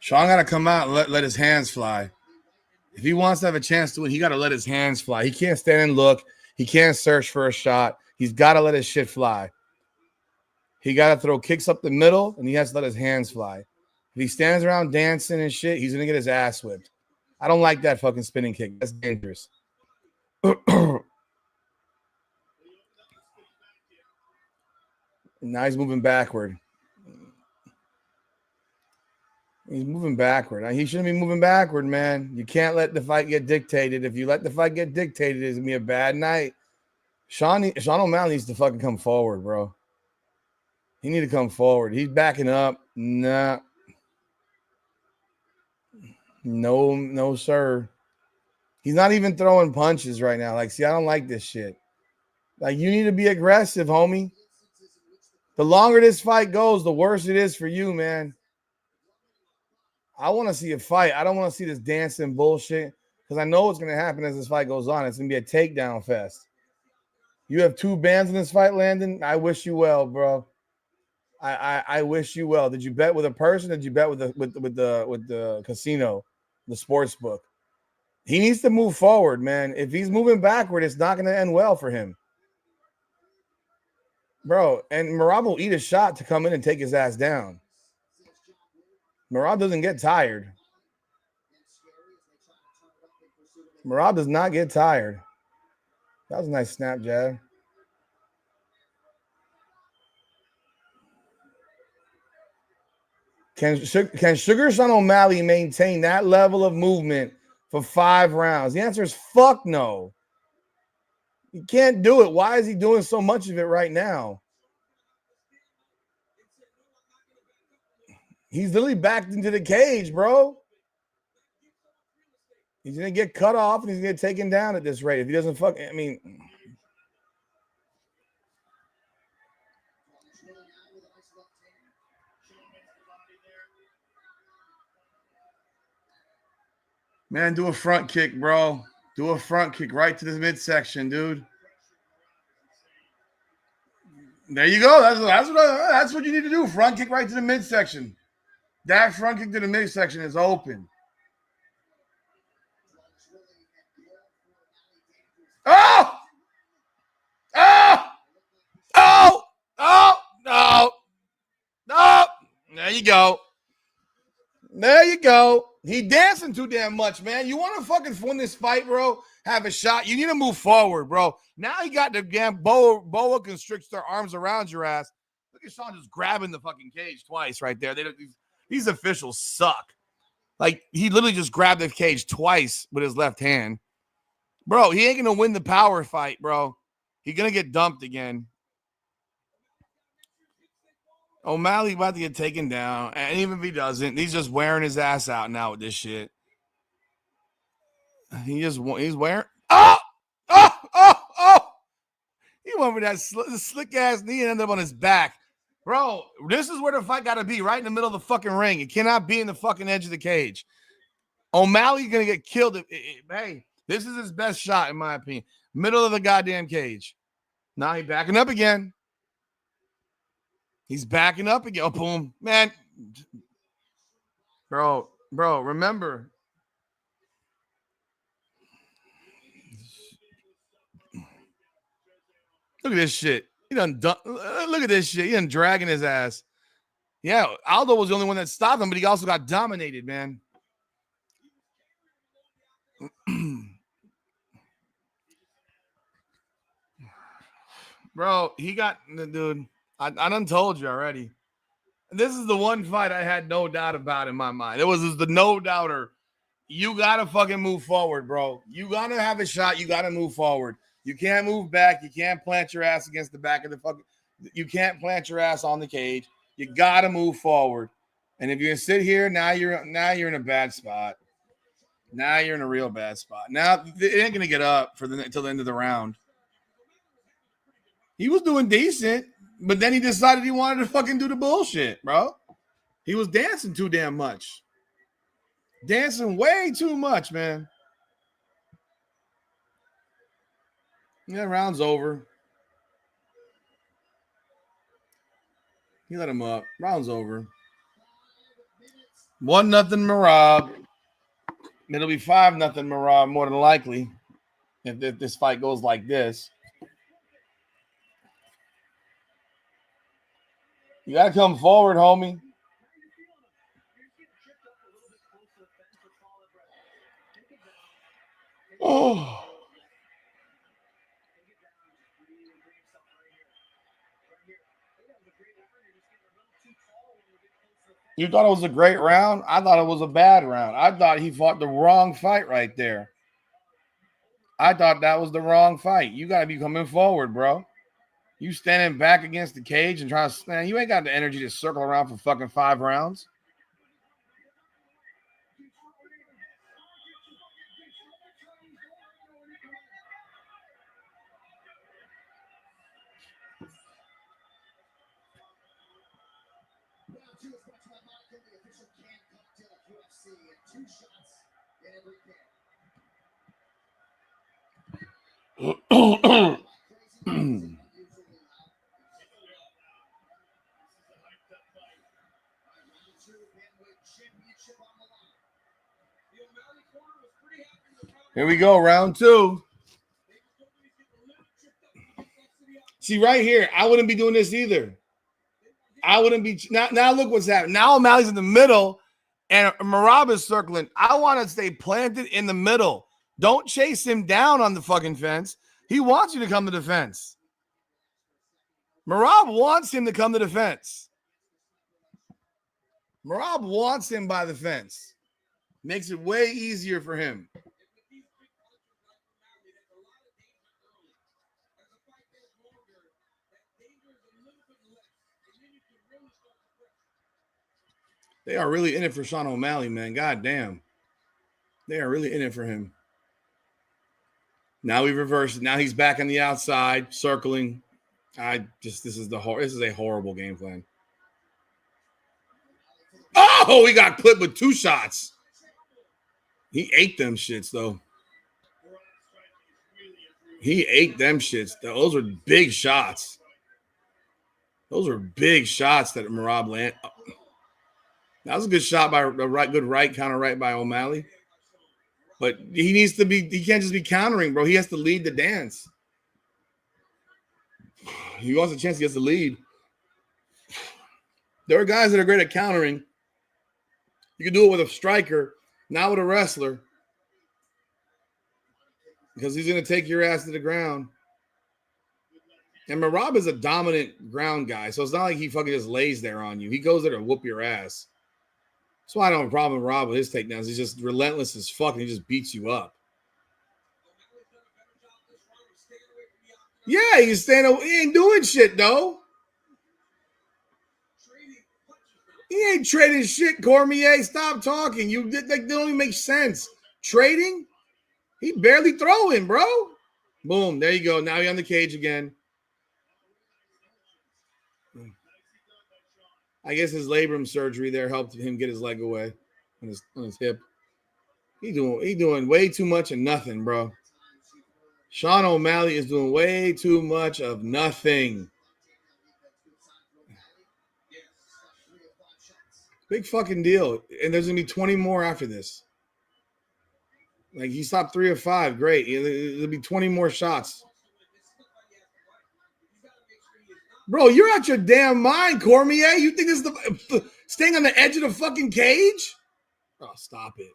Sean got to come out and let his hands fly. If he wants to have a chance to win, he got to let his hands fly. He can't stand and look. He can't search for a shot. He's got to let his shit fly. He got to throw kicks up the middle, and he has to let his hands fly. If he stands around dancing and shit, he's going to get his ass whipped. I don't like that fucking spinning kick. That's dangerous. Now he's moving backward. He's moving backward. He shouldn't be moving backward, man. You can't let the fight get dictated. If you let the fight get dictated, it's going to be a bad night. Sean O'Malley needs to fucking come forward, bro. He need to come forward. He's backing up. Nah. No, sir. He's not even throwing punches right now. Like, see, I don't like this shit. Like, you need to be aggressive, homie. The longer this fight goes, the worse it is for you, man. I want to see a fight. I don't want to see this dancing bullshit because I know what's going to happen as this fight goes on. It's going to be a takedown fest. You have 2 bans in this fight, Landon. I wish you well, bro. I wish you well. Did you bet with a person? Or did you bet with the casino, the sports book? He needs to move forward, man. If he's moving backward, it's not going to end well for him. Bro, and Merab will eat a shot to come in and take his ass down. Merab doesn't get tired. Merab does not get tired. That was a nice snap jab. Can Sugar Sean O'Malley maintain that level of movement for 5 rounds? The answer is fuck no. He can't do it. Why is he doing so much of it right now? He's literally backed into the cage, bro. He's going to get cut off and he's going to get taken down at this rate. If he doesn't I mean... Man, do a front kick, bro. Do a front kick right to the midsection, dude. There you go. That's what you need to do. Front kick right to the midsection. That front kick to the midsection is open. Oh! Oh! Oh! Oh! No! No! There you go. There you go. He dancing too damn much, man. You want to fucking win this fight, bro? Have a shot. You need to move forward, bro. Now he got the damn boa constrictor arms around your ass. Look at Sean just grabbing the fucking cage twice right there. These officials suck. Like, he literally just grabbed the cage twice with his left hand. Bro, he ain't going to win the power fight, bro. He's going to get dumped again. O'Malley about to get taken down. And even if he doesn't, he's just wearing his ass out now with this shit. He's wearing. Oh! Oh! Oh! Oh! He went for that slick ass knee and ended up on his back. Bro, this is where the fight got to be, right in the middle of the fucking ring. It cannot be in the fucking edge of the cage. O'Malley's going to get killed. Hey, this is his best shot, in my opinion. Middle of the goddamn cage. Now he's backing up again. He's backing up again. Oh, boom. Man. Bro, remember. Look at this shit. Look at this shit. He done dragging his ass. Yeah, Aldo was the only one that stopped him, but he also got dominated, man. Bro, he got, dude, I done told you already. This is the one fight I had no doubt about in my mind. It was the no doubter. You got to fucking move forward, bro. You got to have a shot. You got to move forward. You can't move back. You can't plant your ass against the back of the fucking, you can't plant your ass on the cage. You got to move forward. And if you're going to sit here, now you're in a bad spot. Now you're in a real bad spot. Now it ain't going to get up until the end of the round. He was doing decent, but then he decided he wanted to fucking do the bullshit, bro. He was dancing too damn much. Dancing way too much, man. Yeah, round's over. He let him up. Round's over. 1-0 Merab. It'll be 5-0 Merab more than likely if this fight goes like this. You got to come forward, homie. Oh. You thought it was a great round? I thought it was a bad round. I thought he fought the wrong fight right there. I thought that was the wrong fight. You got to be coming forward, bro. You standing back against the cage and trying to stand. You ain't got the energy to circle around for fucking 5 rounds. Round 2 is brought to you by Monaco, the official canned cocktail of UFC, and 2 shots in every can. Championship on the line. The O'Malley corner was pretty happy with Here we go, round 2. See, right here, I wouldn't be doing this either. I wouldn't be. Now look what's happening. Now O'Malley's in the middle, and Merab is circling. I want to stay planted in the middle. Don't chase him down on the fucking fence. He wants you to come to the fence. Merab wants him to come to the fence. Merab wants him by the fence. Makes it way easier for him. They are really in it for Sean O'Malley, man. God damn. They are really in it for him. Now we reverse it. Now he's back on the outside, circling. This is a horrible game plan. Oh, he got clipped with 2 shots. He ate them shits, though. He ate them shits. Those were big shots. Those were big shots that Merab landed. That was a good shot by counter right by O'Malley. But he can't just be countering, bro. He has to lead the dance. He wants a chance, he has to lead. There are guys that are great at countering. You can do it with a striker, not with a wrestler. Because he's going to take your ass to the ground. And Merab is a dominant ground guy, so it's not like he fucking just lays there on you. He goes there to whoop your ass. That's why I don't have a problem with Rob with his takedowns. He's just relentless as fuck, and he just beats you up. Yeah, he's staying away. He ain't doing shit, though. He ain't trading shit, Cormier. Stop talking. They don't even make sense. Trading? He barely throwing, bro. Boom. There you go. Now he's on the cage again. I guess his labrum surgery there helped him get his leg away on his hip. He doing way too much of nothing, bro. Sean O'Malley is doing way too much of nothing. Big fucking deal. And there's going to be 20 more after this. Like, he stopped 3 of 5. Great. There'll be 20 more shots. Bro, you're out your damn mind, Cormier. You think this is the staying on the edge of the fucking cage? Oh, stop it.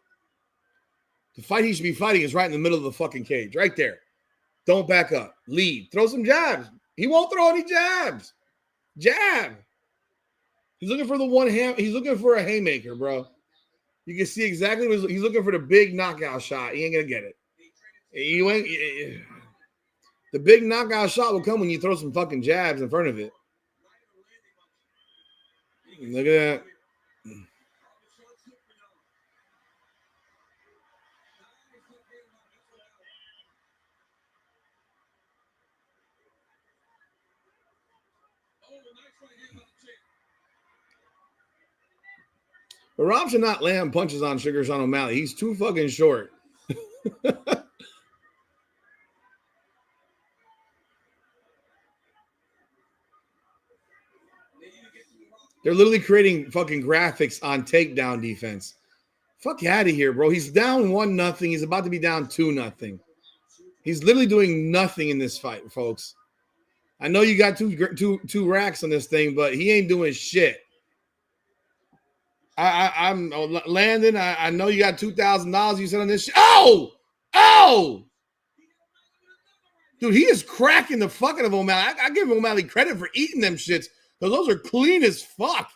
The fight he should be fighting is right in the middle of the fucking cage. Right there. Don't back up. Lead. Throw some jabs. He won't throw any jabs. Jab. He's looking for the one hand. He's looking for a haymaker, bro. You can see exactly what he's looking for, the big knockout shot. He ain't going to get it. The big knockout shot will come when you throw some fucking jabs in front of it. Look at that. But Rob should not land punches on Sugar Sean O'Malley. He's too fucking short. They're literally creating fucking graphics on takedown defense. Fuck out of here, bro. He's down 1-0. He's about to be down 2-0. He's literally doing nothing in this fight, folks. I know you got two racks on this thing, but he ain't doing shit. I'm Landon. I know you got $2,000 you said on this shit. Oh! Dude, he is cracking the fucking of O'Malley. I give O'Malley credit for eating them shits. Because those are clean as fuck.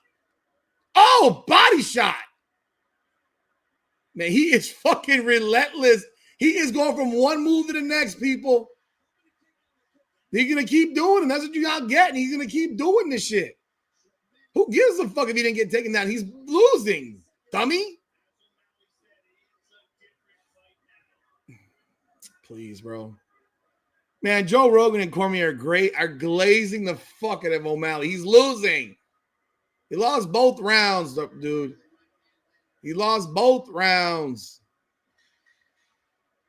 Oh, body shot. Man, he is fucking relentless. He is going from one move to the next, people. He's going to keep doing it. That's what you got getting. He's going to keep doing this shit. Who gives a fuck if he didn't get taken down? He's losing, dummy. Please, bro. Man, Joe Rogan and Cormier are glazing the fuck out of O'Malley. He's losing. He lost both rounds, dude. He lost both rounds.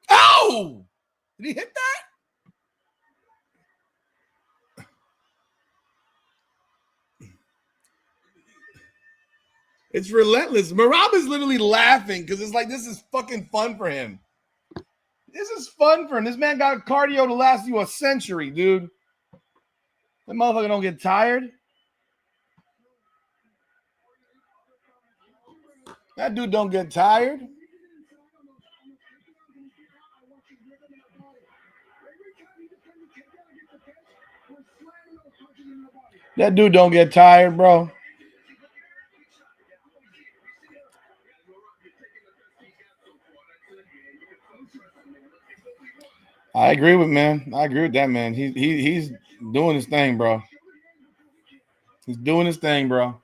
Oh! Did he hit that? It's relentless. Merab is literally laughing because it's like this is fucking fun for him. This is fun for him. This man got cardio to last you a century, dude. That motherfucker don't get tired. That dude don't get tired. That dude don't get tired, bro. I agree with that, man. He's doing his thing, bro. He's doing his thing, bro.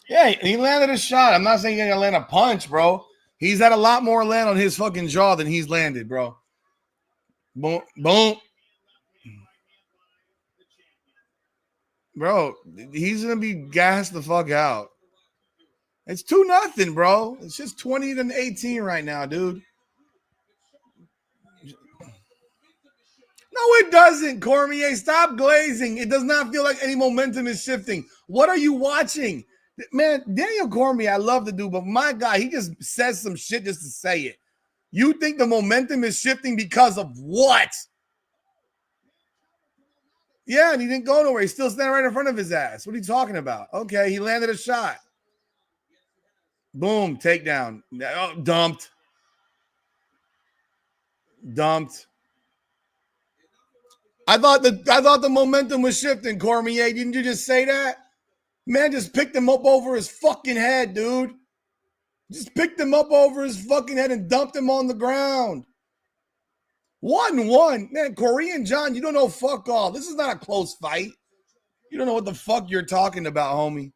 Yeah, he landed a shot. I'm not saying he's gonna land a punch, bro. He's had a lot more land on his fucking jaw than he's landed, bro. Boom, boom. Bro, he's gonna be gassed the fuck out. It's 2-0, bro. It's just 20-18 right now, dude. No, it doesn't, Cormier. Stop glazing. It does not feel like any momentum is shifting. What are you watching? Man, Daniel Cormier, I love the dude, but my God, he just says some shit just to say it. You think the momentum is shifting because of what? Yeah, and he didn't go nowhere. He's still standing right in front of his ass. What are you talking about? Okay, he landed a shot. Boom, takedown. Oh, dumped. I thought the momentum was shifting, Cormier. Didn't you just say that? Man just picked him up over his fucking head, dude. Just picked him up over his fucking head and dumped him on the ground. 1-1. Man, Korean John, you don't know fuck all. This is not a close fight. You don't know what the fuck you're talking about, homie.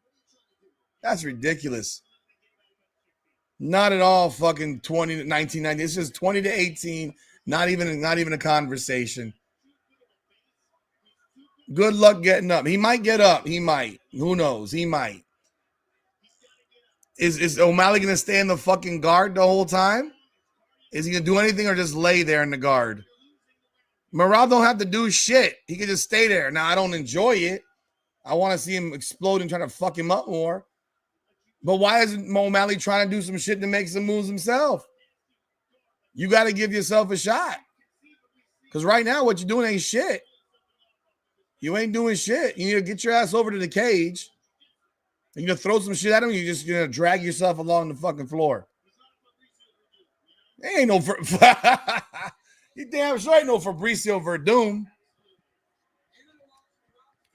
That's ridiculous. Not at all fucking 1990. It's just 20-18. Not even a conversation. Good luck getting up. He might get up. He might. Who knows? He might. Is O'Malley going to stay in the fucking guard the whole time? Is he going to do anything or just lay there in the guard? Merab don't have to do shit. He can just stay there. Now, I don't enjoy it. I want to see him explode and try to fuck him up more. But why isn't O'Malley trying to do some shit to make some moves himself? You got to give yourself a shot. Because right now, what you're doing ain't shit. You ain't doing shit. You need to get your ass over to the cage. You're going to throw some shit at him. You're just going to drag yourself along the fucking floor. There ain't no... You damn sure ain't no Fabricio Verdum.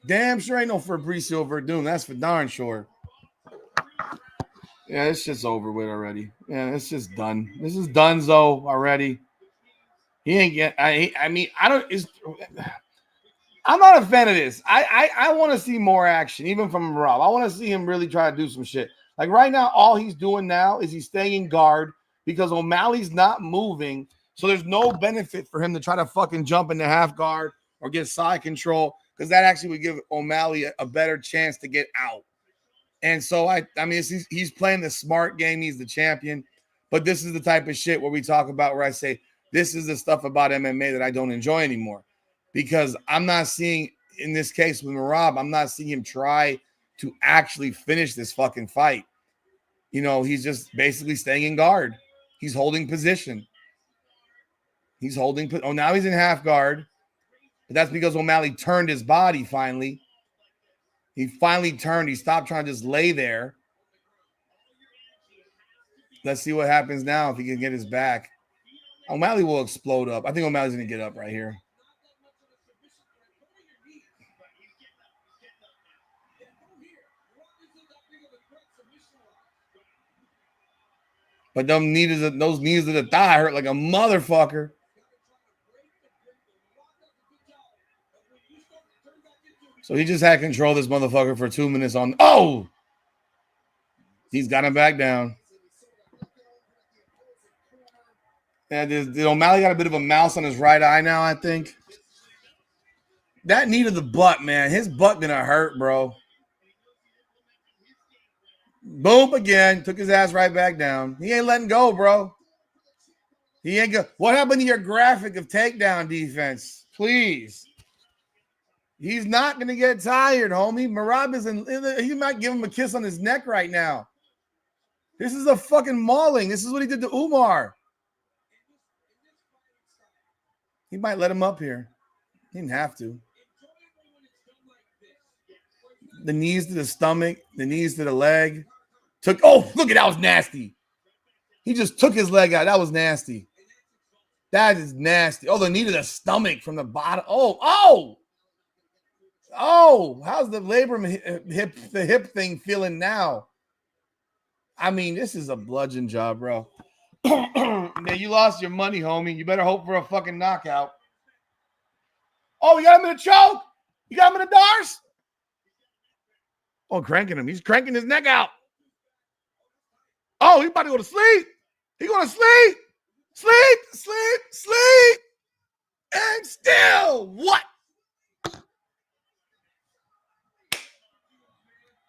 Damn sure ain't no Fabricio Verdum. That's for darn sure. Yeah, it's just over with already. Yeah, it's just done. This is donezo already. He ain't get... I mean, I don't... I'm not a fan of this. I want to see more action, even from Merab. I want to see him really try to do some shit. Like right now, all he's doing now is he's staying in guard because O'Malley's not moving. So there's no benefit for him to try to fucking jump into half guard or get side control because that actually would give O'Malley a better chance to get out. And so, I mean, he's playing the smart game. He's the champion. But this is the type of shit where we talk about where I say, this is the stuff about MMA that I don't enjoy anymore. Because I'm not seeing, in this case with Merab, I'm not seeing him try to actually finish this fucking fight. You know, he's just basically staying in guard. He's holding position. Now he's in half guard. But that's because O'Malley turned his body finally. He finally turned. He stopped trying to just lay there. Let's see what happens now if he can get his back. O'Malley will explode up. I think O'Malley's going to get up right here. But those knees of the thigh hurt like a motherfucker. So he just had control of this motherfucker for 2 minutes on. Oh! He's got him back down. And O'Malley got a bit of a mouse on his right eye now, I think. That knee to the butt, man. His butt gonna hurt, bro. Boom again. Took his ass right back down. He ain't letting go, bro. He ain't go. What happened to your graphic of takedown defense? Please. He's not going to get tired, homie. Merab he might give him a kiss on his neck right now. This is a fucking mauling. This is what he did to Umar. He might let him up here. He didn't have to. The knees to the stomach, the knees to the leg. Oh, look at that was nasty. He just took his leg out. That was nasty. That is nasty. Oh, the knee to the stomach from the bottom. Oh. How's the labrum hip thing feeling now? I mean, this is a bludgeon job, bro. Man, you lost your money, homie. You better hope for a fucking knockout. Oh, you got him in a choke. You got him in a darce. Oh, cranking him. He's cranking his neck out. Oh, he's about to go to sleep. He's going to sleep. Sleep. And still, what?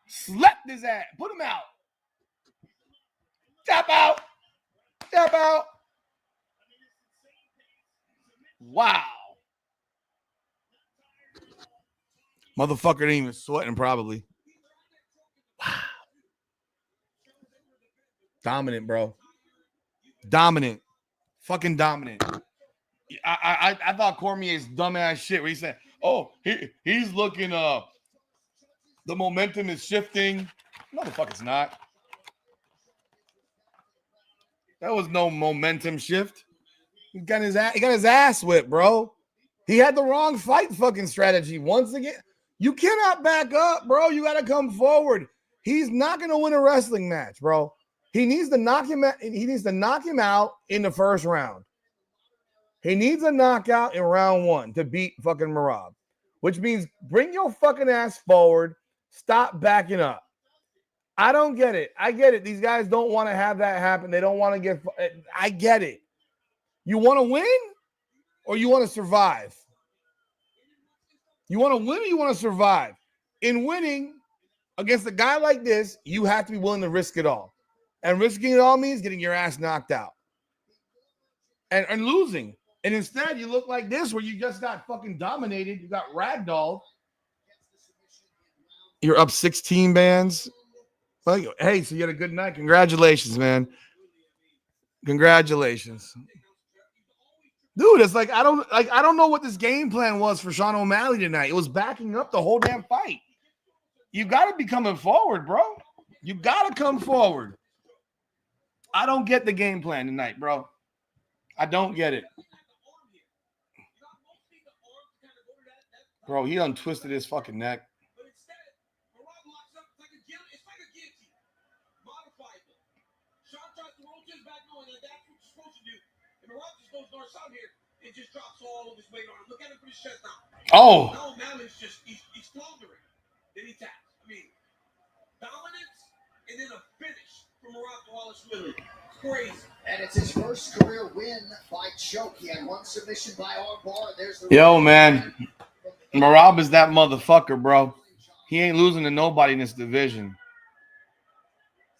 Slept his ass. Put him out. Tap out. Wow. Motherfucker ain't even sweating, probably. Wow. Dominant, bro. Dominant. Fucking dominant. I thought Cormier's dumbass shit where he said, oh, he's looking up. The momentum is shifting. No, the fuck it's not. That was no momentum shift. He got his ass whipped, bro. He had the wrong fight fucking strategy. Once again, you cannot back up, bro. You got to come forward. He's not going to win a wrestling match, bro. He needs to knock him out. He needs to knock him out in the first round. He needs a knockout in round 1 to beat fucking Merab, which means bring your fucking ass forward. Stop backing up. I don't get it. I get it. These guys don't want to have that happen. They don't want to get. I get it. You want to win or you want to survive? You want to win or you want to survive? In winning against a guy like this, you have to be willing to risk it all. And risking it all means getting your ass knocked out and losing. And instead, you look like this where you just got fucking dominated. You got ragdolled. You're up 16 bands. Hey, so you had a good night. Congratulations, man. Congratulations. Dude, it's like I don't know what this game plan was for Sean O'Malley tonight. It was backing up the whole damn fight. You got to be coming forward, bro. You got to come forward. I don't get the game plan tonight, bro. I don't get it. Bro, he untwisted his fucking neck. It just drops all of his weight on him. Look at him put his chest down. Oh. Now O'Malley's just he's floundering. Then he taps. I mean, dominance and then a finish from Merab Dvalishvili. Crazy. And it's his first career win by choke. He had one submission by armbar. There's the Yo, man. Merab is that motherfucker, bro. He ain't losing to nobody in this division.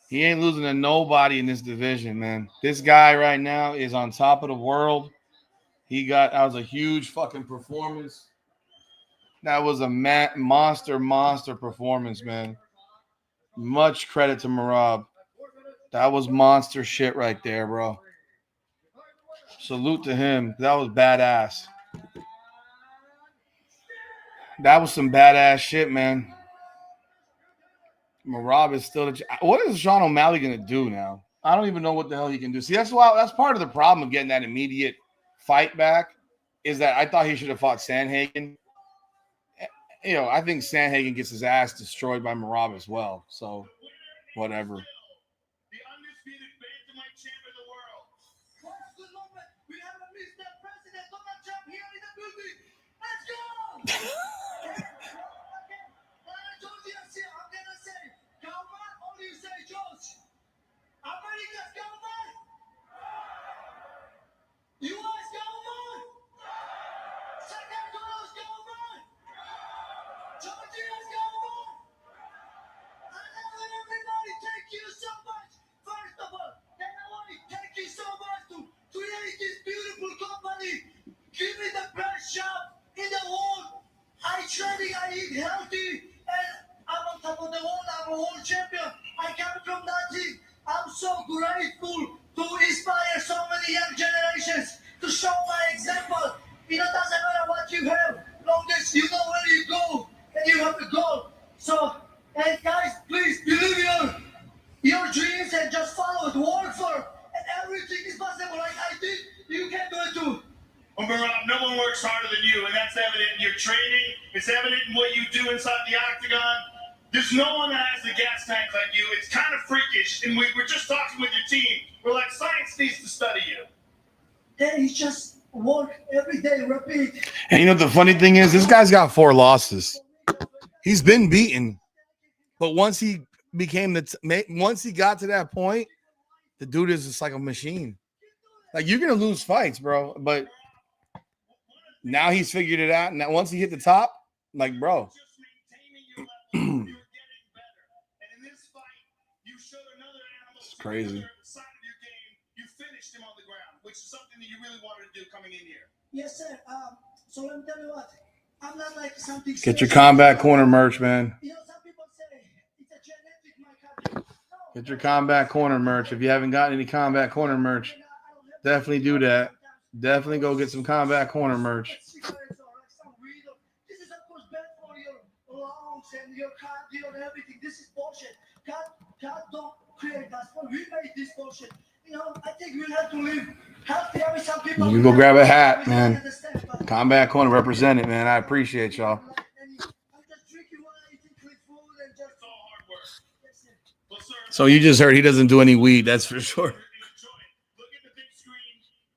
He ain't losing to nobody in this division, man. This guy right now is on top of the world. That was a huge fucking performance. That was a monster performance, man. Much credit to Merab. That was monster shit right there, bro. Salute to him. That was badass. That was some badass shit, man. Merab is still what is Sean O'Malley gonna do now? I don't even know what the hell he can do. See, that's part of the problem of getting that immediate fight back, is that I thought he should have fought Sandhagen. You know, I think Sandhagen gets his ass destroyed by Merab as well. So, whatever. The undisputed bantamweight champ of the world. Close the moment. We have a Mr. President Donald Trump here in the building. Let's go! I'm gonna say, calma, or do you say George? America's calma? US calma? Second Korea's calma? Georgia's calma? I want everybody take you Well, Merab, no one works harder than you, and that's evident in your training. It's evident in what you do inside the octagon. There's no one that has the gas tank like you. It's kind of freakish, and we were just talking with your team. We're like, science needs to study you. Then he just work every day, repeat. And you know the funny thing is, this guy's got 4 losses. He's been beaten, but once he became once he got to that point, the dude is just like a machine. Like, you're gonna lose fights, bro, but now he's figured it out. Now once he hit the top, like, bro. Just maintaining your level, you're getting better. And in this fight, you showed another animal. It's crazy. Side of your game, you finished him on the ground, which is something that you really wanted to do coming in here. Yes, sir. So let me tell you what. I'm not like something. Get your Combat Corner merch, man. You know, some people say it's a genetic, my country. No, Get your Combat Corner merch. If you haven't gotten any Combat Corner merch, definitely do that. Definitely go get some Combat Corner merch. This is of course bad for your lungs and your cardio and everything. This is bullshit. God don't create us. But we made this bullshit. You know, I think we have to live healthy. I mean, some people. You can go grab a hat, man. Combat Corner represented, man. I appreciate y'all. I'm just drinking water, eating clean food, and just It's all hard work. that's it. Well, sir, So you just heard he doesn't do any weed, that's for sure. enjoy it. Look at the big screen.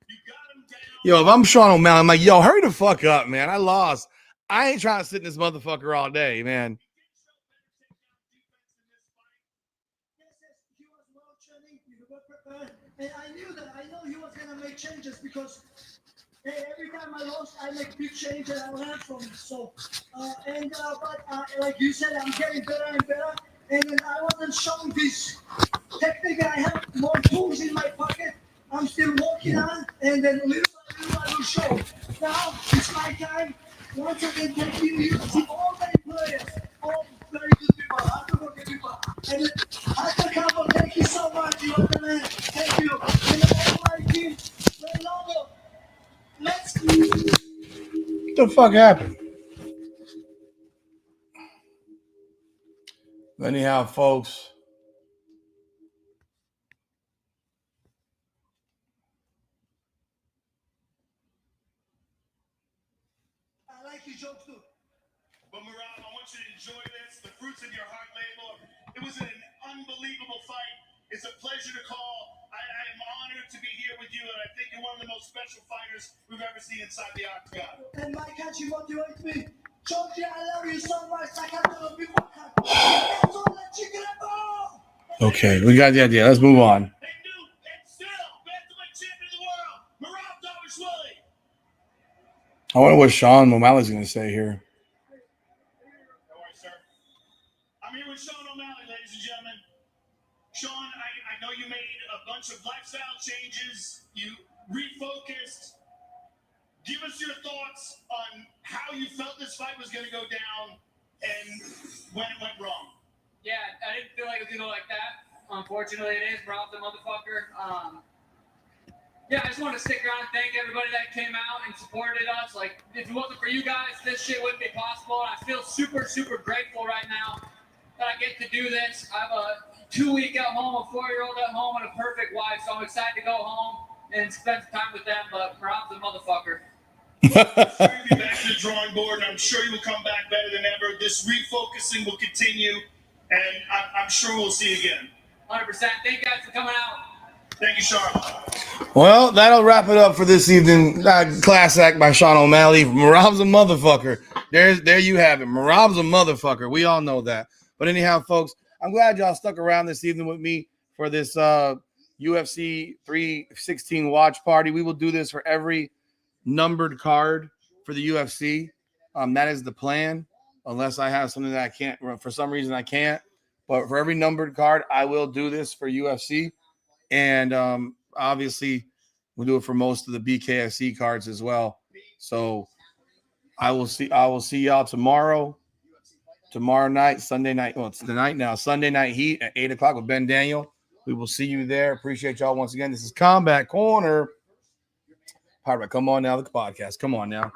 You got him down. Yo, if I'm Sean O'Malley, I'm like, yo, hurry the fuck up, man. I lost. I ain't trying to sit in this motherfucker all day, man. Yes, he was well trained. He was prepared. And I knew that. I know he was gonna make changes because every time I lost, I make big changes. I learn from it. So, like you said, I'm getting better and better. And then I wasn't showing this technique. I have more tools in my pocket. I'm still working on, and then little by little I will show. Now it's my time. Once again, thank you to all my players, all very good people, hardworking people. And Dr. Campbell, thank you so much. You are the man. Thank you. And all my team, very long. Let's What the fuck happened? Anyhow, folks. I like your jokes too. But Merab, I want you to enjoy this. The fruits of your hard labor. It was an unbelievable fight. It's a pleasure to call. I am honored to be here with you, and I think you're one of the most special fighters we've ever seen inside the octagon. And my country motivates me. Georgia, I love you so much. I can't tell you before. That's all that chicken and ball. Okay, we got the idea. Let's move on. And new and still bantamweight champion of the world, Merab Dvalishvili. I wonder what Sean O'Malley's going to say here. All right, sir. I'm here with Sean O'Malley, ladies and gentlemen. Sean, I know you made a bunch of lifestyle changes. You refocused. Give us your thoughts on how you felt this fight was going to go down and when it went wrong. Yeah, I didn't feel like it was gonna go like that. Unfortunately, it is. Merab the motherfucker. Yeah, I just want to stick around and thank everybody that came out and supported us. Like, if it wasn't for you guys, this shit wouldn't be possible. And I feel super, super grateful right now that I get to do this. I have a 2-week at home, a 4-year-old at home, and a perfect wife. So I'm excited to go home and spend some time with them. But Merab's the motherfucker. I'm sure you'll be back to the drawing board, and I'm sure you will come back better than ever. This refocusing will continue, and I'm sure we'll see you again. 100%. Thank you guys for coming out. Thank you, Sean. Well, that'll wrap it up for this evening. Class act by Sean O'Malley. Merab's a motherfucker. There you have it. Merab's a motherfucker. We all know that. But anyhow, folks, I'm glad y'all stuck around this evening with me for this UFC 316 watch party. We will do this for every numbered card for the UFC. That is the plan, unless I have something that I can't. For some reason, I can't. But for every numbered card, I will do this for UFC. And obviously, we'll do it for most of the BKFC cards as well. So I will see y'all tomorrow night, Sunday night. Well, it's the night now. Sunday Night Heat at 8:00 with Ben Daniel. We will see you there. Appreciate y'all once again. This is Combat Corner. All right, come on now, the podcast. Come on now.